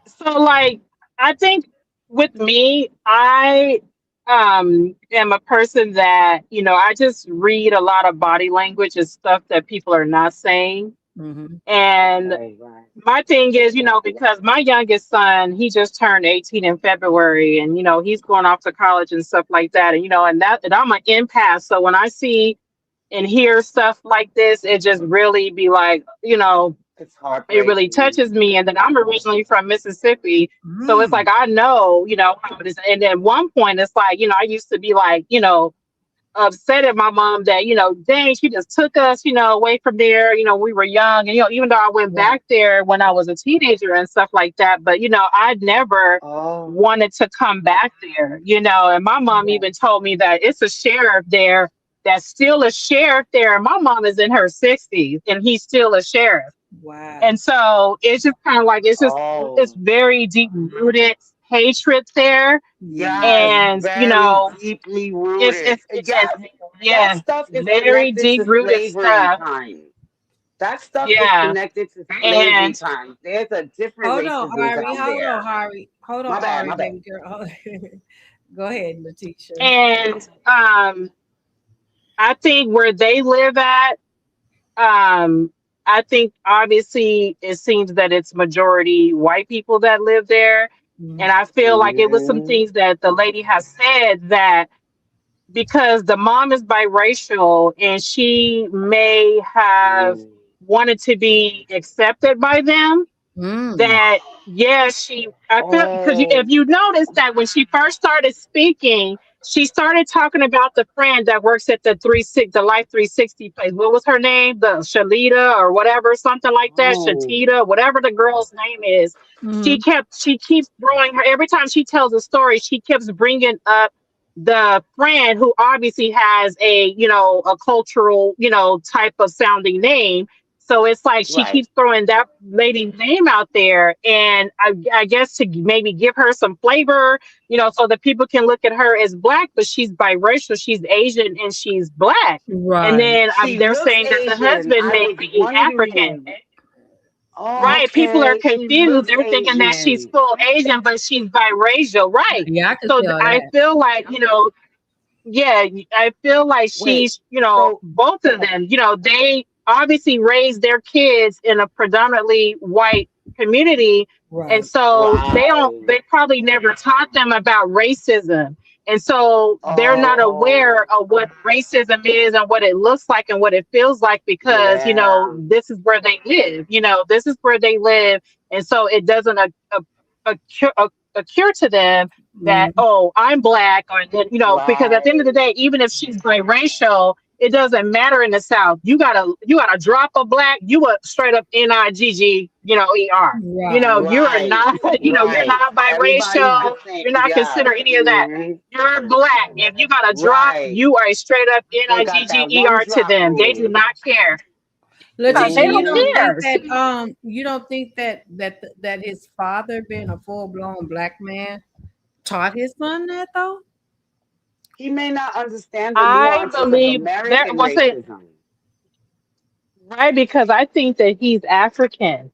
so like I think with me, I am a person that, I just read a lot of body language and stuff that people are not saying. Mhm. And Okay, right. my thing is, because my youngest son, he just turned 18 in February and, he's going off to college and stuff like that. And, and I'm an empath. So when I see and hear stuff like this, it just really be like, It's it really heartbreaking. touches me. And then I'm originally from Mississippi. So it's like, Mm. I know, how it is. And at one point, it's like, I used to be like, upset at my mom that, dang, she just took us, away from there. We were young. And, even though I went Right. back there when I was a teenager and stuff like that, but, I never Oh, wanted to come back there, and my mom Right. even told me that it's a sheriff there that's still a sheriff there. And my mom is in her 60s and he's still a sheriff. Wow. And so it's just kind of like, it's oh. very deep rooted hatred there. Yes, And, very deeply rooted. and Yes, that yeah, stuff is very connected deep to rooted slavery stuff. times. That stuff is Yeah. connected to slavery And times. There's a different Hold on, racism Ari. down Hold on, there. Ari. Hold on, My bad, Ari, my bad. baby girl. Go ahead, Letitia. and I think where they live at, um, I think obviously it seems that it's majority white people that live there. Mm. And I feel like it was some Hmm. things that the lady has said that because the mom is biracial and she may have wanted to be accepted by them, Mm. that she I feel because if Oh, you notice that when she first started speaking, she started talking about the friend that works at the Life 360 place. What was her name? The Shalita or whatever, something like that. oh, Shatita, whatever the girl's name is. Mhm. She keeps throwing her every time she tells a story. She keeps bringing up the friend who obviously has a cultural type of sounding name. So it's like she right. keeps throwing that lady's name out there, and I guess to maybe give her some flavor, so that people can look at her as black, but she's biracial, she's Asian, and she's black. And Right. then She they're looks saying that the Asian. husband I may was be African. wondering. Oh, Right. People are okay. She confused. looks They're thinking that she's Asian. full Asian, but she's biracial. Right. Yeah, I could So tell I that. feel like, yeah, I feel like Wait, she's, so both of them, they obviously raised their kids in a predominantly white community. And Right. so right. they probably never taught them about racism. And so they're not Oh, aware of what racism is and what it looks like and what it feels like because, yeah. this is where they live, this is where they live. And so it doesn't occur to them that, Mhm. oh, I'm black, or that, because at the end of the Right. day, even if she's biracial, it doesn't matter in the South. You gotta drop a black, you a straight up NIGG, ER. Right. You are Right. not, you're Right. not Everybody's the biracial, same. you're not Yes. considered any of that. Hmm. You're black. If you got a drop, Right. you are a straight up They got that one NIGGER to drop them. They do rule. not care. Yeah, Letitia, they you don't Hmm. don't think care. that you don't think that his father being a full blown black man taught his son that though? He may not understand the I nuances of believe there American was a racism. right because I think that he's African.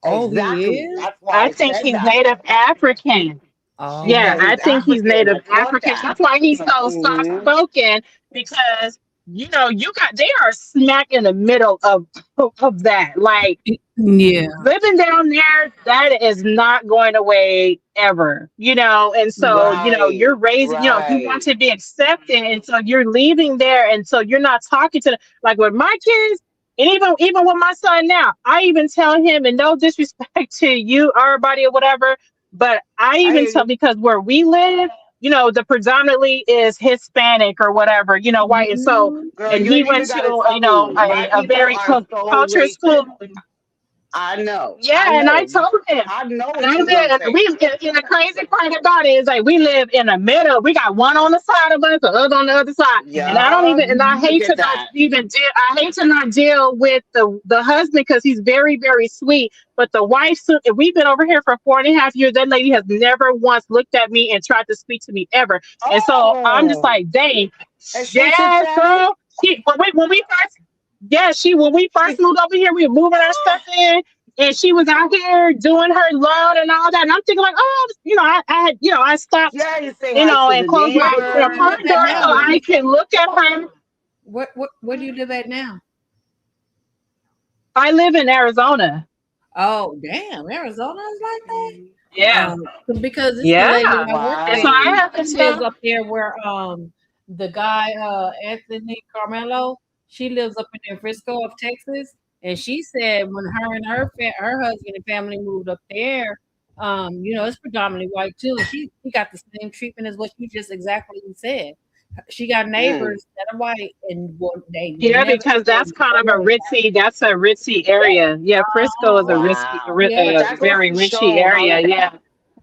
Oh, he Exactly. is? That's why I I think said he's that. Native African. She Yeah, said Oh. I he's think he's African. Native I caught African. that. That's why he's so soft Hmm. spoken because you got they are smack in the middle of that. Like Yeah. living down there, that is not going away ever, and so Right, you're raising, you want right. to be accepted, and so you're leaving there, and so you're not talking to them like with my kids. And even with my son now, I even tell him, and no disrespect to you, everybody, or whatever, but I I even hear tell, you. because where we live, the predominantly is Hispanic or whatever, white. And so, Mhm. Girl, and you he ain't went even to, gotta tell me. Black a people very are so culture school. racist. I know. I Yeah, and I know. told him, I know and what you gonna say. the crazy part about it is like we live in the middle. We got one on the side of us, the other on the other side, and I don't Yeah. even, and I Look hate to at not that. even deal. I hate to not deal with the husband because he's very very sweet, but the wife. We've been over here for 4.5 years. That lady has never once looked at me and tried to speak to me ever, and so I'm just Oh. like, dang, And she's yes, Hispanic? girl. When we first. Yeah, when we first She's moved over here, we were moving our stuff in, and she was out here doing her loan and all that. And I'm thinking like, oh, I had, I stopped, yeah, you say hi to and the closed my Where do you neighbors. live front at door so now? Yeah. I can look at her. Where do you live at now? I live in Arizona. Oh, damn, Arizona is like that. Yeah, Because this is the lady yeah. I work And so with. I Wow. have to She lives tell. up there where the guy Anthony Carmelo. She lives up in Frisco of Texas, and she said when her and her husband and family moved up there, it's predominantly white too. And she got the same treatment as what you just exactly said. She got Mm. neighbors that are white, and they Yeah, never because said that's kind a of a word about ritzy. That's a ritzy area. Yeah, Frisco is a risky, Wow. But it. that goes very to richy show how area. Yeah.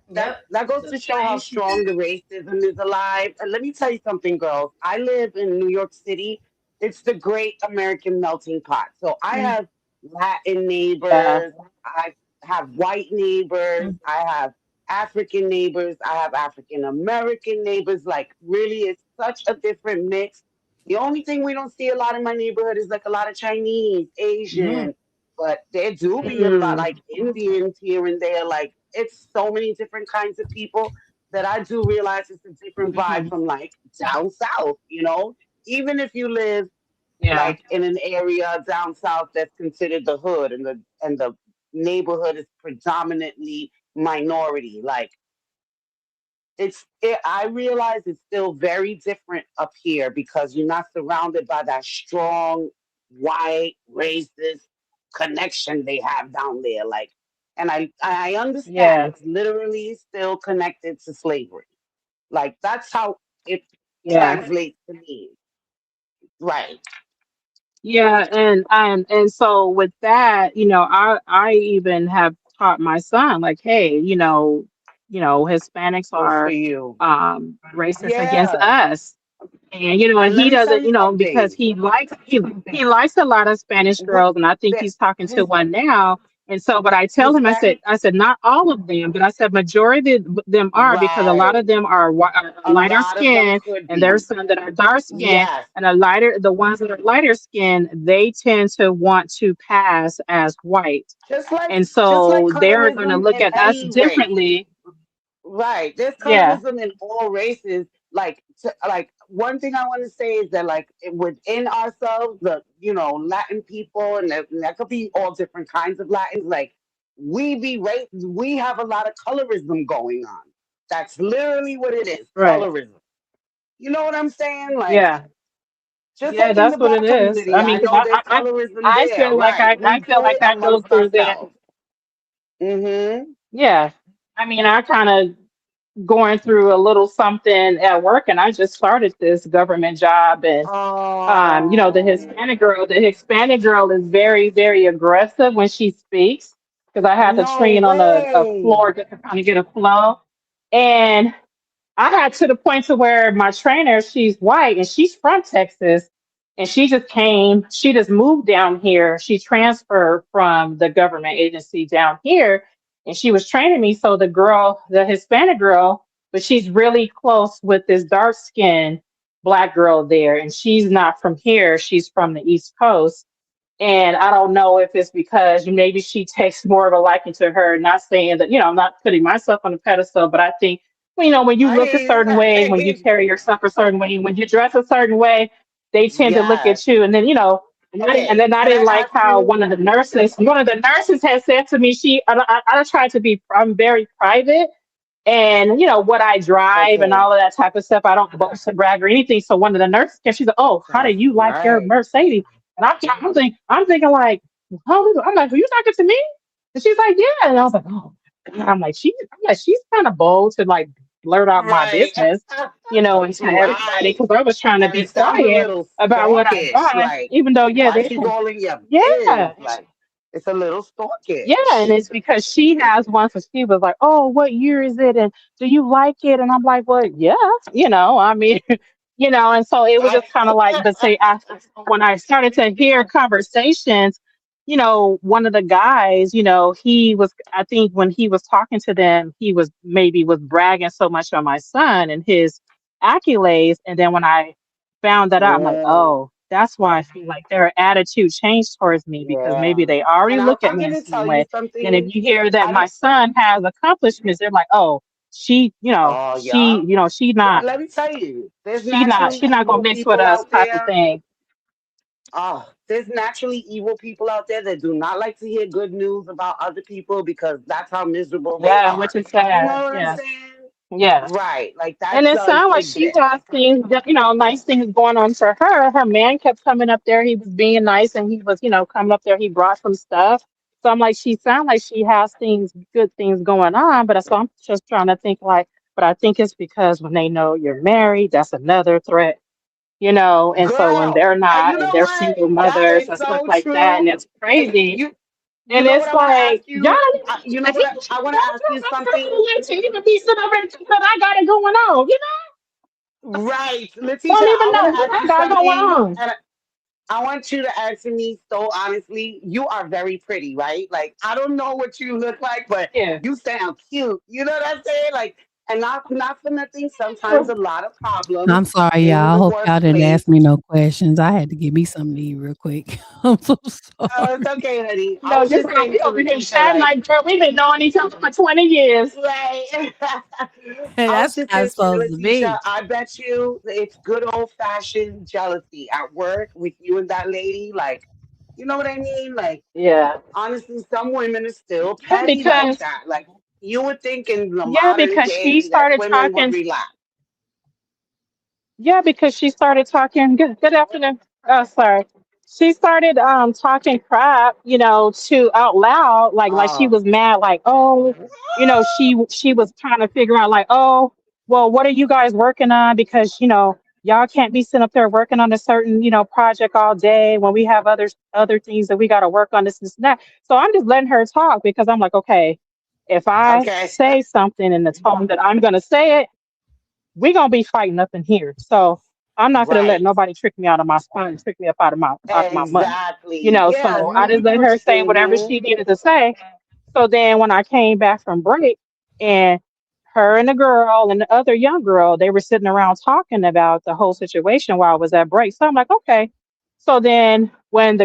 Yep, that goes the to show how same strong the racism is alive. And let me tell you something, girls. I live in New York City. It's the great American melting pot. So I have Latin Yeah. neighbors. I have white neighbors. I have African neighbors. I have African American neighbors. Like, really, it's such a different mix. The only thing we don't see a lot in my neighborhood is like a lot of Chinese, Mhm. Asian, but there do be a lot Mm. like Indians here and there. Like it's so many different kinds of people that I do realize it's a different vibe Hmm. from like down south, Even if you live Yeah. like in an area down south that's considered the hood and the neighborhood is predominantly minority, like I realize it's still very different up here because you're not surrounded by that strong white racist connection they have down there. Like, and I understand Yeah. it's literally still connected to slavery. Like that's how it Yeah. translates to me. Right. Yeah, and so with that, I even have taught my son like, hey, Hispanics Good for are you. racist against Yeah. us. And and And let he me tell doesn't, you because something. he likes a lot of Spanish What girls, and I think the, he's talking to his one now. And so, but I tell him, Hispanic? I said not all of them, but I said majority of them are, because a lot of Right. them are A lighter lot of them skin, could and there's be. some that are dark skin, Yes. and the ones that are lighter skin, they tend to want to pass as white, and Just like so they're going to colorism look in at us any race. differently. Right. There's Yeah, colorism in all races. Like one thing I want to say is that like within ourselves, the Latin people, and that could be all different kinds of Latins. Like we have a lot of colorism going on. That's literally what it is. right. Colorism. You know what I'm saying? Like Yeah. just Yeah, like in that's the what it black is. community, I I mean, because know there's colorism I there. feel like Right. I We feel do like it I go amongst through that. ourselves. Mm-hmm. Yeah. I mean, I kind of going through a little something at work, and I just started this government job, and Oh, the Hispanic girl is very, very aggressive when she speaks, because I had to no train on a way. floor just to kind of get a flow. And I got to the point to where my trainer, she's white and she's from Texas, and she just moved down here. She transferred from the government agency down here, and she was training me. So the Hispanic girl, but she's really close with this dark skinned black girl there, and she's not from here. She's from the East Coast. And I don't know if it's because maybe she takes more of a liking to her, not saying that, I'm not putting myself on a pedestal, but I think, well, when you I look a hear certain way, when you you. carry yourself a certain way, when you dress a certain way, they tend to look Yes. at you, and then and Okay. then I Can I didn't like ask how you? one of the nurses had said to me, I try to be, I'm very private, and what I drive and Okay. all of that type of stuff. I don't boast and brag or anything. So one of the nurses came, she's like, "Oh, how do That's you like your right. Mercedes?" And I'm thinking like, I'm like, "Are you talking to me?" And she's like, "Yeah." And I was like, "Oh," and she's kind of bold to like blurt out my Right. business, and to everybody, Right. because I was trying to And be it sounds a quiet little about what I stalkish. buy, Like, even though yeah, why they she's had, all in your biz? yeah. Like, it's a little Yeah, and stalkish. it's because she has one, so she was like, "Oh, what year is it? And do you like it?" And I'm like, "Well, yeah, I mean, And so it was I, just kind of like, but say, when I started to hear conversations, one of the guys, he was, I think, when he was talking to them, he was maybe was bragging so much on my son and his accolades, and then when I found that out, I'm like, mm, oh, that's why I feel like their attitude changed towards me, because maybe yeah. they already And look at I'm me in going the to same tell you way. Then if something. you hear that I my don't, son has accomplishments, they're like, oh, she, oh, yeah. she's Yeah, not, let me tell you, there's she's not, naturally she's not gonna evil mix with people us, out type of there. thing. There's naturally evil people out there that do not like to hear good news about other people because that's how miserable they Yeah, which are. is You sad. know what I'm Yeah, saying? yeah. Right. Like And that's it sounds like like she that. has things that, nice things going on for her. Her man kept coming up there. He was being nice, and he was, coming up there. He brought some stuff. So I'm like, she sounds like she has things, good things going on. So I'm just trying to think like, but I think it's because when they know you're married, that's another threat, And so when Girl, they're you not, and know they're what? single That mothers is and stuff so like that, and true. it's And crazy. you And know what it's I want to ask like, y'all you? don't You know even, what if I you want to ask you something? to even be sitting over there because I got it going on, Right, don't Letitia, even I want know to what ask I you got going something, on. and I want you to answer me so honestly. You are very pretty, right? Like I don't know what you look like, but Yeah. you sound cute. You know what I'm saying? Like, and not for nothing. Sometimes a lot of problems I'm sorry, y'all. in I the hope y'all didn't workplace. ask me no questions. I had to give me something to eat real quick. I'm so Oh, it's sorry. okay, honey. I No, was you're just fine. saying We to over here Letitia, chatting like, like, girl, we've been knowing each other for 20 years. right. Hey, I was that's just how saying it's to you, supposed to Letitia, be. I bet you it's good old fashioned jealousy at work with you and that lady. Like, you know what I mean? Like, Yeah. honestly, some women are still Yeah, petty like because that. Like, you would think in the yeah, modern because she day that started women would talking. relax. Yeah, because she started talking. Good afternoon. Oh, sorry. She started talking crap, to out loud, like she Oh, was mad, like, oh, she was trying to figure out, like, oh, well, what are you guys working on? Because y'all can't be sitting up there working on a certain project all day when we have other things that we got to work on, this and that. So I'm just letting her talk, because I'm like, okay, if I okay. say something in the tone that I'm gonna say it, we're gonna be fighting up in here. So I'm not gonna let Right. nobody trick me out of my spot and trick me up out of my money. Exactly. Yeah. So I just let her say whatever Mm-hmm. she needed to say. So then when I came back from break, and her and the girl and the other young girl, they were sitting around talking about the whole situation while I was at break. So I'm like, okay. So then when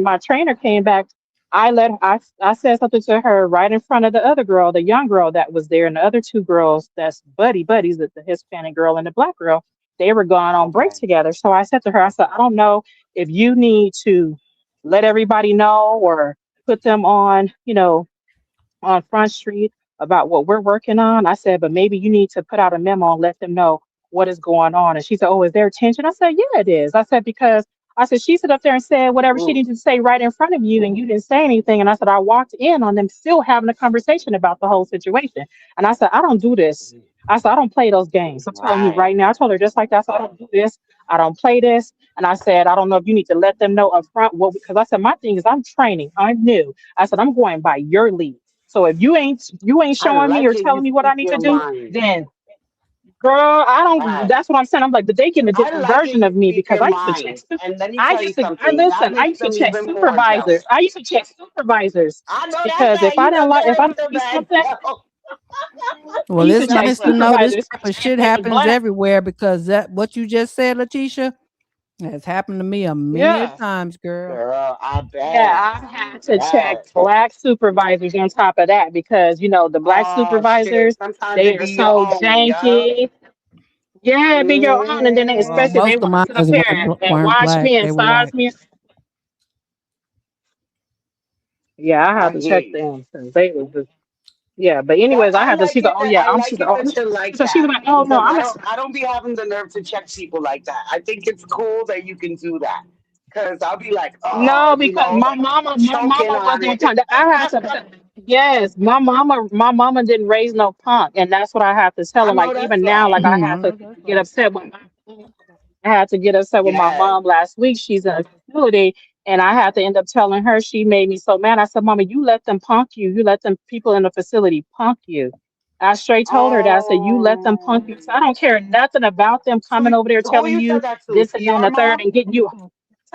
my trainer came back, I said something to her right in front of the other girl, the young girl that was there, and the other two girls that's buddies, the Hispanic girl and the black girl, they were gone on break Okay. together. So I said to her, I said, I don't know if you need to let everybody know or put them on Front Street about what we're working on. I said, but maybe you need to put out a memo and let them know what is going on. And she said, oh, is there tension? I said, yeah, it is. I said, because I said, she stood up there and said whatever she Ooh. needed to say right in front of you, and you didn't say anything. And I said, I walked in on them still having a conversation about the whole situation. And I said, I don't do this. I said, I don't play those games. I'm telling you Right. right now. I told her just like that. So I don't do this. I don't play this. And I said, I don't know if you need to let them know up front what, because I said, my thing is I'm training. I'm new. I said, I'm going by your lead. So if you ain't I showing me like or it. You telling me what I speak need to your do, mind. then girl, I don't. Right. That's what I'm saying. I'm like, but they getting a I different like it. version You of me, speak because your I used to check. mind. And let me I tell you used to. I something. That listen. I makes used to them check even more jealous. supervisors. I used to check supervisors, I know that's because right. You done if married I to don't the see man. something, I Well, used to it's check nice to That's know this supervisors. type of And shit if the happens black, everywhere, because that what you just said, Letitia, has happened to me a many a yeah. times, girl. girl, I bet. Yeah, I've I had to check bet. black supervisors on top of that, because the black Oh shit. supervisors, Sometimes they it are be your so own, yup. janky. Yeah, be your own, and then they, Well, especially they most of want to mine sit up here and weren't watch black. me and They were size white. me. Yeah, I had I to hear check you. them because they was just yeah. But That anyways, I had to. She's like, oh yeah, I I'm. like She's like, it oh. that you're like So she was that like, oh no, because I'm a. I don't be having the nerve to check people like that. I think it's cool that you can do that because I'll be like, oh, No, because my choking mama on wasn't it. punk. I had to. Yes, my mama didn't raise no punk, and that's what I have to tell I her. Like know that's even now, like right. I have to get upset with. I had to get upset with my Yes. mom last week. She's in a facility, and I had to end up telling her she made me so mad. I said, "Mama, you let them punk you. You let them people in the facility punk you." I straight told her that. I said, "You let them punk you." So I don't care nothing about them coming over there Who telling you you said that to? this and To that and your the third mom? and getting you.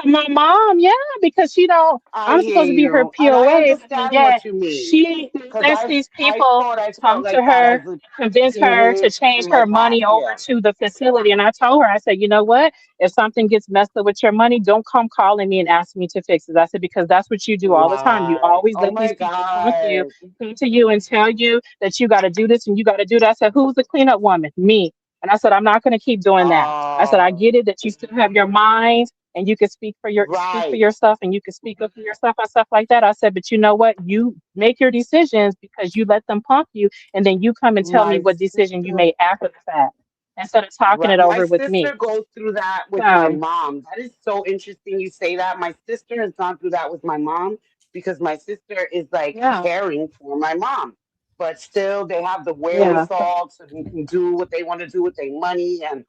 To my mom, yeah, because she don't. I I'm hear supposed to be her you, and I POA, and understand yet what you mean she because lets these I people thought I felt come to like that her, as a convince her to in change my her past. money over Yeah. to the facility. And I told her, I said, you know what? If something gets messed up with your money, don't come calling me and ask me to fix it. I said, because that's what you do all the time. You Right. always Oh let these my people God. come to you and tell you that you got to do this and you got to do that. I said, who's the cleanup woman? Me. And I said, I'm not going to keep doing that. I said, I Oh, get it that you still have your mind and you can speak for right. yourself and you can speak up for yourself and stuff like that. I said, but you know what? You make your decisions because you let them punk you, and then you come and tell me My what decision you sister. made after the fact instead of talking Right. it My over with me. sister goes through that with my So mom. That is so interesting you say that. My sister has gone through that with my mom because my sister is like yeah, caring for my mom. But still they have the yeah, wherewithal so they can do what they want to do with their money. And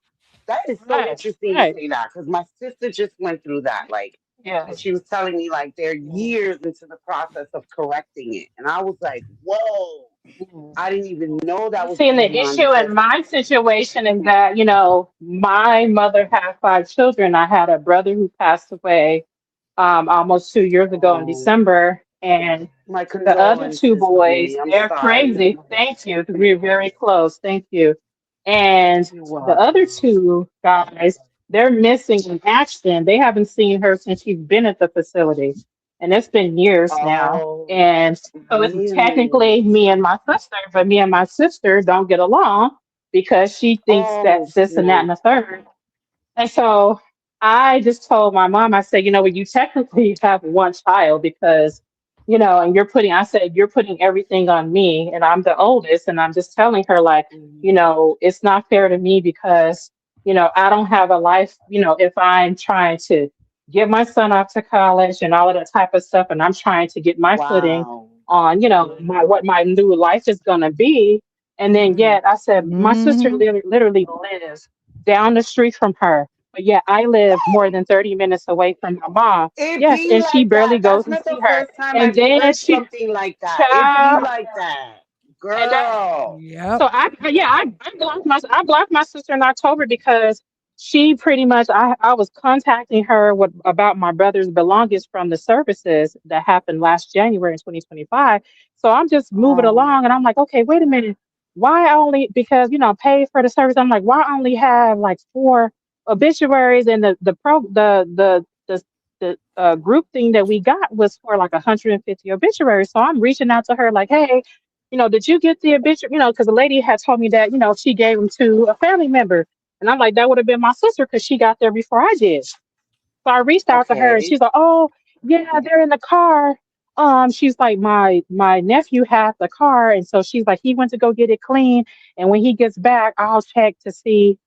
that is so right, interesting you right, say that because my sister just went through that. Like, yeah. and she was telling me like they're years into the process of correcting it. And I was like, whoa, I didn't even know that was See, and going the on issue because in my situation is that, my mother had five children. I had a brother who passed away almost 2 years ago in oh, December. And my the other two condolences, boys, sweetie. I'm they're sorry. crazy. Thank you. We're very close. Thank you. And You're the other welcome. two guys, they're missing in action. They haven't seen her since she's been at the facility. And it's been years now. Oh, And so it's really? technically me and my sister, but me and my sister don't get along because she thinks that Oh, this and that snap. and the third. And so I just told my mom, I said, well, you technically have one child because, and I said, you're putting everything on me and I'm the oldest. And I'm just telling her, like, Mhm. it's not fair to me because, I don't have a life, if I'm trying to get my son off to college and all of that type of stuff. And I'm trying to get my footing Wow. on, what my new life is going to be. And then yet I said, my sister Hmm. literally lives down the street from her. But yeah, I live more than 30 minutes away from my mom. It Yes, be and she like barely that. goes That's to not see the her. first time And I've then heard she, something like that. It be child, like that. and that Girl. Yep. so I blocked my sister in October because she pretty much I was contacting her about my brother's belongings from the services that happened last January in 2025. So I'm just moving Oh, along and I'm like, okay, wait a minute. Why only because pay for the service? I'm like, why only have like four obituaries and the group thing that we got was for like 150 obituaries. So I'm reaching out to her like, hey, did you get the obituary? Because the lady had told me that, she gave them to a family member. And I'm like, that would have been my sister because she got there before I did. So I reached out to her and okay. she's like, oh, yeah, they're in the car. She's like, my nephew had the car. And so she's like, he went to go get it clean. And when he gets back, I'll check to see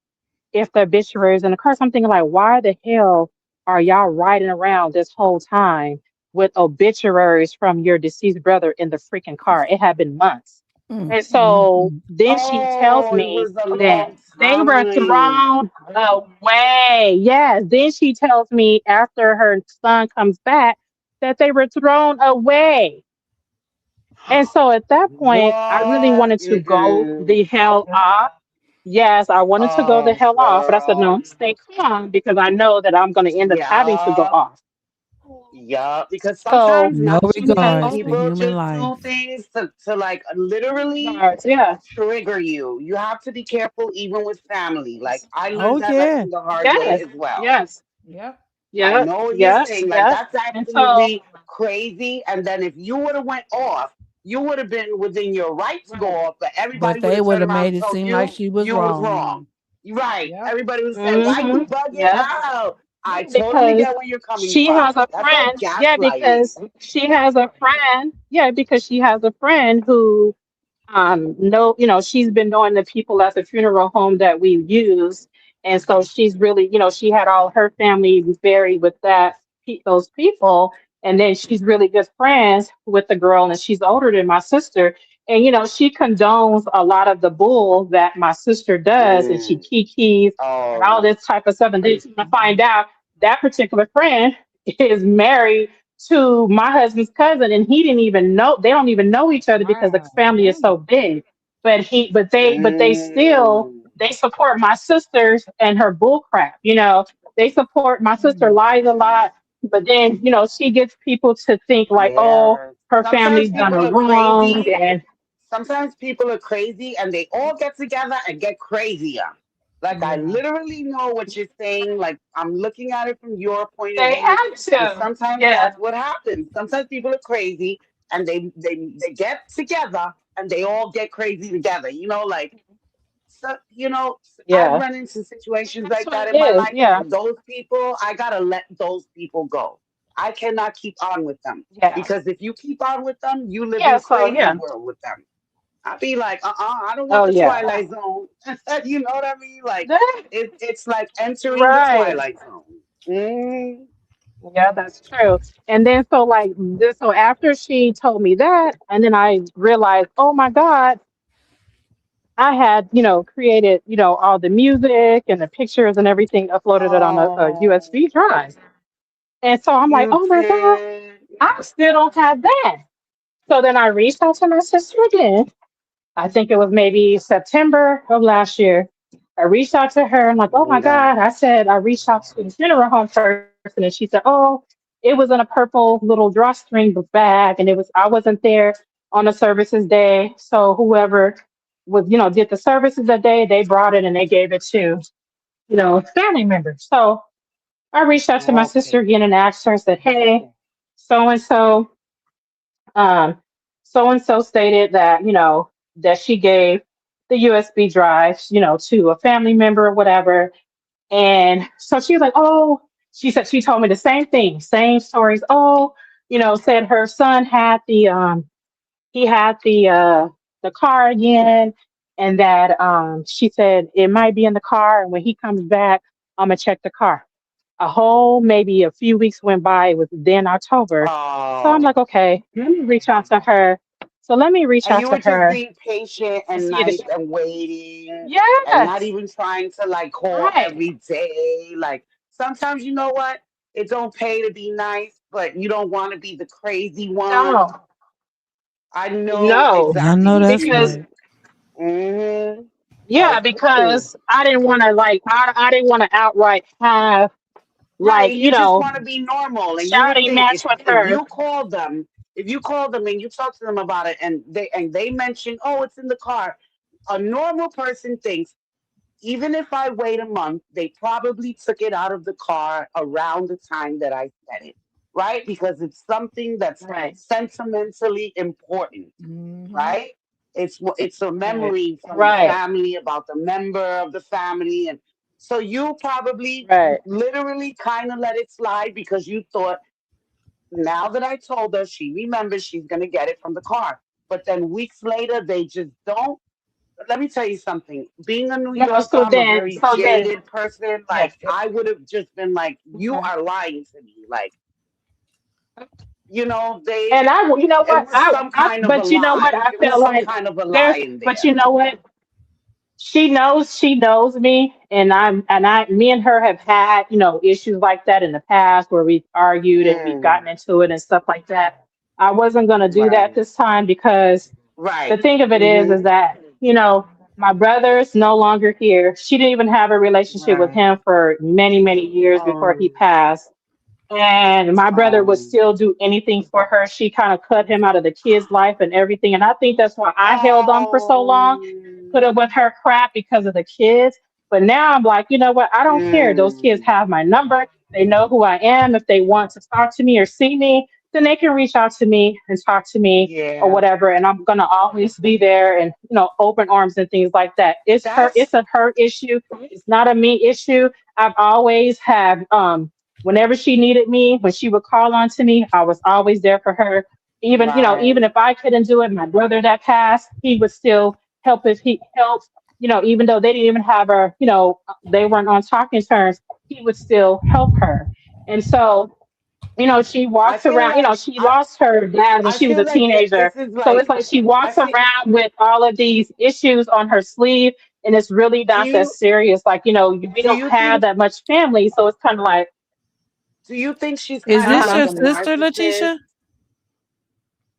if the obituary is in the car. So I'm thinking like, why the hell are y'all riding around this whole time with obituaries from your deceased brother in the freaking car? It had been months. And so then she tells Oh, it me was a that long they were time. thrown away. Yes. Then she tells me after her son comes back that they were thrown away. And so at that point, I really What? wanted to go Mm-mm. the hell off. Yes, I wanted to go the Oh, hell off, but I said, no, girl. I'm stay calm because I know that I'm going to end up having to go Yeah. off. Yeah, because So, sometimes No not too many regards so for people human just life. do things to like literally yeah. trigger you. You have to be careful even with family. Like I Oh learned that yeah. lesson the hard way Yes, as well. yes, Yep. I yeah, know what you're yeah, saying. Like yeah. that's And so, absolutely crazy. And then if you would have went off, you would have been within your right to go right, off, but But everybody would they have would turned have around made and it told seem like you she was you was wrong. wrong. Right. Yep. Everybody was saying, why Hmm. you bugging Yeah. out? I totally Because get where you're coming she from. has a That's like friend. Yeah, gaslighting. because she has a friend. Yeah, because she has a friend who no, she's been knowing the people at the funeral home that we use, and so she's really, she had all her family buried with those people, and then she's really good friends with the girl, and she's older than my sister, and she condones a lot of the bull that my sister does, and she Mm. kikis and all Oh, this type of stuff, and then to find out that particular friend is married to my husband's cousin, and he didn't even know. They don't even know each other because the Wow. family is so big. But they still mm. they support my sisters and her bull crap. They support my sister lies a lot, but then she gets people to think like, oh, Yeah. her Sometimes family's done people her are wrong, crazy. and Sometimes people are crazy and they all get together and get crazier. Like, I Yeah. literally know what you're saying. Like, I'm looking at it from your point of they view. have And to. sometimes Yeah, that's what happens. Sometimes people are crazy and they get together and they all get crazy together. Like, so, I've yeah, run into situations that's like what that it in my is. life, Yeah, and those people, I gotta let those people go. I cannot keep on with them yeah, because if you keep on with them, you live yeah. in So crazy yeah. world with them. I'd be like, I don't want Oh the yeah. Twilight Zone. You know what I mean? Like, it's like entering the Right. Twilight Zone. Mm, Yeah, that's true. And then so like this, so after she told me that, and then I realized, oh my God, I had, created, all the music and the pictures and everything, uploaded it on a oh, USB drive. And so I'm like, you oh my God, did. I still don't have that. So then I reached out to my sister again. I think it was maybe September of last year. I reached out to her. I'm like, oh my Yeah. God. I said, I reached out to the funeral home person, and she said, oh, it was in a purple little drawstring bag. And I wasn't there on the services day. So whoever did the services that day, they brought it and they gave it to, family members. So I reached out to my sister Okay. again and asked her, I said, hey, Okay. so and so um, so and so stated that that she gave the USB drive to a family member or whatever, and so she was like, oh, she said she told me the same thing, same stories. Oh, said her son had he had the car again, and that she said it might be in the car, and when he comes back, I'm gonna check the car. Maybe a few weeks went by. It was then October. So I'm Oh. like, okay, let me reach out to her. So let me reach And out you to were just her being patient and and see if nice she, and waiting and not yes, even trying to like call right. every day. Like, sometimes, you know what? It don't pay to be nice, but you don't want to be the crazy one. No, I know no, I exactly know what that's you because right. mean. Hmm. yeah, Like, ooh. because I didn't want to I didn't want to outright have Right, like, you just want to be normal, and you would shouting think match if with if her. you called them, and you talk to them about it, and they mention, oh, it's in the car, a normal person thinks, even if I wait a month, they probably took it out of the car around the time that I said it, right? Because it's something that's Right, sentimentally important, Mm-hmm. right? It's a right, memory from the right, family about the member of the family, and so you probably right. literally kind of let it slide because you thought, now that I told her, she remembers she's gonna get it from the car. But then weeks later, they just don't. Let me tell you something. Being a New No, Yorker, so I'm a then, very so then, jaded person. yes. Like, I would have just been like, you Okay. are lying to me. Like, they And you know it what? was some kind of a But you know what? lie. I It was felt some like kind of a lie there's, in but there. you know what? She knows me, and me and her have had, issues like that in the past where we've argued and we've Mm, gotten into it and stuff like that. I wasn't going to do that right. this time because the Right. thing of it is Mm-hmm. that, my brother's no longer here. She didn't even have a relationship with Right. him for many, many years before he Um, passed, and my brother would um, still do anything for her. She kind of cut him out of the kid's life and everything. And I think that's why I held on for so long, put up with her crap because of the kids. But now I'm like, you know what? I don't care. Those kids mm, have my number. They know who I am. If they want to talk to me or see me, then they can reach out to me and talk to me or Yeah. whatever, and I'm gonna always be there and open arms and things like that. It's That's a her issue. It's not a me issue. I've always had whenever she needed me, when she would call on to me, I was always there for her. Even right. if I couldn't do it, my brother that passed, he would still help if he helped. Even though they didn't even have her, they weren't on talking terms, he would still help her. And so she I walks feel around, like she lost her dad when I she was a feel like teenager. this is So it's like like she I walks feel. around with all of these issues on her sleeve, and it's really Do not that you serious. Like, we do don't you have think that much family. So it's kind of like, she's Is kind of this uh-huh. like your a sister, narcissist? Letitia?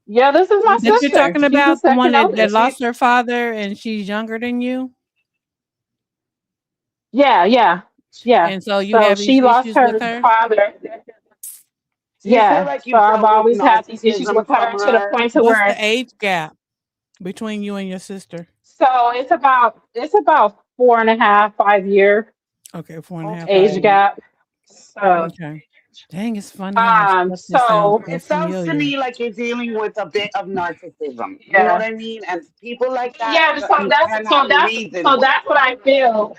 Yeah, this is Do my you That think you're she sister. talking She's the about, the one second that is oldest. she lost her father and she's younger than you? Yeah, yeah, yeah. And so you So have she these lost issues with her her? father. do you feel Yeah. like So you I've dealt with always had these issues narcissism with from her to the her? point to What's the where, age gap between you and your sister? so it's about 4.5, 5 year Okay, 4.5, age 5 years. Okay. gap. So Okay. Dang, it's funny how stuff just sounds so so It sounds to familiar. me like you're dealing with a bit of narcissism. You know what yeah. I mean? And people like that Yeah, so you that's so cannot that's reason so with. that's what I feel.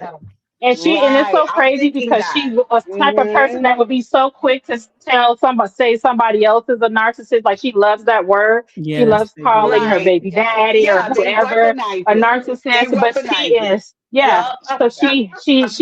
And it's Right. so I'm crazy thinking because that. she's a type of person Hmm. that would be so quick to tell somebody, say somebody else is a narcissist. Like, she loves that word. She Yes, loves they calling do. her Right. baby daddy or Yeah, they whoever weaponize a it. They narcissist, but she weaponize it. is, yeah. Yup. So she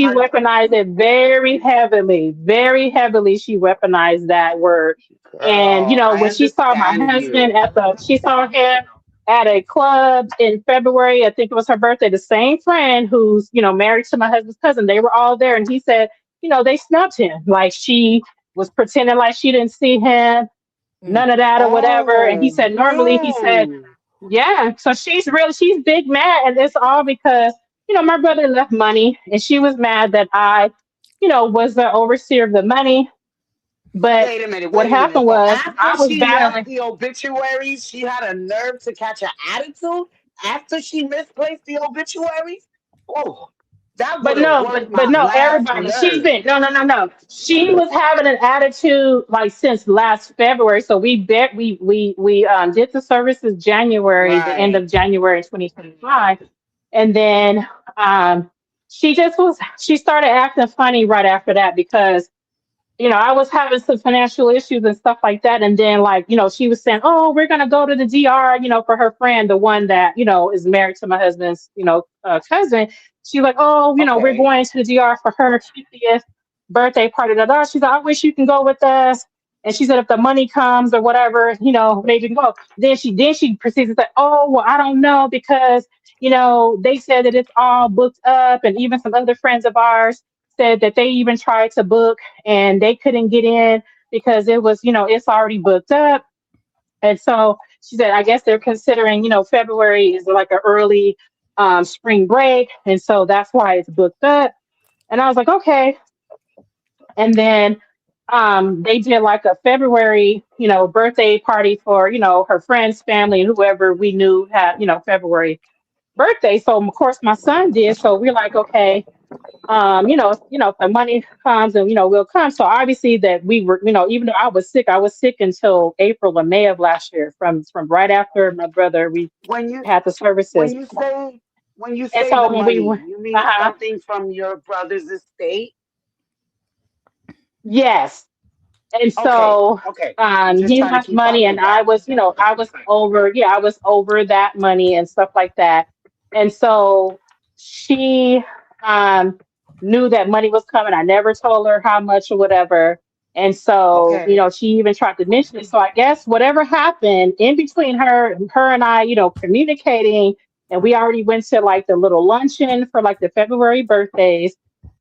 weaponized it very heavily, very heavily. She weaponized that word. And Girl, I when she saw my understand husband you. she saw him at a club in February. I think it was her birthday. The same friend who's, married to my husband's cousin, they were all there. And he said, they snubbed him. Like, she was pretending like she didn't see him, Mm. none of that or whatever. And he Oh said, normally, he said, no. yeah. So she's big mad. And it's all because, my brother left money and she was mad that I, was the overseer of the money. But Wait a minute, what wait a minute. happened So was after I was she left battling. the obituaries, she had a nerve to catch an attitude after she misplaced the obituaries? Oh, that would But have no, worked but my no, last everybody. She's nerve. been no. She was having an attitude like since last February. So we did the services January, the end Right. of January 2025, and then um she started acting funny right after that because I was having some financial issues and stuff like that. And then, like, she was saying, oh, we're going to go to the DR, for her friend, the one that, is married to my husband's, cousin. She's like, oh, we're Okay. going to the DR for her 50th birthday party. Da, da. She's like, I wish you can go with us. And she said, if the money comes or whatever, maybe you can go. Then she proceeds to say, oh, well, I don't know because, they said that it's all booked up. And even some other friends of ours said that they even tried to book and they couldn't get in because it was, it's already booked up. And so she said, I guess they're considering, February is like an early spring break. And so that's why it's booked up. And I was like, okay. And then they did like a February, birthday party for, her friends, family, and whoever we knew had, February birthday. So of course my son did. So we're like, okay, if the money comes and we'll come. So obviously that we were, even though I was sick until April or May of last year from right after my brother we When you had the when services. you say when you And say so the when we money, were, you mean uh-huh, something from your brother's estate? yes. And Okay, so okay. I'm just he trying to left keep up money and with that. I was over that money and stuff like that. And so she um knew that money was coming. I never told her how much or whatever. And so, Okay. she even tried to mention it. So I guess whatever happened in between her and I, communicating, and we already went to like the little luncheon for like the February birthdays.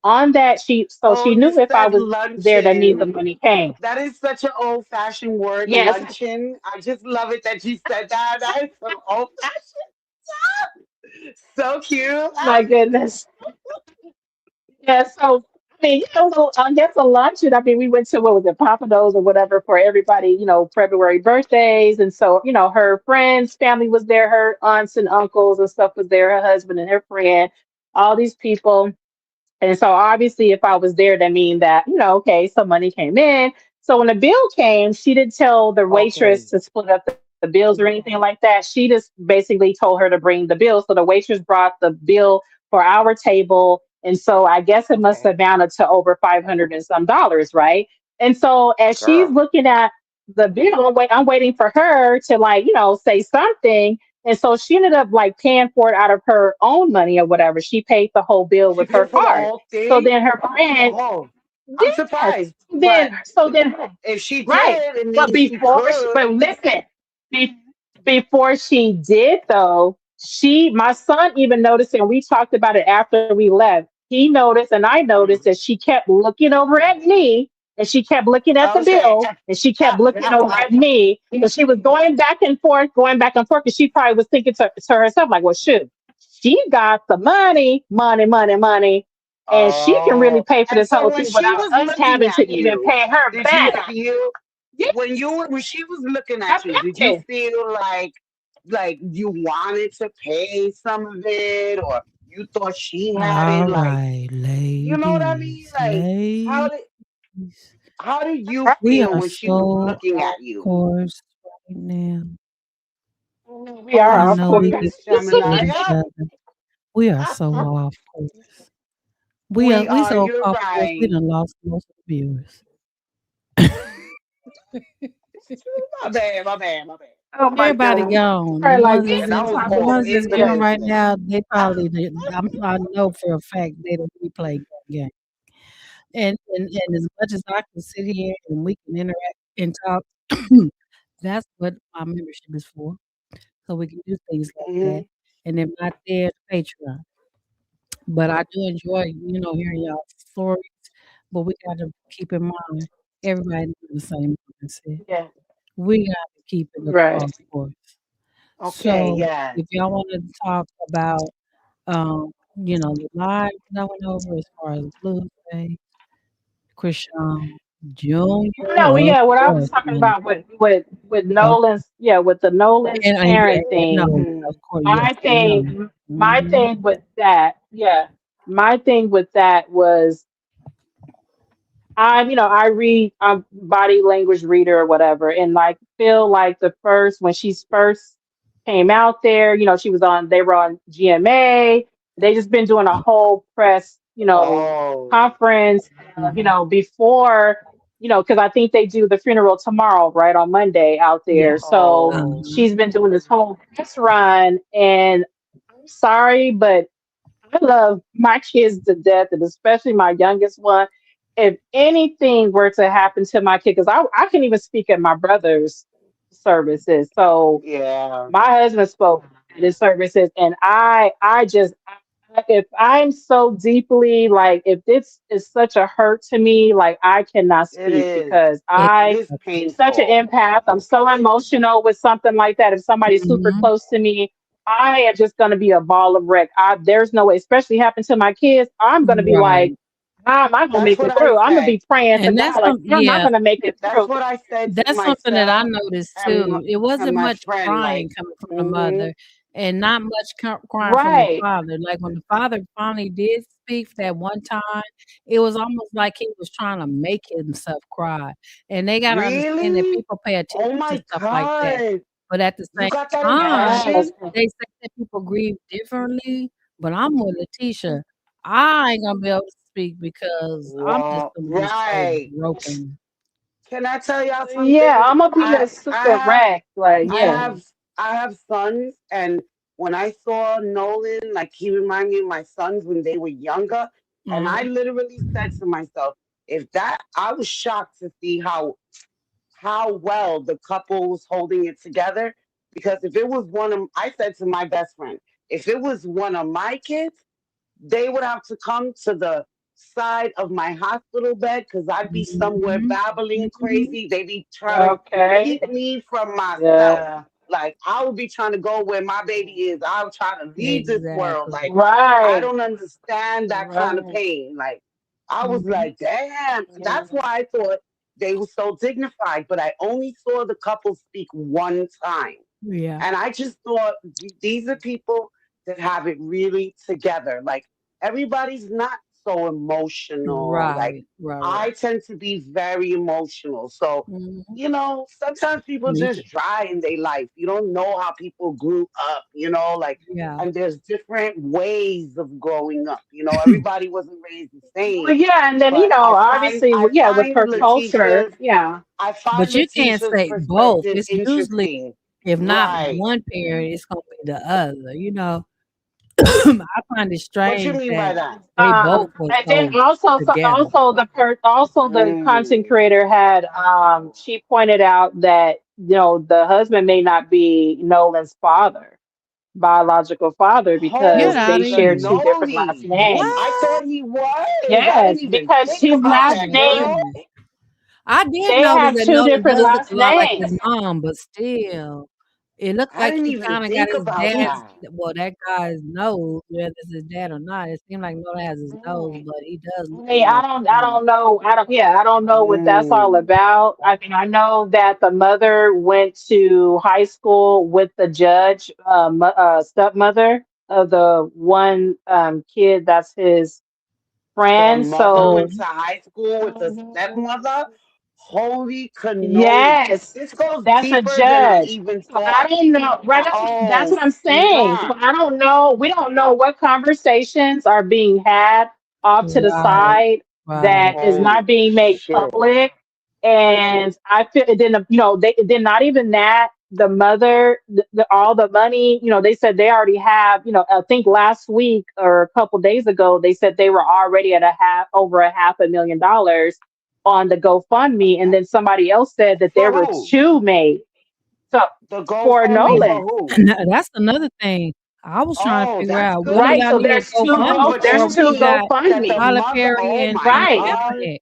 On that, she Oh, you knew if I said was there, that means the luncheon. money came. That is such an old fashioned word, Yes. luncheon. I just love it that you said that. That is so old fashioned. So cute. My goodness. Yeah, so I mean, I guess a luncheon. I mean, we went to what was it, Papados or whatever for everybody, February birthdays. And so, her friends, family was there, her aunts and uncles and stuff was there, her husband and her friend, all these people. And so obviously if I was there, that mean that, okay, some money came in. So when the bill came, she didn't tell the waitress Okay. to split up the bills or anything like that. She just basically told her to bring the bill. So the waitress brought the bill for our table. And so I guess it must Okay. have amounted to over 500 and some dollars, right? And so as she's Girl. looking at the bill, I'm waiting for her to like, say something. And so she ended up like paying for it out of her own money or whatever. She paid the whole bill She with her paid for the card. whole So thing? then her friend, Oh, I'm yes. surprised. But So then, if she right. did, it But means she before, could. but listen, be, before she did though, my son even noticed, and we talked about it after we left. He noticed, and I noticed that she kept looking over at me, and she kept looking at the Okay. bill, and she kept looking over at me, because she was going back and forth, because she probably was thinking to herself, like, well, shoot, she got the money, money, money, money, and she can really Oh, pay for and this so whole when thing she without was us looking having to at even you, pay her did you back. feel Yeah, when she was looking I at you, did felt you it. feel like you wanted to pay some of it, or you thought she had it? All Like, right, you know what I mean? ladies, Like, how ladies. did how did you We feel are when she was so looking off at you? course right now. We Oh, I are, I'm of know sorry, we course. just Miss met Gemini. each other. We are so off course. We We are. so You're off course. We right. done lost most of the viewers. My bad. My bad. My bad. Oh my Everybody God. gone. Probably The like ones Yeah, that's that in, was the all ones in that's the in right business. now, they probably I know for a fact they don't replay that game. And as much as I can sit here and we can interact and talk, that's what my membership is for. So we can do things like Hmm. that. And if not there, Patreon. But I do enjoy, hearing y'all stories. But we got to keep in mind everybody not the same mindset. yeah, We got to keep it right. across course. Okay. So Yeah. if y'all want to talk about, the lives that I went over as far as Blueface, Chrisean Jr., No, of yeah, what I was course, talking man. about with Uh, Nolan's, yeah, with the Nolan's and no, parenting. of course, yes, My I know. thing, my Hmm. thing with that, yeah, my thing with that was I read, I'm body language reader or whatever, and like feel like when she's first came out there, they were on GMA. They just been doing a whole press, Oh. conference, before, because I think they do the funeral tomorrow, right, on Monday out there. Yes. So Oh. Uh-huh. she's been doing this whole press run, and I'm sorry, but I love my kids to death, and especially my youngest one. If anything were to happen to my kid, because I can even speak at my brother's services. So Yeah. my husband spoke at his services, and if I'm so deeply like, if this is such a hurt to me, like I cannot It speak, is. because It I is am such an painful. empath. I'm so emotional with something like that. If somebody's super Mhm. close to me, I am just gonna be a ball of wreck. There's no way, especially happen to my kids. I'm gonna be like, Right. how am I gonna That's make what it I through? I'm gonna said. be praying to And God, that's like, how am I yeah, gonna make it That's through? what I said to that's something that I myself noticed and too. It and wasn't my much friend. crying Like, coming from the hmm mother and not much crying from the Right. father. Like when the father finally did speak that one time, it was almost like he was trying to make himself cry. And they got to understand that really? people pay Oh attention to my stuff like that. God. But at the You same got that time, Yes. impression? they say that people grieve differently. But I'm with Letitia. I ain't gonna be able to speak because I'm just Well, gonna be so right. broken. Can I tell y'all Yeah, something? I'm gonna be I a I super have wreck. Like, I yeah. Yeah. have I have sons, and when I saw Nolan, like he reminded me of my sons when they were younger, and I Mhm. literally said to myself, if that I was shocked to see how well the couple was holding it together. Because if it was I said to my best friend, if it was one of my kids, they would have to come to the side of my hospital bed because I'd be somewhere Mhm. babbling Mhm. crazy. They be trying to Okay. keep me from myself. Yeah. Like I would be trying to go where my baby is. I would try to leave this world. Exactly. Like I Right. don't understand that kind of Right. pain. Like I was Mhm. like, damn. Yeah. That's why I thought they were so dignified. But I only saw the couple speak one time. Yeah. And I just thought these are people that have it really together. Like everybody's not so emotional. Like Right. I tend to be very emotional. So, Mhm. sometimes people Me just too. dry in their life. You don't know how people grew up, like, Yeah. and there's different ways of growing up. Everybody wasn't raised the Well, same. yeah, and then But obviously, yeah, with her culture, yeah. I find But you can't Letitia's say both. perspective It's usually, interesting. if not Right. one parent, it's gonna be the other. I find it What you strange mean by that that? they both were And then so also, together. also the content Mm. creator had, she pointed out that the husband may not be Nolan's father, biological father, Get because out they of Holy share two here. different last cannoli. names. I What? thought he was. I didn't Yes, even because think his about Oh last that, my name, girl. goodness. I did they notice have that two Nolan different does look last a lot like his names. mom, but still, it looks I like didn't he even kind of got think his about dad's, that. well, that guy's nose, whether it's his dad or not. It seemed like Nolan has his nose, but he does look I a mean, lot I like don't, his I mom. don't know. I don't know what that's all Mm. about. I mean, I know that the mother went to high school with the judge, stepmother of the one kid that's his The friend. mother went So, to high school with the stepmother. Holy cannoli. yes, This goes that's a deeper than I judge. even So I thought. don't know. Right? That's Oh, what I'm saying. So snap. I don't know. We don't know what conversations are being had off to the Right, side right. that is not Holy being made shit. public. And I feel it didn't. They not even that. The mother, all the money. They said they already have. I think last week or a couple days ago, they said they were already at over a $500,000 on the GoFundMe, and then somebody else said that there For were who? two made. So The for GoFundMe Oh, for Nolan, who? that's another thing. I was trying to Oh, figure that's out what do good. right? y'all So need a No, GoFundMe but there's for? that two We means got that the GoFundMe, Tyler mother, Perry oh and my right? God. Kaepernick.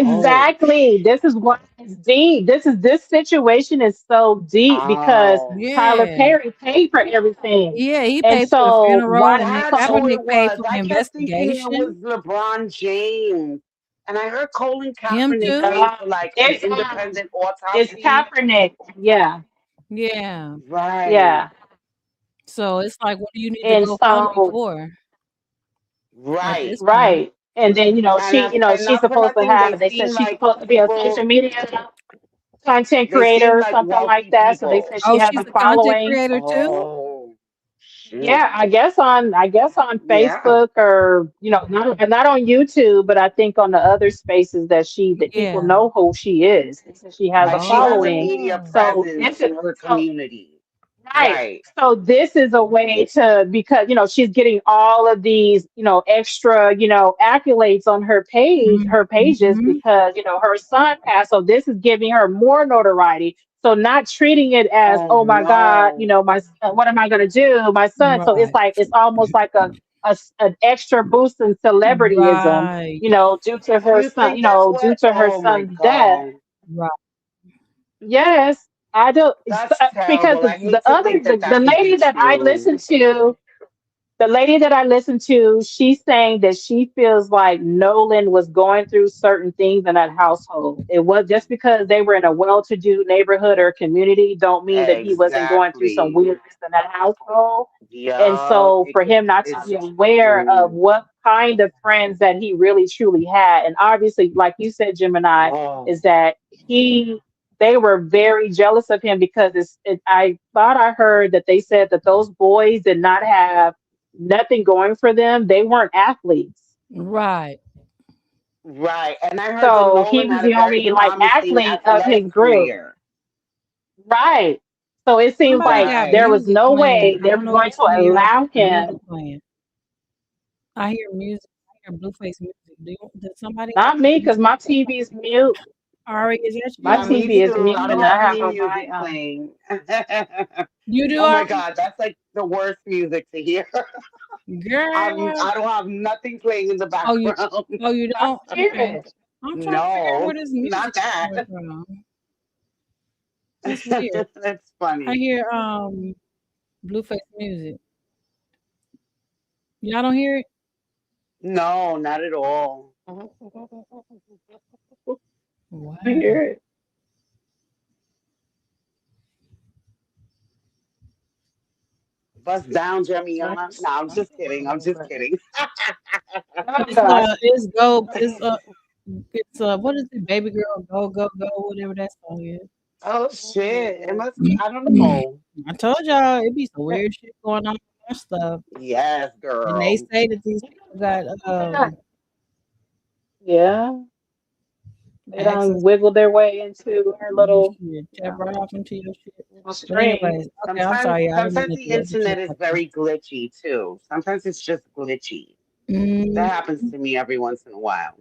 Oh, Exactly. This is why it's deep. This situation is so deep because oh. Tyler Yeah. Perry paid for everything, Yeah, he and paid for the so funeral why and then That's who Kaepernick it paid was. for the I kept thinking it was investigation. LeBron James. And I heard Colin Him Kaepernick too? paid for like an it's independent it's autopsy. Kaepernick. Yeah, Yeah. Right, yeah, So it's like, what do you need to and GoFundMe so for at right. this point? right, and then And she's not for supposed to nothing, have. they They said seem she's like supposed to be a social people, media content they creator seem or like something like wealthy that. So they said people. she Oh, has she's a a content following. creator too? Oh, shit. Yeah, I guess on Yeah. Facebook, or not on YouTube, but I think on the other spaces that people Yeah. know who she is. So she has a Like she has a following. media Oh. So presence this is in her so community. right. Right. So this is a way to, because she's getting all of these extra accolades on her pages, Mm-hmm. because her son passed. So this is giving her more notoriety. So not treating it as, Oh oh my God, no. my what am I going to do, my son? So Right. it's almost like an extra boost in celebrityism, Right. due to her You son, think that's due what? to her Oh my son's death. God. Right. Yes, I do. That's Because terrible. I hate to think that the that could be lady that I true. listened to, she's saying that she feels like Nolan was going through certain things in that household. It was just because they were in a well-to-do neighborhood or community, don't mean that he wasn't going through some Exactly. weirdness in that household. And Yeah. so It for could. him not to It's. be aware of Mm, what kind of friends that he really truly had, and obviously, like you said, Gemini, oh. is that he they were very jealous of him, because I thought I heard that they said that those boys did not have nothing going for them. They weren't athletes. Right. Right. And I heard that So he Nolan was had a the very only like promising athlete of his athletic group. career. Right. So it seems Somebody like got there Right. was music no playing. way I they don't were know if going you to can hear it. allow Music him. playing. I hear music. I hear Blueface music. Did somebody have Not me, because music? my TV is mute. Ari, is that My Yeah, you? me TV is too. mute, I don't and I have have any a my music playing. You do, Oh my Ari? God, that's like the worst music to hear. Girl. I don't have nothing playing in the Oh, you background. oh you I don't? hear Okay. it. I'm trying to figure out where No, this not music is that. coming from. That's weird. That's I funny. hear Blueface music. Y'all don't hear it? No, not at all. I hear Wow. it. Bust down, Jemiana. No, I'm just kidding. I'm just kidding. Oh gosh. It's go it's what is it, baby girl, go, go, go, whatever that song is. Oh shit! It must be. I don't know. I told y'all it be some weird shit going on with that stuff. Yes, And they girl. say that these people got Yeah, they access done wiggle their way into our to your little, shit, you tap know, right off into your shit. little But stream. anyways, okay, I'm Sometimes, sorry, y'all. I didn't mean sometimes to the interrupt, but you internet is got very glitchy too. Sometimes it's just glitchy. That mm, happens to me every once in a while.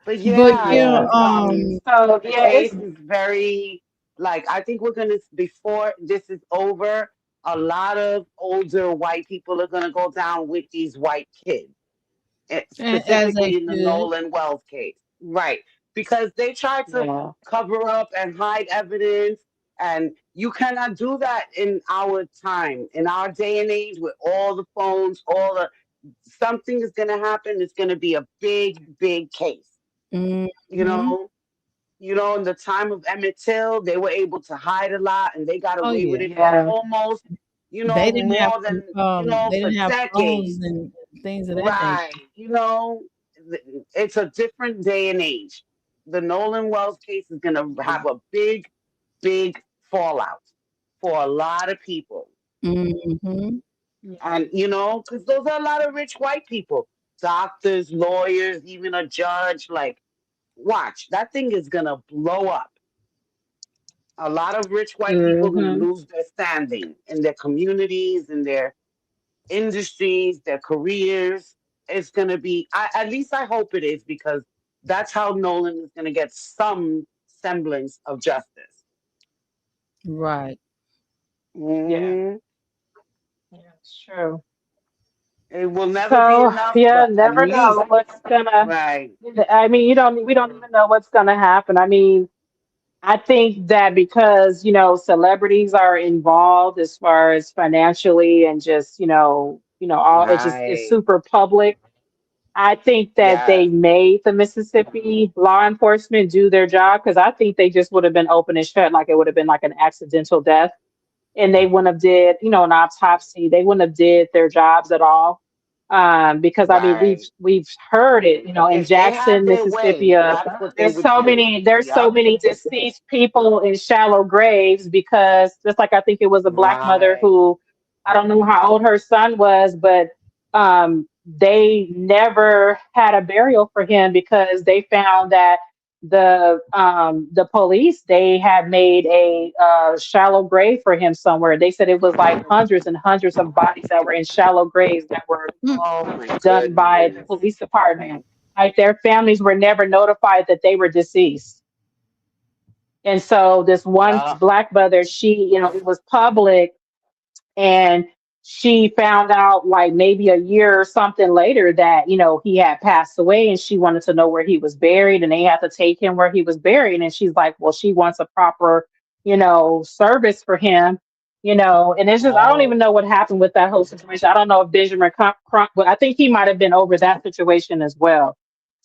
But but yeah, yeah, the So the yeah, it's case is very like I think we're gonna before this is over, a lot of older white people are gonna go down with these white kids, as they specifically in the should. Nolan Wells case, right? Because they tried to yeah. cover up and hide evidence, and you cannot do that in our time, in our day and age, with all the phones, all the something is gonna happen. It's gonna be a big, big case you Mm-hmm. know, in the time of Emmett Till, they were able to hide a lot and they got Oh away with yeah, it for Yeah. almost, more than, they for didn't have phones decades. and things of that nature. Right. It's a different day and age. The Nolan Wells case is going to have a big, big fallout for a lot of people. Mm-hmm. And, because those are a lot of rich white people, doctors, lawyers, even a judge. Like, watch, that thing is going to blow up. A lot of rich white people are going to Mm-hmm. lose their standing in their communities, in their industries, their careers. It's going to be, at least I hope it is, because that's how Nolan is going to get some semblance of justice. Right. Yeah. hmm Yeah, it's true. It will never be So enough, yeah, but at never least, know what's gonna. right, I mean, we don't even know what's gonna happen. I mean, I think that because, celebrities are involved as far as financially and just, all it's right, super public. I think that they yes, made the Mississippi law enforcement do their job because I think they just would have been open and shut like it would have been like an accidental death and they wouldn't have did an autopsy. They wouldn't have did their jobs at all. Because I mean right. we've heard it, in If they had Jackson, their Mississippi. way, that's what they There's would so do. many Yep, deceased people in shallow graves because just like I think it was a black mother right, who I don't know how old her son was, but they never had a burial for him because they found that the police they had made a shallow grave for him somewhere. They said it was like hundreds and hundreds of bodies that were in shallow graves that were oh my done by the goodness, police department. Like their families were never notified that they were deceased. And so this one yeah. black mother, she, it was public and she found out like maybe a year or something later that he had passed away and she wanted to know where he was buried and they had to take him where he was buried and she's like well she wants a proper service for him and it's just I don't even Oh, know what happened with that whole situation. I don't know if Benjamin Crump, but I think he might have been over that situation as well.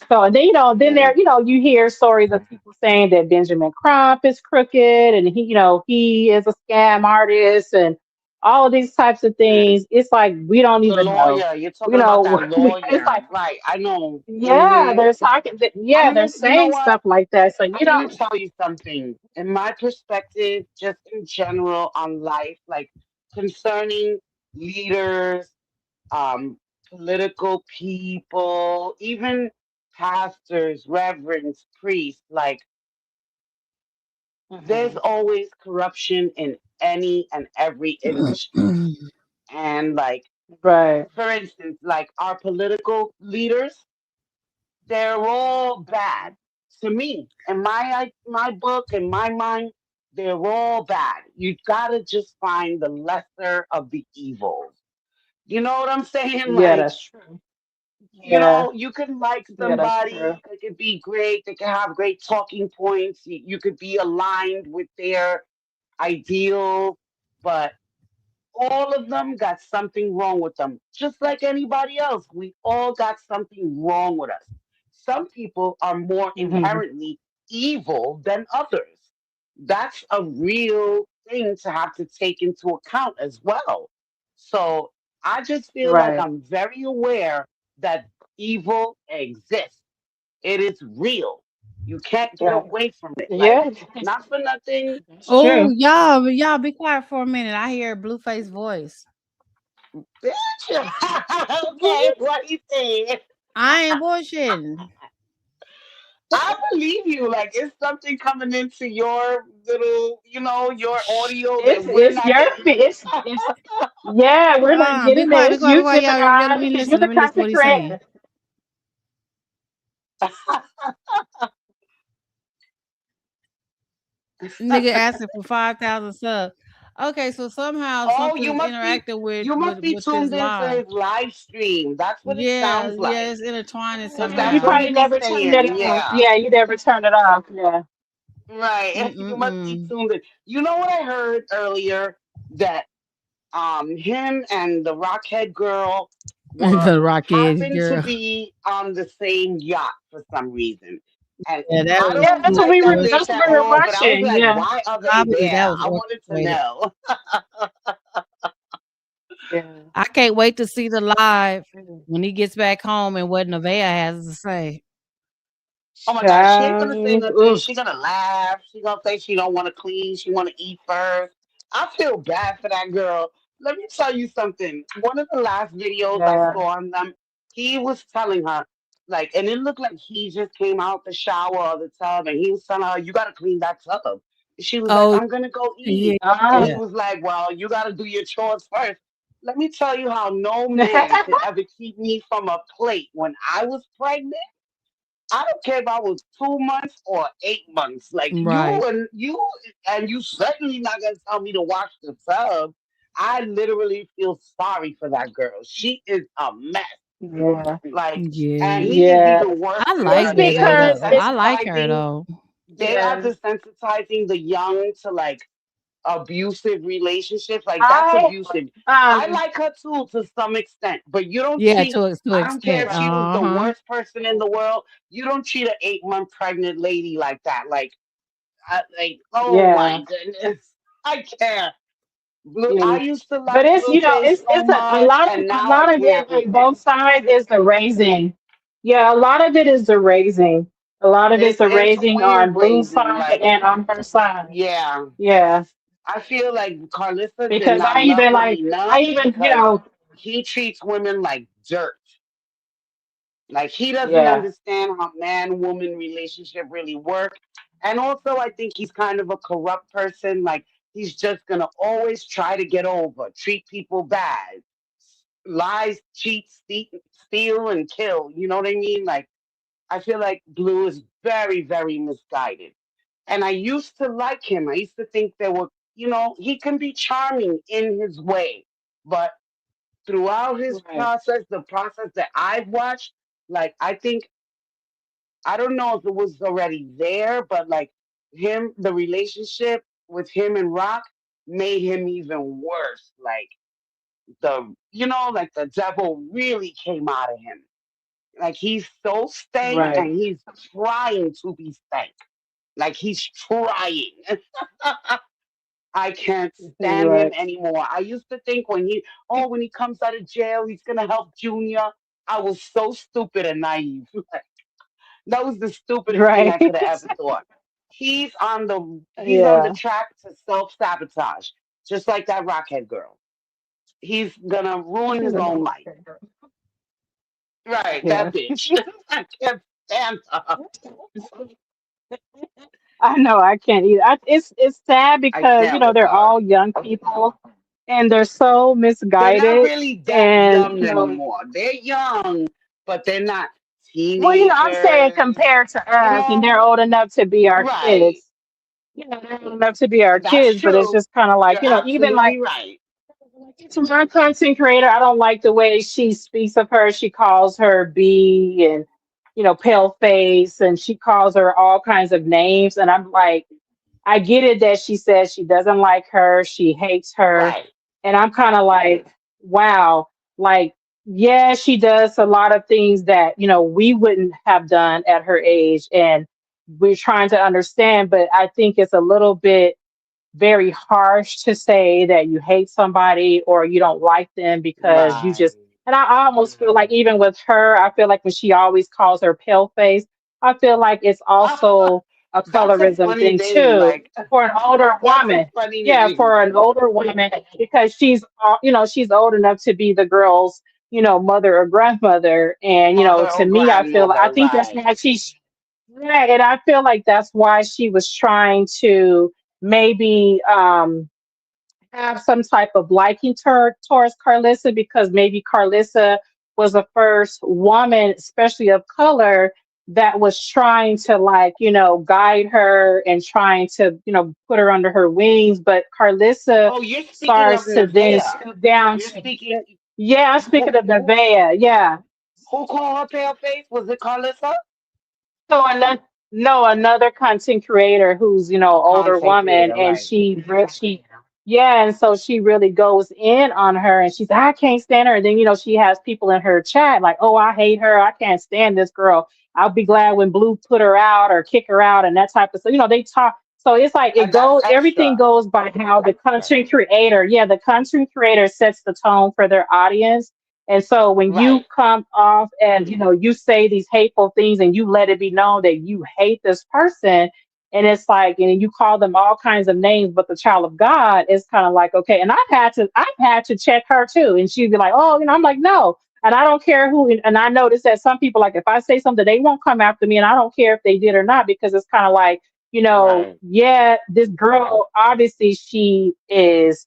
So and then then yeah. there you hear stories of people saying that Benjamin Crump is crooked and he is a scam artist and all of these types of things. It's like we don't The even know. lawyer, you're talking about that It's lawyer, like right? I know. yeah, they're talking. Yeah, And they're then you know saying what? stuff like that. So you I'm gonna don't. tell you something. In my perspective, just in general on life, like concerning leaders, um, political people, even pastors, reverends, priests, like there's Mhm. always corruption in any and every industry. And like, Right. for instance, like our political leaders, they're all bad to me. In my book, in my mind, they're all bad. You gotta just find the lesser of the evils. You know what I'm saying? Yeah, Like, that's true. Yeah. you can like Yeah, that's somebody, true. they could be great, they can have great talking points, you could be aligned with their ideals, but all of them got something wrong with them. Just like anybody else, we all got something wrong with us. Some people are more Hmm. inherently evil than others. That's a real thing to have to take into account as well. So I just feel like Right. I'm very aware that evil exists. It is real. You can't get Right. away from it. Like, Yeah, not for nothing. that's Oh, true. y'all be quiet for a minute. I hear Blueface voice. Bitch. Okay, what you saying? I ain't bullshitting. I believe you. Like, it's something coming into your little, your audio that we're It's not your getting. it's yeah, we're not Be getting it. quiet, be It's quiet, be you, quiet. Y'all, Gemini, let me because you're listen. the Let me listen to what content he's saying. creator. Nigga asking for 5,000 subs. Okay, so somehow Oh, something's interacting with you with must be with this tuned into live. his live stream. That's what it Yeah, sounds yeah, like. it's intertwining Because You that's what somehow. he probably be never turned it saying. off. Yeah. Yeah, you never turned it off. Yeah. Right. You must be Mm-mm-mm. tuned in. You know what I heard earlier? That him and the Rockhead girl were The Rockhead happened to girl. be on the same yacht for some reason. And Yeah, that I was Yeah, don't too like that that's bitch what at we were all, but I was watching. like, Yeah. why are they probably there? that was I wanted to orchestrated. know. Yeah. I can't wait to see the live when he gets back home and what Nevaeh has to say. Oh my God, she ain't gonna say Child, nothing. oof. She gonna laugh. She gonna say she don't want to clean. She want to eat first. I feel bad for that girl. Let me tell you something. One of the last videos I Yeah. saw on them, he was telling her, like, and it looked like he just came out the shower or the tub, and he was telling her, "You gotta clean that tub." And she was like, Oh, "I'm gonna go yeah. eat," and Ah. he was like, "Well, you gotta do your chores first." Let me tell you how no man could ever keep me from a plate when I was pregnant. I don't care if I was 2 months or 8 months. Like Right. and you certainly not gonna tell me to wash the tub. I literally feel sorry for that girl. She is a mess. Yeah. Like, and Yeah. he is Yeah. even worse I than like It's her. They are Nevaeh because though. I it's like her desensitizing. though. They are yeah. desensitizing the young to like abusive relationships. Like that's I abusive. I um like her too to some extent, but you don't Yeah, treat. to I don't care extent. if she was the Uh-huh. worst person in the world. You don't treat an 8 month pregnant lady like that. Like, oh my yeah. goodness, I can't. Yeah. I used to But like it's Blueface so it's much, and a now I lot of can't it with on him. both sides is the raising. Yeah, a lot of it is the raising. A lot of it's the It's raising weird on Blue's raising. side Like, and on her side. yeah, Yeah. I feel like Carlissa did Because not love him enough I even, because he treats women like dirt. Like he doesn't yeah. understand how man woman relationship really work. And also I think he's kind of a corrupt person. Like he's just gonna always try to get over, treat people bad, lies, cheat, steal and kill. You know what I mean? Like I feel like Blue is very, very misguided. And I used to like him. I used to think there were, he can be charming in his way. But throughout his Right. process, the process that I've watched, like I think I don't know if it was already there, but like the relationship with him and Rock made him even worse. Like like the devil really came out of him. Like he's so stank Right. and he's trying to be stank. Like he's trying. I can't stand him Right. anymore. I used to think when he comes out of jail, he's gonna help Junior. I was so stupid and naive. That was the stupidest thing I Right. could have ever thought. He's on the Yeah. track to self sabotage, just like that Rockhead girl. He's gonna ruin She's his a own life. girl. Right, Yeah. that bitch. I can't stand her. I know I can't either. It's sad I because can't with they're her. all young people and they're so They're not misguided really that and young anymore. They're young, but they're not well, I'm saying teenagers. compared to You us, and they're know, old enough to be our right? kids. They're old enough to be our That's kids, but it's true. just kind of like, You're even like absolutely right. it's my content creator. I don't like the way she speaks of her. She calls her B and pale face, and she calls her all kinds of names. And I'm like, I get it that she says she doesn't like her, she hates her. Right. And I'm kind of like, wow, like, yeah, she does a lot of things that, we wouldn't have done at her age. And we're trying to understand, but I think it's a little bit very harsh to say that you hate somebody or you don't like them because you Right. just, and I almost feel like even with her, I feel like when she always calls her pale face, I feel like it's also a That's a colorism funny thing name. too Like, for an older that's a woman. funny Yeah, name. for an older woman because she's, she's old enough to be the girl's, mother or grandmother. And, Mother to or me, I grandmother, think that's right. why she's, right. And I feel like that's why she was trying to maybe, have some type of liking towards Carlissa because maybe Carlissa was the first woman, especially of color, that was trying to like, guide her and trying to, put her under her wings. But Carlissa Oh, you're speaking of starts to then Nevaeh. scoot down You're to, speaking. yeah, I'm Who speaking of who Nevaeh, yeah. who called her pale face? Was it Carlissa? So another no, another content creator who's A older content woman, creator, and right? yeah, and so she really goes in on her, and she's I can't stand her, and then she has people in her chat like, oh, I hate her, I can't stand this girl. I'll be glad when Blue put her out or kick her out and that type of stuff. They talk. So it's like it That's goes. Everything extra. goes by how the content creator, yeah, the content creator sets the tone for their audience. And so when you Right. come off and you say these hateful things and you let it be known that you hate this person, and it's like you call them all kinds of names, but the child of God is kind of like okay. And I've had to check her too, and she'd be like, oh, I'm like no, and I don't care who. And I noticed that some people like if I say something, they won't come after me, and I don't care if they did or not because it's kind of like Right. yeah, this girl obviously she is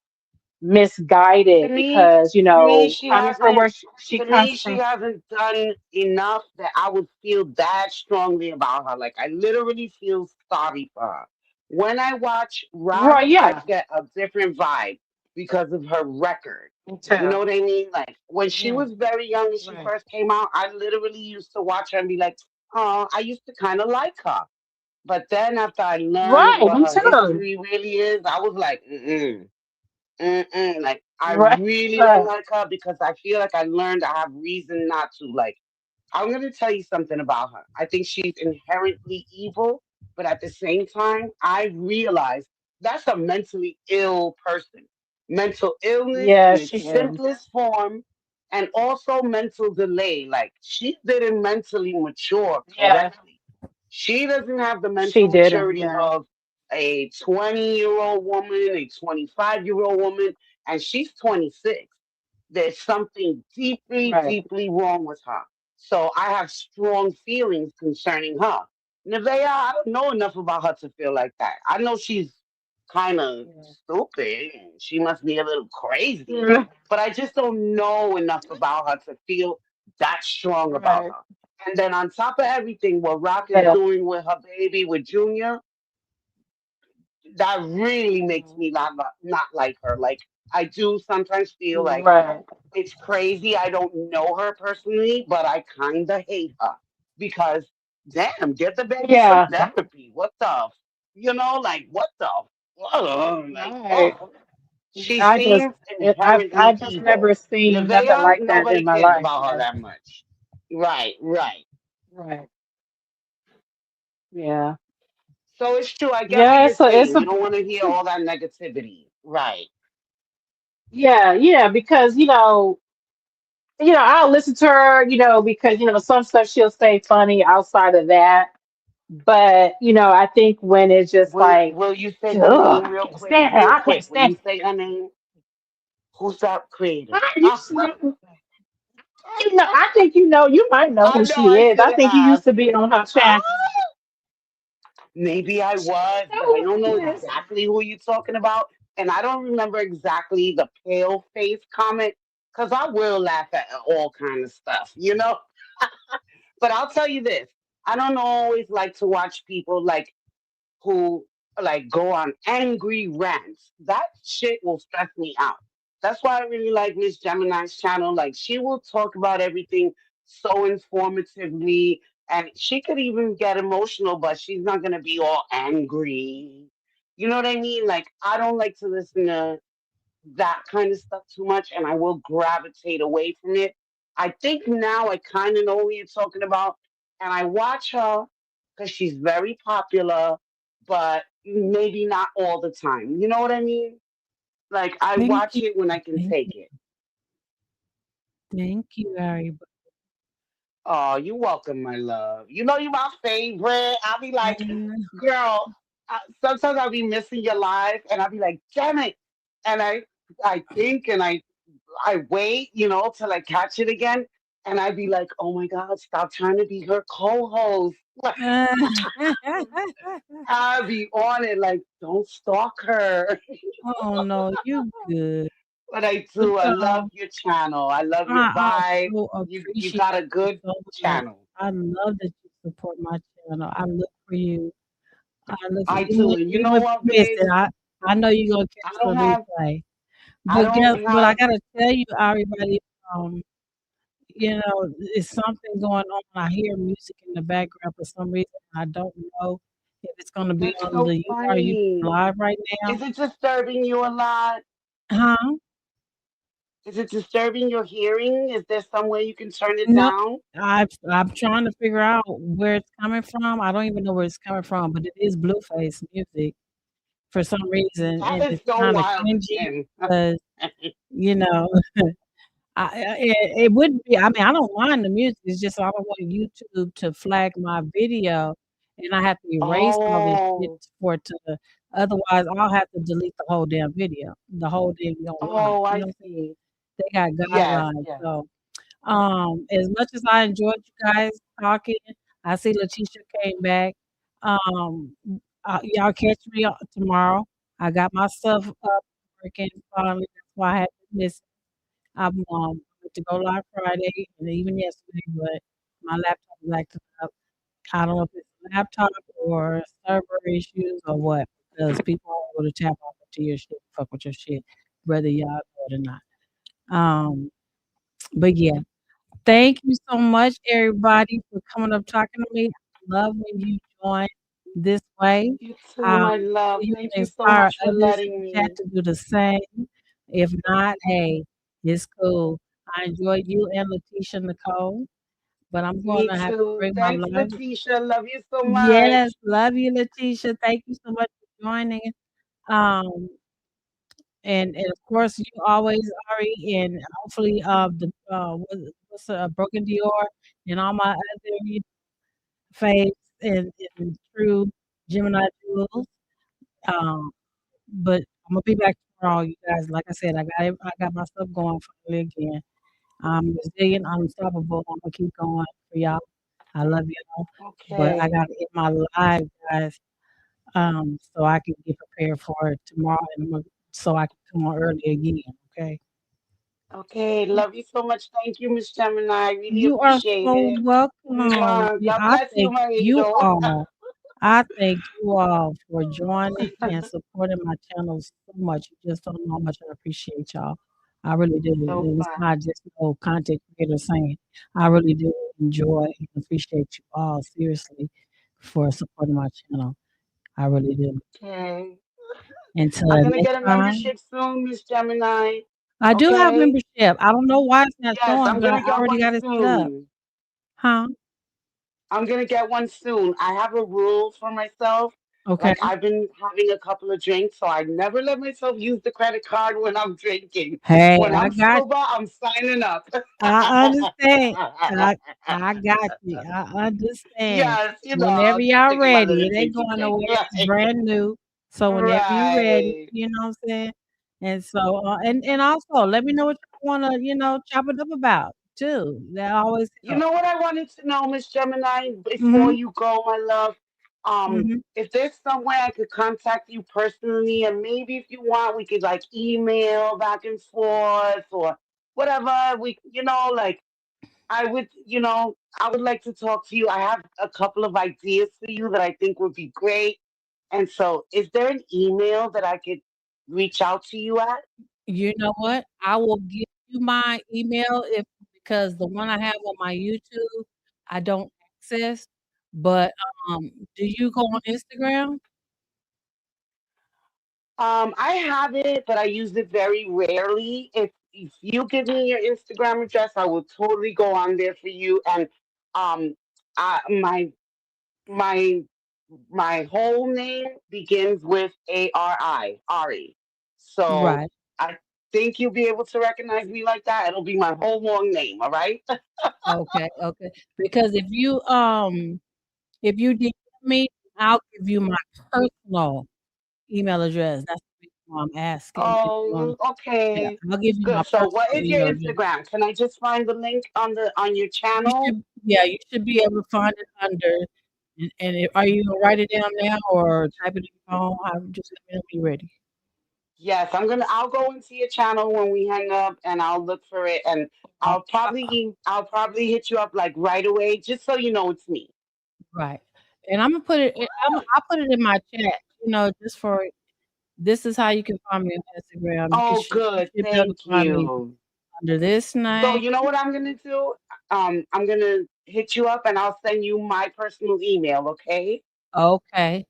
To misguided me, because to me, she coming from hasn't. where she To comes me, she from. hasn't done enough that I would feel that strongly about her. Like I literally feel sorry for her. When I watch rap, Right, I yeah. get a different vibe because of her record. Me You too. know what I mean? Like when she Yeah. was very young and she Right. first came out, I literally used to watch her and be like, oh, I used to kind of like her. But then after I learned Right, what me her too. history really is, I was like, mm-mm. Like I Right. really don't Right. like her because I feel like I learned I have reason not to. Like I'm gonna tell you something about her. I think she's inherently evil, but at the same time, I realize that's a mentally ill person. Mental illness Yeah, in she its is. simplest form, and also mental delay. Like she didn't mentally mature Yeah, correctly. She doesn't have the she mental didn't. maturity Yeah. of a 20-year-old woman, a 25-year-old woman, and she's 26. There's something deeply, Right. deeply wrong with her. So I have strong feelings concerning her. Nevaeh, I don't know enough about her to feel like that. I know she's kind of stupid. She must be a little crazy. Yeah. But I just don't know enough about her to feel that strong about Right. her. And then on top of everything, what Rock is Yeah. doing with her baby, with Junior, that really makes me not like her. Like I do sometimes feel like Right. it's crazy. I don't know her personally, but I kind of hate her because damn, get the baby some Yeah. therapy. What the, like what the, like Right. she I just, seems I inherently just evil. never seen nothing Nevaeh, like that nobody in my cares life. about her Yeah. that much. Right, right. Right. Yeah. So it's true. I get what Yeah. you're It's saying. a, You don't want to hear all that negativity. Right. yeah, yeah, because I'll listen to her, because some stuff she'll say funny outside of that. But I think when it's just like, Will you say her ugh, name I real can't quick? stand her. Real I can't quick. Will stand. you say her name? Who's that creator? Ah, I think you might know I who know she I is. I should think you used have. to be on her Ah, channel. maybe I was, Know but I who don't she know is. exactly who you're talking about. And I don't remember exactly the pale face comment because I will laugh at all kind of stuff, you know? But I'll tell you this. I don't always like to watch people who like go on angry rants. That shit will stress me out. That's why I really like Miss Gemini's channel. Like she will talk about everything so informatively and she could even get emotional, but she's not gonna be all angry. You know what I mean? Like I don't like to listen to that kind of stuff too much and I will gravitate away from it. I think now I kind of know who you're talking about and I watch her because she's very popular, but maybe not all the time. You know what I mean? Like I Thank watch you. it when I can Thank take you. it. Thank you, Ari. Oh, you're welcome, my love. You know you're my favorite. I'll be like, Mm, girl. Sometimes I'll be missing your live, and I'll be like, damn it. And I think, and I wait, till I catch it again, and I'd be like, oh my god, stop trying to be her co-host. I'll be on it like, don't stalk her. oh no, you good. But I But do. I love your channel. I love your I vibe. so You appreciate got a you good so much. channel. I love that you support my channel. I look for you. I look for I even do. when, And you even know if what, you miss babes? it. I know you're gonna I catch the don't have replay. I don't But I have gotta tell you, everybody, um, it's something going on. I hear music in the background for some reason. I don't know if it's gonna be That's on so the Are you funny. live right now? Is it disturbing you a lot? Huh? Is it disturbing your hearing? Is there some way you can turn it No, down? I'm trying to figure out where it's coming from. I don't even know where it's coming from, but it is Blueface music for some reason, That and is it's so kind of wild to cringy him. because you know it wouldn't be. I mean, I don't mind the music. It's just I don't want YouTube to flag my video, and I have to erase all this shit Oh, for it to. Otherwise, I'll have to delete the whole damn video, the whole thing online. oh, You I know what I'm saying? see. They got Yes, guidelines, yes. so. As much as I enjoyed you guys talking, I see Letitia came back. Um, y'all catch me tomorrow. I got my stuff up working finally. That's why I had to miss. I'm meant to go live Friday and even yesterday, but my laptop is acting up. I don't know if it's laptop or server issues or what, because people are able to tap off into your shit, fuck with your shit, whether y'all know it or not. Um, but yeah. Thank you so much, everybody, for coming up talking to me. I love when you join this way. You too, my So love. you Thank can you so inspire much for others in letting the chat me. to do the same. If not, hey, it's cool. I enjoyed you and Letitia Nicole, but I'm going Me to have to too. bring my Thanks, live. Letitia. Love you so Yes, much. love you, Letitia. Thank you so much for joining. Um, and of course, you always, Ari, and hopefully, what's Broken Dior and all my other faves and true Gemini jewels. Um, but I'm gonna be back tomorrow, you guys. Like I said, I got my stuff going finally again. I'm resilient, unstoppable. I'm gonna keep going for y'all. I love y'all, but I Okay. got to end my live, guys, so I can get prepared for tomorrow, and so I can come on early again. Okay. Okay. Love you so much. Thank you, Miss Gemini. I really You are appreciate so it. welcome. Mwah. Yeah, God bless you, my angel. I thank you all for joining and supporting my channel so much. You just don't know how much I appreciate y'all. I really do. So And it's fun. not just no content creator saying. I really do enjoy and appreciate you all seriously for supporting my channel. I really do. Okay. Until I'm gonna next get a time. membership soon, Miss Gemini. I do have Okay. membership. I don't know why it's not Yes, showing, I'm but I gonna get already one got it set up. soon. Huh? I'm gonna get one soon. I have a rule for myself. Okay. Like I've been having a couple of drinks, so I never let myself use the credit card when I'm drinking. Hey, When I I'm got sober, I'm signing up. I understand. I I got you. I understand. Yes, Whenever I'm just y'all taking my ready, little it ain't drinky going drink. nowhere. It's Right. brand new. So whenever you ready, Right. you know what I'm saying? And so and also let me know what you wanna, chop it up about too. That always You helps. know what I wanted to know, Miss Gemini, before Mhm. you go, my love? Mhm. If there's some way I could contact you personally, and maybe if you want, we could like email back and forth or whatever. Like I would like to talk to you. I have a couple of ideas for you that I think would be great. And so, is there an email that I could reach out to you at? You know what? I will give you my email if because the one I have on my YouTube, I don't access. But do you go on Instagram? I have it, but I use it very rarely. If you give me your Instagram address, I will totally go on there for you. And um, my my whole name begins with ARI, Ari. So Right. I think you'll be able to recognize me like that. It'll be my whole long name, all right? Okay. Okay. Because if you DM me, I'll give you my personal email address. That's the reason why I'm asking if you want. Oh, Yeah, okay. I'll give you my Good. So what personal is your email address. Instagram? Can I just find the link on your You channel? should, yeah, you should be able to find it under. And are you gonna write it down now or type it in your phone? Just let me know when you're ready. Yes, I'll go into your channel when we hang up and I'll look for it and Uh, I'll probably hit you up like right away just so you know it's me. right. And I'm gonna put it. I'll put it in my chat. Just for this is how you can find me on Instagram. Oh, You good. should be able to Thank find me you. under this So name. you know what I'm gonna do? I'm gonna hit you up and I'll send you my personal email, okay? Okay.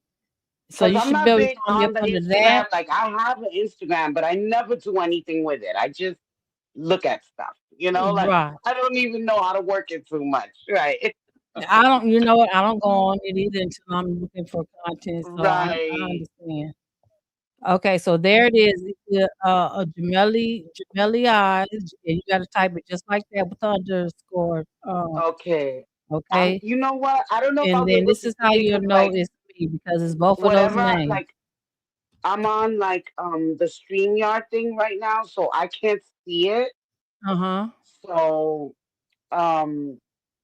So Because you I'm should be not able to big find me up on the under that. Instagram. Like I have an Instagram, but I never do anything with it. I just look at stuff. Like Right. I don't even know how to work it too much. Right. I don't. You know what? I don't go on it either until I'm looking for content. So I Right. understand. Okay, so there it is. It's a Jameli eyes, and you got to type it just like that with the underscore. Okay. Okay, You know what? I don't know if and I'll be then able this to is how see it you'll because know like it's me because it's both of those whatever names. like I'm on like the StreamYard thing right now, so I can't see it. Uh-huh. So um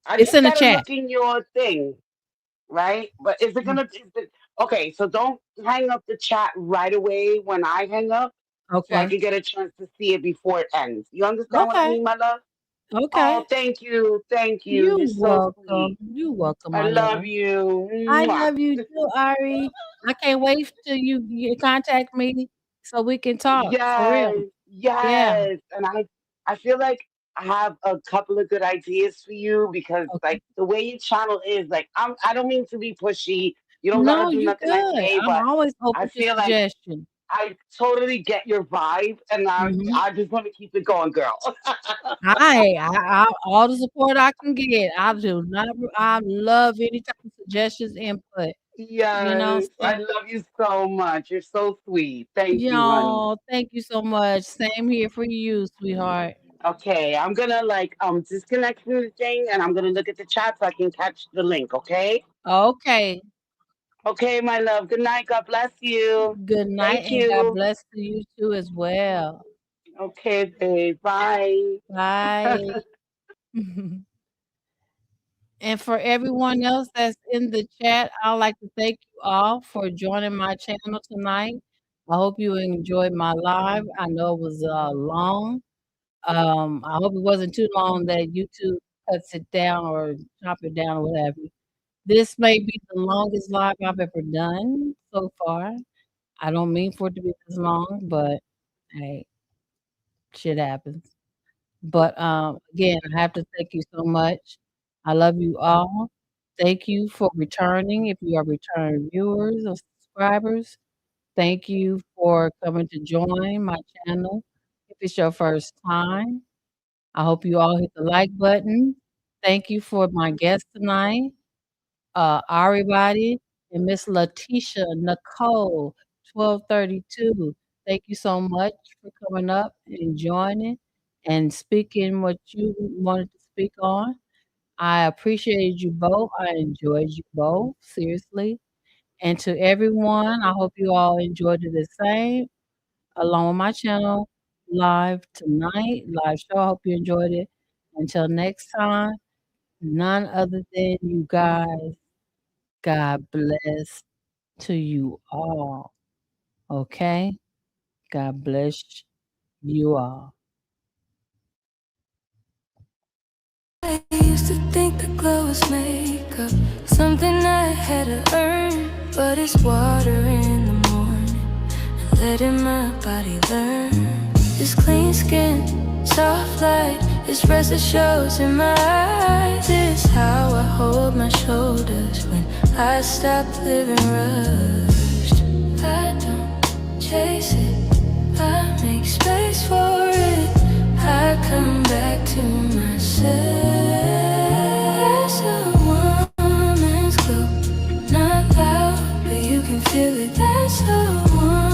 I It's just in the gotta chat. look in your thing, right? But okay, so don't hang up the chat right away when I hang up so I Okay. can get a chance to see it before it ends. You understand what I Okay. mean, my love? Okay. Oh, thank you. Thank you. You're You're so welcome. sweet. You're welcome, I my love love. you. I Mwah. love you too, Ari. I can't wait till you contact me so we can talk for real. Yes, Yeah. yes. And I feel like I have a couple of good ideas for you because Okay. like the way your channel is, like I don't mean to be pushy. You don't gotta No, do you nothing I good. say, I'm but always I open to feel like suggestions. I totally get your vibe and Mhm. I just want to keep it going, girl. I all the support I can get. I do not. I love any type of suggestions, input. Yes, So I love you so much. You're so sweet. Thank you, honey. y'all, thank you so much. Same here for you, sweetheart. Okay, I'm gonna like disconnect from the thing and I'm gonna look at the chat so I can catch the link, okay? Okay. Okay, my love. Good night. God bless you. Good night, Thank and God you. bless to you too as well. Okay, babe. Bye. Bye. And for everyone else that's in the chat, I'd like to thank you all for joining my channel tonight. I hope you enjoyed my live. I know it was long. I hope it wasn't too long that YouTube cuts it down or chop it down or whatever. This may be the longest live I've ever done so far. I don't mean for it to be this long, but hey, shit happens. But again, I have to thank you so much. I love you all. Thank you for returning. If you are returning viewers or subscribers, thank you for coming to join my channel. If it's your first time, I hope you all hit the like button. Thank you for my guest tonight, everybody, and Miss Letitia Nicole, 1232. Thank you so much for coming up and joining and speaking what you wanted to speak on. I appreciated you both. I enjoyed you both, seriously. And to everyone, I hope you all enjoyed it the same, along with my channel, live tonight, live show. I hope you enjoyed it. Until next time, none other than you guys. God bless to you all. Okay? God bless you all. I used to think the glow was makeup, something I had to earn, but it's water in the morning, letting my body learn. This clean skin, soft light, this rest that shows in my eyes. This is how I hold my shoulders when I stop living rushed. I don't chase it, I make space for it. I come back to myself. As a woman's glow, not loud. feel like that's the one.